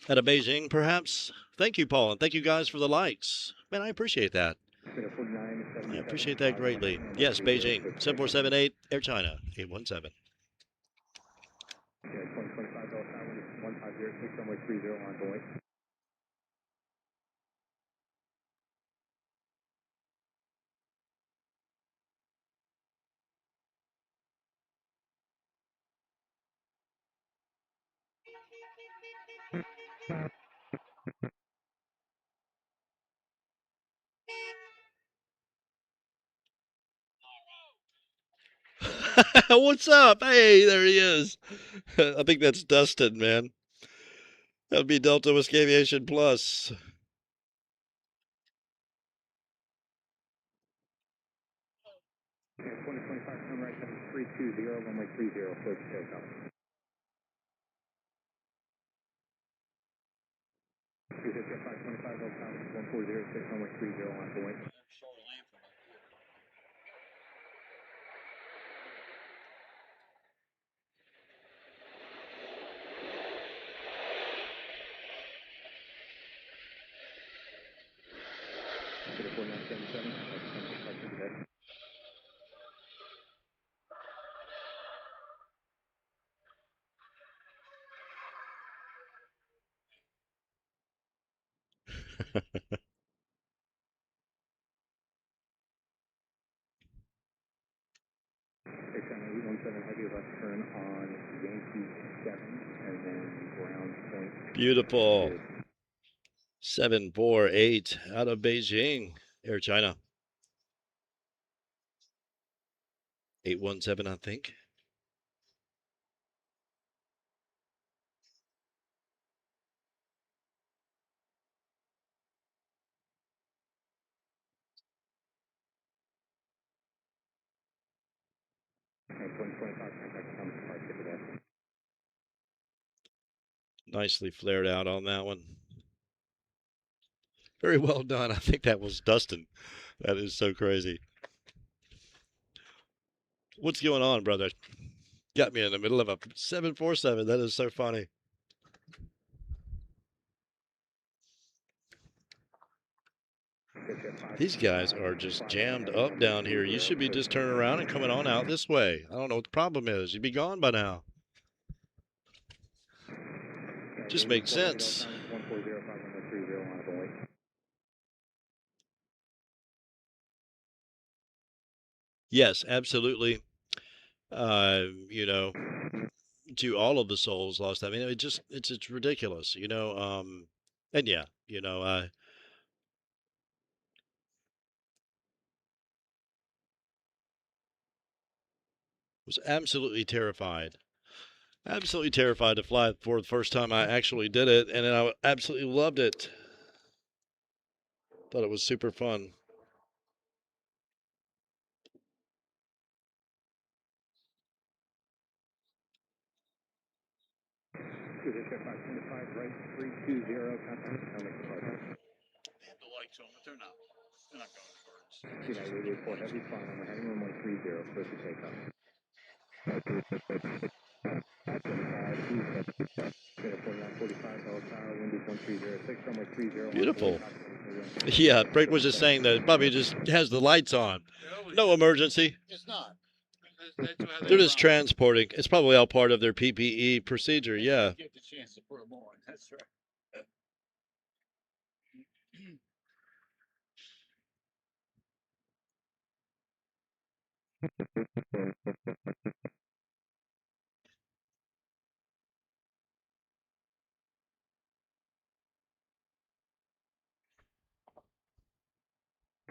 at a Beijing, perhaps? Thank you, Paul, and thank you guys for the likes. Man, I appreciate that. I appreciate that greatly. Yes, Beijing. 7478, Air China, 817. Yeah, 2025 Delta Tower, 1506, runway 30 on board. What's up? Hey, there he is. I think that's Dustin, man. That would be Delta Whiskey Aviation Plus. Yeah, 2025 sunrise 320, runway 30, approach takeoff. Cruise at 525 Delta Tower, 1406, runway 30 on board. Consider 4977, China 817 heavy left turn on Yankee 7, and then ground point. Beautiful. 748 out of Beijing, Air China. 817, I think. And 2025 contact comes departure today. Nicely flared out on that one. Very well done. I think that was Dustin. That is so crazy. What's going on, brother? Got me in the middle of a 747. That is so funny. These guys are just jammed up down here. You should be just turning around and coming on out this way. I don't know what the problem is. You'd be gone by now. Just makes sense. Yes, absolutely. To all of the souls lost. I mean, it's ridiculous, and yeah, was absolutely terrified. Absolutely terrified to fly for the first time. I actually did it, and then I absolutely loved it. Thought it was super fun. Position 525, right 320, contact Helmet departure. They have the lights on, but they're not. They're not going to birds. United 84 Heavy, final, we're heading runway 30, clear for takeoff. 4945, Bell Tower, wind is 1306, runway 30. Beautiful. Yeah, Frank was just saying that it probably just has the lights on. No emergency. It's not. That's how They're just run. transporting. It's probably all part of their PPE procedure. Yeah. Get the chance to put them on. That's right.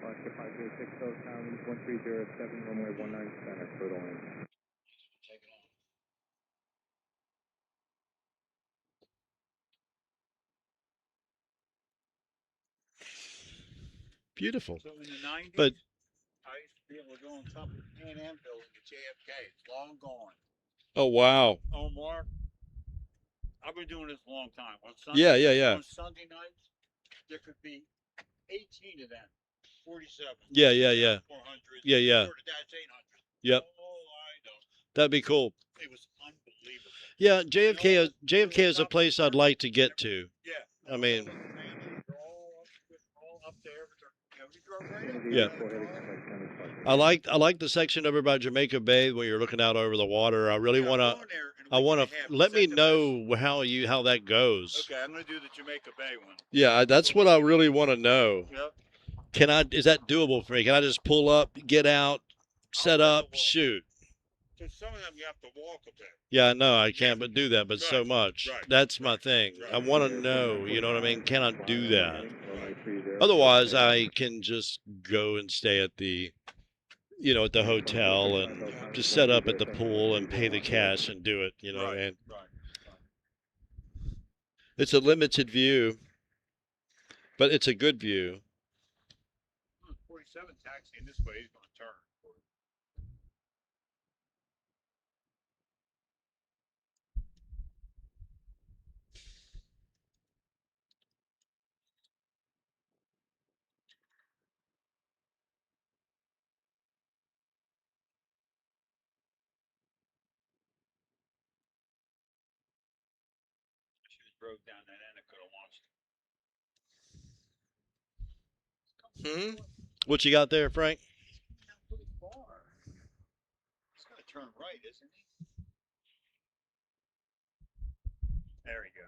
Alaska 5060, Tower, wind is 1307, runway 19 center, clear to land. Beautiful. So in the 90s, But I used to be able to go on top of the Pan Am building at JFK. It's long gone. oh wow. Oh, Mark, I've been doing this a long time. On Yeah, yeah, yeah. On Sunday nights, there could be 18 of them. 47. Yeah, yeah, yeah. 400. Yeah, yeah. That's 800. Yep. Oh, I know. That'd be cool. It was unbelievable. Yeah, JFK is a place I'd like to get to. Yeah. I mean, They're all up there. We drove right up. yeah. I like the section over by Jamaica Bay where you're looking out over the water. I really want to. Let me know how that goes. Okay, I'm gonna do the Jamaica Bay one. Yeah, that's what I really want to know. Yep. Is that doable for me? Can I just pull up, get out, set up, shoot? Because some of them you have to walk a bit. Yeah, no, I can't but do that, but so much. Right. That's my thing. Right. I want to know, you know what I mean? Can I do that? Right. Otherwise, I can just go and stay at the, at the hotel and just set up at the pool and pay the cash and do it, you know what I mean? Right. It's a limited view, but it's a good view. 47 taxiing this way, he's going to turn. She just broke down that end. I could have watched it. What you got there, Frank? Not pretty far. He's going to turn right, isn't he? There we go.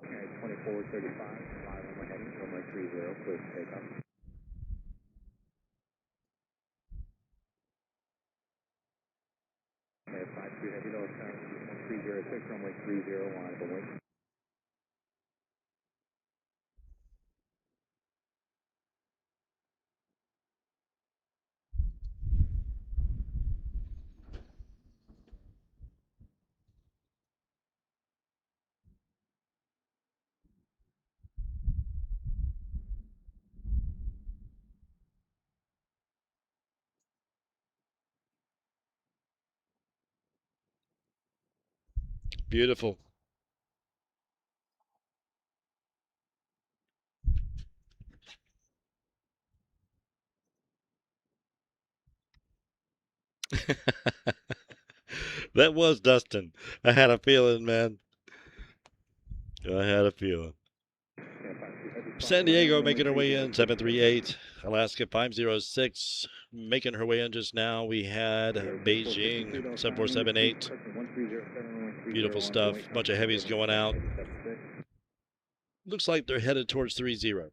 Okay, 2435, live on my heading, runway 30, clear for takeoff. Okay, 52 Heavy, Tower, 1306, runway 30, line of wing. Beautiful. That was Dustin. I had a feeling, man. I had a feeling. San Diego making her way in, 738. Alaska 506 making her way in just now. We had Beijing, 7478. Beautiful stuff. Bunch of heavies going out. Looks like they're headed towards 30.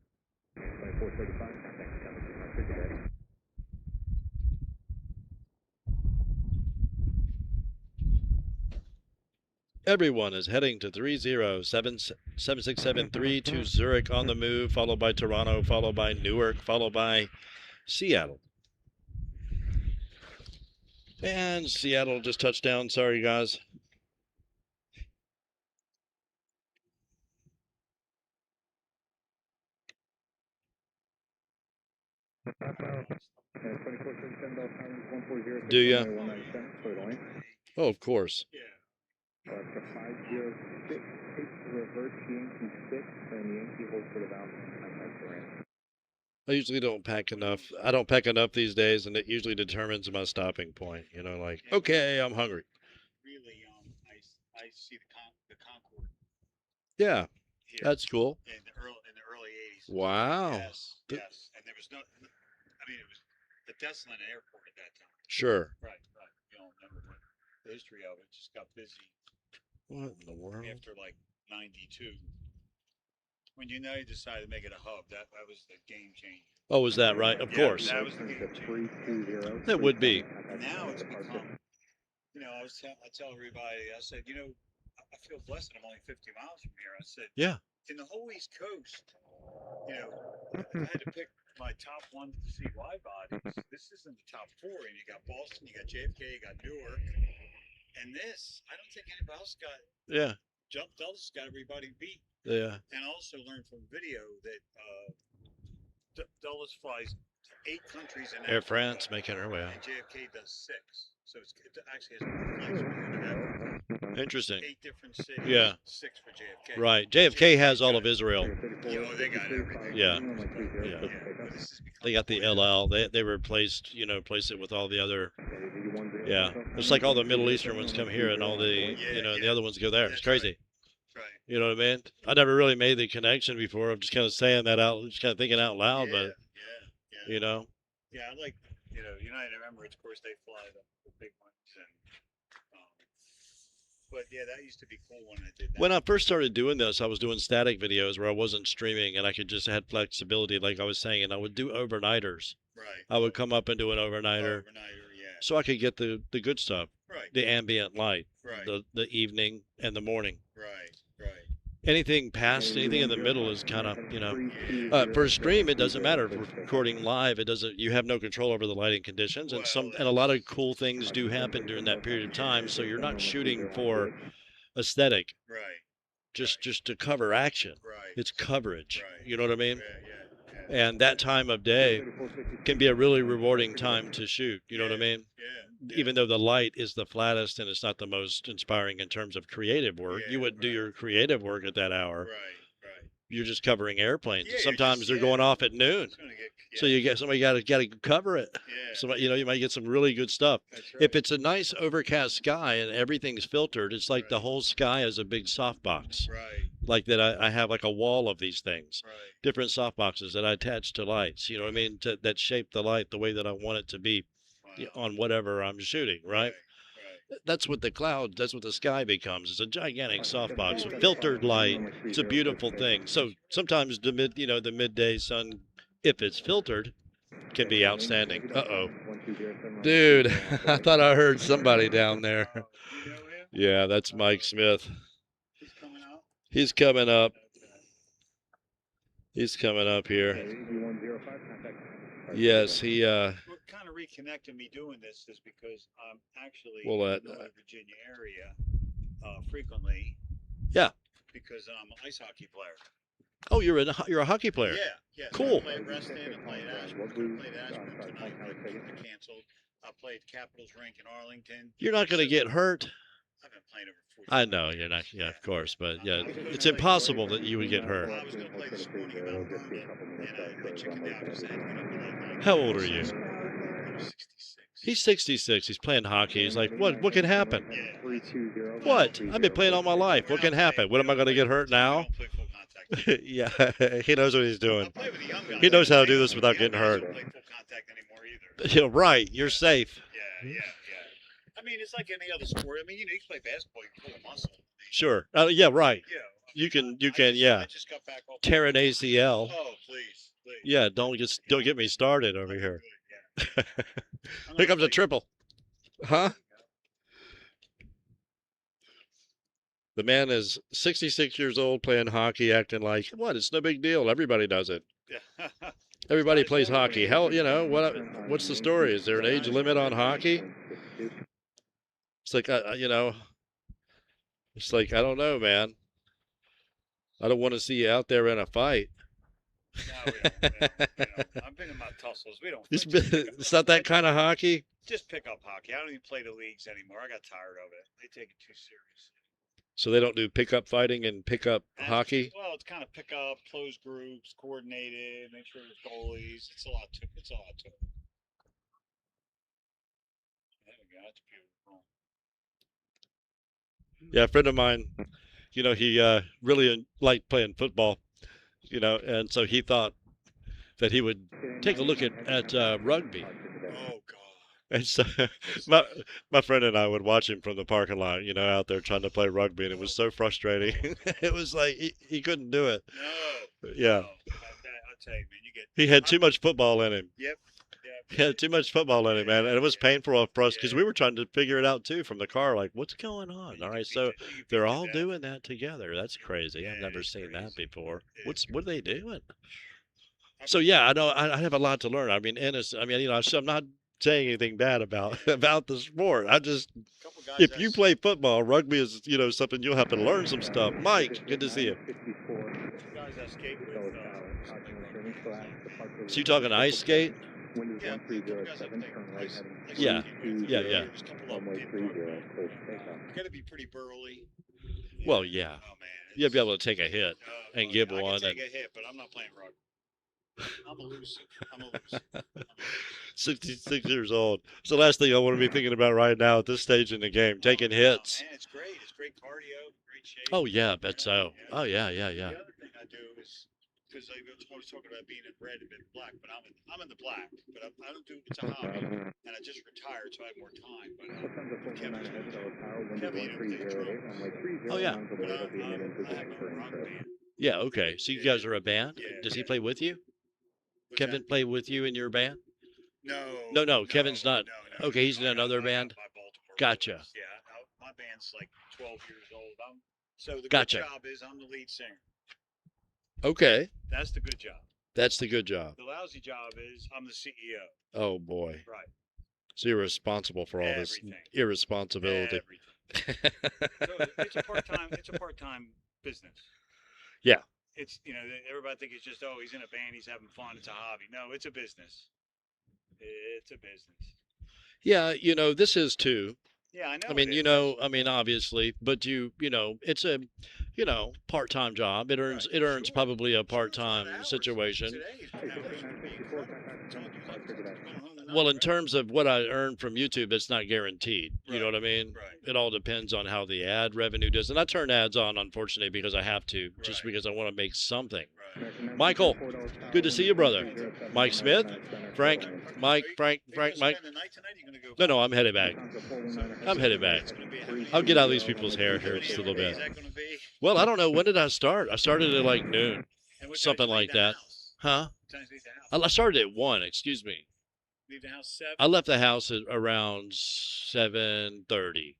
Everyone is heading to 76773 to Zurich on the move, followed by Toronto, followed by Newark, followed by Seattle. And Seattle just touched down. Sorry, guys. Do ya? Runway 19 center, clear the lane. Oh, of course. Yeah. Alaska 506, take reverse Yankee 6, and Yankee hold for the valve and contact the ramp. I usually don't pack enough. I don't pack enough these days, and it usually determines my stopping point. You know, like, okay, I'm hungry. Really, I see the Concorde. Yeah, Here that's cool. in the early 80s. Wow. Yes, yes. And there was no, I mean, it was the Desolate Airport at that time. Sure. Right. You don't remember the history of it. It just got busy. What in the world? After like 92. When United decided to make it a hub, that was the game changer. Oh, was that right? Of course. That was the game changer. That would be. Now it's become, you know, I tell everybody, I said, you know, I feel blessed that I'm only 50 miles from here. I said, yeah. In the whole East Coast, you know, I had to pick my top 1 to see wide bodies. This isn't the top 4, and you got Boston, you got JFK, you got Newark, and this, I don't think anybody else got. Yeah. Dulles got everybody beat. Yeah. And I also learned from video that Dulles flies to 8 countries in Air France making her way out. And JFK does 6. So it actually has more flights per Africa. Interesting. 8 different cities. Yeah. 6 for JFK. Right. JFK has all of Israel. They got everything. Yeah. They got the LL. They replaced, replaced it with all the other. Yeah. It's like all the Middle Eastern ones come here and all the, the other ones go there. It's crazy. Right. You know what I mean? I never really made the connection before. I'm just kind of saying that out, just kind of thinking out loud, but, Yeah, I like, United Emirates, of course, they fly the big ones. But yeah, that used to be cool when I did that. When I first started doing this, I was doing static videos where I wasn't streaming and I could just had flexibility, like I was saying, and I would do overnighters. Right. I would come up and do an overnighter. So I could get the good stuff. Right. The ambient light. Right. The evening and the morning. Right. Anything past anything in the middle is kind of, for a stream, it doesn't matter. If we're recording live, you have no control over the lighting conditions, and a lot of cool things do happen during that period of time. So you're not shooting for aesthetic. Right. Just to cover action. Right. It's coverage. Right. You know what I mean? Yeah. And that time of day can be a really rewarding time to shoot. You know what I mean? Yeah. Even though the light is the flattest and it's not the most inspiring in terms of creative work, you wouldn't do your creative work at that hour. Right. You're just covering airplanes. Yeah, sometimes they're going off at noon. So somebody got to cover it. Yeah. Somebody, you might get some really good stuff. That's right. If it's a nice overcast sky and everything's filtered, it's like the whole sky is a big softbox. Right. Like that, I have like a wall of these things, Right. different softboxes that I attach to lights. You know what I mean? That shape the light the way that I want it to be on whatever I'm shooting. Right. That's what that's what the sky becomes. It's a gigantic softbox with filtered light. It's a beautiful thing. So sometimes the midday sun, if it's filtered, can be outstanding. Uh-oh. Dude, I thought I heard somebody down there. Yeah, that's Mike Smith. He's coming up. He's coming up here. Yes, he What kind of reconnected me doing this is because I'm actually in the Virginia area frequently. Yeah. Because I'm an ice hockey player. Oh, you're a hockey player. Yeah. Cool. I played Reston, I played Ashburn, tonight. I canceled. I played Capitals rink in Arlington. You're not going to get hurt. I've been playing over 40 I know you're not. Yeah, of course, but yeah, it's impossible that you would get hurt. I was going to play this morning about Vernon, and I chickened out because I had to get up at like How old are you? I'm 66. He's 66. He's playing hockey. He's like, what can happen? Yeah. What? I've been playing all my life. What can happen? What am I going to get hurt now? I don't play full contact. Yeah, he knows what he's I doing. play with the young guys. He knows how to do this without getting hurt. I don't play full contact anymore either. Yeah, right. You're safe. Yeah. I mean, it's like any other sport. I mean, you can play basketball, you can pull a muscle. Sure. Yeah, right. Yeah. You can. I just got back off. Tear an ACL. Oh, please. Yeah, don't get me started over here. Yeah. Here comes a triple. Huh? The man is 66 years old playing hockey, acting like, what? It's no big deal. Everybody does it. Everybody plays hockey. Hell, what's the story? Is there an age limit on hockey? It's like, it's like, I don't know, man. I don't want to see you out there in a fight. No, we don't. I've been in my tussles. We don't. It's not that kind of hockey. Just pick up hockey. I don't even play the leagues anymore. I got tired of it. They take it too serious. So they don't do pickup fighting and pickup hockey. Well, it's kind of pick up, close groups, coordinated, make sure there's goalies. It's a lot to it. There we go. That's beautiful. Yeah, a friend of mine, you know, he really liked playing football, you know, and so he thought that he would take a look at rugby. Oh God. And so my friend and I would watch him from the parking lot, you know, out there trying to play rugby, and it was so frustrating. It was like he couldn't do it. No. Yeah. No. I'll tell you, man, He had too much football in him. Yep. He had too much football in him, man, and it was painful for us because we were trying to figure it out too from the car. Like, what's going on? All right, so they're all doing that together. That's crazy. I've never seen that before. What are they doing? So yeah, I know I have a lot to learn. I mean, you know, so I'm not saying anything bad about the sport. I just, if you play football, rugby is, you know, something you'll have to learn some stuff. Mike, good to see you. Guys that skate with, So you talking ice skate? Windows 1307, turn right heading Yeah. There's a couple of them you got to be pretty burly. Well, yeah. Oh man. You'll be able to take a hit and give I one. can take a hit, but I'm not playing rugby. I'm a loser. 66 years old. It's the last thing I want to be thinking about right now at this stage in the game. Taking hits. Man, it's great. It's great cardio, great shape. Oh yeah, I bet so. Oh yeah. The other thing I do is, because I was talking about being in red and in black, but I'm in the black, but I don't do it's a hobby, and I just retired, so I have more time. But Oh yeah. Yeah. Okay. So you guys are a band. Yeah. Does he play with you? Kevin play with you in your band? No. Kevin's not. No. Okay, he's in another band. Gotcha. Boys. Yeah, my band's like 12 years old. So the Gotcha. good job is I'm the lead singer. Okay. That's the good job. That's the good job. The lousy job is I'm the CEO. Oh boy. Right. So you're responsible for all this irresponsibility. Everything. So it's a part-time business. Yeah. It's, you know, everybody thinks it's just, oh, he's in a band, he's having fun, it's a hobby. No, it's a business. It's a business. Yeah, you know, this is too. Yeah, I know. I mean, you know, obviously, but you know, it's a, you know, part-time job. It earns probably a part-time situation. Well, in terms of what I earn from YouTube, it's not guaranteed. You know what I mean? Right. It all depends on how the ad revenue does. And I turn ads on, unfortunately, because I have to, just because I want to make something. Right. Michael, good to see you, brother. Mike Smith, Frank, Mike, Frank, Mike. No, I'm headed back. I'll get out of these people's hair here in just a little bit. Well, I don't know. When did I start? I started at like noon, something like that. Huh? I started at 1, excuse me. Leave the house 7? I left the house at around 7:30. Okay.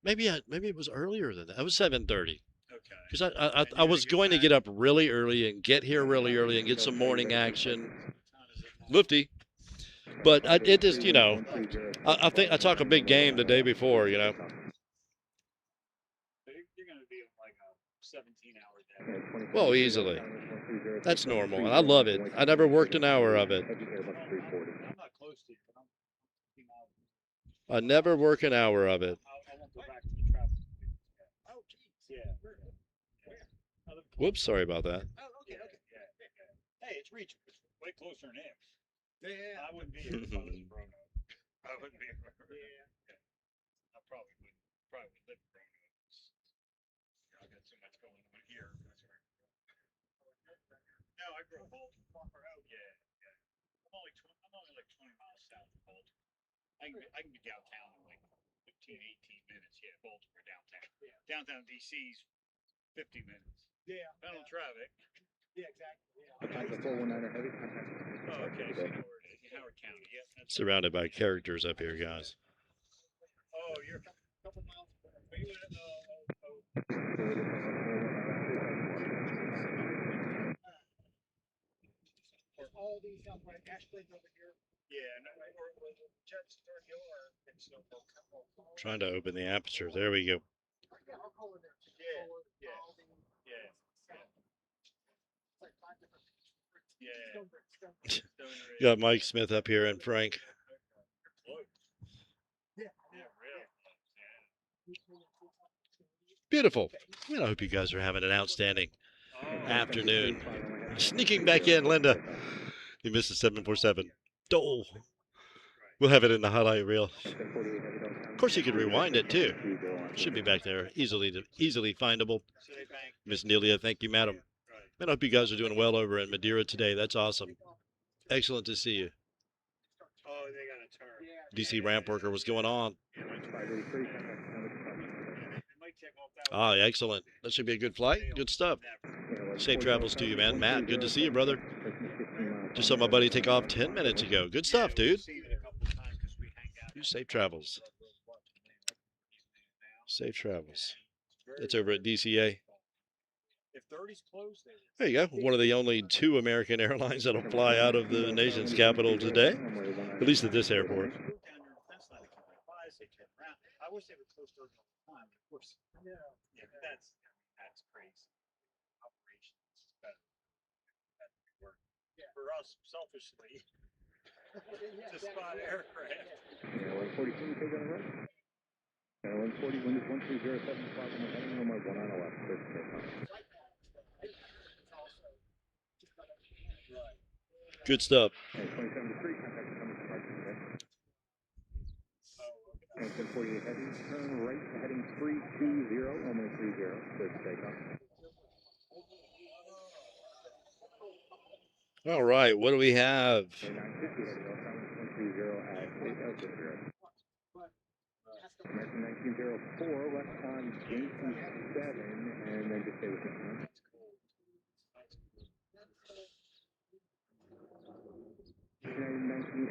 Maybe it was earlier than that. It was 7:30. Okay. Because I was going to get up really early and get here really early and get some morning action. Lifty. But it just, you know, I think I talk a big game the day before, you know. You're going to be like a 17-hour day. Well, easily. That's normal. And I love it. I never worked an hour of it. I'm not close to you, but I'm 15 hours. I never work an hour of it. I won't go back to the traffic. Oh, geez. Yeah. Whoops, sorry about that. Oh, okay. Yeah. Hey, it's reachable. It's way closer than him. Yeah. I wouldn't be here if I was in Roanoke. I wouldn't be here. Yeah. I probably wouldn't live in Roanoke. I got too much going on here. No, I grew up in Baltimore. Oh, yeah. I'm only like 20 miles south of Baltimore. I can be downtown in like 15, 18 minutes. Yeah, Baltimore downtown. Yeah. Downtown DC's 50 minutes. Yeah. Depending on traffic. Yeah, exactly. Yeah. Oh, okay. So Howard County. Yeah. Surrounded by characters up here, guys. Oh, you're a couple miles. Are you in? All these up right, Ashland over here. Yeah, or Judge Stern Hill or Trying to open the aperture. There we go. Yeah, I'll call it there. Yeah. It's like 5 different Got Mike Smith up here and Frank. Beautiful. I hope you guys are having an outstanding afternoon. Sneaking back in, Linda. You missed the 747. Oh, we'll have it in the highlight reel. Of course, you can rewind it too. Should be back there, easily findable. Miss Nelia, thank you, madam. I hope you guys are doing well over in Madeira today. That's awesome. Excellent to see you. DC ramp worker, what's going on? Ah, excellent. That should be a good flight. Good stuff. Safe travels to you, man. Matt, good to see you, brother. Just saw my buddy take off 10 minutes ago. Good stuff, dude. Safe travels. Safe travels. That's over at DCA. There you go. One of the only 2 American airlines that'll fly out of the nation's capital today, at least at this airport. I wish they would close all the time, of course. Yeah, that's crazy. Operations is better. Work. For us, selfishly, to spot aircraft. 142, take on the right. 140, wind is 130, 75, and we're heading runway 19 left. Good stuff. 27 to 3, contact the coming departure. 1048 heavy, turn right, heading 320, runway 30, clear for takeoff. All right, what do we have? 950 heavy, Los Alamos 130 at 8 American 1904, left on Yankee 7, and then just stay with me. American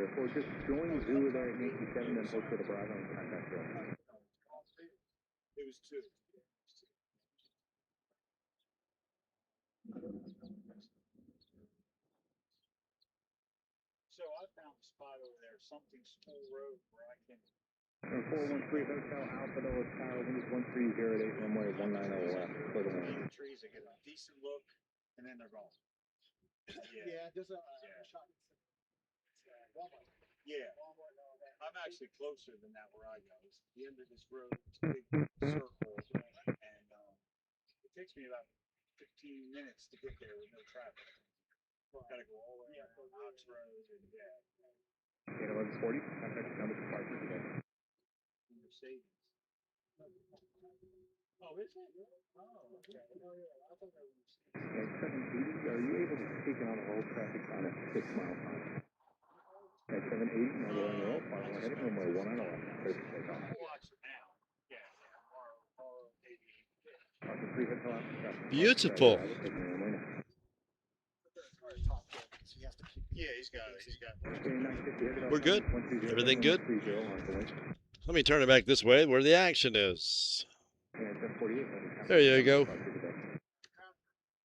1904, just join Zulu there at Yankee 7, then post for the Bravo and contact Bill. It was 2. So I found a spot over there, something school road where I can. 413 Hotel Alpha Dulles Tower, wind is 1308, runway 19 left, for the wind. Trees, I get a decent look, and then they're gone. Yeah, there's a shot. Yeah, I'm actually closer than that where I go. It's the end of this road, it's a big circle, and it takes me about 15 minutes to get there with no traffic. Gotta go all the way up Ox Road and 1140, contact the number departure today. Mercedes. Oh, is it? Oh, okay. I thought that was 780, are you able to take on all traffic on a 6-mile time? At 780, now going roll, final heading, runway 19 left, clear for takeoff. watch it now. Yeah, Beautiful. Yeah, he's got it. We're good. Everything good? Let me turn it back this way where the action is. There you go.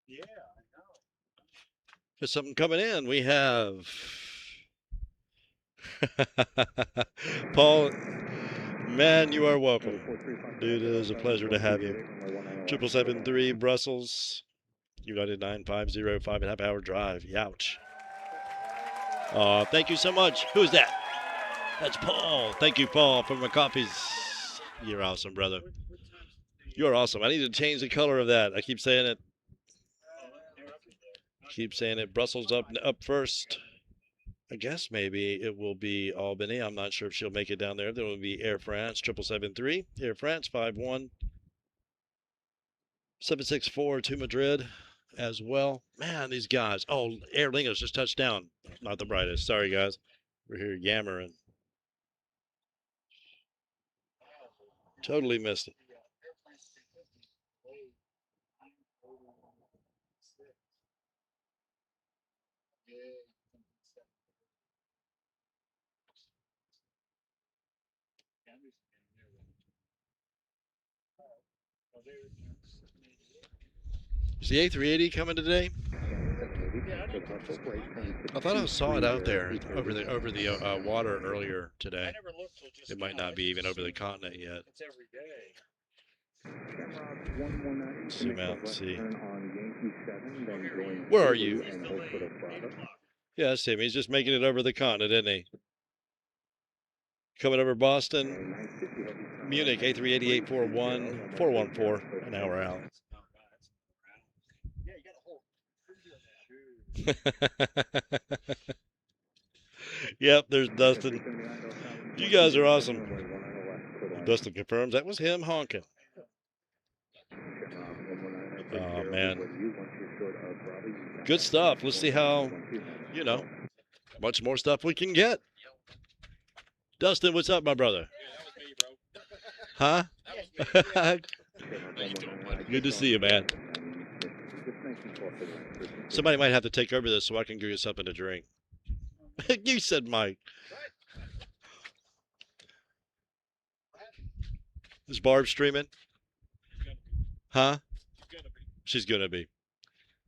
Yeah, I know. There's something coming in. We have Paul. Man, you are welcome. Dude, it is a pleasure to have you. 773 Brussels, United 950, 5.5 hour drive. Youch. Thank you so much. Who's that? That's Paul. Thank you, Paul, for my coffees. You're awesome, brother. You're awesome. I need to change the color of that. I keep saying it. Keep saying it. Brussels up first. I guess maybe it will be Albany. I'm not sure if she'll make it down there. There will be Air France 773, Air France 51764 to Madrid as well. Man, these guys. Oh, Aer Lingus just touched down. Not the brightest. Sorry, guys. We're here yammering. Totally missed it. Is the A380 coming today? I thought I saw it out there over the water earlier today. It might not be even over the continent yet. It's every day. 119. Zoom out and see. Turn on Yankee 7, then join Where are you? and hold for the Bravo. Yeah, that's him. He's just making it over the continent, isn't he? Coming over Boston, Munich, A38841, 414, an hour out. Yep, there's Dustin. You guys are awesome. Dustin confirms that was him honking. Oh, man. Good stuff. Let's see how, you know, much more stuff we can get. Dustin, what's up, my brother? Huh? Good to see you, man. Somebody might have to take over this so I can give you something to drink. You said Mike. Is Barb streaming? Huh? She's going to be.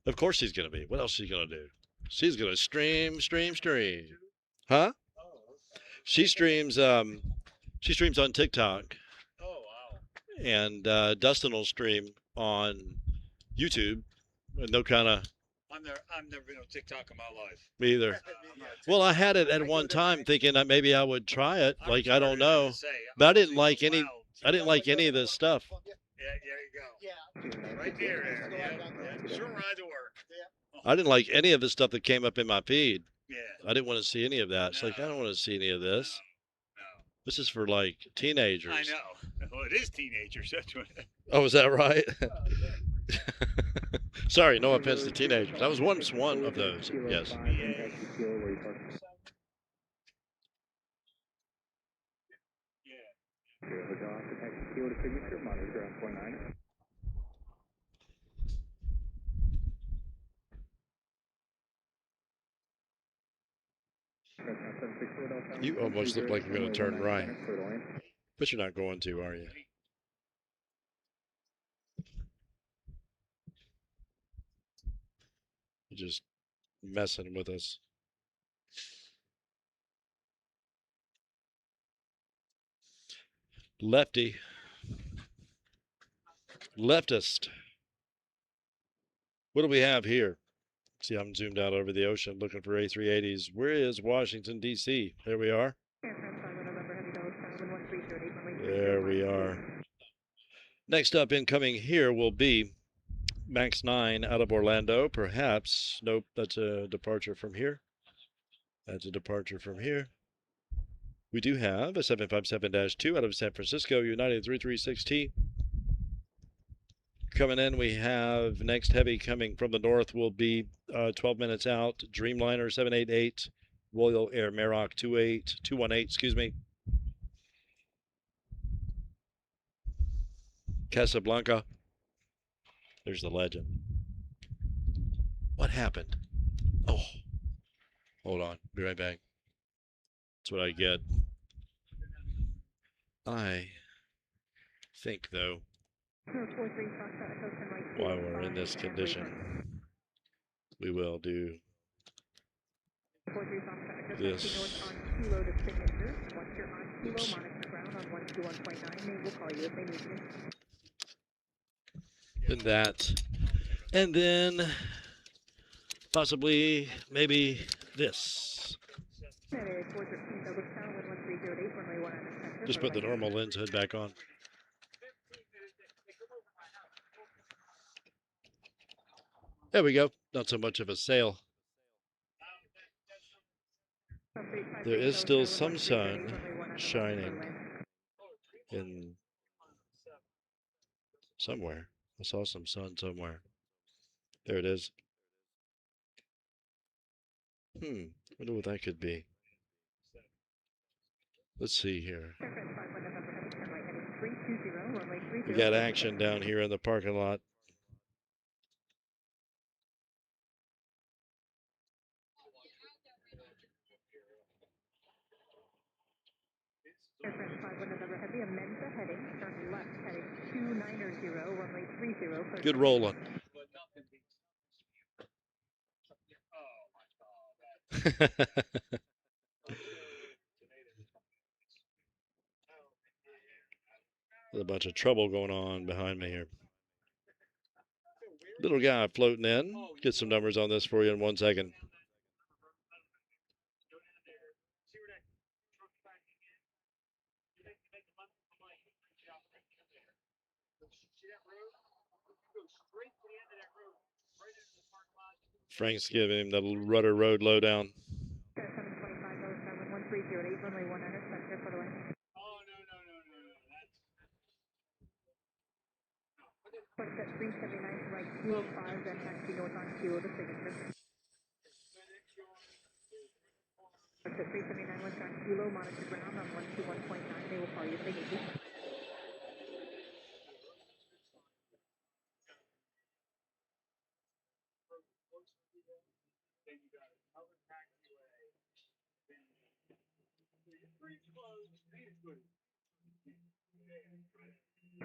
Of course she's going to be. What else is she going to do? She's going to stream. Huh? She streams on TikTok. Oh, wow. And Dustin will stream on YouTube. No kind of. I've never been on TikTok in my life. Me either. Well, I had it at one time thinking that maybe I would try it. Like, I don't know. But I didn't like any of this stuff. Yeah, there you go. Yeah. Right there. Yeah. Sure ride to work. I didn't like any of the stuff that came up in my feed. Yeah. I didn't want to see any of that. It's like, I don't want to see any of this. No. This is for, like, teenagers. I know. Well, it is teenagers. That's what. Oh, is that right? Sorry, no offense to teenagers. I was once one of those. Yes. You almost look like you're going to turn right. But you're not going to, are you? You're just messing with us. Lefty. Leftist. What do we have here? See, I'm zoomed out over the ocean looking for A380s. Where is Washington, D.C.? There we are. There we are. Next up incoming here will be Max 9 out of Orlando, perhaps. Nope, that's a departure from here. That's a departure from here. We do have a 757-2 out of San Francisco, United 336T. Coming in, we have next heavy coming from the north will be 12 minutes out, Dreamliner 788, Royal Air Maroc 218, excuse me. Casablanca. There's the legend. What happened? Oh, hold on. Be right back. That's what I get. I think, though, while we're in this condition, we will do this. Oops. And that. And then possibly maybe this. Just put the normal lens hood back on. There we go. Not so much of a sail. There is still some sun shining in somewhere. I saw some sun somewhere. There it is. Wonder what that could be. Let's see here. We got action down here in the parking lot. Good rolling. There's a bunch of trouble going on behind me here. Little guy floating in. Get some numbers on this for you in 1 second. Frank's giving him the Rudder Road lowdown. 725 Dulles, Tower 1308, runway 19, center for the way. Sunset 379 right, Kilo 5, then taxi north on Kilo to signature. Sunset 379 west on Kilo, monitor ground on 121.9, they will call you signature.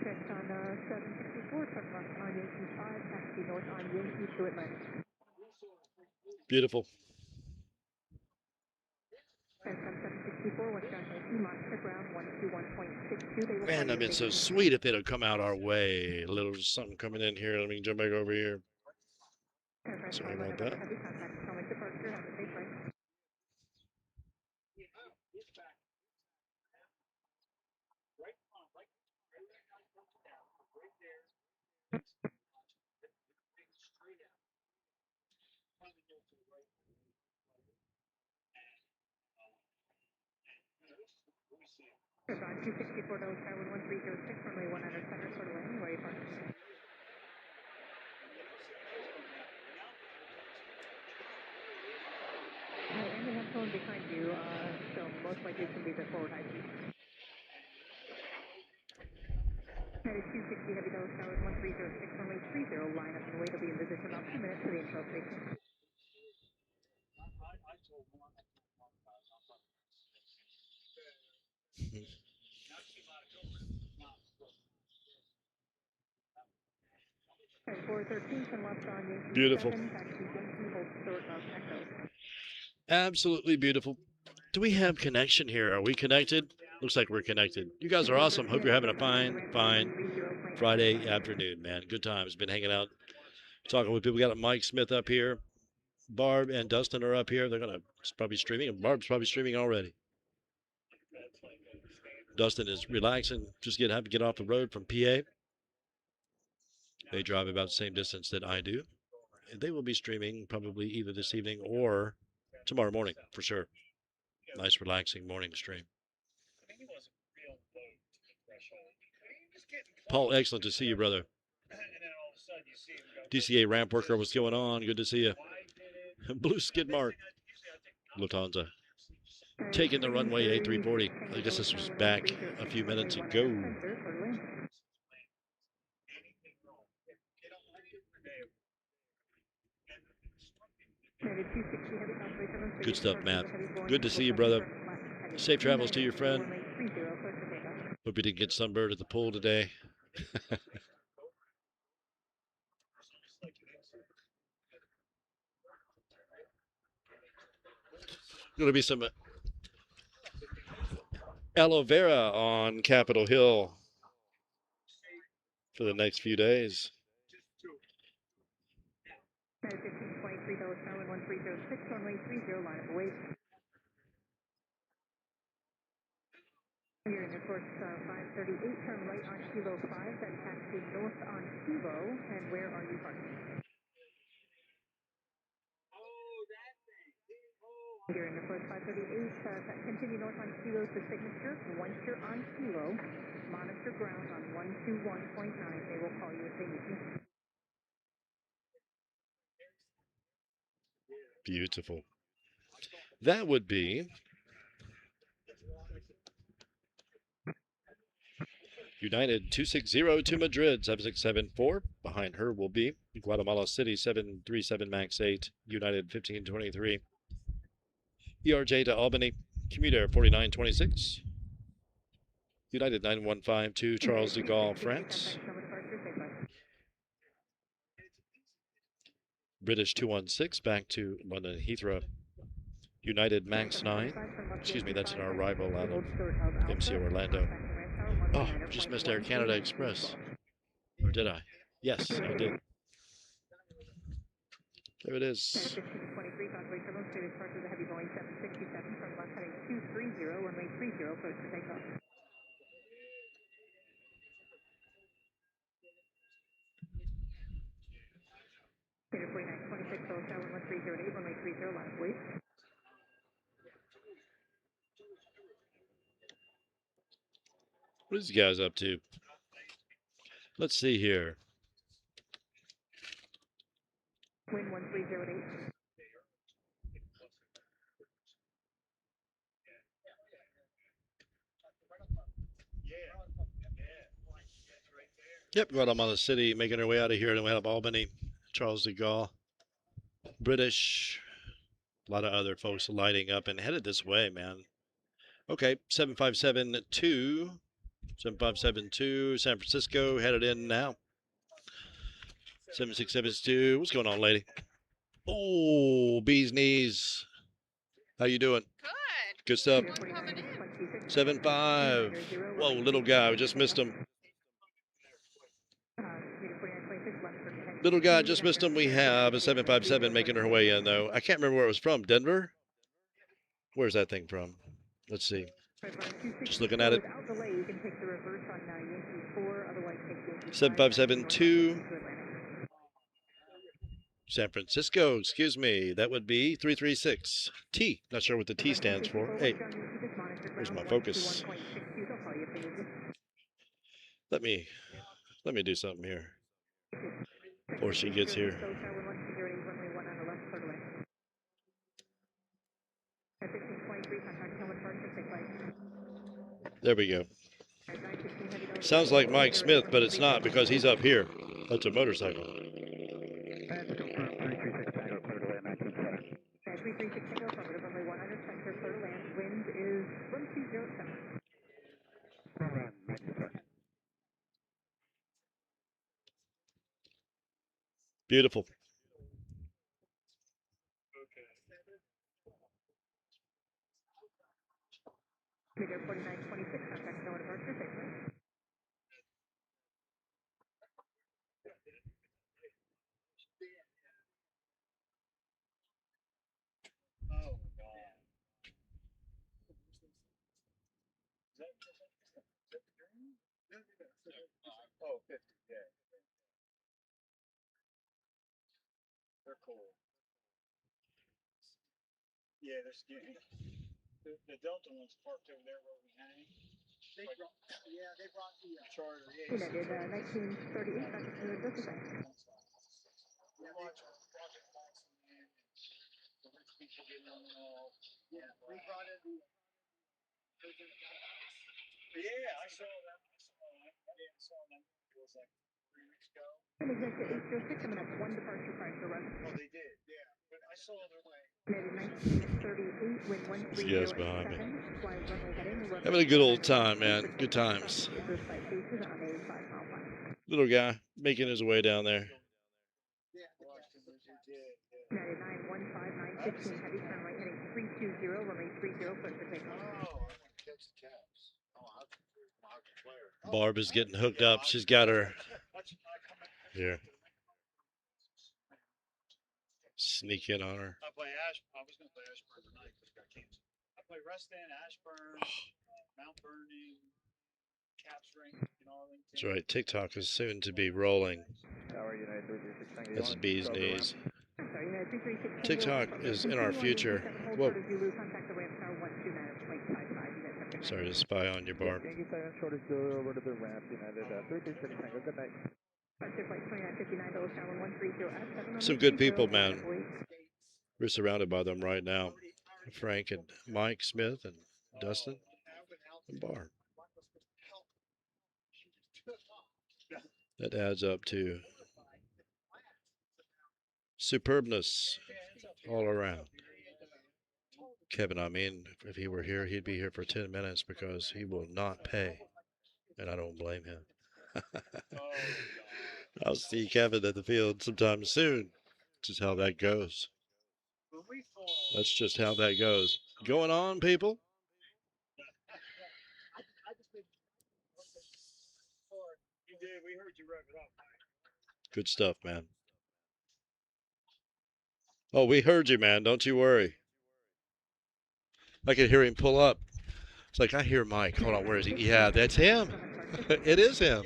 Checked on 764, turn left on Yankee 5, taxi north on Yankee to Atlantic. Beautiful. Checked on 764, westbound Yankee, monitor ground 121.62, they will Man, call that'd you been so signature. sweet if it had come out our way. A little something coming in here. Let me jump back over here. Sorry about that. Heavy contact, Potomac departure, have a safe flight. On 264 Dulles, Tower 1306, runway 19, center for the landing, where you park. And they have someone behind you, so most likely it's going to be the forward high speed. United 260 Heavy Dulles, Tower 1306, runway 30, line up and wait. Will be in position about 2 minutes to the intro station. And 413, turn left on Yankee Beautiful. 7, taxi Yankee, hold short of Echo. Absolutely beautiful. Do we have connection here? Are we connected? Looks like we're connected. You guys are awesome. Hope you're having a fine Friday afternoon, man. Good times. Been hanging out, talking with people. We got Mike Smith up here. Barb and Dustin are up here. They're going to probably streaming. And Barb's probably streaming already. Dustin is relaxing. Just have to get off the road from PA. They drive about the same distance that I do. They will be streaming probably either this evening or tomorrow morning for sure. Nice relaxing morning stream. Paul, excellent to see you, brother. DCA ramp worker, what's going on? Good to see you. Blue skid mark. Lufthansa. Taking the runway A340. I guess this was back a few minutes ago. Good stuff, Matt. Good to see you, brother. Safe travels to your friend. Hope you didn't get sunburned at the pool today. Going to be some aloe vera on Capitol Hill for the next few days. 1523 Dulles, Tower 1306, runway 30, line up await. You're in, of course, 538, turn right on Kilo 5, then taxi north on Kilo, and where are you parking? You're in, of course, 538, continue north on Kilo to signature. Once you're on Kilo, monitor ground on 121.9, they will call you a signature. Beautiful. That would be United 260 to Madrid 7674. Behind her will be Guatemala City 737 MAX 8, United 1523. ERJ to Albany, Commuter 4926. United 9152 to Charles de Gaulle, France. British 216 back to London Heathrow. United MAX 9. Excuse me, that's an arrival out of MC Orlando. Oh, just missed Air Canada Express. Or did I? Yes, I did. There it is. 1523, Conway Terminal, state departure of the heavy Boeing 767 from left heading 230, runway 30, approach for takeoff. Standard 4926, Tower 1308, runway 30, line of wait. What are these guys up to? Let's see here. Wind 1308. Yep, Guatemala City, making our way out of here. Then we have Albany, Charles de Gaulle, British, a lot of other folks lighting up and headed this way, man. Okay, 7572, 7572, San Francisco, headed in now. 7672, what's going on, lady? Oh, bee's knees. How you doing? Good. Good stuff. One coming in. 75. Whoa, little guy, we just missed him. Little guy, just missed him. We have a 757 making her way in, though. I can't remember where it was from. Denver? Where's that thing from? Let's see. Just looking at it. 7572. San Francisco, excuse me. That would be 336. T. Not sure what the T stands for. Hey, where's my focus? Let me do something here before she gets here. There we go. Sounds like Mike Smith, but it's not because he's up here. That's a motorcycle. Beautiful. Oh, 50, yeah. They're cool. Yeah, they're skinny. The Delta one's parked over there where we hang. They brought the charter. Yeah, United 1938, Dr. Taylor Delta Bank. Yeah, the rich people getting on and all. Yeah, we brought in the. Yeah, I saw them. I saw them. It was like 3 weeks ago. Executive 806 coming up, one departure prior to run. Oh, they did. Yeah, but I saw their way. United 1938, wind 130 behind me. fly runway heading. Having a good old time, man. Good times. Little guy making his way down there. 9915 heavy turn right heading 320, runway 30, clear for takeoff. Barb is getting hooked up. She's got her here. Sneak in on her. I was going to play Ashburn tonight because it got canceled. I play Reston, Ashburn, Mount Vernon, Caps Ring in Arlington. That's right. TikTok is soon to be rolling. That's bee's knees. TikTok is in our future. Whoa. Sorry to spy on you, Barb. Some good people, man. We're surrounded by them right now. Frank and Mike Smith and Dustin and Barb. That adds up to superbness all around. Kevin, I mean, if he were here, he'd be here for 10 minutes because he will not pay. And I don't blame him. I'll see Kevin at the field sometime soon. Just how that goes. That's just how that goes. Going on, people? we heard you rev it up. Good stuff, man. Oh, we heard you, man. Don't you worry. I could hear him pull up. It's like, I hear Mike. Hold on, where is he? Yeah, that's him. It is him.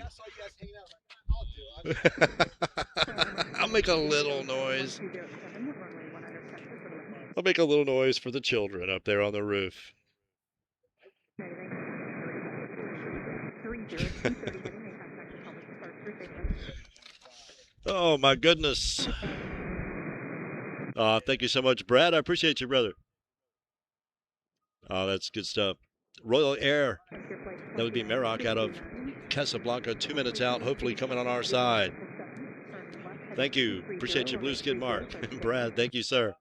I'll make a little noise. I'll make a little noise for the children up there on the roof. Oh, my goodness. Thank you so much, Brad. I appreciate you, brother. Oh, that's good stuff. Royal Air. That would be Merrock out of Casablanca, 2 minutes out, hopefully coming on our side. Thank you. Appreciate you, Blue Skid Mark. Brad, thank you, sir.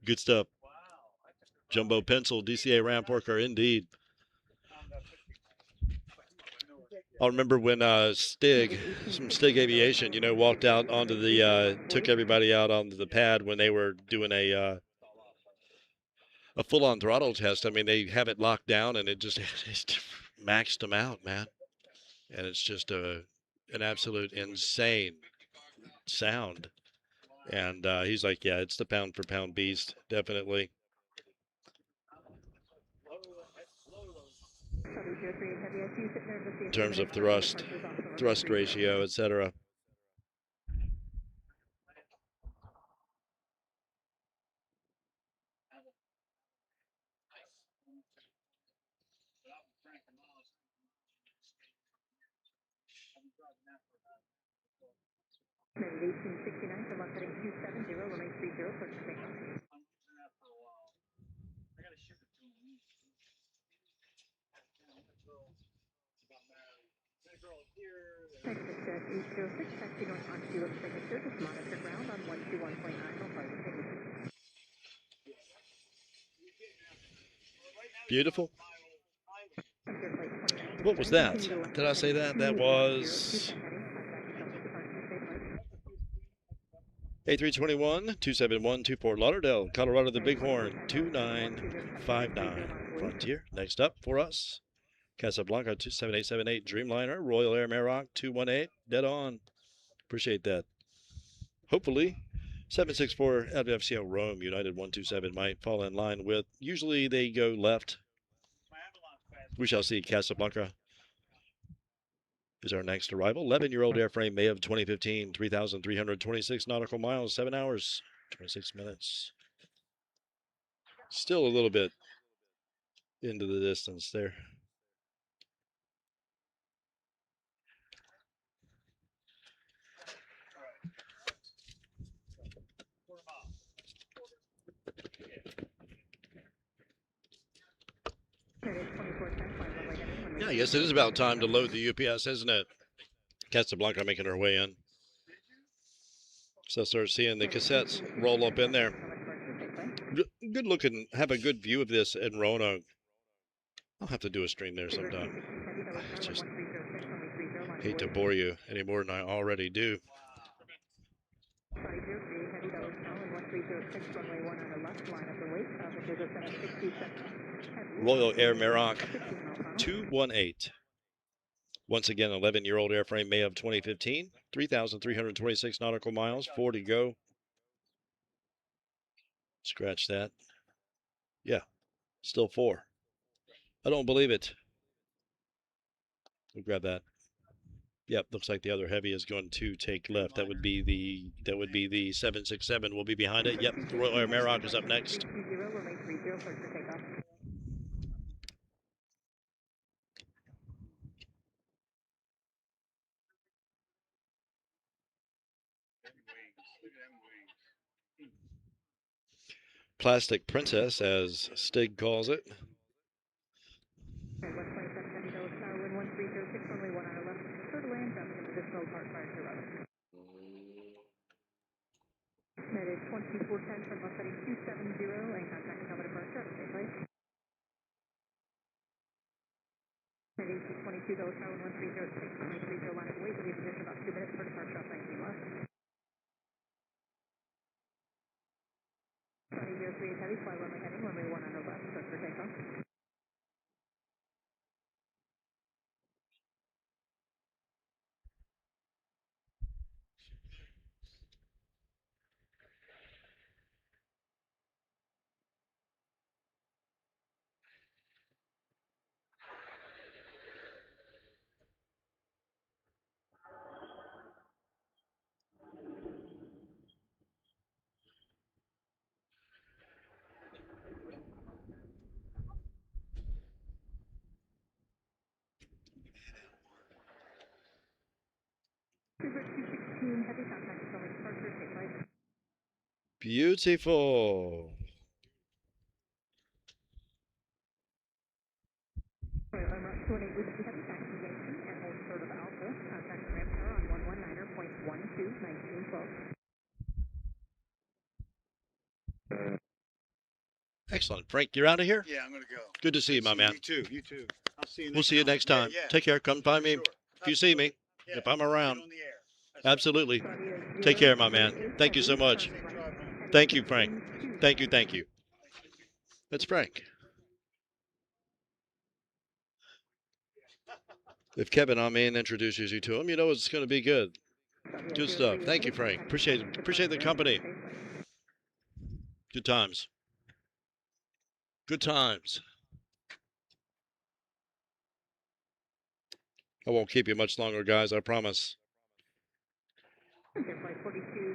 Good stuff. Jumbo Pencil, DCA ramp worker, indeed. I'll remember when Stig Aviation, walked out onto the, took everybody out onto the pad when they were doing a full-on throttle test. I mean, they have it locked down, and it just maxed them out, man. And it's just an absolute insane sound. And he's like, yeah, it's the pound-for-pound beast, definitely. In terms of thrust ratio, etc. Beautiful. What was that? Did I say that? That was A321 271 to Fort Lauderdale, Colorado, the Bighorn 2959. Frontier. Next up for us, Casablanca 27878 Dreamliner, Royal Air Merrock 218. Dead on. Appreciate that. Hopefully, 764 out of FCL Rome, United 127 might fall in line with. Usually they go left. We shall see. Casablanca is our next arrival. 11-year-old airframe, May of 2015, 3,326 nautical miles, 7 hours, 26 minutes. Still a little bit into the distance there. Yeah, I guess it is about time to load the UPS, isn't it? Casablanca making her way in. So start seeing the cassettes roll up in there. Good looking, have a good view of this in Roanoke. I'll have to do a stream there sometime. I just hate to bore you any more than I already do. Royal Air Merrock 218. Once again, 11-year-old airframe, May of 2015, 3,326 nautical miles, 4 to go. Scratch that. Yeah, still 4. I don't believe it. We'll grab that. Yep, looks like the other heavy is going to take left. That would be the 767 will be behind it. Yep, the Royal Air Merrock is up next. Plastic Princess, as Stig calls it. United 2410 from bus heading 270 and contact Cover departure. United 22 Tower 1306, 130 line of wait, will be positioned about 2 minutes for departure off 19 left. 2003 heavy, fly runway heading, runway 1 on the left, start for takeoff. Beautiful. Route 28 with the heavy taxi Yankee and hold short of Alpha. Contact the ramp tower on 119.12, 1912. Excellent. Frank, you're out of here? Yeah, I'm going to go. Good to see you, my man. You too. You too. I'll see you next We'll see you next time. Yeah, yeah. Take care. Come find me Sure. if you see me, Yeah. if I'm around. Get on the air. That's Absolutely. Take care, my man. Thank you so much. Thank you, Frank. Thank you. Thank you. That's Frank. If Kevin on me and introduces you to him, you know it's going to be good. Good stuff. Thank you, Frank. Appreciate it. Appreciate the company. Good times. Good times. I won't keep you much longer, guys. I promise.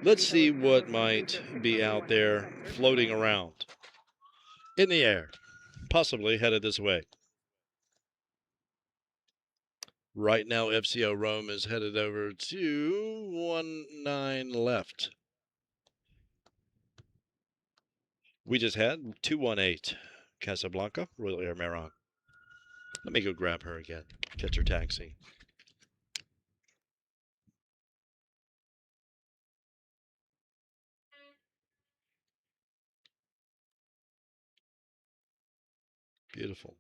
Let's see what might be out there floating around in the air, possibly headed this way. Right now, FCO Rome is headed over to 19 left. We just had 218 Casablanca, Royal Air Maroc. Let me go grab her again, catch her taxi. Beautiful.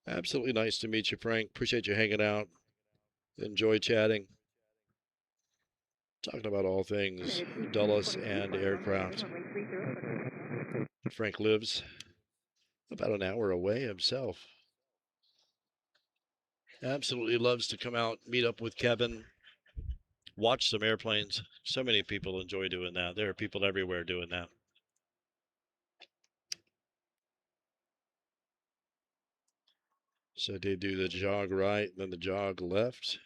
Absolutely nice to meet you, Frank. Appreciate you hanging out. Enjoy chatting. Talking about all things Dulles and aircraft. Frank lives about an hour away himself. Absolutely loves to come out, meet up with Kevin, watch some airplanes. So many people enjoy doing that. There are people everywhere doing that. So they do the jog right, then the jog left.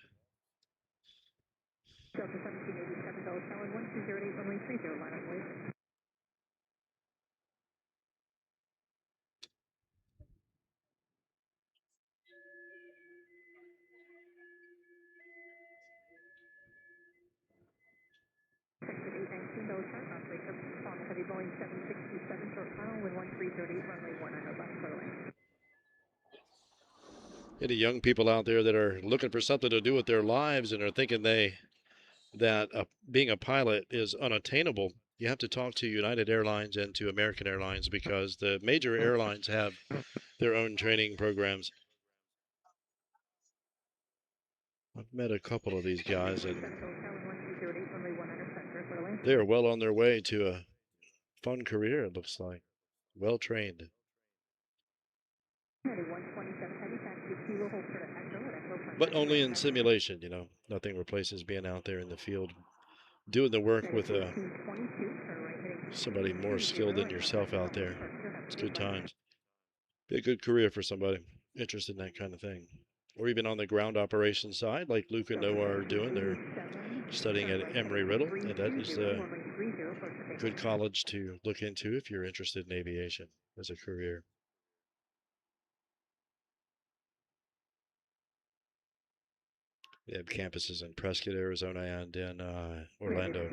Delta 1787 Dulles Tower 1208 runway 30 line up way. Exit 819 Dulles Tower, operator on a heavy Boeing 767 short final with 1338 runway 19 left clear lane. Any young people out there that are looking for something to do with their lives and are thinking that being a pilot is unattainable, you have to talk to United Airlines and to American Airlines, because the major airlines have their own training programs. I've met a couple of these guys, and they are well on their way to a fun career, it looks like. Well trained. But only in simulation, you know. Nothing replaces being out there in the field, doing the work with somebody more skilled than yourself out there. It's good times. Be a good career for somebody interested in that kind of thing. Or even on the ground operations side, like Luke and Noah are doing. They're studying at Embry-Riddle, and that is a good college to look into if you're interested in aviation as a career. They have campuses in Prescott, Arizona, and in Orlando.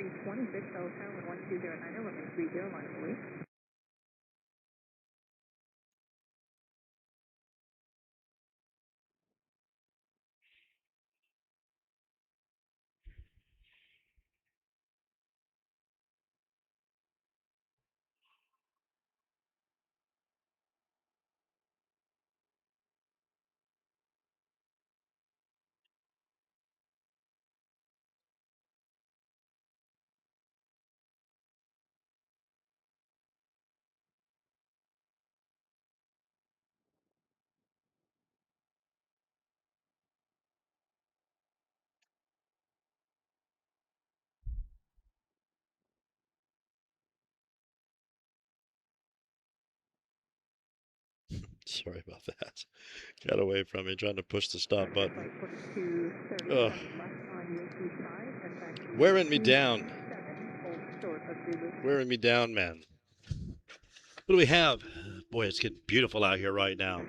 Sorry about that. Got away from me trying to push the stop button. Wearing me down. 7, hold short of Zulu. Wearing me down, man. What do we have? Boy, it's getting beautiful out here right now.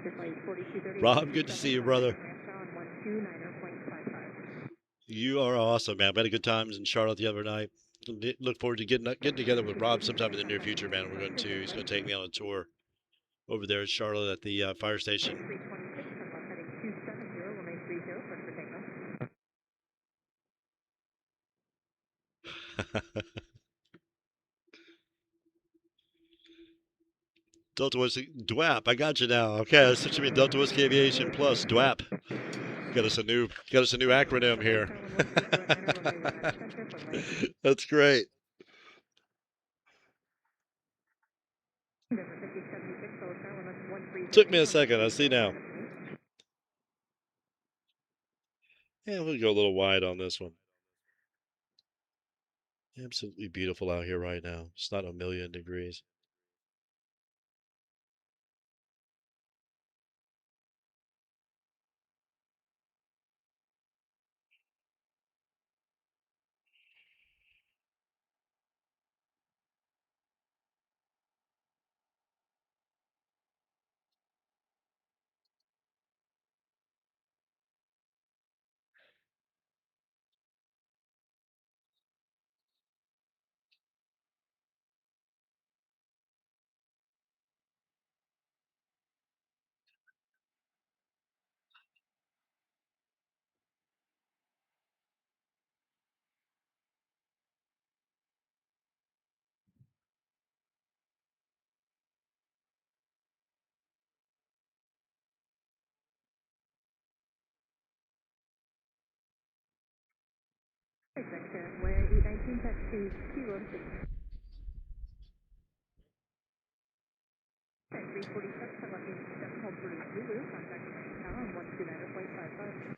Rob, good to see you, brother. You are awesome, man. We had a good time in Charlotte the other night. Look forward to getting together with Rob sometime in the near future, man. He's going to take me on a tour over there at Charlotte at the fire station. Delta Whiskey DWAP. I got you now. Okay, that's what you mean. Delta Whiskey Aviation Plus DWAP. Got us a new acronym here. That's great. Took me a second. I see now. Yeah, we'll go a little wide on this one. Absolutely beautiful out here right now. It's not a million degrees. Where 819 taxi Kilo 6. 346, lucky 7, hold for Zulu, contact now on 129.55.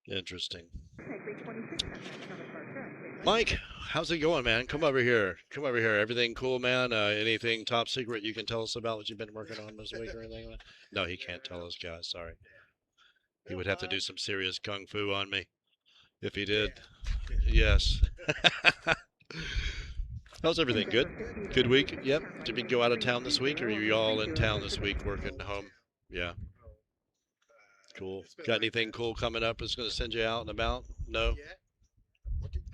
Interesting. Mike, how's it going, man? Come over here. Come over here. Everything cool, man? Anything top secret you can tell us about what you've been working on this week or anything? No, he can't tell us, guys. Sorry. He would have to do some serious kung fu on me if he did. Yes. How's everything? Good? Good week? Yep. Did we go out of town this week, or are you all in town this week working home? Yeah. Cool. Got anything cool coming up that's going to send you out and about? No?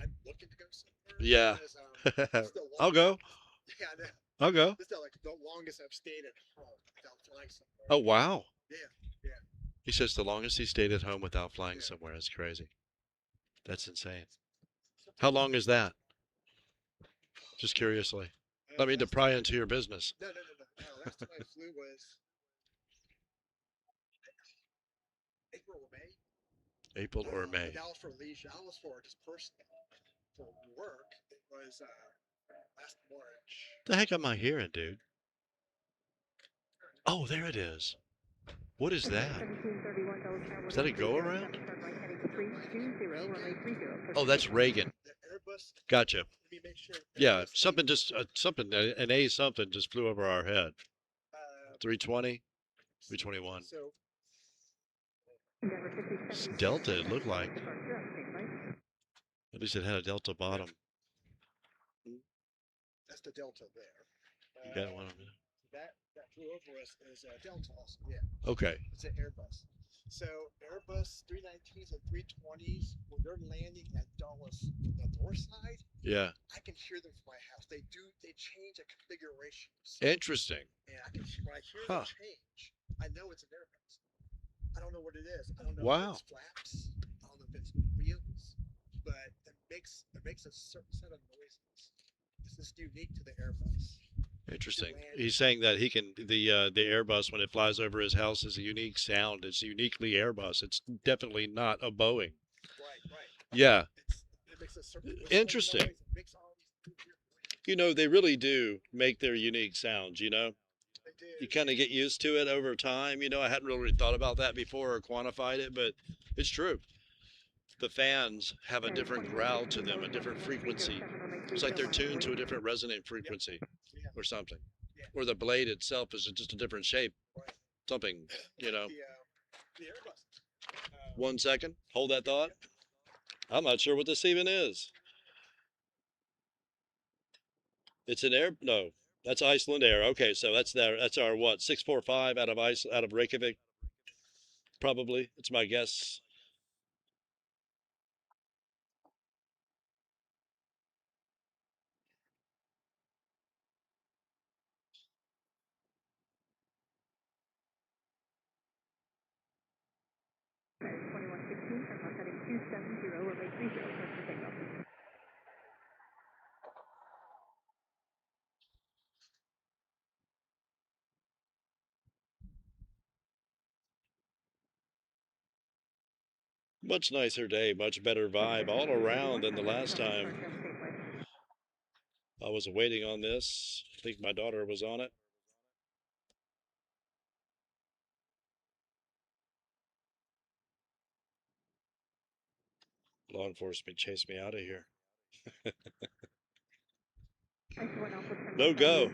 I'm looking to go somewhere. Yeah. Because, I'll go. Yeah, I know. I'll go. This is like the longest I've stayed at home without flying somewhere. Oh, wow. Yeah. He says the longest he stayed at home without flying somewhere. That's crazy. That's insane. How long is that? Just curiously. I mean, to pry into your business. No. Last time I flew was April or May. April or May. That was for leisure. That was for just personal. For work, it was last March. The heck am I hearing, dude? Oh, there it is. What is that? Is that a go-around? Oh, that's Reagan. Gotcha. Yeah, something an A something just flew over our head. 320, 321. It's Delta, it looked like. At least it had a Delta bottom. That's the Delta there. You got one of them. That flew over us is Delta also, yeah. Okay. It's an Airbus. So Airbus 319s and 320s, when they're landing at Dulles from the north side, yeah, I can hear them from my house. They change the configurations. Interesting. And when I hear them change, I know it's an Airbus. I don't know what it is. I don't know if it's flaps. I don't know if it's wheels, but it makes a certain set of noises. This is unique to the Airbus. Interesting. He's saying that he can the Airbus, when it flies over his house, is a unique sound. It's uniquely Airbus. It's definitely not a Boeing. Right. Yeah. It makes a certain interesting. Noise. It makes all these you know, they really do make their unique sounds, you know. They do. You kind of get used to it over time. You know, I hadn't really thought about that before or quantified it, but it's true. The fans have a different growl to them, a different frequency. It's like they're tuned to a different resonant frequency or something. Or the blade itself is just a different shape. Something, you know. The Airbus. 1 second. Hold that thought. I'm not sure what this even is. It's an air. No, that's Iceland Air. Okay, so that's our what? 645 out of Reykjavik. Probably. It's my guess. Much nicer day, much better vibe all around than the last time I was waiting on this. I think my daughter was on it. Law enforcement chased me out of here. No go.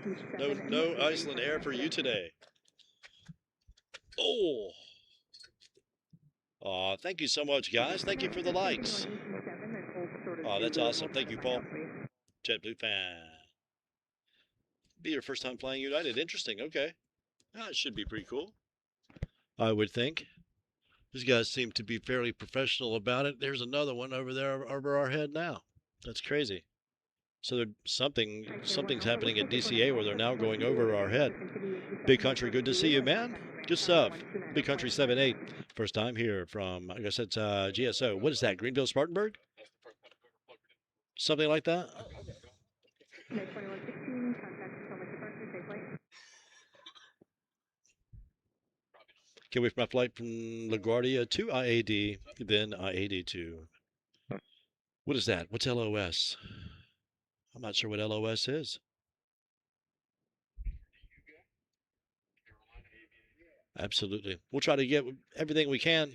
No Iceland Air for you today. Oh. Aw, thank you so much, guys. Thank you for the likes. Oh, that's awesome. Thank you, Paul. JetBlue fan. Be your first time flying United. Interesting. Okay. That should be pretty cool, I would think. These guys seem to be fairly professional about it. There's another one over there over our head now. That's crazy. So something's happening at DCA where they're now going over our head. Big Country, good to see you, man. Good stuff. Big Country 78. First time here from, I guess it's GSO. What is that, Greenville, Spartanburg? Something like that? Can't wait for my flight from LaGuardia to IAD, then IAD to... What is that? What's LOS? I'm not sure what LOS is. Absolutely. We'll try to get everything we can.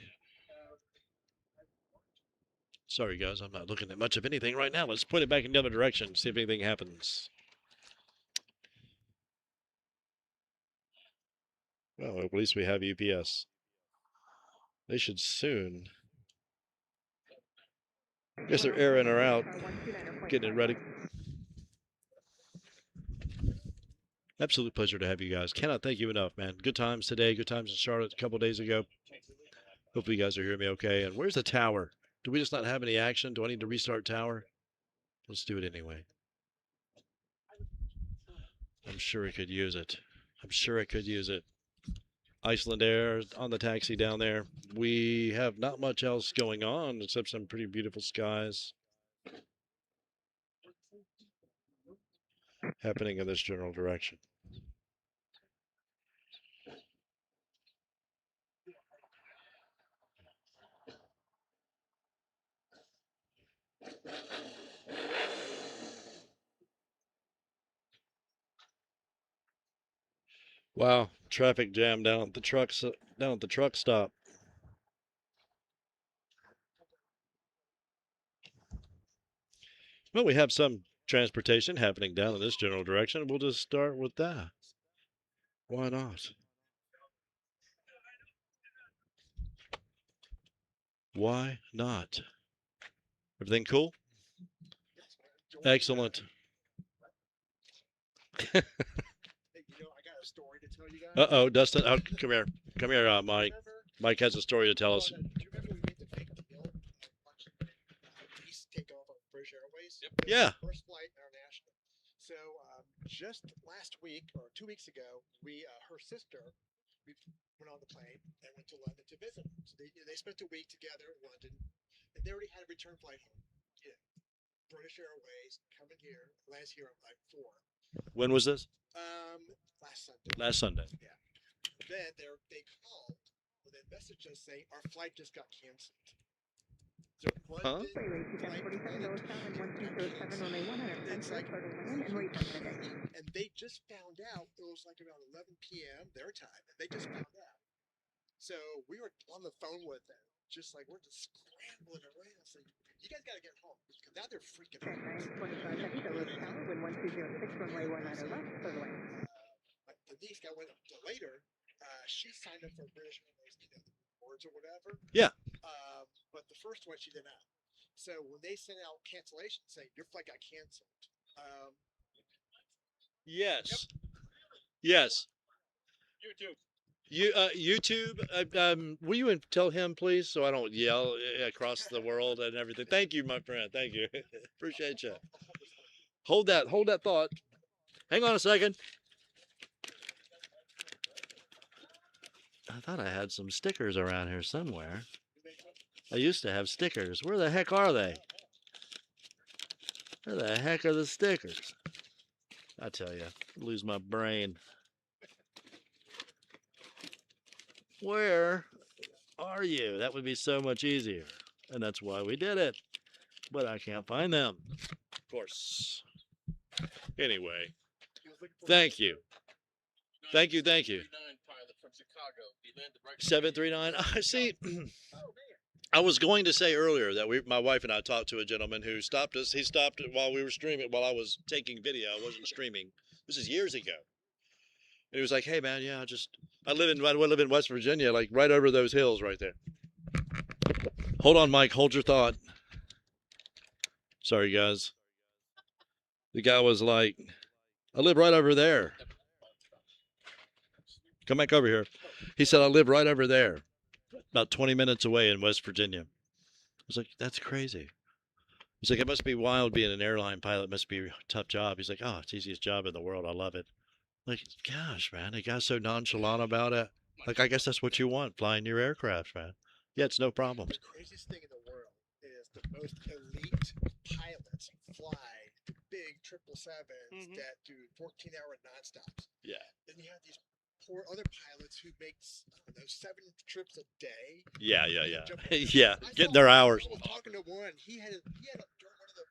Sorry, guys. I'm not looking at much of anything right now. Let's point it back in the other direction, see if anything happens. Well, at least we have UPS. They should soon. I guess they're airing her out, getting it ready. Absolute pleasure to have you guys. Cannot thank you enough, man. Good times today. Good times in Charlotte a couple of days ago. Hopefully you guys are hearing me okay. And where's the tower? Do we just not have any action? Do I need to restart tower? Let's do it anyway. I'm sure I could use it. I'm sure I could use it. Iceland Air on the taxi down there. We have not much else going on except some pretty beautiful skies happening in this general direction. Wow, traffic jam down at the truck stop. Well, we have some transportation happening down in this general direction. We'll just start with that. Why not? Why not? Everything cool? Excellent. Hey, I got a story to tell you guys. Uh-oh, Dustin, come here. Come here, Mike. Mike has a story to tell us. Do you remember we made the fake deal watching East take off on British Airways? Yep. Yeah. First flight international. So just last week or 2 weeks ago, her sister, we went on the plane and went to London to visit. So they spent a week together in London, and they already had a return flight home. Yeah. British Airways coming here, lands here at like 4. When was this? Last Sunday. Last Sunday. Yeah. Then they called with a message just saying our flight just got canceled. So Huh? it's like, and they just found out it was like around 11 p.m. their time, and they just found out. So we were on the phone with them, just like we're just scrambling around, saying, "You guys got to get home because now they're freaking out." Denise got went up later. She signed up for British Airways boards or whatever. Yeah. But the first one she did not. So when they sent out cancellation saying your flight got canceled. Yes. Yes. YouTube. Will you tell him, please, so I don't yell across the world and everything? Thank you, my friend. Thank you. Appreciate you. Hold that thought. Hang on a second. I thought I had some stickers around here somewhere. I used to have stickers. Where the heck are they? Where the heck are the stickers? I tell you, lose my brain. Where are you? That would be so much easier. And that's why we did it. But I can't find them. Of course. Anyway, thank you. Thank you. 739. I see. I was going to say earlier that my wife and I talked to a gentleman who stopped us. He stopped while we were streaming, while I was taking video. I wasn't streaming. This is years ago. And he was like, "Hey man, yeah, I live in West Virginia, like right over those hills right there." Hold on, Mike. Hold your thought. Sorry, guys. The guy was like, "I live right over there." Come back over here. He said, "I live right over there, about 20 minutes away in West Virginia." I was like, "That's crazy." He's like, "It must be wild being an airline pilot. It must be a tough job." He's like, "Oh, it's the easiest job in the world. I love it." Like, gosh, man, the guy's so nonchalant about it. Like, I guess that's what you want, flying your aircraft, man. Yeah, it's no problem. The craziest thing in the world is the most elite pilots fly the big 777s that do 14-hour nonstops. Yeah. Then you have these poor other pilots who makes 7 trips a day. Yeah. Yeah, getting their hours. I was talking to one. He had during one of the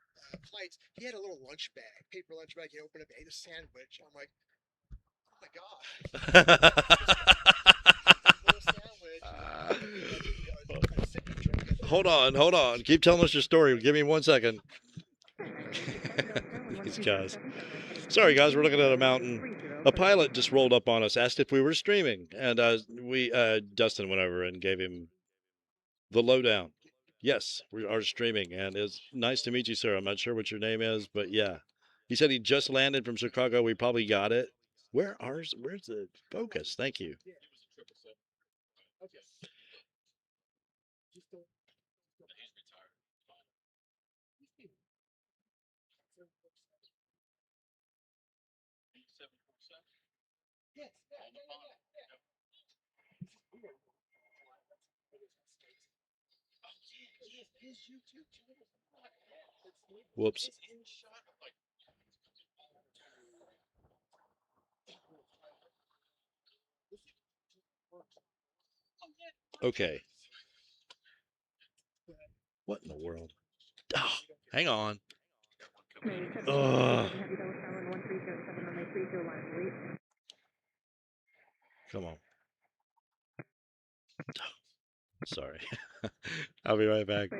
flights, he had a little lunch bag, paper lunch bag. He opened up, ate a sandwich. I'm like, oh my god. Hold on. Keep telling us your story. Give me 1 second. These guys. Sorry, guys. We're looking at a mountain. A pilot just rolled up on us, asked if we were streaming, and Dustin went over and gave him the lowdown. Yes, we are streaming, and it's nice to meet you, sir. I'm not sure what your name is, but yeah. He said he just landed from Chicago. We probably got it. Where's the focus? Thank you. Whoops. Okay. What in the world? Oh, hang on. Come on. Sorry. I'll be right back.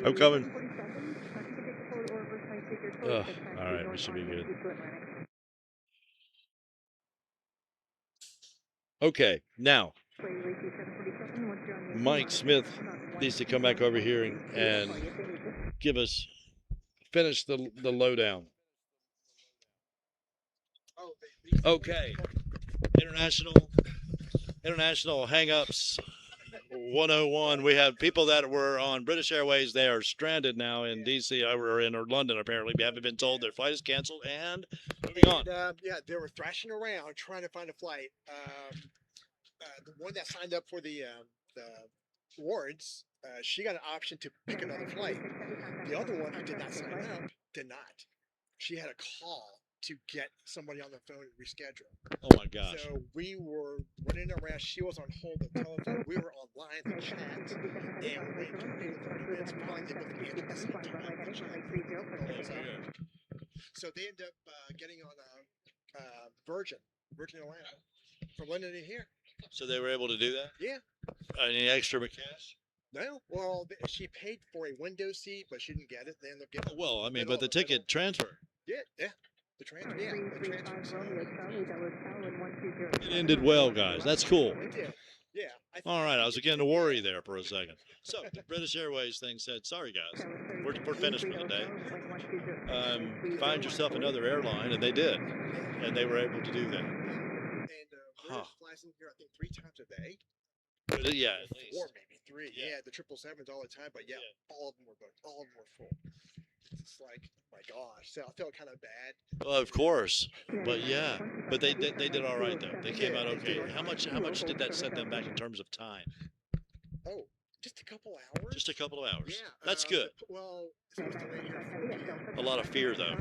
I'm coming. All right, we should be good. Okay, now Mike Smith needs to come back over here and finish the lowdown. Okay, international hang-ups 101. We have people that were on British Airways. They are stranded now in DC or in London, apparently. We haven't been told their flight is canceled. And moving on. Yeah, they were thrashing around trying to find a flight. The one that signed up for the wards, she got an option to pick another flight. The other one who did not sign up did not. She had a call to get somebody on the phone and reschedule. Oh my gosh. So we were running around. She was on hold the telephone. We were online in chat. And we waited 20 to 30 minutes. Finally, they both answered at the same time. So they ended up getting on Virgin Atlanta from London to here. So they were able to do that? Yeah. Any extra cash? No. Well, she paid for a window seat, but she didn't get it. They ended up getting well, I mean, but the ticket transfer. Yeah. The transfer, yeah. The transfer. It ended well, guys. That's cool. It did. Yeah. All right, I was beginning to worry there for a second. So the British Airways thing said, sorry guys, we're finished for the day. Find yourself another airline, and they did, and they were able to do that. And British flies in here, I think 3 times a day. Yeah, at least. 4, maybe 3. Yeah. Yeah, the 777s all the time, but yeah, all of them were booked. All of them were full. It's just like, oh my gosh. So I felt kind of bad. Well, of course, but yeah, but they did all right though. They came out okay. How much did that set them back in terms of time? Oh, just a couple hours. Just a couple of hours. Yeah, That's good. Well, it's supposed to land here. A lot of fear though.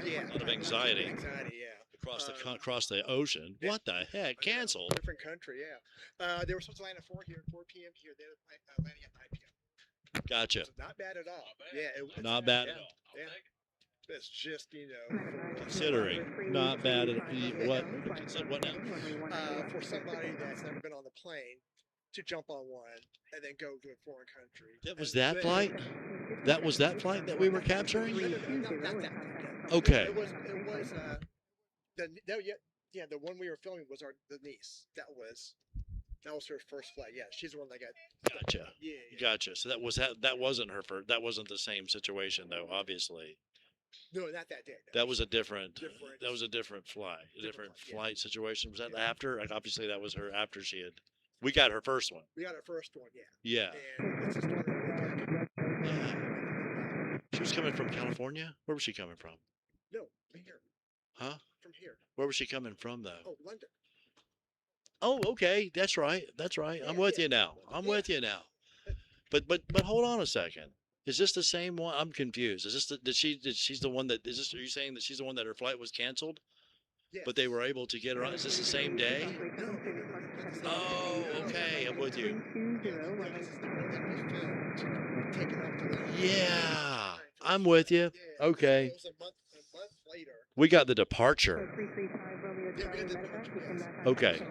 Yeah, a lot of anxiety. Yeah. Across the ocean. Yeah. What the heck? Canceled. Different country, yeah. They were supposed to land at 4 p.m. here. They were landing at 9 p.m. Gotcha. So not bad at all. Yeah, not bad at all. Yeah. It's just, you know, considering not bad at what now? For somebody that's never been on the plane to jump on one and then go to a foreign country. That was that flight? That was that flight that we were capturing? Not that. Okay. It was the one we were filming was the niece. That was her first flight. Yeah, she's the one that got. Gotcha. Yeah. Gotcha. So that wasn't her first. That wasn't the same situation though, obviously. No, not that day. That was a different. That was a different flight. A different flight situation. Was that after? Like obviously that was her after she had. We got her first one. We got her first one. Yeah. And it's just she was coming from California. Where was she coming from? No, from here. Huh? From here. Where was she coming from though? Oh, London. Oh, okay. That's right. That's right. I'm with you now. I'm with you now. But hold on a second. Is this the same one? I'm confused. Is this she's the one that is this? Are you saying that she's the one that her flight was canceled? Yes. But they were able to get her on. Is this the same day? Oh, okay. I'm with you. Yeah, I'm with you. Okay. A month later. We got the departure. Okay.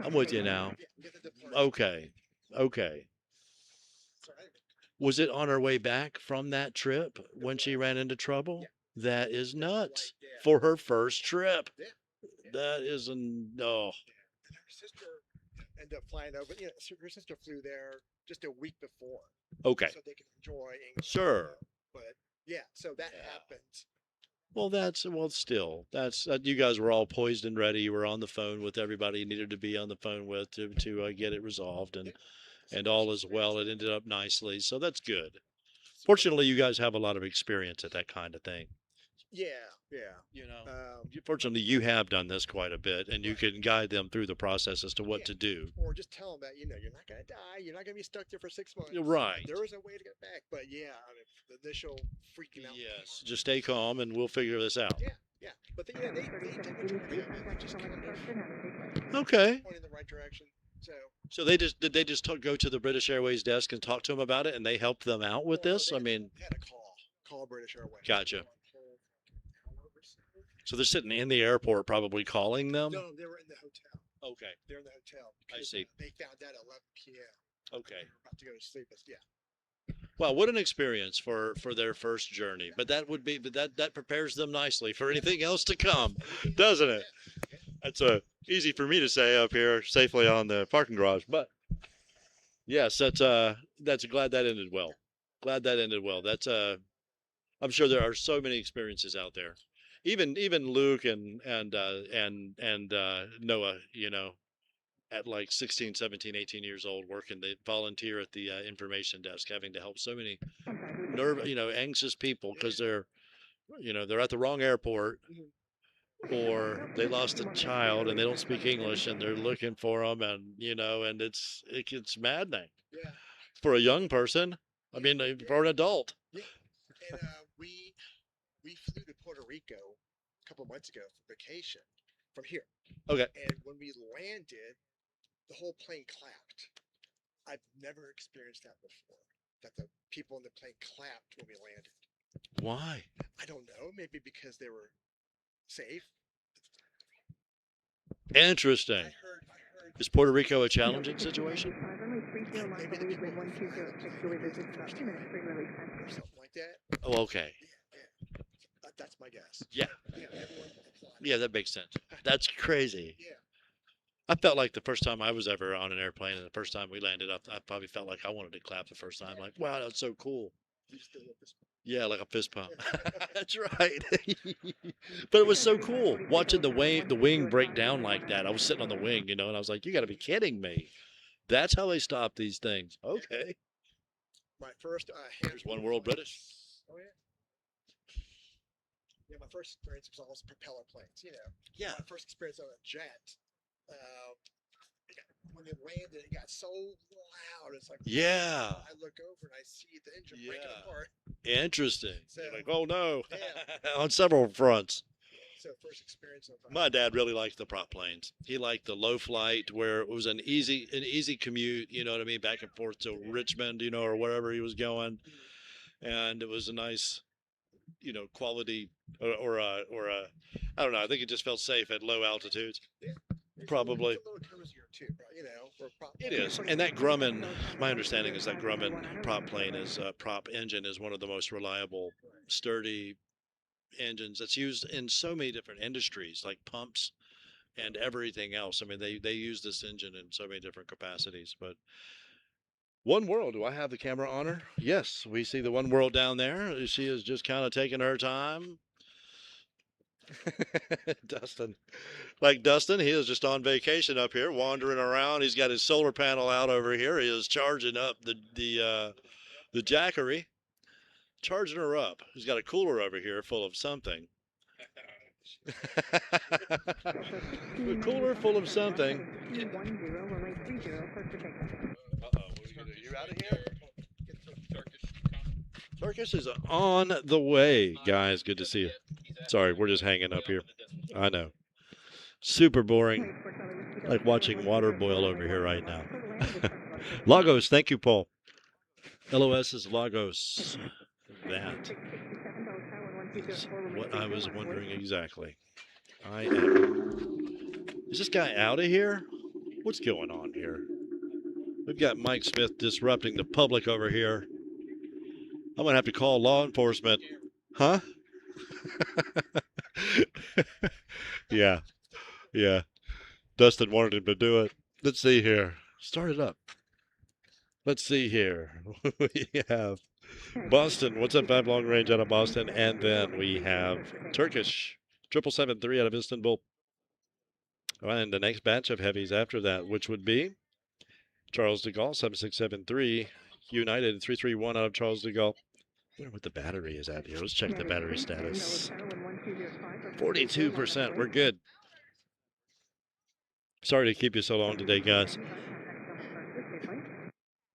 I'm with you now. Okay. Okay. Was it on her way back from that trip when she ran into trouble? That is nuts for her first trip. That is no. And her sister ended up flying over. You know, her sister flew there just a week before. Okay. So they can enjoy English. Sure. But yeah, so that happened. Well, still, you guys were all poised and ready. You were on the phone with everybody you needed to be on the phone with to get it resolved, and all is well. It ended up nicely, so that's good. Fortunately, you guys have a lot of experience at that kind of thing. Yeah. You know, fortunately, you have done this quite a bit, and you can guide them through the process as to what to do. Or just tell them that, you know, you're not going to die. You're not going to be stuck there for 6 months. Right. There is a way to get back. But yeah, I mean, the initial freaking out. Yes. Just stay calm, and we'll figure this out. Yeah. But they did enjoy it. They just kind of okay. Point in the right direction. So did they just go to the British Airways desk and talk to them about it, and they helped them out with this? I mean, they had a call British Airways. Gotcha. So they're sitting in the airport probably calling them? No, they were in the hotel. Okay. They're in the hotel. I see. They found out at 11 p.m. Okay. They were about to go to sleep. Yeah. Well, what an experience for their first journey. But that prepares them nicely for anything else to come, doesn't it? That's easy for me to say up here safely on the parking garage. But yes, that's glad that ended well. Glad that ended well. That's I'm sure there are so many experiences out there. Even Luke and Noah, you know, at like 16, 17, 18 years old, working, they volunteer at the information desk, having to help so many anxious people because they're at the wrong airport, or they lost a child and they don't speak English and they're looking for them, and and it gets maddening for a young person. I mean, for an adult. Yeah, and we flew to Puerto Rico a couple of months ago for vacation from here. Okay. And when we landed, the whole plane clapped. I've never experienced that before. That the people in the plane clapped when we landed. Why? I don't know. Maybe because they were safe. Interesting. I heard. Is Puerto Rico a challenging situation? Maybe the people or something like that. Oh, okay. Yeah. That's my guess. Yeah. Yeah, that makes sense. That's crazy. Yeah. I felt like the first time I was ever on an airplane and the first time we landed up, I probably felt like I wanted to clap the first time. Like, wow, that's so cool. Yeah, like a fist pump. That's right. But it was so cool watching the wing break down like that. I was sitting on the wing, and I was like, you got to be kidding me. That's how they stop these things. Okay. My first Here's One World British. Oh yeah. Yeah, my first experience was almost propeller planes. Yeah. My first experience on a jet. When it landed, it got so loud. It's like, Yeah. I look over and I see the engine breaking apart. Interesting. So, you're like, oh no. Yeah. On several fronts. So first experience of My dad really liked the prop planes. He liked the low flight where it was an easy commute, you know what I mean, back and forth to Richmond, or wherever he was going. And it was a nice, quality or I don't know. I think it just felt safe at low altitudes. Yeah. Probably. It's a little cozier too, It is. And that Grumman, my understanding is that Grumman prop plane prop engine is one of the most reliable, sturdy engines that's used in so many different industries, like pumps and everything else. I mean, they use this engine in so many different capacities. But One World, do I have the camera on her? Yes, we see the One World down there. She is just kind of taking her time. Dustin. Like Dustin, he is just on vacation up here, wandering around. He's got his solar panel out over here. He is charging up the Jackery, charging her up. He's got a cooler over here full of something. A cooler full of something. You out of here? Turkish is on the way, guys. Good to see you. Sorry, we're just hanging up here. I know. Super boring. Like watching water boil over here right now. Lagos, thank you, Paul. LOS is Lagos. That is what I was wondering exactly. Is this guy out of here? What's going on here? We've got Mike Smith disrupting the public over here. I'm going to have to call law enforcement. Huh? Yeah. Dustin wanted him to do it. Let's see here. Start it up. Let's see here. We have Boston. What's up, 5 long range out of Boston? And then we have Turkish 777-3 out of Istanbul. And the next batch of heavies after that, which would be Charles de Gaulle 7673, United 331 out of Charles de Gaulle. I wonder what the battery is out here. Let's check the battery status. 42%. We're good. Sorry to keep you so long today, guys.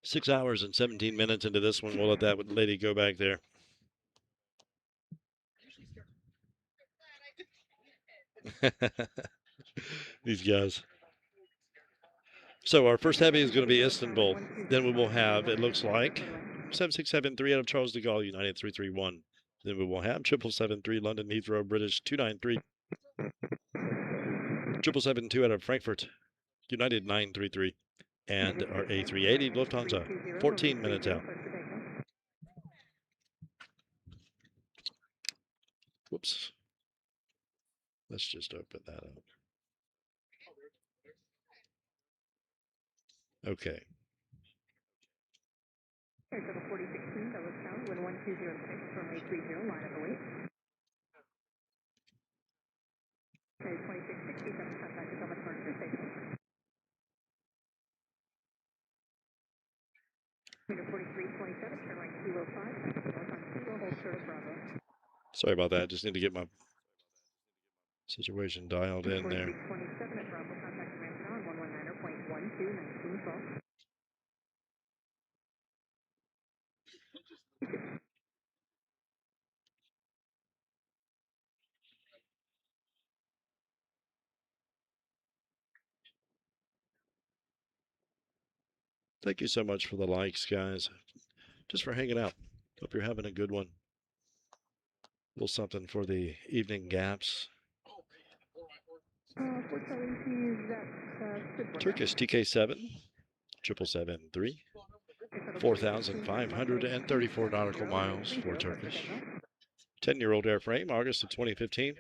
6 hours and 17 minutes into this one. We'll let that lady go back there. These guys. So our first heavy is going to be Istanbul. Then we will have, it looks like, 7673 out of Charles de Gaulle, United 331. Then we will have 777-3 London Heathrow, British 293. 777-2 out of Frankfurt, United 933. And our A380 Lufthansa, 14 minutes out. Whoops. Let's just open that up. Okay. Sorry about that. Just need to get my situation dialed in there. Thank you so much for the likes, guys. Just for hanging out. Hope you're having a good one. A little something for the evening gaps. Turkish TK7, 777-3, 4,534 nautical miles for Turkish. 10-year-old airframe, August of 2015.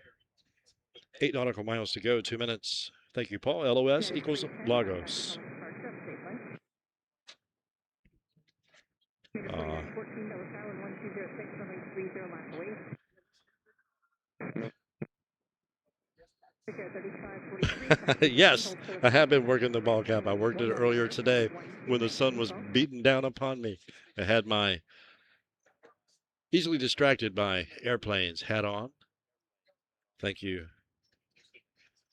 8 nautical miles to go, 2 minutes, Thank you, Paul. LOS equals Lagos. Yes, I have been working the ball cap. I worked it earlier today when the sun was beating down upon me. I had my easily distracted by airplanes hat on. Thank you,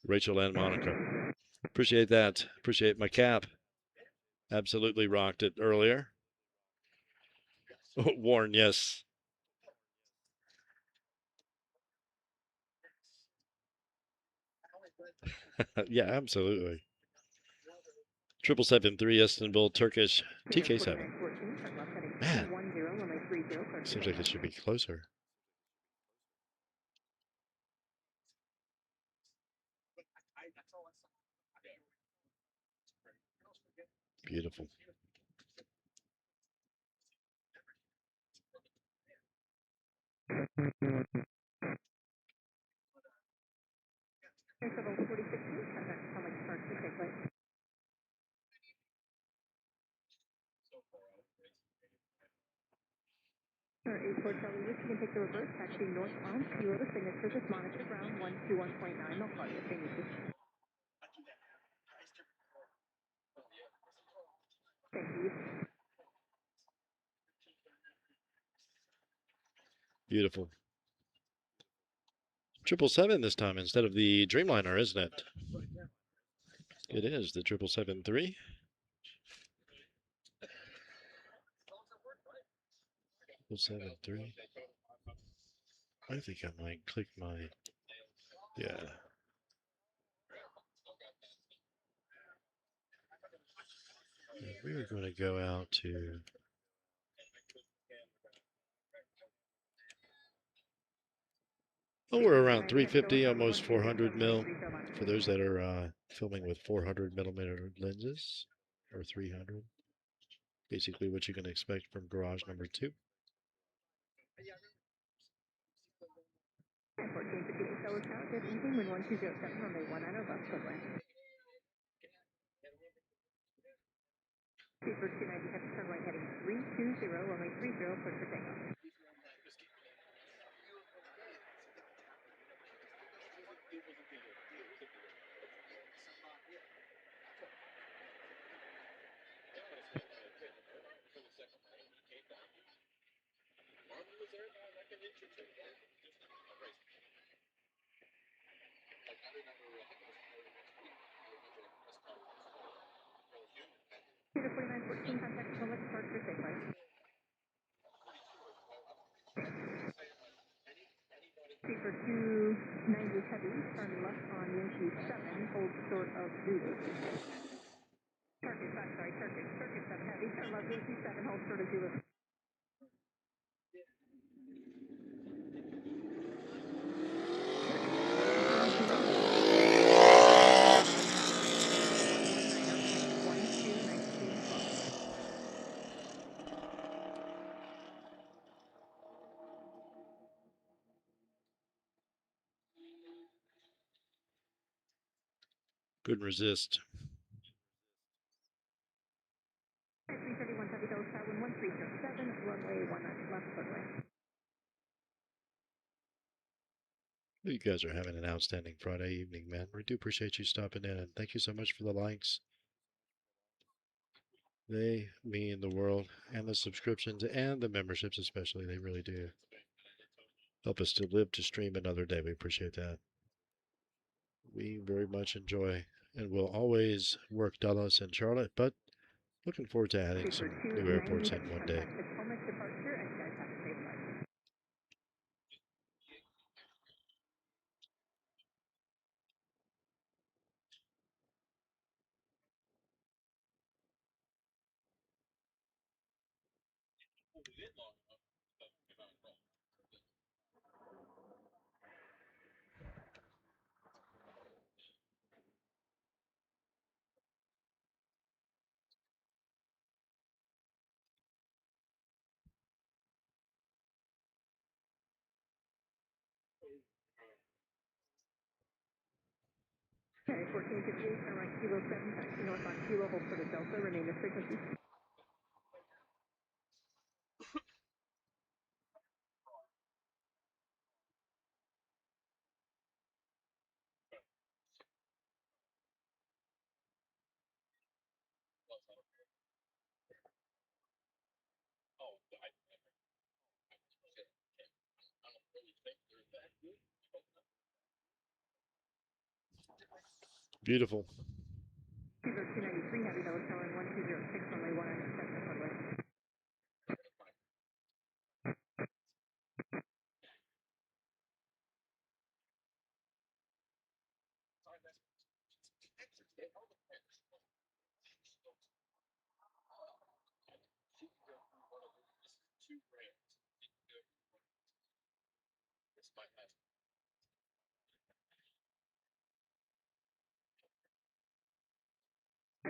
Rachel and Monica. Appreciate that. Appreciate my cap. Absolutely rocked it earlier. Warren, yes. Yeah, absolutely. 773 Istanbul, Turkish TK7. Man, seems like it should be closer. Beautiful. Airport Charlie, you can take the reverse, taxi northbound, Kyoto, signature, this monitor, ground 121.9, they'll call you if they need you. Thank you. Beautiful. 777 this time instead of the Dreamliner, isn't it? It is the 777-3. I think I might click my, yeah. We are going to go out to, oh, we're around 350, almost 400 mil. For those that are filming with 400 millimeter lenses, or 300. Basically what you can expect from garage number 2. 1458 Solar Tower, good evening, wind 1207, runway 19 or bus runway. Super 297, turn right heading 320, runway 30, clear for takeoff. Peter 4914, contact Potomac departure statewide. Super 290 heavy, turn left on Yankee 7, hold short of Zulu. Turkish 7 heavy, turn left Yankee 7, hold short of Zulu. Couldn't resist. 331 heavy, Dallas Tower, 1307, runway 19 left runway. You guys are having an outstanding Friday evening, man. We do appreciate you stopping in, and thank you so much for the likes. They mean the world, and the subscriptions and the memberships especially. They really do help us to live to stream another day. We appreciate that. We very much enjoy and will always work Dallas and Charlotte, but looking forward to adding some new airports in one day. Okay, 1458, turn right Kilo 7, taxi north on Kilo, hold for the Delta, remain at frequency. Beautiful. 293, heavy Dulles tower 1206, runway 19, center runway.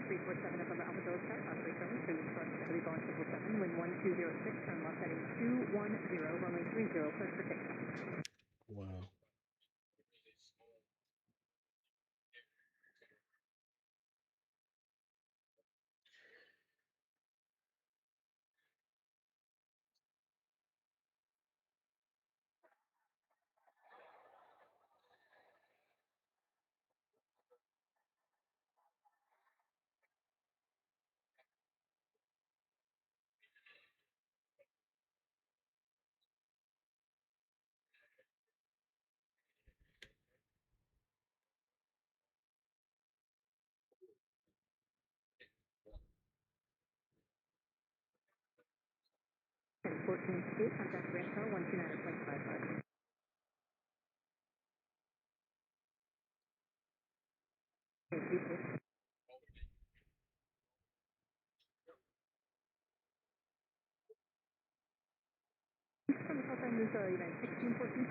Three four seven above Alpha Dulles Tower, Osprey 7, cruise thrust heavy Boeing 777, wind 1206, turn left heading 210, runway 30, cleared for takeoff. Wow. Heading 1468, contact Grand Tower 129.55. Okay, people. From the south end is United 1614.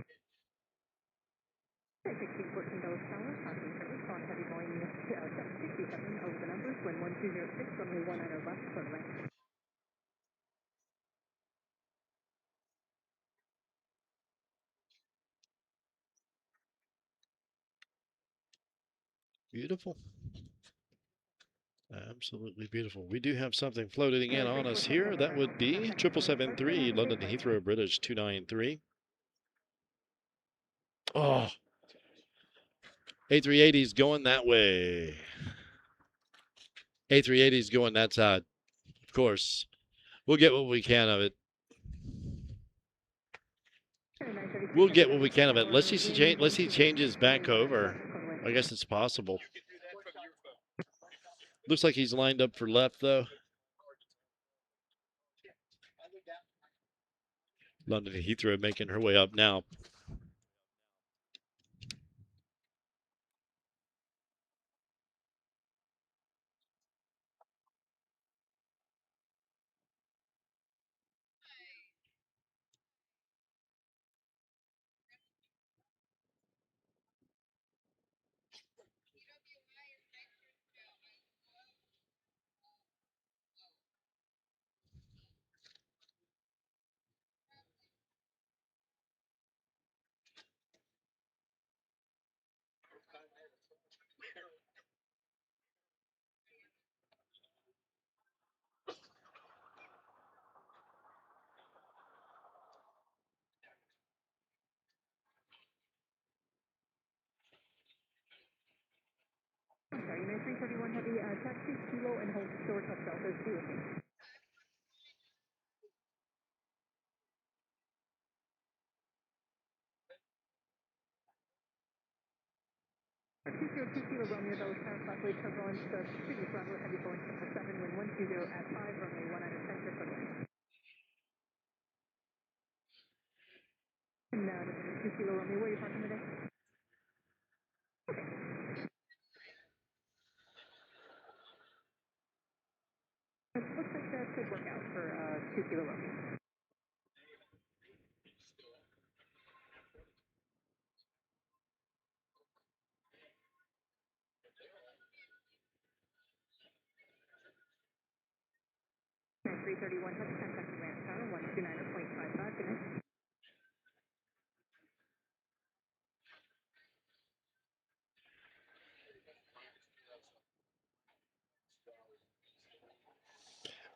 1614 Dulles Tower, passing service, on heavy Boeing 767 over the numbers, wind 1206, runway 19 left, clear to land. Beautiful. Absolutely beautiful. We do have something floating in on us here. That would be 7773 London to Heathrow, British 293. Oh, A380 is going that way. A380 is going that side. Of course, we'll get what we can of it. We'll get what we can of it. Let's see changes back over. I guess it's possible. Looks like he's lined up for left, though. London to Heathrow making her way up now. Sorry, United 331 heavy, taxi, Kilo, and hold short of Delta 2. 202 Kilo Romeo Dulles Tower, flatway turbulence, previous Bravo heavy Boeing 777, wind 120 at 5, runway 19 center for land. And this is 2 Kilo Romeo, where are you parking today? Okay. It looks like that could work out for 2 Kilo Romeo. And 331 heavy, contact Grand Tower 129.55, good night.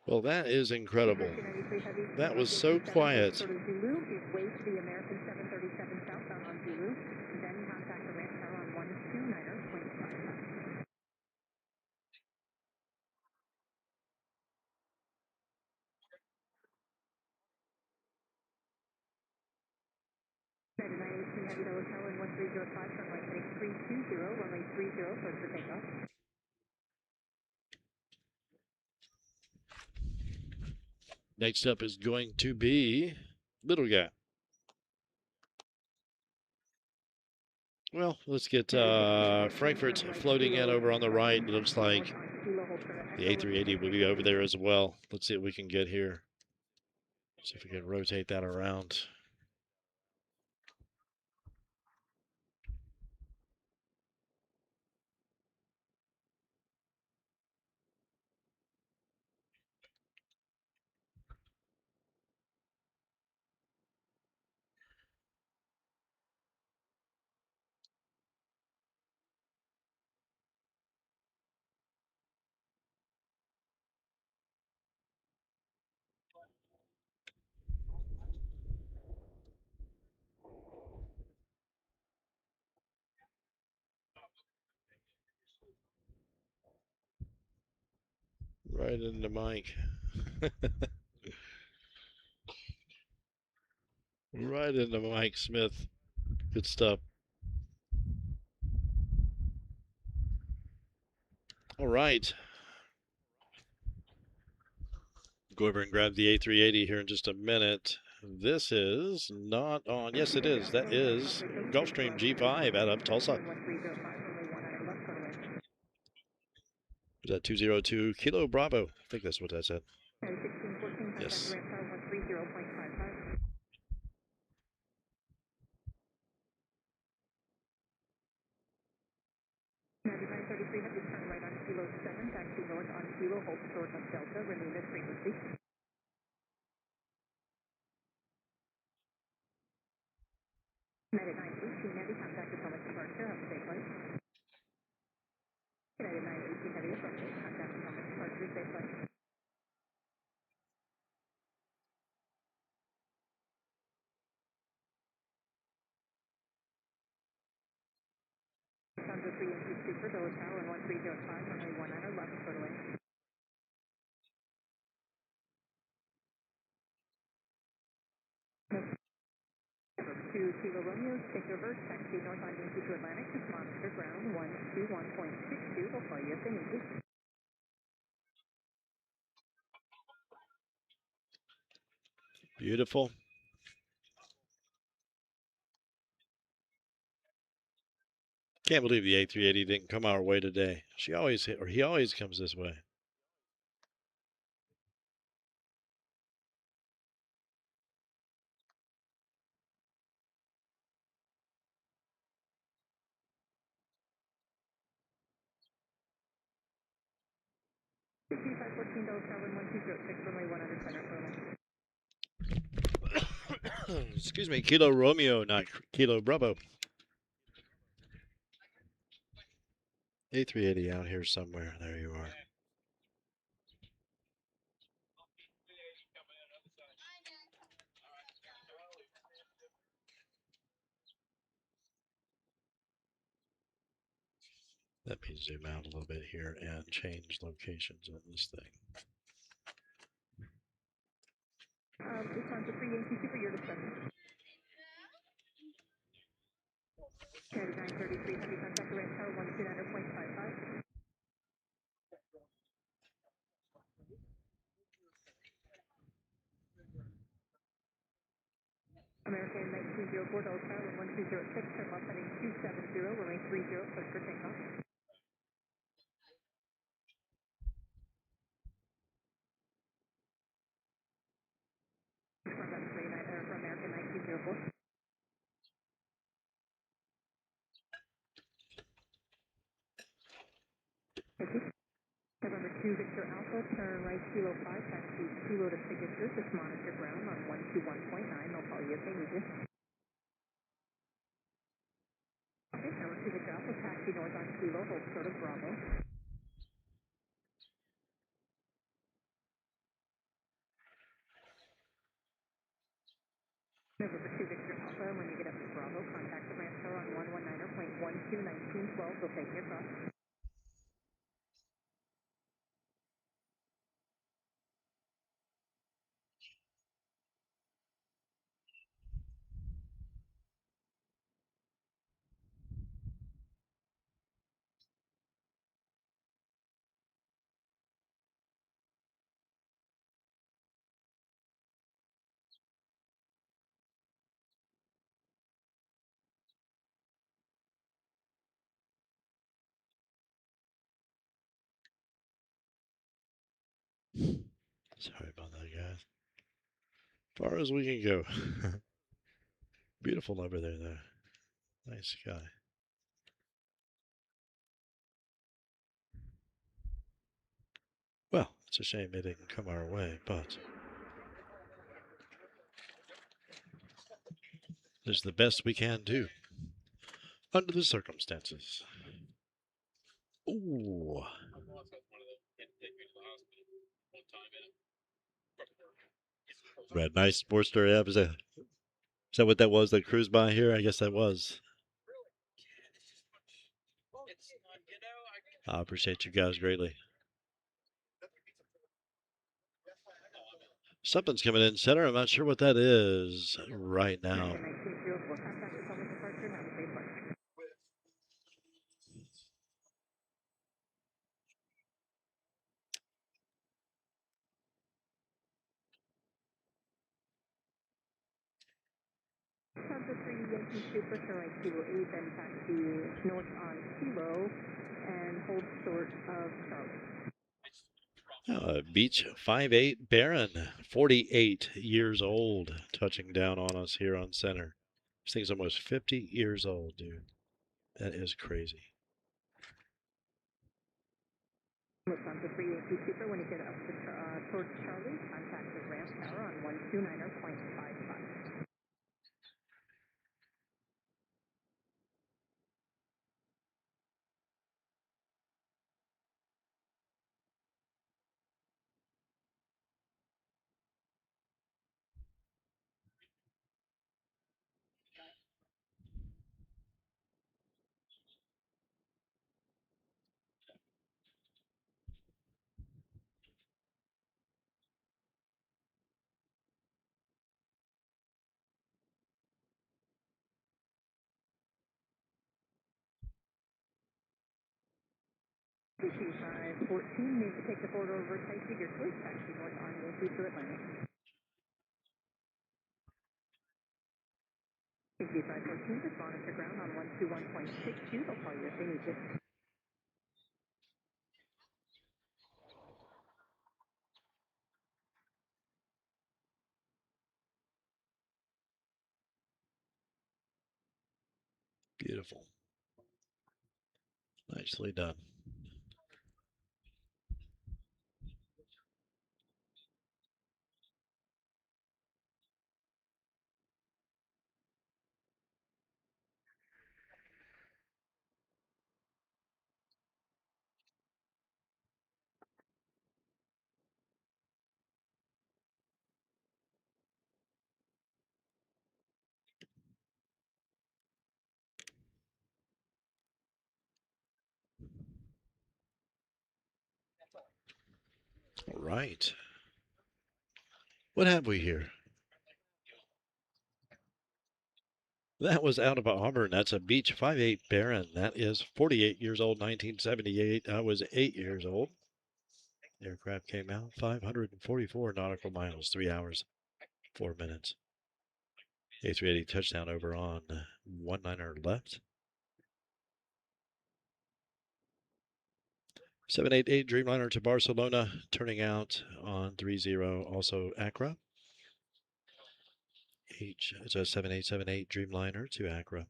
Well, that is incredible. That was so quiet. Zulu is way to the American 737 southbound on Zulu. Then contact the ramp tower on 129.55. United 918 Heavy Tower Tower 1305, turn right heading 320, runway 30, cleared for takeoff. Next up is going to be Little Gap. Well, let's get Frankfurt floating in over on the right. It looks like the A380 will be over there as well. Let's see what we can get here. See if we can rotate that around. Right in the mic. Right in the mic, Smith. Good stuff. All right. Go over and grab the A380 here in just a minute. This is not on. Yes, it is. That is Gulfstream G5 out of Tulsa. Is that 202 Kilo Bravo? I think that's what that said. Yes. United 933 Heavy, turn right on Kilo 7, taxi north on Kilo, hold short of Delta, renew this frequency. United 918 Heavy, contact atomic departure, have a safe flight. United 918 Heavy, approaching, contact atomic departure, safe flight. Under 3 and 2 Super, Dulles Tower, 1305, runway 19, left, short away. To Kilo Romeo, take reverse, taxi north on Yankee to Atlantic, just monitor ground 121.62, they'll call you if they need you. Beautiful. Can't believe the A380 didn't come our way today. He always comes this way. C514 Dulles Tower 1206, runway 100 center for Excuse me, Kilo Romeo, not Kilo Bravo. A380 out here somewhere. There you are. Let me zoom out a little bit here and change locations on this thing. Lufthansa 3 Yankee Super, your discussion. United 933 Heavy, contact ramp tower 129.55. American 1904 Dulles Tower 1206, turn left heading 270, runway 30, clear for takeoff. Contact for American 1904. Thank you. November 2 Victor Alpha, turn right Kilo 5, taxi Kilo to signature, just monitor ground on 121.9, they'll call you if they need you. Okay, November 2 Victor Alpha, taxi north on Kilo, hold short of Bravo. 12, we'll take your cross. Sorry about that, guys. Far as we can go. Beautiful number there, though. Nice sky. Well, it's a shame it didn't come our way, but it's the best we can do under the circumstances. Ooh. Red, nice sports story. Is that what that was that cruised by here? I guess that was. I appreciate you guys greatly. Something's coming in center. I'm not sure what that is right now. Delta 3 Yankee Super, Charlie Kilo 8, then taxi north on Kilo and hold short of Charlie. Beach 5'8", Baron, 48 years old, touching down on us here on center. This thing's almost 50 years old, dude. That is crazy. Delta 3 Yankee Super, when you get up to, towards Charlie, contact the ramp tower on 129.55. CC514, need to take the border over tight figure twist, taxi north on Yankee to Atlanta. CC514, just monitor ground on 121.62, they'll call you if they need you. Beautiful. Nicely done. All right. What have we here? That was out of Auburn. That's a Beach 5'8" Baron. That is 48 years old, 1978. I was 8 years old. The aircraft came out 544 nautical miles, 3 hours, 4 minutes. A380 touchdown over on 19er left. 788 Dreamliner to Barcelona, turning out on 30, also Accra. It's a 7878 Dreamliner to Accra.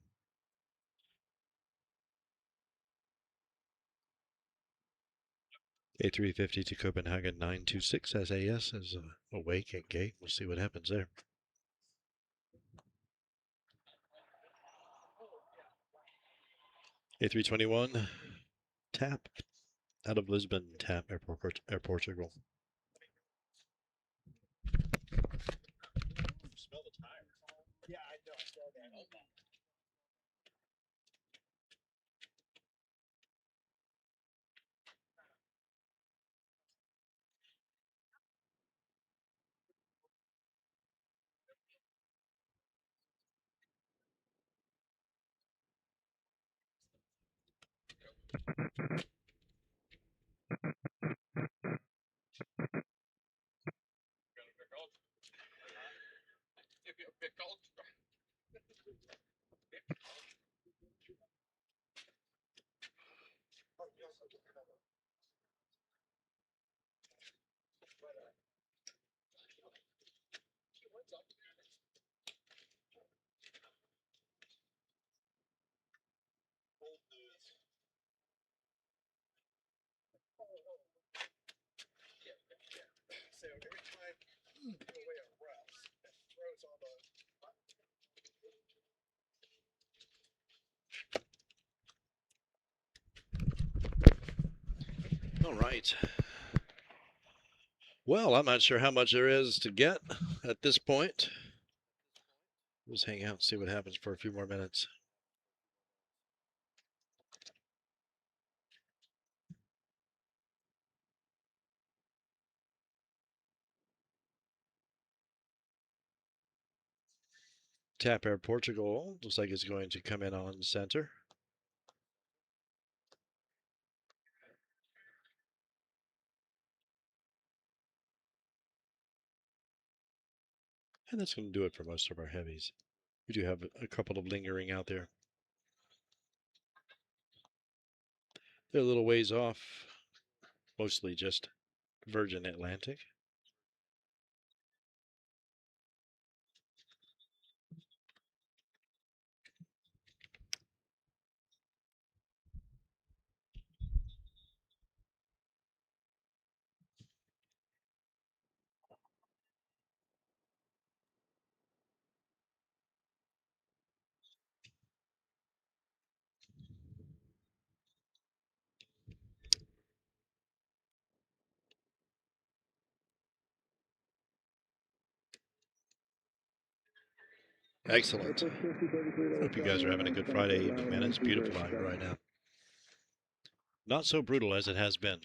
A350 to Copenhagen 926 SAS is awake at gate. We'll see what happens there. A321 TAP out of Lisbon, TAP Air Portugal. Smell the tire. Yeah, I know. I saw that. So every time you throw away a rough, it throws all the All right. Well, I'm not sure how much there is to get at this point. We'll just hang out and see what happens for a few more minutes. Tap Air Portugal looks like it's going to come in on center. And that's going to do it for most of our heavies. We do have a couple of lingering out there. They're a little ways off, mostly just Virgin Atlantic. Excellent. Hope you guys are having a good Friday evening, man. It's beautiful out here right now. Not so brutal as it has been.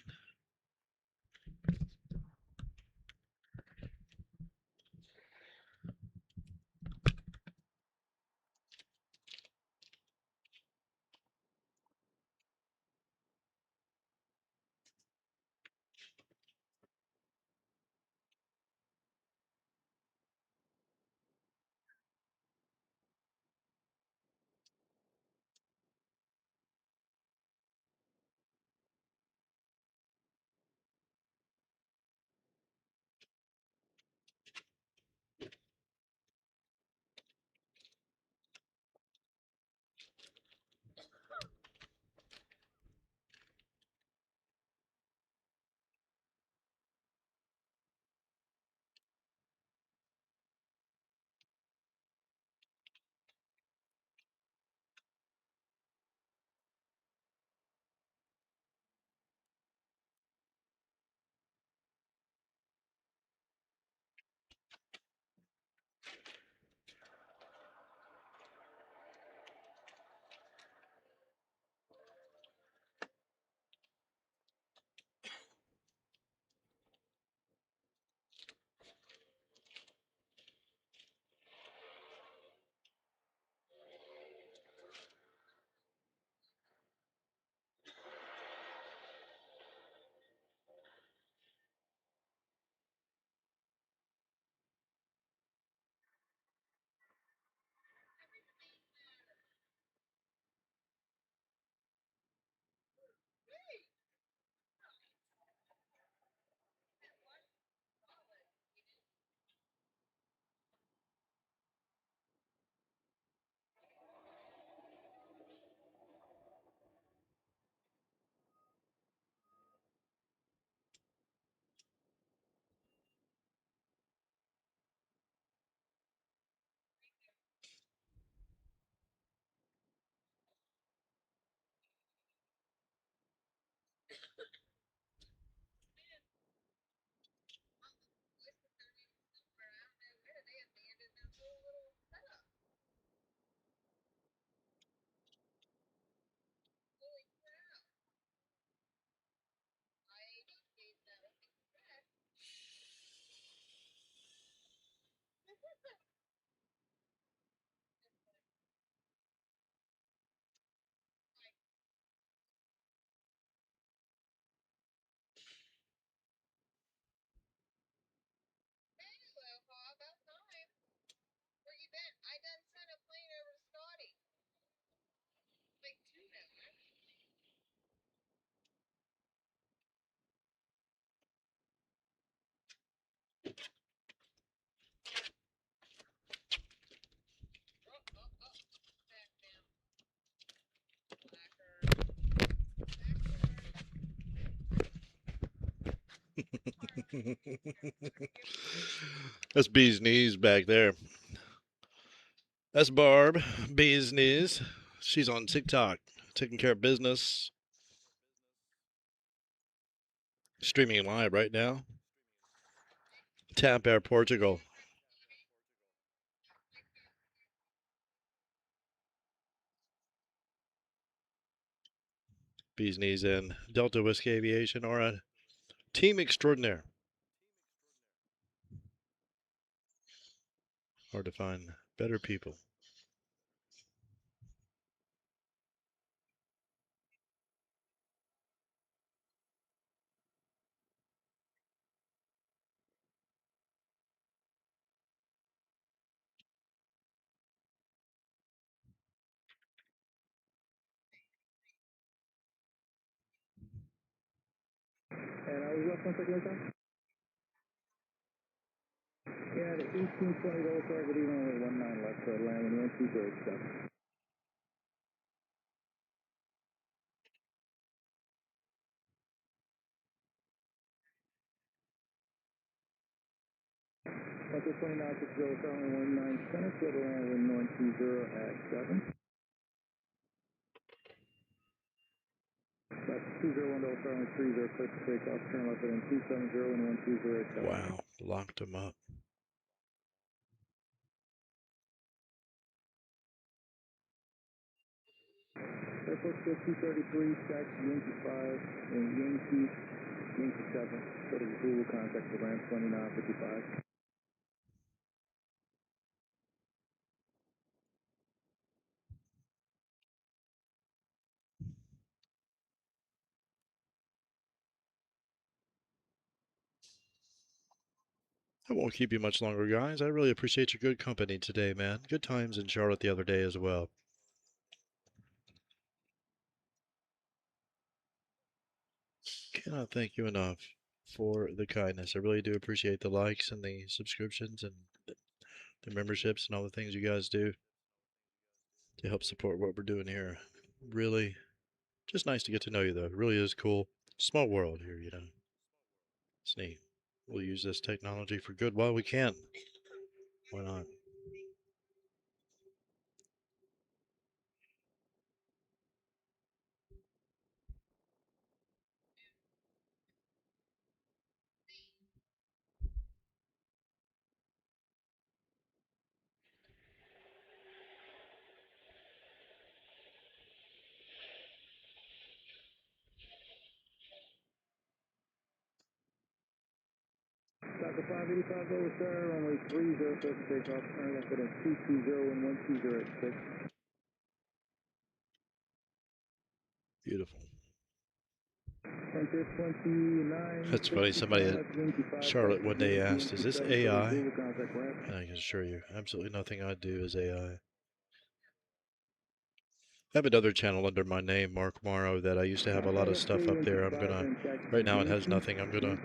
That's Bee's Knees back there. That's Barb, Bee's Knees. She's on TikTok, taking care of business. Streaming live right now. Tap Air Portugal. Bee's Knees and Delta Whiskey Aviation are a team extraordinaire. Hard to find better people. And I was left one second time. Yeah, the 1820 Dollar target, even only 19 left, so land when 12087. Delta 2960, currently 19 center, clear to land when 120 at 7. That's 201 Dollar currently 30, clear to take off, turn left at 270 and 120 at 7. Wow, locked them up. Airport 233, taxi Yankee 5, and Yankee 7. Go to the Google contact for land 2955. I won't keep you much longer, guys. I really appreciate your good company today, man. Good times in Charlotte the other day as well. Cannot thank you enough for the kindness. I really do appreciate the likes and the subscriptions and the memberships and all the things you guys do to help support what we're doing here. Really, just nice to get to know you, though. It really is cool. Small world here, you know. It's neat. We'll use this technology for good while we can. Why not? Delta 585 over sir, runway 30, clear to take off, turn left at 220 and 120 at 6. Beautiful. Frontier 29. That's funny. Somebody at Charlotte one day asked, is this AI? And I can assure you, absolutely nothing I do is AI. I have another channel under my name, Mark Morrow, that I used to have a lot of stuff up there. Right now it has nothing. I'm gonna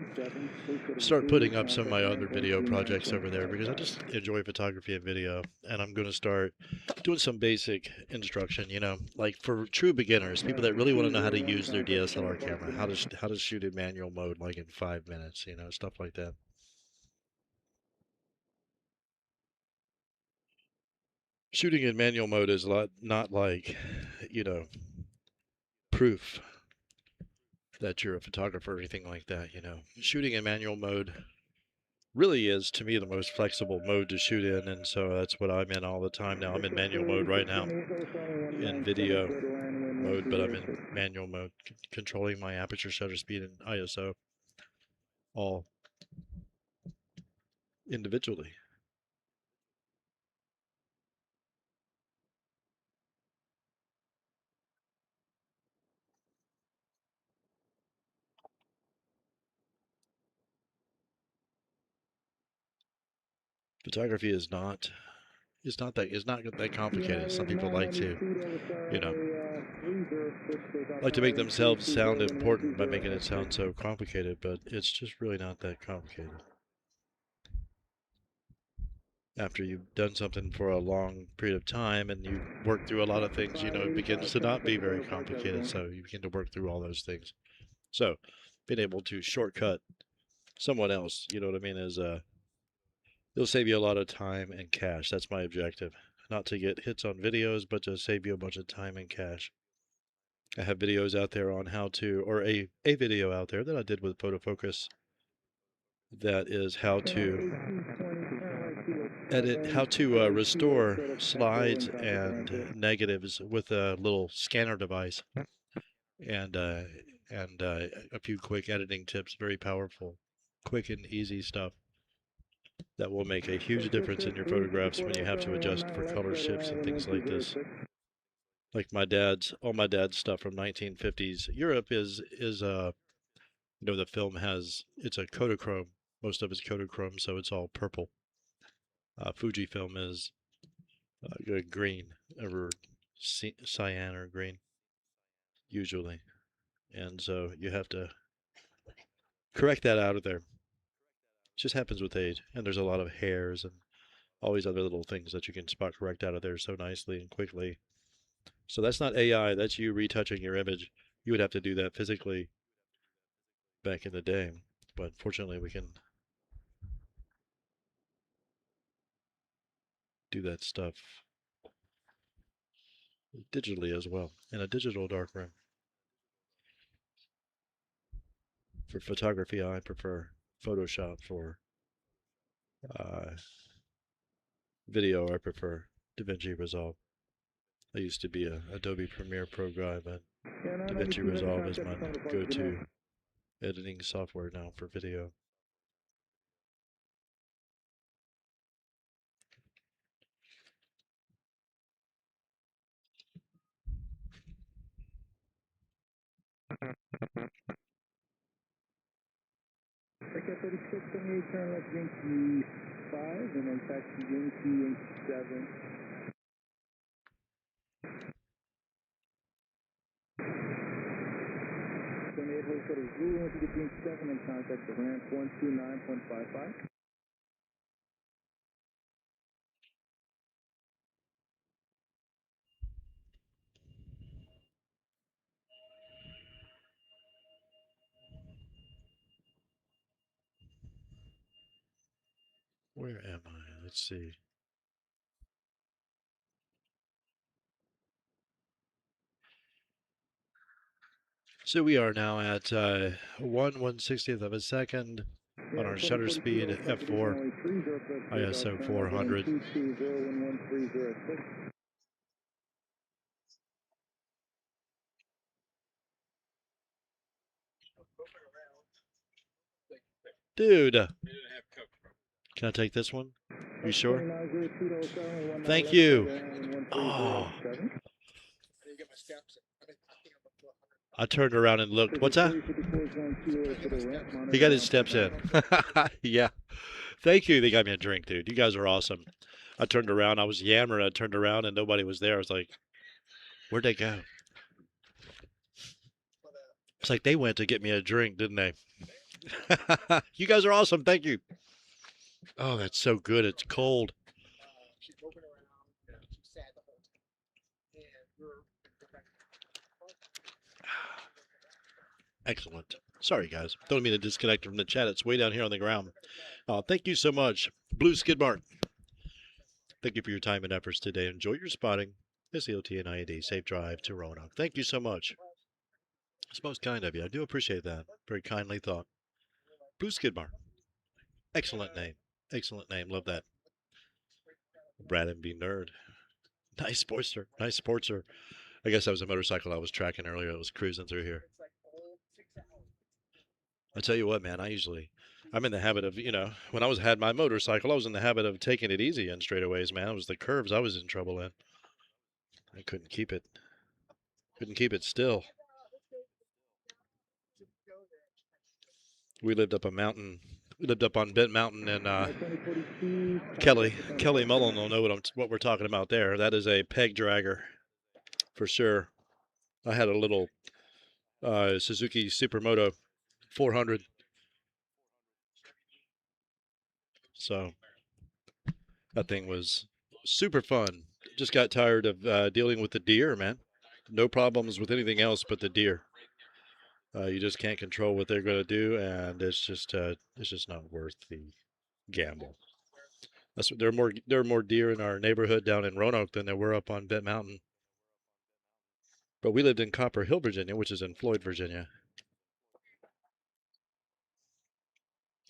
start putting up some of my other video projects over there because I just enjoy photography and video. And I'm gonna start doing some basic instruction, you know, like for true beginners, people that really want to know how to use their DSLR camera, how to shoot in manual mode, like in 5 minutes, you know, stuff like that. Shooting in manual mode is not like, you know, proof that you're a photographer or anything like that, you know. Shooting in manual mode really is, to me, the most flexible mode to shoot in, and so that's what I'm in all the time now. I'm in manual mode right now, in video mode, but I'm in manual mode, controlling my aperture, shutter speed, and ISO all individually. Photography is not that complicated. Some people like to, you know, like to make themselves sound important by making it sound so complicated, but it's just really not that complicated. After you've done something for a long period of time and you work through a lot of things, you know, it begins to not be very complicated. So you begin to work through all those things. So being able to shortcut someone else, you know what I mean, is it'll save you a lot of time and cash. That's my objective. Not to get hits on videos, but to save you a bunch of time and cash. I have videos out there on how to, or a video out there that I did with Photo Focus that is how to edit, how to restore slides and negatives with a little scanner device, and a few quick editing tips. Very powerful, quick and easy stuff that will make a huge difference in your photographs when you have to adjust for color shifts and things like this. Like all my dad's stuff from 1950s Europe is you know, the film it's a Kodachrome. Most of it's Kodachrome, so it's all purple. Fujifilm is green or cyan or green usually, and so you have to correct that out of there. It just happens with age, and there's a lot of hairs and all these other little things that you can spot correct out of there so nicely and quickly. So that's not AI, that's you retouching your image. You would have to do that physically back in the day, but fortunately we can do that stuff digitally as well in a digital darkroom. For photography, I prefer Photoshop. For video, I prefer DaVinci Resolve. I used to be a Adobe Premiere Pro guy, but DaVinci Resolve is my go-to editing software now for video. Okay, 36, 78, turn left Yankee 5, and then taxi Yankee 7. Hold for the Zulu, once you get Yankee 7, and contact the ramp 129.55. Where am I? Let's see. So we are now at 1/160th of a second on our shutter speed, f4, ISO 400. Dude, can I take this one? You sure? Thank you. Oh. I turned around and looked. What's that? He got his steps in. Yeah. Thank you. They got me a drink, dude. You guys are awesome. I turned around. I was yammering. I turned around and nobody was there. I was like, where'd they go? It's like they went to get me a drink, didn't they? You guys are awesome. Thank you. Oh, that's so good. It's cold. Excellent. Sorry, guys. Don't mean to disconnect from the chat. It's way down here on the ground. Thank you so much. Blue Skid Mark. Thank you for your time and efforts today. Enjoy your spotting. SEOT and IAD. Safe drive to Roanoke. Thank you so much. It's most kind of you. I do appreciate that. Very kindly thought. Blue Skid Mark. Excellent name. Excellent name. Love that. Brad MB Nerd. Nice sportster. Nice sportster. I guess that was a motorcycle I was tracking earlier. It was cruising through here. I tell you what, man, I'm in the habit of, you know, when I had my motorcycle, I was in the habit of taking it easy in straightaways, man. It was the curves I was in trouble in. I couldn't keep it still. We lived up a mountain. We lived up on Bent Mountain, and Kelly Mullen will know what we're talking about there. That is a peg dragger for sure. I had a little Suzuki Supermoto 400. So that thing was super fun. Just got tired of dealing with the deer, man. No problems with anything else but the deer. You just can't control what they're going to do, and it's just not worth the gamble. There are more deer in our neighborhood down in Roanoke than there were up on Bent Mountain. But we lived in Copper Hill, Virginia, which is in Floyd, Virginia.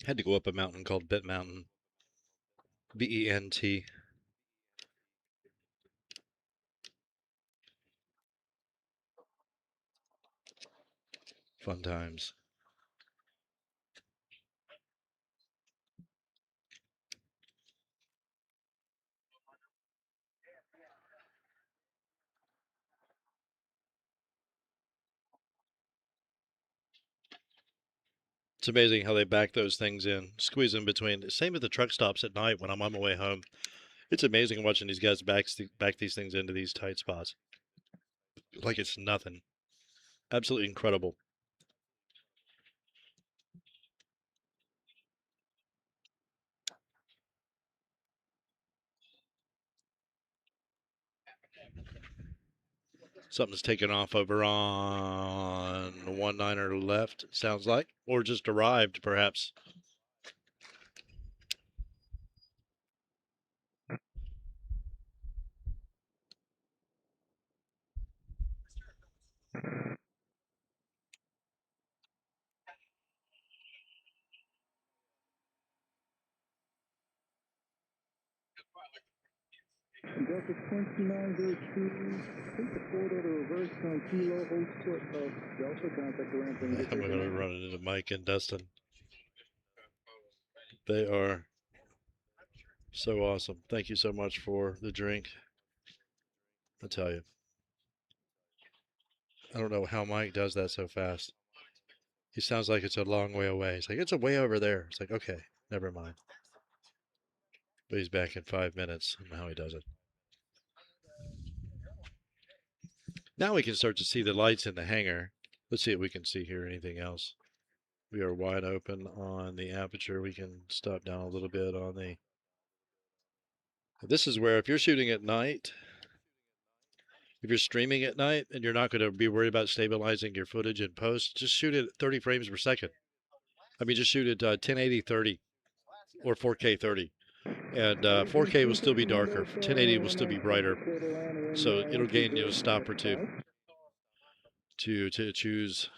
Had to go up a mountain called Bent Mountain, Bent. Fun times. It's amazing how they back those things in, squeeze in between. Same at the truck stops at night when I'm on my way home. It's amazing watching these guys back these things into these tight spots. Like it's nothing. Absolutely incredible. Something's taken off over on 19er left, sounds like, or just arrived, perhaps. Delta 2902, take the forward order reverse on Kilo, hold short of Delta, contact the ramp when you get I'm there. going to be running into Mike and Dustin. They are so awesome. Thank you so much for the drink. I tell you. I don't know how Mike does that so fast. He sounds like it's a long way away. He's like, it's a way over there. It's like, okay, never mind. But he's back in 5 minutes. I don't know how he does it. Now we can start to see the lights in the hangar. Let's see if we can see here anything else. We are wide open on the aperture. We can stop down a little bit on the. This is where if you're shooting at night, if you're streaming at night and you're not going to be worried about stabilizing your footage in post, just shoot it at 30 frames per second. I mean, just shoot it 1080 30 or 4K 30. And 4K will still be darker. 1080 will still be brighter. So it'll gain you a stop or two to choose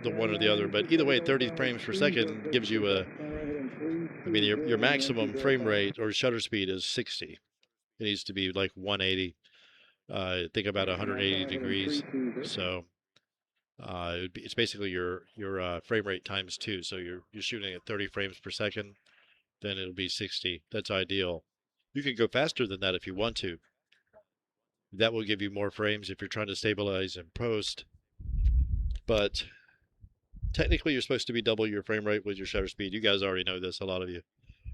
the one or the other. But either way, 30 frames per second gives you a. I mean, your maximum frame rate or shutter speed is 60. It needs to be like 180. Think about 180 degrees. So it's basically your frame rate times 2. So you're shooting at 30 frames per second. Then it'll be 60. That's ideal. You can go faster than that if you want to. That will give you more frames if you're trying to stabilize in post. But technically, you're supposed to be double your frame rate with your shutter speed. You guys already know this, a lot of you.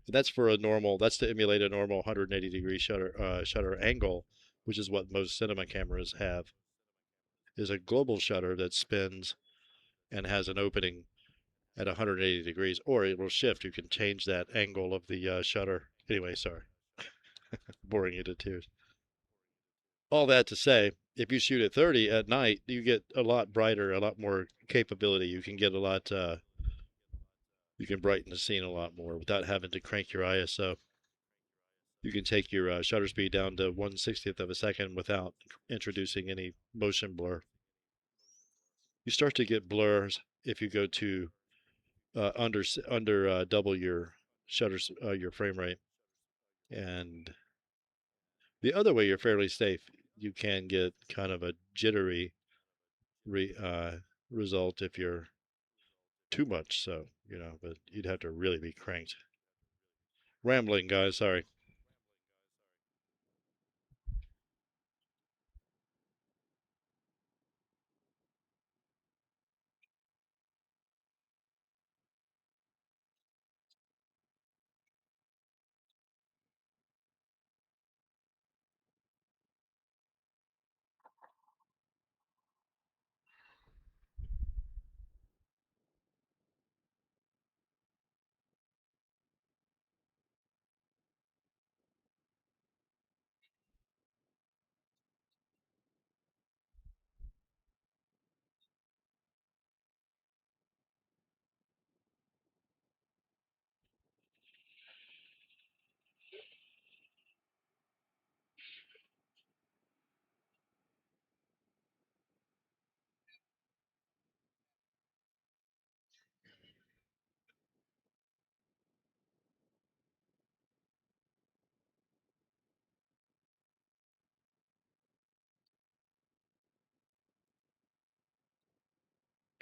But that's for a normal. That's to emulate a normal 180 degree shutter angle, which is what most cinema cameras have. Is a global shutter that spins and has an opening at 180 degrees, or it will shift. You can change that angle of the shutter. Anyway, sorry, boring you to tears. All that to say, if you shoot at 30 at night, you get a lot brighter, a lot more capability. You can get a lot. You can brighten the scene a lot more without having to crank your ISO. You can take your shutter speed down to 1/60th of a second without introducing any motion blur. You start to get blurs if you go to under double your your frame rate, and the other way you're fairly safe. You can get kind of a jittery result if you're too much so, but you'd have to really be cranked. Rambling, guys, sorry.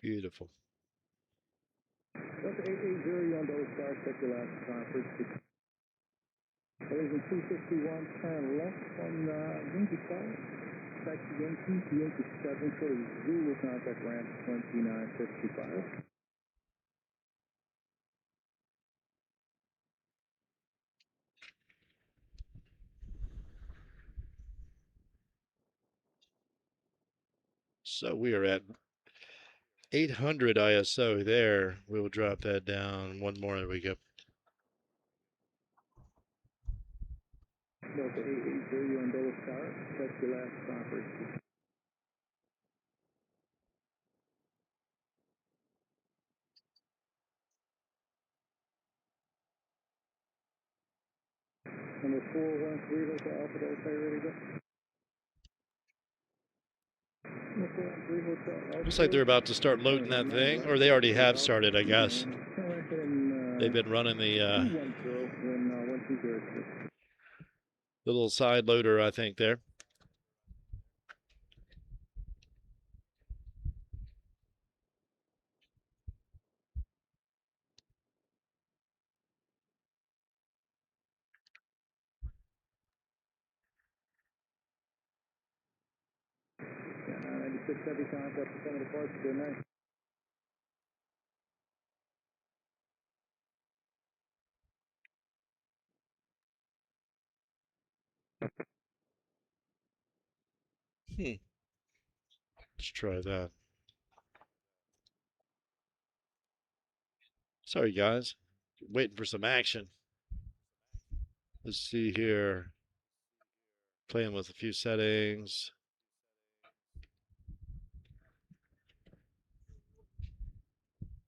Beautiful. Delta 880 on those stars, check your last conference. Collision 251, turn left on Yankee 5. Taxi Yankee 7, short of Zulu, contact ramp 2955. So we are at 800 ISO there. We will drop that down one more. There we go. Delta 880 on those stars, check your last conference. Number 413 Delta Alpha Delta, ready to go? Number 413 Hotel Alpha. Looks like they're about to start loading that thing, or they already have started, I guess. They've been running the little side loader, I think, there. Yeah, 96 heavy contact for some of the parts. Good night. Let's try that. Sorry, guys. Waiting for some action. Let's see here. Playing with a few settings.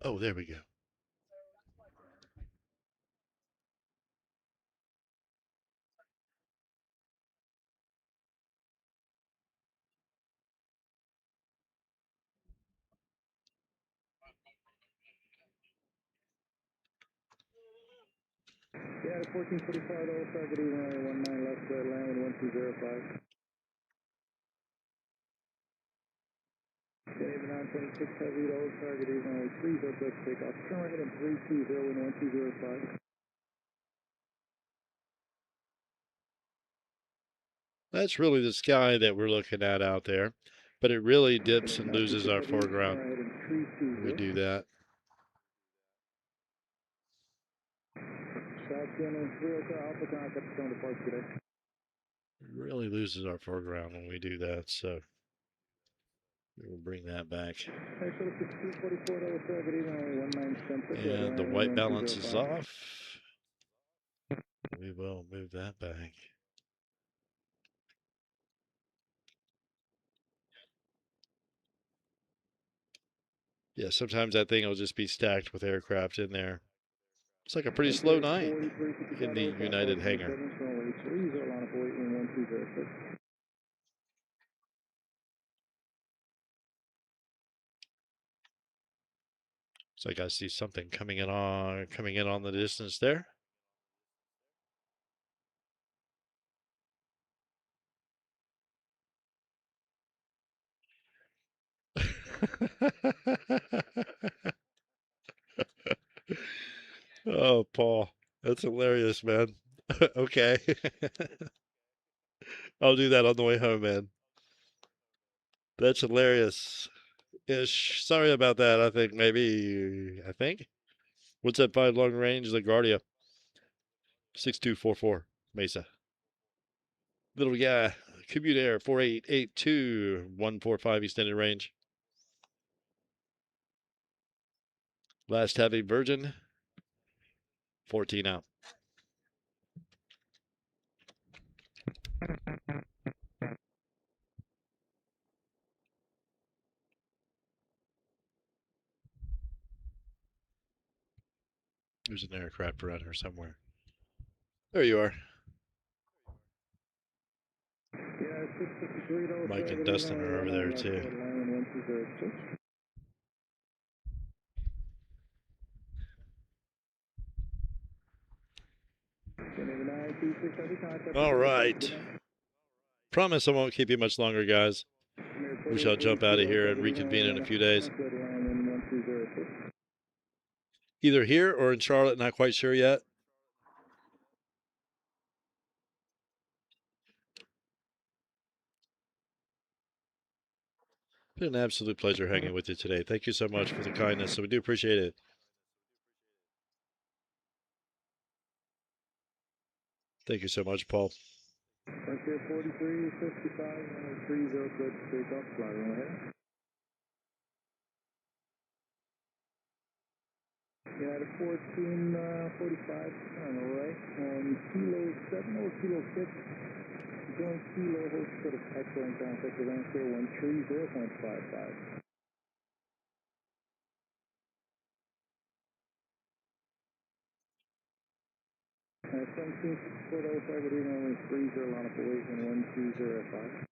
Oh, there we go. Yeah, 1445 target even 19 left, landing 1205. Dave 926 heavy target even 30 take off. Turn right at 320 and 1205. That's really the sky that we're looking at out there, but it really dips and loses our foreground when we do that. It really loses our foreground when we do that, so we'll bring that back. And the white balance is off. We will move that back. Yeah, sometimes that thing will just be stacked with aircraft in there. It's like a pretty slow night in the United hangar. So I see something coming in on the distance there. Oh, Paul, that's hilarious, man. Okay. I'll do that on the way home, man. That's hilarious. Ish. Sorry about that. I think. What's that 5 long range? LaGuardia. 6244 Mesa. Little guy. Commute Air 4882 145 extended range. Last heavy Virgin. 14 out. There's an aircraft around here somewhere. There you are. Mike and Dustin are over there too. All right. Promise I won't keep you much longer, guys. We shall jump out of here and reconvene in a few days. 1206. Either here or in Charlotte, not quite sure yet. Been an absolute pleasure hanging with you today. Thank you so much for the kindness. So we do appreciate it. Thank you so much, Paul. Frontier 4355, runway 30, good takeoff, sliding ahead. United 1445 on the right, on Kilo 7 or Kilo 6. Join Kilo, hold sort of excellent contact with answer 130.55. Uh, 1764.05, good evening, only 30 line up away and 120.5.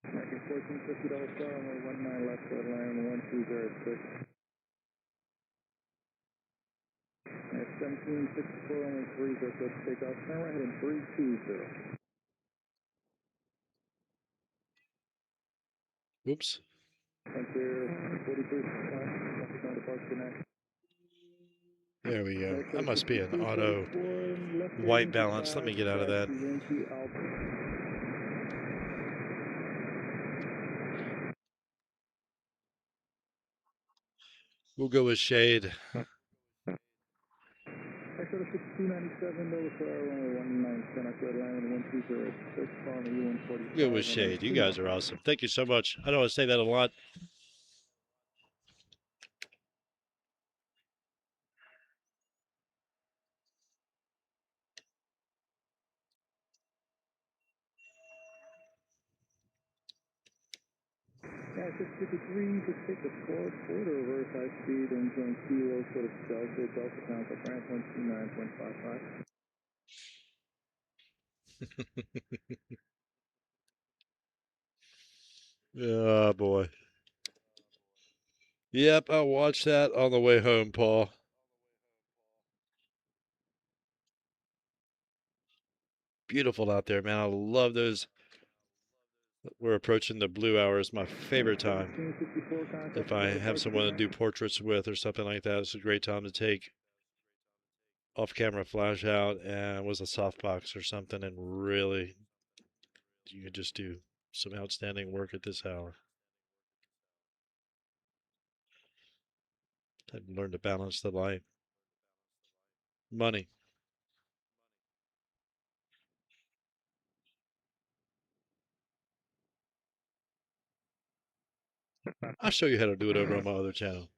American 1450 Dulles star, only 19 left, red line 1206. At 1764, only 30, good takeoff, turn right heading 320. Oops. Frontier 43, departure next. There we go. That must be an auto white balance. Let me get out of that. We'll go with shade. Go with shade. You guys are awesome. Thank you so much. I don't want to say that a lot. Yeah, 653, just take the forward quarter reverse high speed and join Kilo, sort of Delta contact ramp 129.55. Oh, boy. Yep, I'll watch that on the way home, Paul. Beautiful out there, man. I love those. We're approaching the blue hours, my favorite time. If I have someone to do portraits with or something like that, it's a great time to take off-camera flash out and was a softbox or something, and really, you can just do some outstanding work at this hour. I've learned to balance the light. Money. I'll show you how to do it over on my other channel.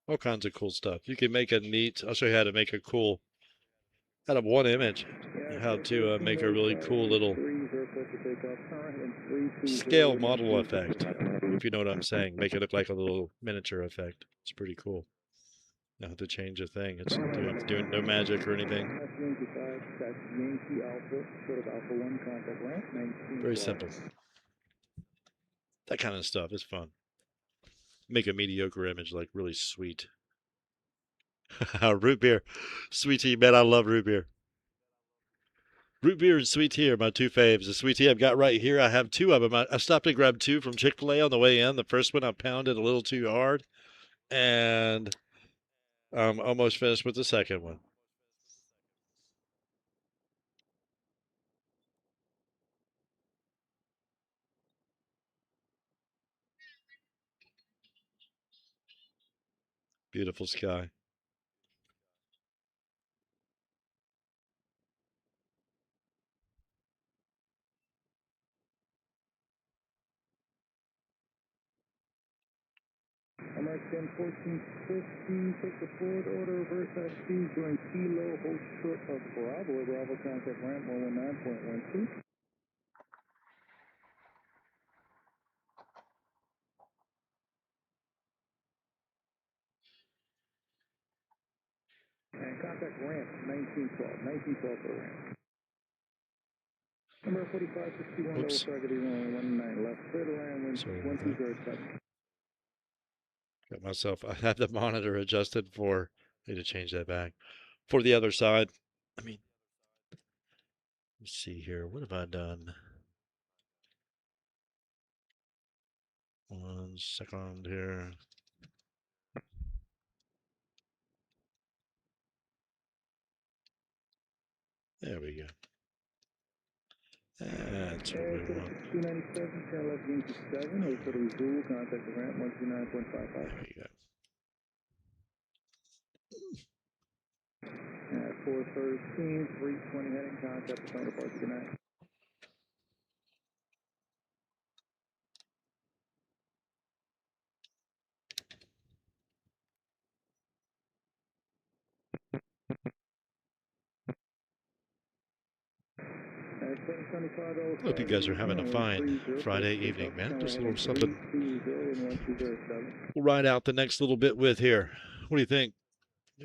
All kinds of cool stuff. You can make a neat, I'll show you how to make a cool, out of one image, how to make a really cool little scale model effect, if you know what I'm saying. Make it look like a little miniature effect. It's pretty cool. You don't have to change a thing. It's doing no magic or anything. Very simple. That kind of stuff is fun. Make a mediocre image like really sweet. Root beer. Sweet tea, man, I love root beer. Root beer and sweet tea are my two faves. The sweet tea I've got right here, I have two of them. I stopped and grabbed two from Chick-fil-A on the way in. The first one I pounded a little too hard, and I'm almost finished with the second one. Beautiful sky. American 1450, take the forward order, reverse high speed, join Kilo, hold short of Bravo, Bravo contact ramp 119.12. Contact ramp 1912 for ramp. Number 4561 double targeting on 19 left, clear to land, wind 1207. Got myself, I had the monitor adjusted for, I need to change that back. For the other side, I mean, let's see here, what have I done? 1 second here. There we go. That's what we want. 297, tail left unit 7, over to Zulu, contact the ramp 129.55. There you go. At 413, 320 heading, contact the front departure, good night. Hope you guys are having a fine Friday evening, man. Just a little something we'll ride out the next little bit with here. What do you think?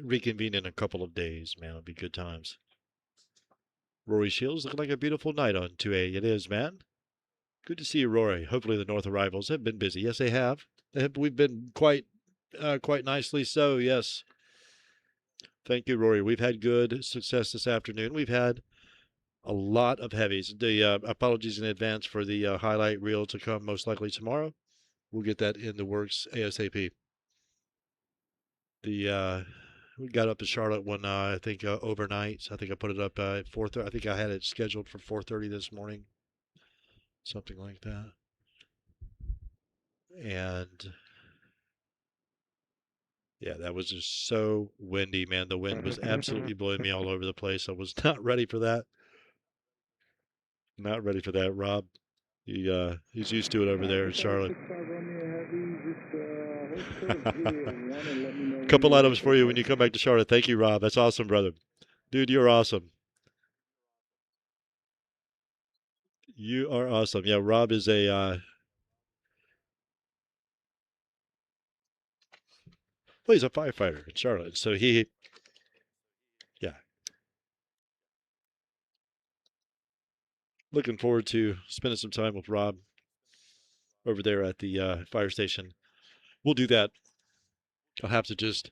Reconvene in a couple of days, man. It'll be good times. Rory Shields, looking like a beautiful night on 2A. It is, man. Good to see you, Rory. Hopefully the North arrivals have been busy. Yes, they have. We've been quite nicely so, yes. Thank you, Rory. We've had good success this afternoon. We've had a lot of heavies. The apologies in advance for the highlight reel to come most likely tomorrow. We'll get that in the works ASAP. We got up to Charlotte one, I think, overnight. I think I put it up at 4:30. I think I had it scheduled for 4:30 this morning. Something like that. And yeah, that was just so windy, man. The wind was absolutely blowing me all over the place. I was not ready for that. Not ready for that, Rob. He's used to it over there in Charlotte. Couple items for you when you come back to Charlotte. Thank you, Rob. That's awesome, brother. Dude, you're awesome. You are awesome. Yeah, Rob is a well, he's a firefighter in Charlotte. So yeah. Looking forward to spending some time with Rob over there at the fire station. We'll do that. I'll have to just,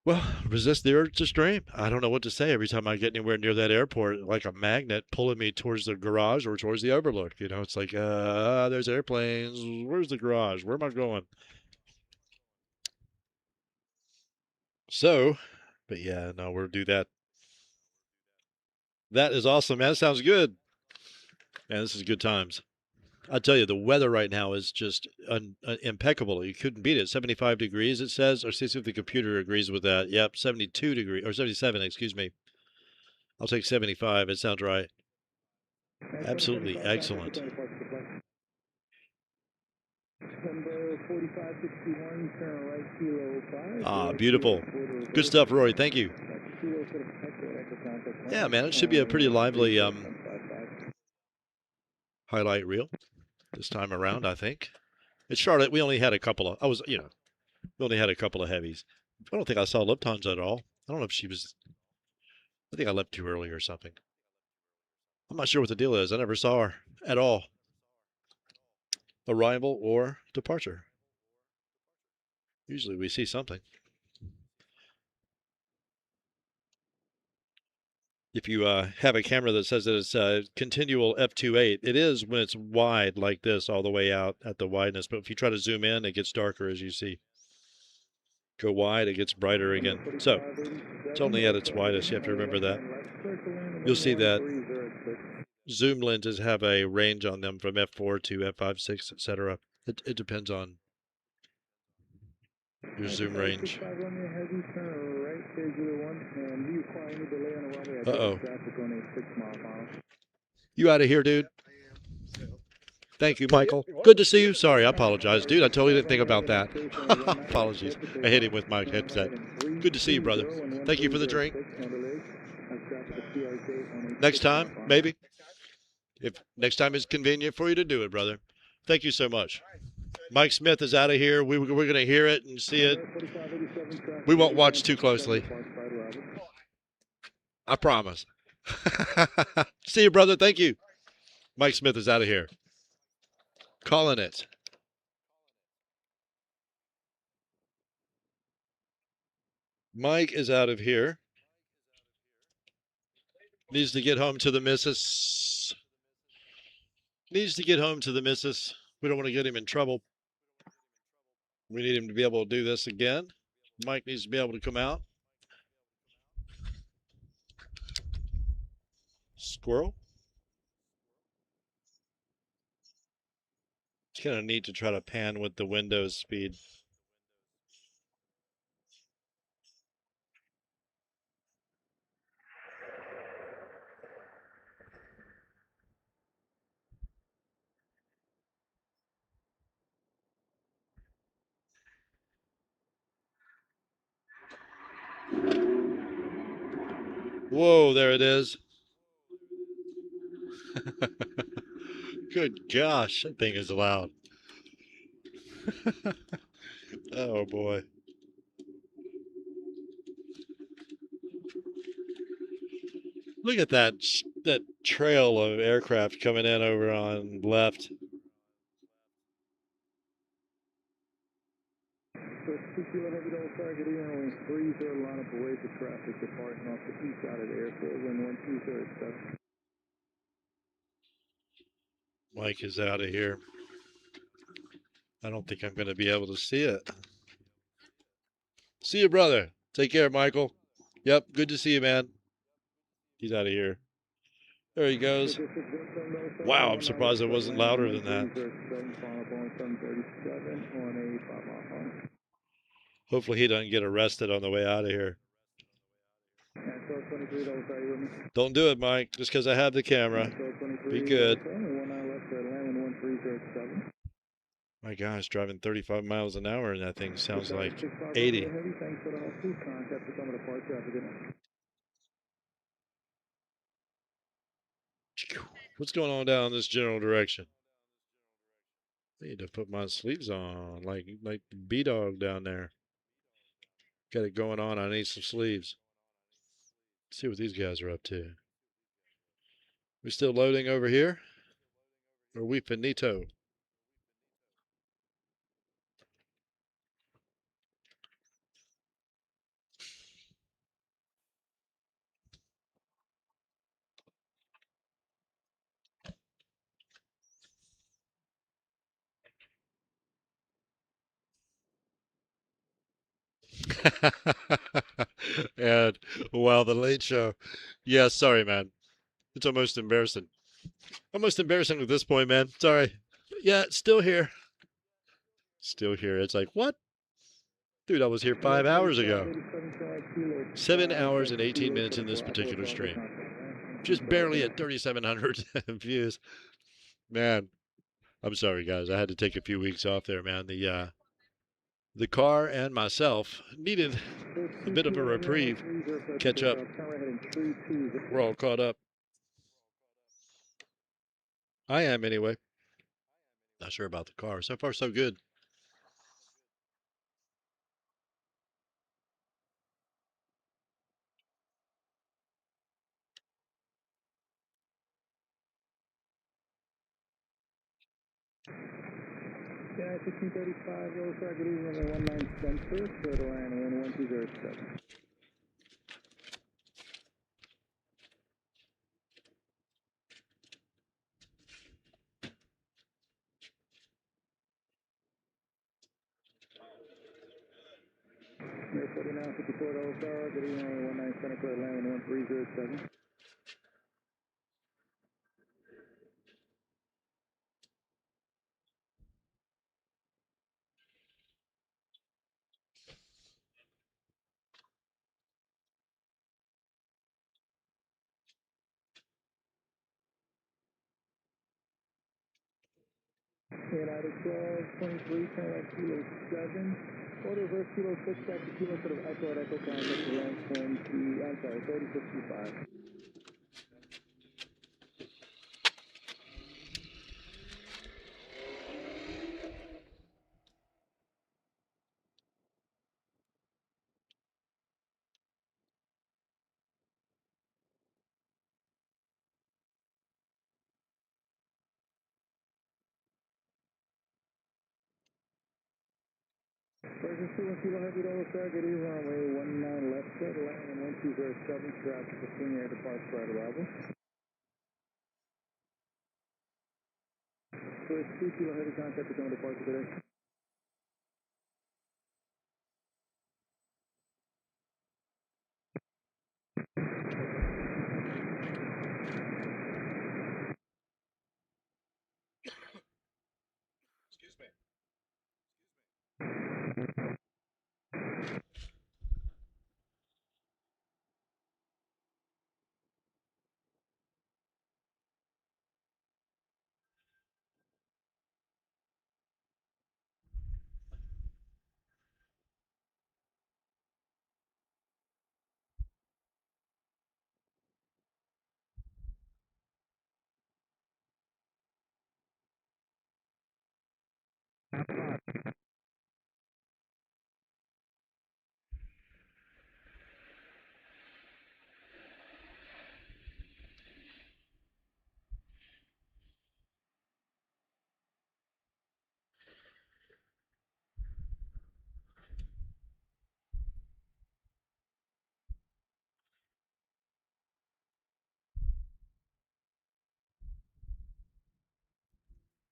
well, resist the urge to stream. I don't know what to say every time I get anywhere near that airport, like a magnet pulling me towards the garage or towards the overlook. You know, it's like, there's airplanes. Where's the garage? Where am I going? So, but yeah, no, we'll do that. That is awesome, man. That sounds good. Man, this is good times. I tell you, the weather right now is just impeccable. You couldn't beat it. 75 degrees, it says. Or see if the computer agrees with that. Yep, 72 degrees, or 77, excuse me. I'll take 75. It sounds right. Absolutely excellent. Ah, beautiful. Good stuff, Rory. Thank you. Yeah, man, it should be a pretty lively highlight reel this time around, I think. At Charlotte, we only had a couple of, we only had a couple of heavies. I don't think I saw Lufthansa at all. I don't know if she was, I think I left too early or something. I'm not sure what the deal is. I never saw her at all. Arrival or departure. Usually we see something. If you have a camera that says that it's continual f2.8, it is when it's wide like this all the way out at the wideness. But if you try to zoom in, it gets darker as you see. Go wide, it gets brighter again. So it's only at its widest. You have to remember that. You'll see that zoom lenses have a range on them from f4 to f5.6, etc. It depends on your zoom range. Uh-oh. You out of here, dude? Thank you, Michael. Good to see you. Sorry, I apologize, dude. I totally didn't think about that. Apologies. I hit him with my headset. Good to see you, brother. Thank you for the drink. Next time, maybe. If next time is convenient for you to do it, brother. Thank you so much. Mike Smith is out of here. We're going to hear it and see it We won't watch too closely. I promise. See you, brother. Thank you. Mike Smith is out of here. Calling it. Mike is out of here. Needs to get home to the missus. Needs to get home to the missus. We don't want to get him in trouble. We need him to be able to do this again. Mike needs to be able to come out. Squirrel. It's kind of neat to try to pan with the Windows speed. Whoa, there it is. Good gosh, that thing is loud. Oh boy. Look at that trail of aircraft coming in over on left. So 2 kilo heavy double target airline 30 line up away for traffic departing off the east side of the airport, wind 120. Mike is out of here. I don't think I'm going to be able to see it. See you, brother. Take care, Michael. Yep, good to see you, man. He's out of here. There he goes. Wow, I'm surprised it wasn't louder than that. Hopefully he doesn't get arrested on the way out of here. Don't do it, Mike, just because I have the camera. Be good. My gosh, driving 35 miles an hour and that thing sounds like 80. What's going on down this general direction? I need to put my sleeves on, like the B-Dog down there. Got it going on. I need some sleeves. Let's see what these guys are up to. We still loading over here? Or we finito? And wow, the late show. Yeah, sorry, man. It's almost embarrassing. Almost embarrassing at this point, man. Sorry. Yeah, still here. Still here. It's like, what? Dude, I was here 5 hours ago. 7 hours and 18 minutes in this particular stream. Just barely at 3,700 views. Man, I'm sorry, guys. I had to take a few weeks off there, man. The car and myself needed a bit of a reprieve. Catch up. We're all caught up. I am, anyway. Not sure about the car. So far, so good. Yeah, 1535, roll target runway 19 center, clear to land, wind 1207. Air 49, 54, roll target runway 19 center, clear to land, wind 1307. United 12, 23, turn left kilo 7. Order reverse kilo 6 back to kilo sort of echo at echo contact to land 20, I'm sorry, 3065. Version 2 Kilo Heavy Dulles, target is runway 19 left, clear to land in 1207, traffic for King Air departure right arrival. First 2 Kilo Heavy contact become departure today. Excuse me.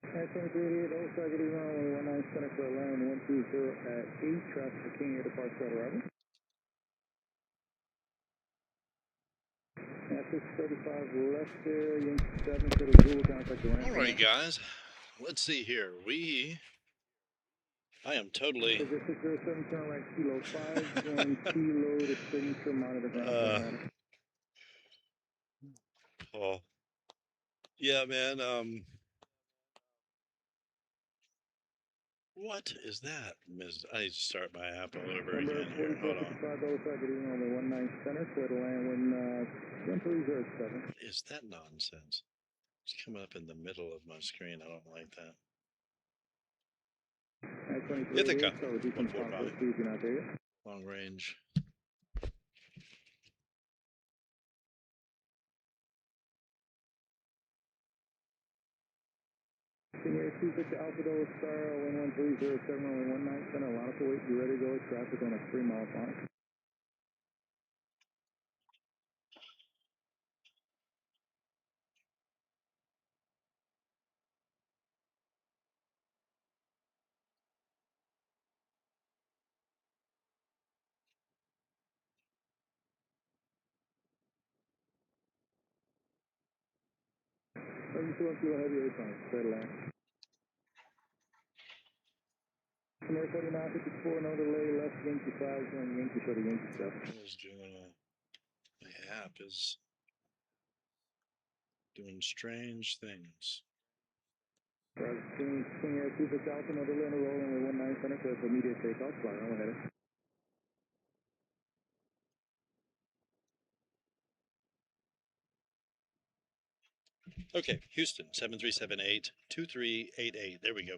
At 2388, Dulles, target is runway 19 center clear land 120 at 8, traffic for King Air departure right arrival. At 635 left there, Yankee 7 to the Zulu contact the All right, guys. Let's see here. I am totally. 607, turn right, Kilo 5, join Kilo to signature monitor ground. Oh. Yeah, man. What is that? I need to start my app all over again here. Hold on. Is that nonsense? It's coming up in the middle of my screen. I don't like that. Ithaca, 145. Long range. King Air 26 Alpha Dulles Star, wind 1307, runway 19 center, line up to wait, be ready to go, traffic on a 3-mile line. Version 2 Kilo Heavy 8 points, clear to land. King Air 4954, no delay, left Yankee 5, join Yankee for the Yankee 7. My app is doing strange things. King Air 26 Alpha, no delay, no roll, only 19 center, clear for immediate takeoff, fly on ahead. Okay, Houston, 7378-2388. There we go.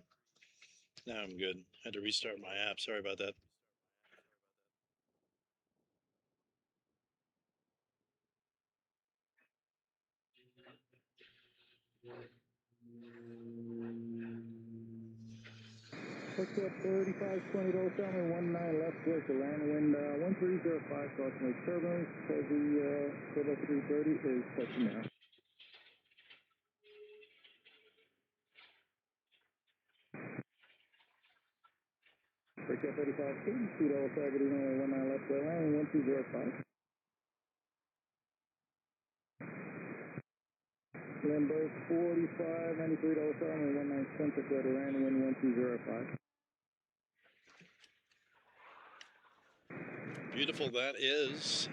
Now I'm good. I had to restart my app. Sorry about that. What's up, 3520 Dulles, family 19 left, clear to land, wind 1305, crossing turbulence, heavy, Cobra 330 is touching now. Break up 85, 82 Dulles, target is only 19 left, clear land, 1205. Lindbergh 45, 93 Dulles, family 19 center, clear to land, wind 1205. Beautiful, that is.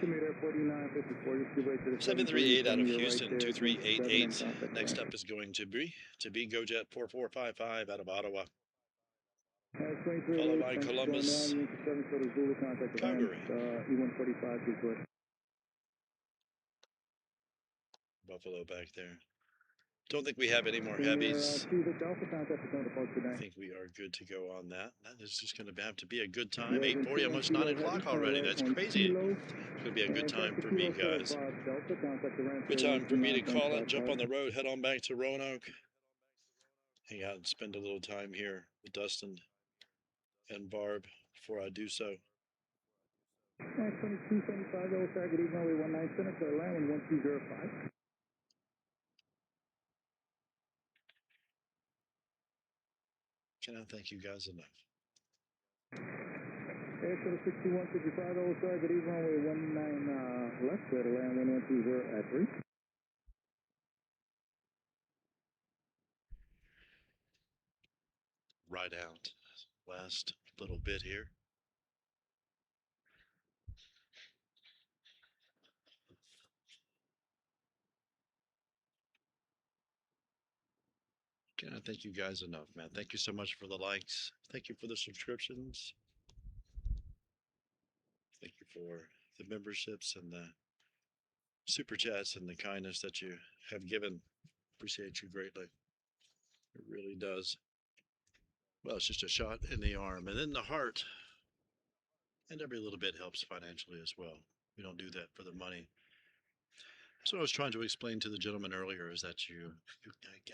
738 out of Houston, 2388. Next up is going to be GoJet 4455 out of Ottawa. Followed by Columbus, Calgary. Buffalo back there. Don't think we have any more heavies. I think we are good to go on that. That is just going to have to be a good time. 8:40, almost 9 o'clock already. That's crazy. It's going to be a good time for me, guys. Good time for me to call it, jump on the road, head on back to Roanoke. Hang out and spend a little time here with Dustin and Barb. before I do so. 2275, Delta Star, good evening, runway 19 center, clear land, 1205. Cannot thank you guys enough. Air 6155, Delta Star, good evening, runway 19 left, clear to land, 1120 at 3. Right out. Last little bit here. Cannot thank you guys enough, man. Thank you so much for the likes. Thank you for the subscriptions. Thank you for the memberships and the super chats and the kindness that you have given. Appreciate you greatly. It really does. Well, it's just a shot in the arm and in the heart. And every little bit helps financially as well. We don't do that for the money. So I was trying to explain to the gentleman earlier is that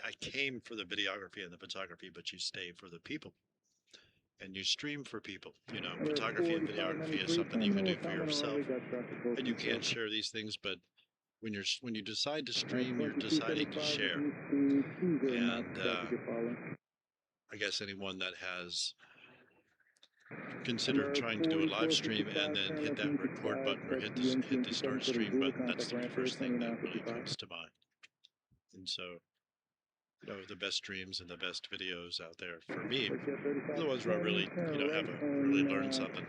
I came for the videography and the photography, but you stay for the people. And you stream for people. You know, photography and videography is something you can do for yourself. And you can't share these things, but when you decide to stream, you're deciding to share. And I guess anyone that has considered trying to do a live stream and then hit that record button or hit the start stream button, that's the first thing that really comes to mind. And so, you know, the best streams and the best videos out there for me are the ones where I really, you know, have really learned something.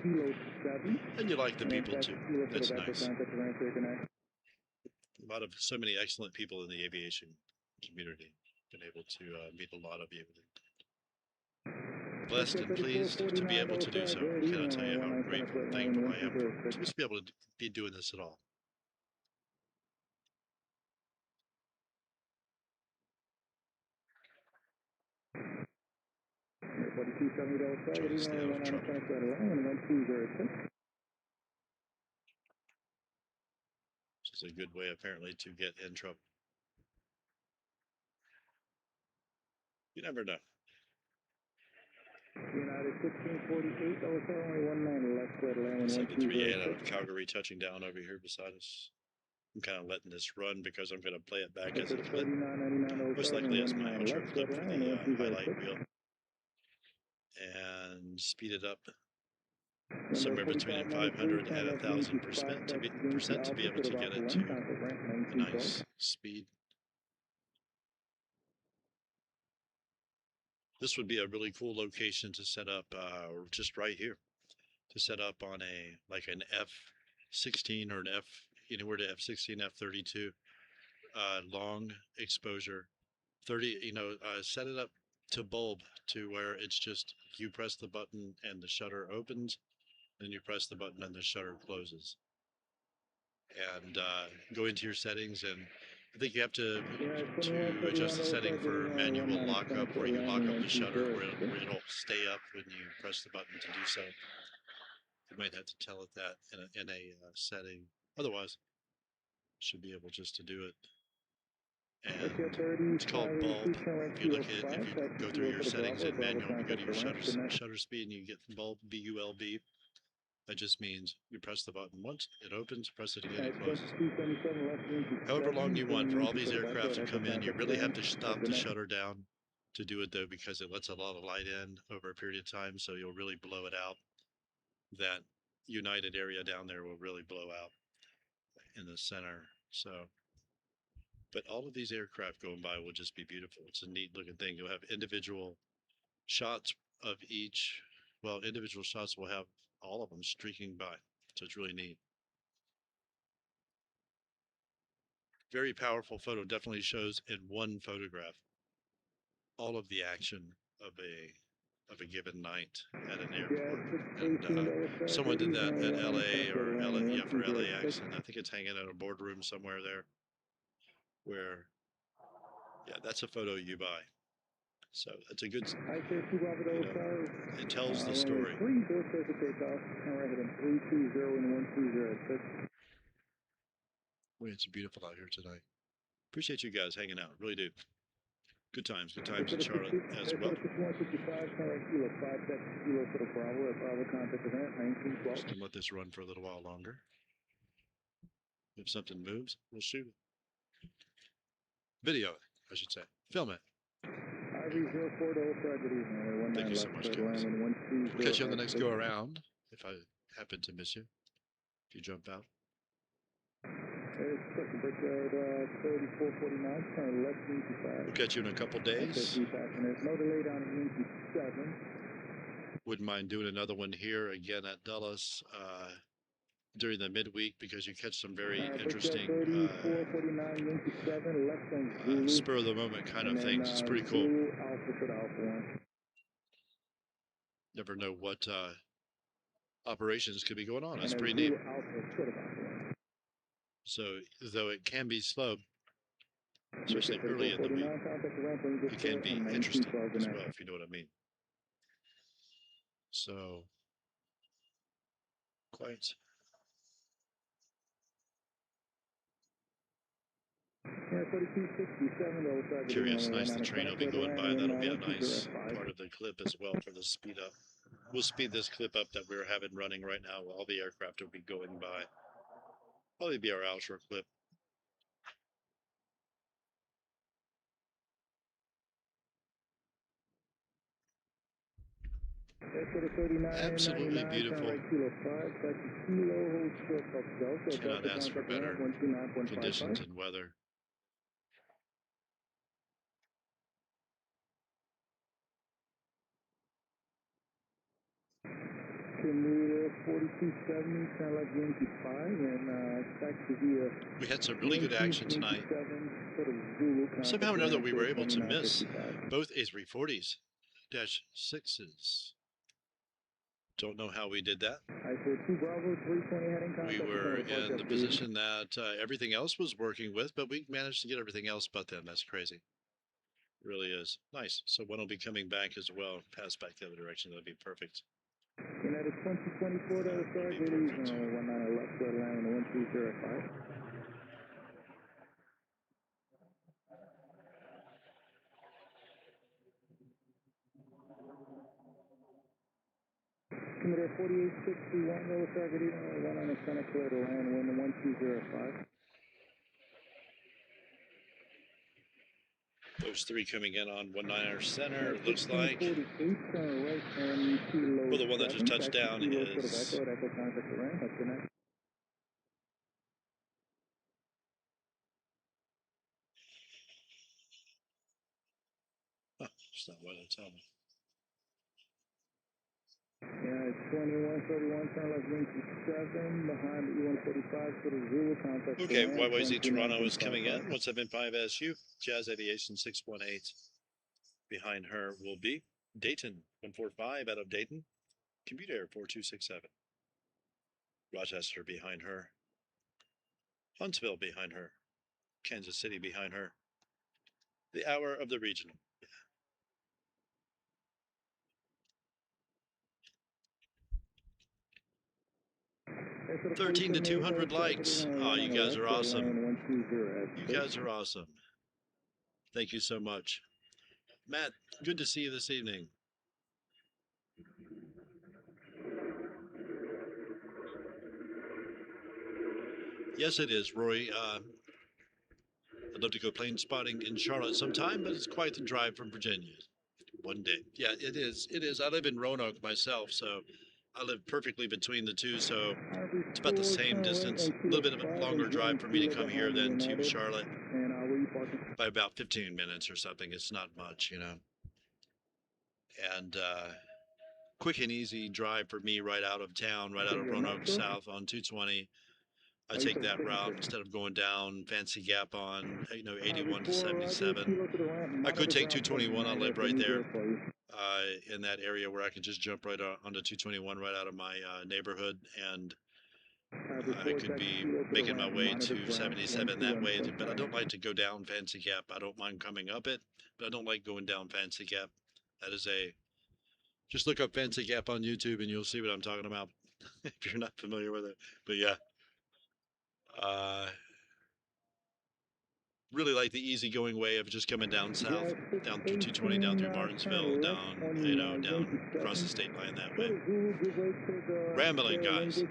And you like the people too. That's nice. A lot of so many excellent people in the aviation community. Been able to meet a lot of you. Blessed and pleased to be able to do so. Cannot tell you how grateful and thankful I am for to just be able to be doing this at all. Trying to stay out of trouble. Which is a good way, apparently, to get in trouble. You never know. United 1648, only 19 left, clear to land, 73 out of Calgary touching down over here beside us. I'm kind of letting this run because I'm going to play it back as a clip. Most likely as my outro clip for the highlight reel. And speed it up somewhere between 500 and 1,000% to be able to get it to a nice speed. This would be a really cool location to set up, just right here, to set up on like an F-16 or an anywhere to F-16, F-32, long exposure, 30. You know, set it up to bulb to where it's just you press the button and the shutter opens, then you press the button and the shutter closes. And go into your settings, and I think you have to adjust the setting for manual lockup, where you lock up the shutter, where it'll stay up when you press the button to do so. You might have to tell it that in a setting. Otherwise, you should be able just to do it. And it's called bulb. If you go through your settings in manual, you go to your shutter speed, and you get bulb, B-U-L-B. That just means you press the button once, it opens, press it again, it closes. However long you want for all these aircraft to come in, you really have to stop the shutter down to do it, though, because it lets a lot of light in over a period of time, so you'll really blow it out. That United area down there will really blow out in the center. So, but all of these aircraft going by will just be beautiful. It's a neat looking thing. You'll have individual shots of each. Well, individual shots will have all of them streaking by. So it's really neat. Very powerful photo. Definitely shows in one photograph all of the action of a given night at an airport. And someone did that at LA for LAX, and I think it's hanging in a boardroom somewhere there. Where, yeah, that's a photo you buy. So it's a good, you know, it tells the story. Boy, it's beautiful out here tonight. Appreciate you guys hanging out, really do. Good times in Charlotte as well. Just gonna let this run for a little while longer. If something moves, we'll shoot it. Video it, I should say. Film it. Thank you so much, guys. We'll catch you on the next go around if I happen to miss you. If you jump out. We'll catch you in a couple days. Wouldn't mind doing another one here again at Dulles during the midweek because you catch some very interesting spur of the moment kind of things. It's pretty cool. Never know what operations could be going on. That's pretty neat. So, though it can be slow, especially early in the week, it can be interesting as well, if you know what I mean. So, quite. Curious, nice. The train will be going by. That'll be a nice part of the clip as well for the speed up. We'll speed this clip up that we're having running right now. All the aircraft will be going by. Probably be our outro clip. Absolutely beautiful. Cannot ask for better conditions and weather. We had some really good action tonight. Somehow or another, we were able to miss both A340s-6s. Don't know how we did that. We were in the position that everything else was working with, but we managed to get everything else but them. That's crazy. It really is. Nice. So one will be coming back as well. Pass back the other direction. That'll be perfect. United 2024, that is our release, 19 left, red line, 1305. Commander 4861, Roller Target, 1 on the center, clear to land, wind 1205. Those three coming in on 19er center, it looks like. Well, the one that just touched down is... Oh, it's not what they tell me. Yeah, 2131, turn left, wind 7, behind the E145 for the Zulu contact. Okay, YYZ Toronto is coming in, 175 SU, Jazz Aviation 618. Behind her will be Dayton 145 out of Dayton, Computer Air 4267. Rochester behind her, Huntsville behind her, Kansas City behind her. The hour of the regional. 13 to 200 likes. Oh, you guys are awesome. You guys are awesome. Thank you so much. Matt, good to see you this evening. Yes, it is, Roy. I'd love to go plane spotting in Charlotte sometime, but it's quite the drive from Virginia. One day. Yeah, it is. It is. I live in Roanoke myself, so I live perfectly between the two, so it's about the same distance. A little bit of a longer drive for me to come here than to Charlotte. By about 15 minutes or something. It's not much, you know. And quick and easy drive for me right out of town, right out of Roanoke South on 220. I take that route instead of going down Fancy Gap on 81 to 77. I could take 221. I live right there in that area where I can just jump right onto 221 right out of my neighborhood, and I could be making my way to 77 that way. But I don't like to go down Fancy Gap. I don't mind coming up it, but I don't like going down Fancy Gap. That is just look up Fancy Gap on YouTube and you'll see what I'm talking about if you're not familiar with it. But yeah. really like the easygoing way of just coming down south, down through 220, down through Martinsville, down, down across the state line that way. Rambling, guys.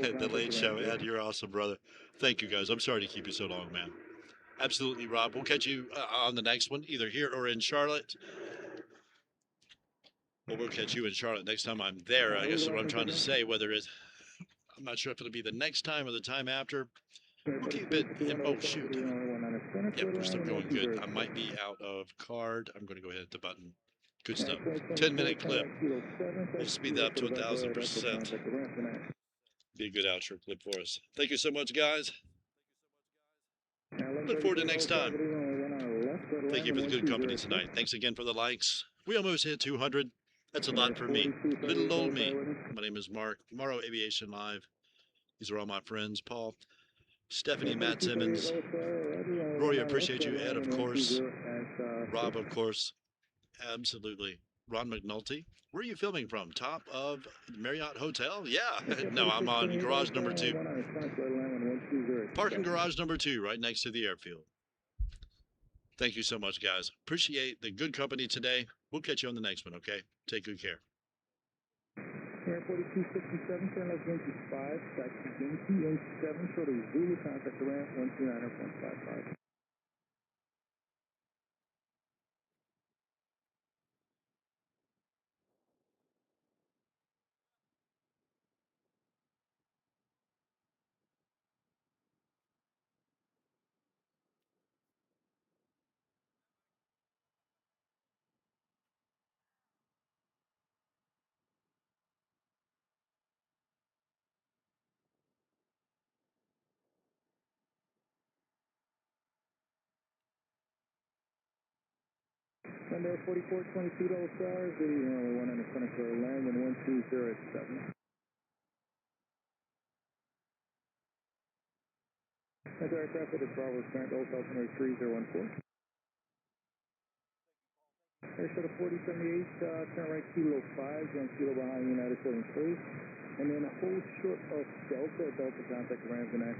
The Late Show. Ed, you're awesome, brother. Thank you, guys. I'm sorry to keep you so long, man. Absolutely, Rob. We'll catch you on the next one, either here or in Charlotte. Well, we'll catch you in Charlotte next time I'm there. I guess is what I'm trying to say. Whether it's, I'm not sure if it'll be the next time or the time after. We'll keep it. Oh, shoot. Yep, we're still going good. I might be out of card. I'm going to go ahead and hit the button. Good stuff. 10-minute clip. We'll speed that up to 1,000%. Be a good outro clip for us. Thank you so much, guys. Look forward to next time. Thank you for the good company tonight. Thanks again for the likes. We almost hit 200. That's a lot for me. Little old me. My name is Mark. Morrow Aviation Live. These are all my friends. Paul, Stephanie, Matt Simmons, Rory, I appreciate you. Ed, of course. Rob, of course. Absolutely. Ron McNulty. Where are you filming from? Top of Marriott Hotel? Yeah. No, I'm on garage number 2. Parking garage number 2, right next to the airfield. Thank you so much, guys. Appreciate the good company today. We'll catch you on the next one, okay? Take good care. Air 4267, turn left Yankee 5, taxi Yankee 7, short of Zulu, contact the ramp 129.55. Number 4422 Dulles Stars, leading runway 100 Santa Clara land and 120 at 7. That's aircraft at Bravo Grant Dulles Altimeter 3014. Air shuttle 4078, turn right Kilo 5, John Kilo behind United 7 place, and then hold short of Delta, contact ramp and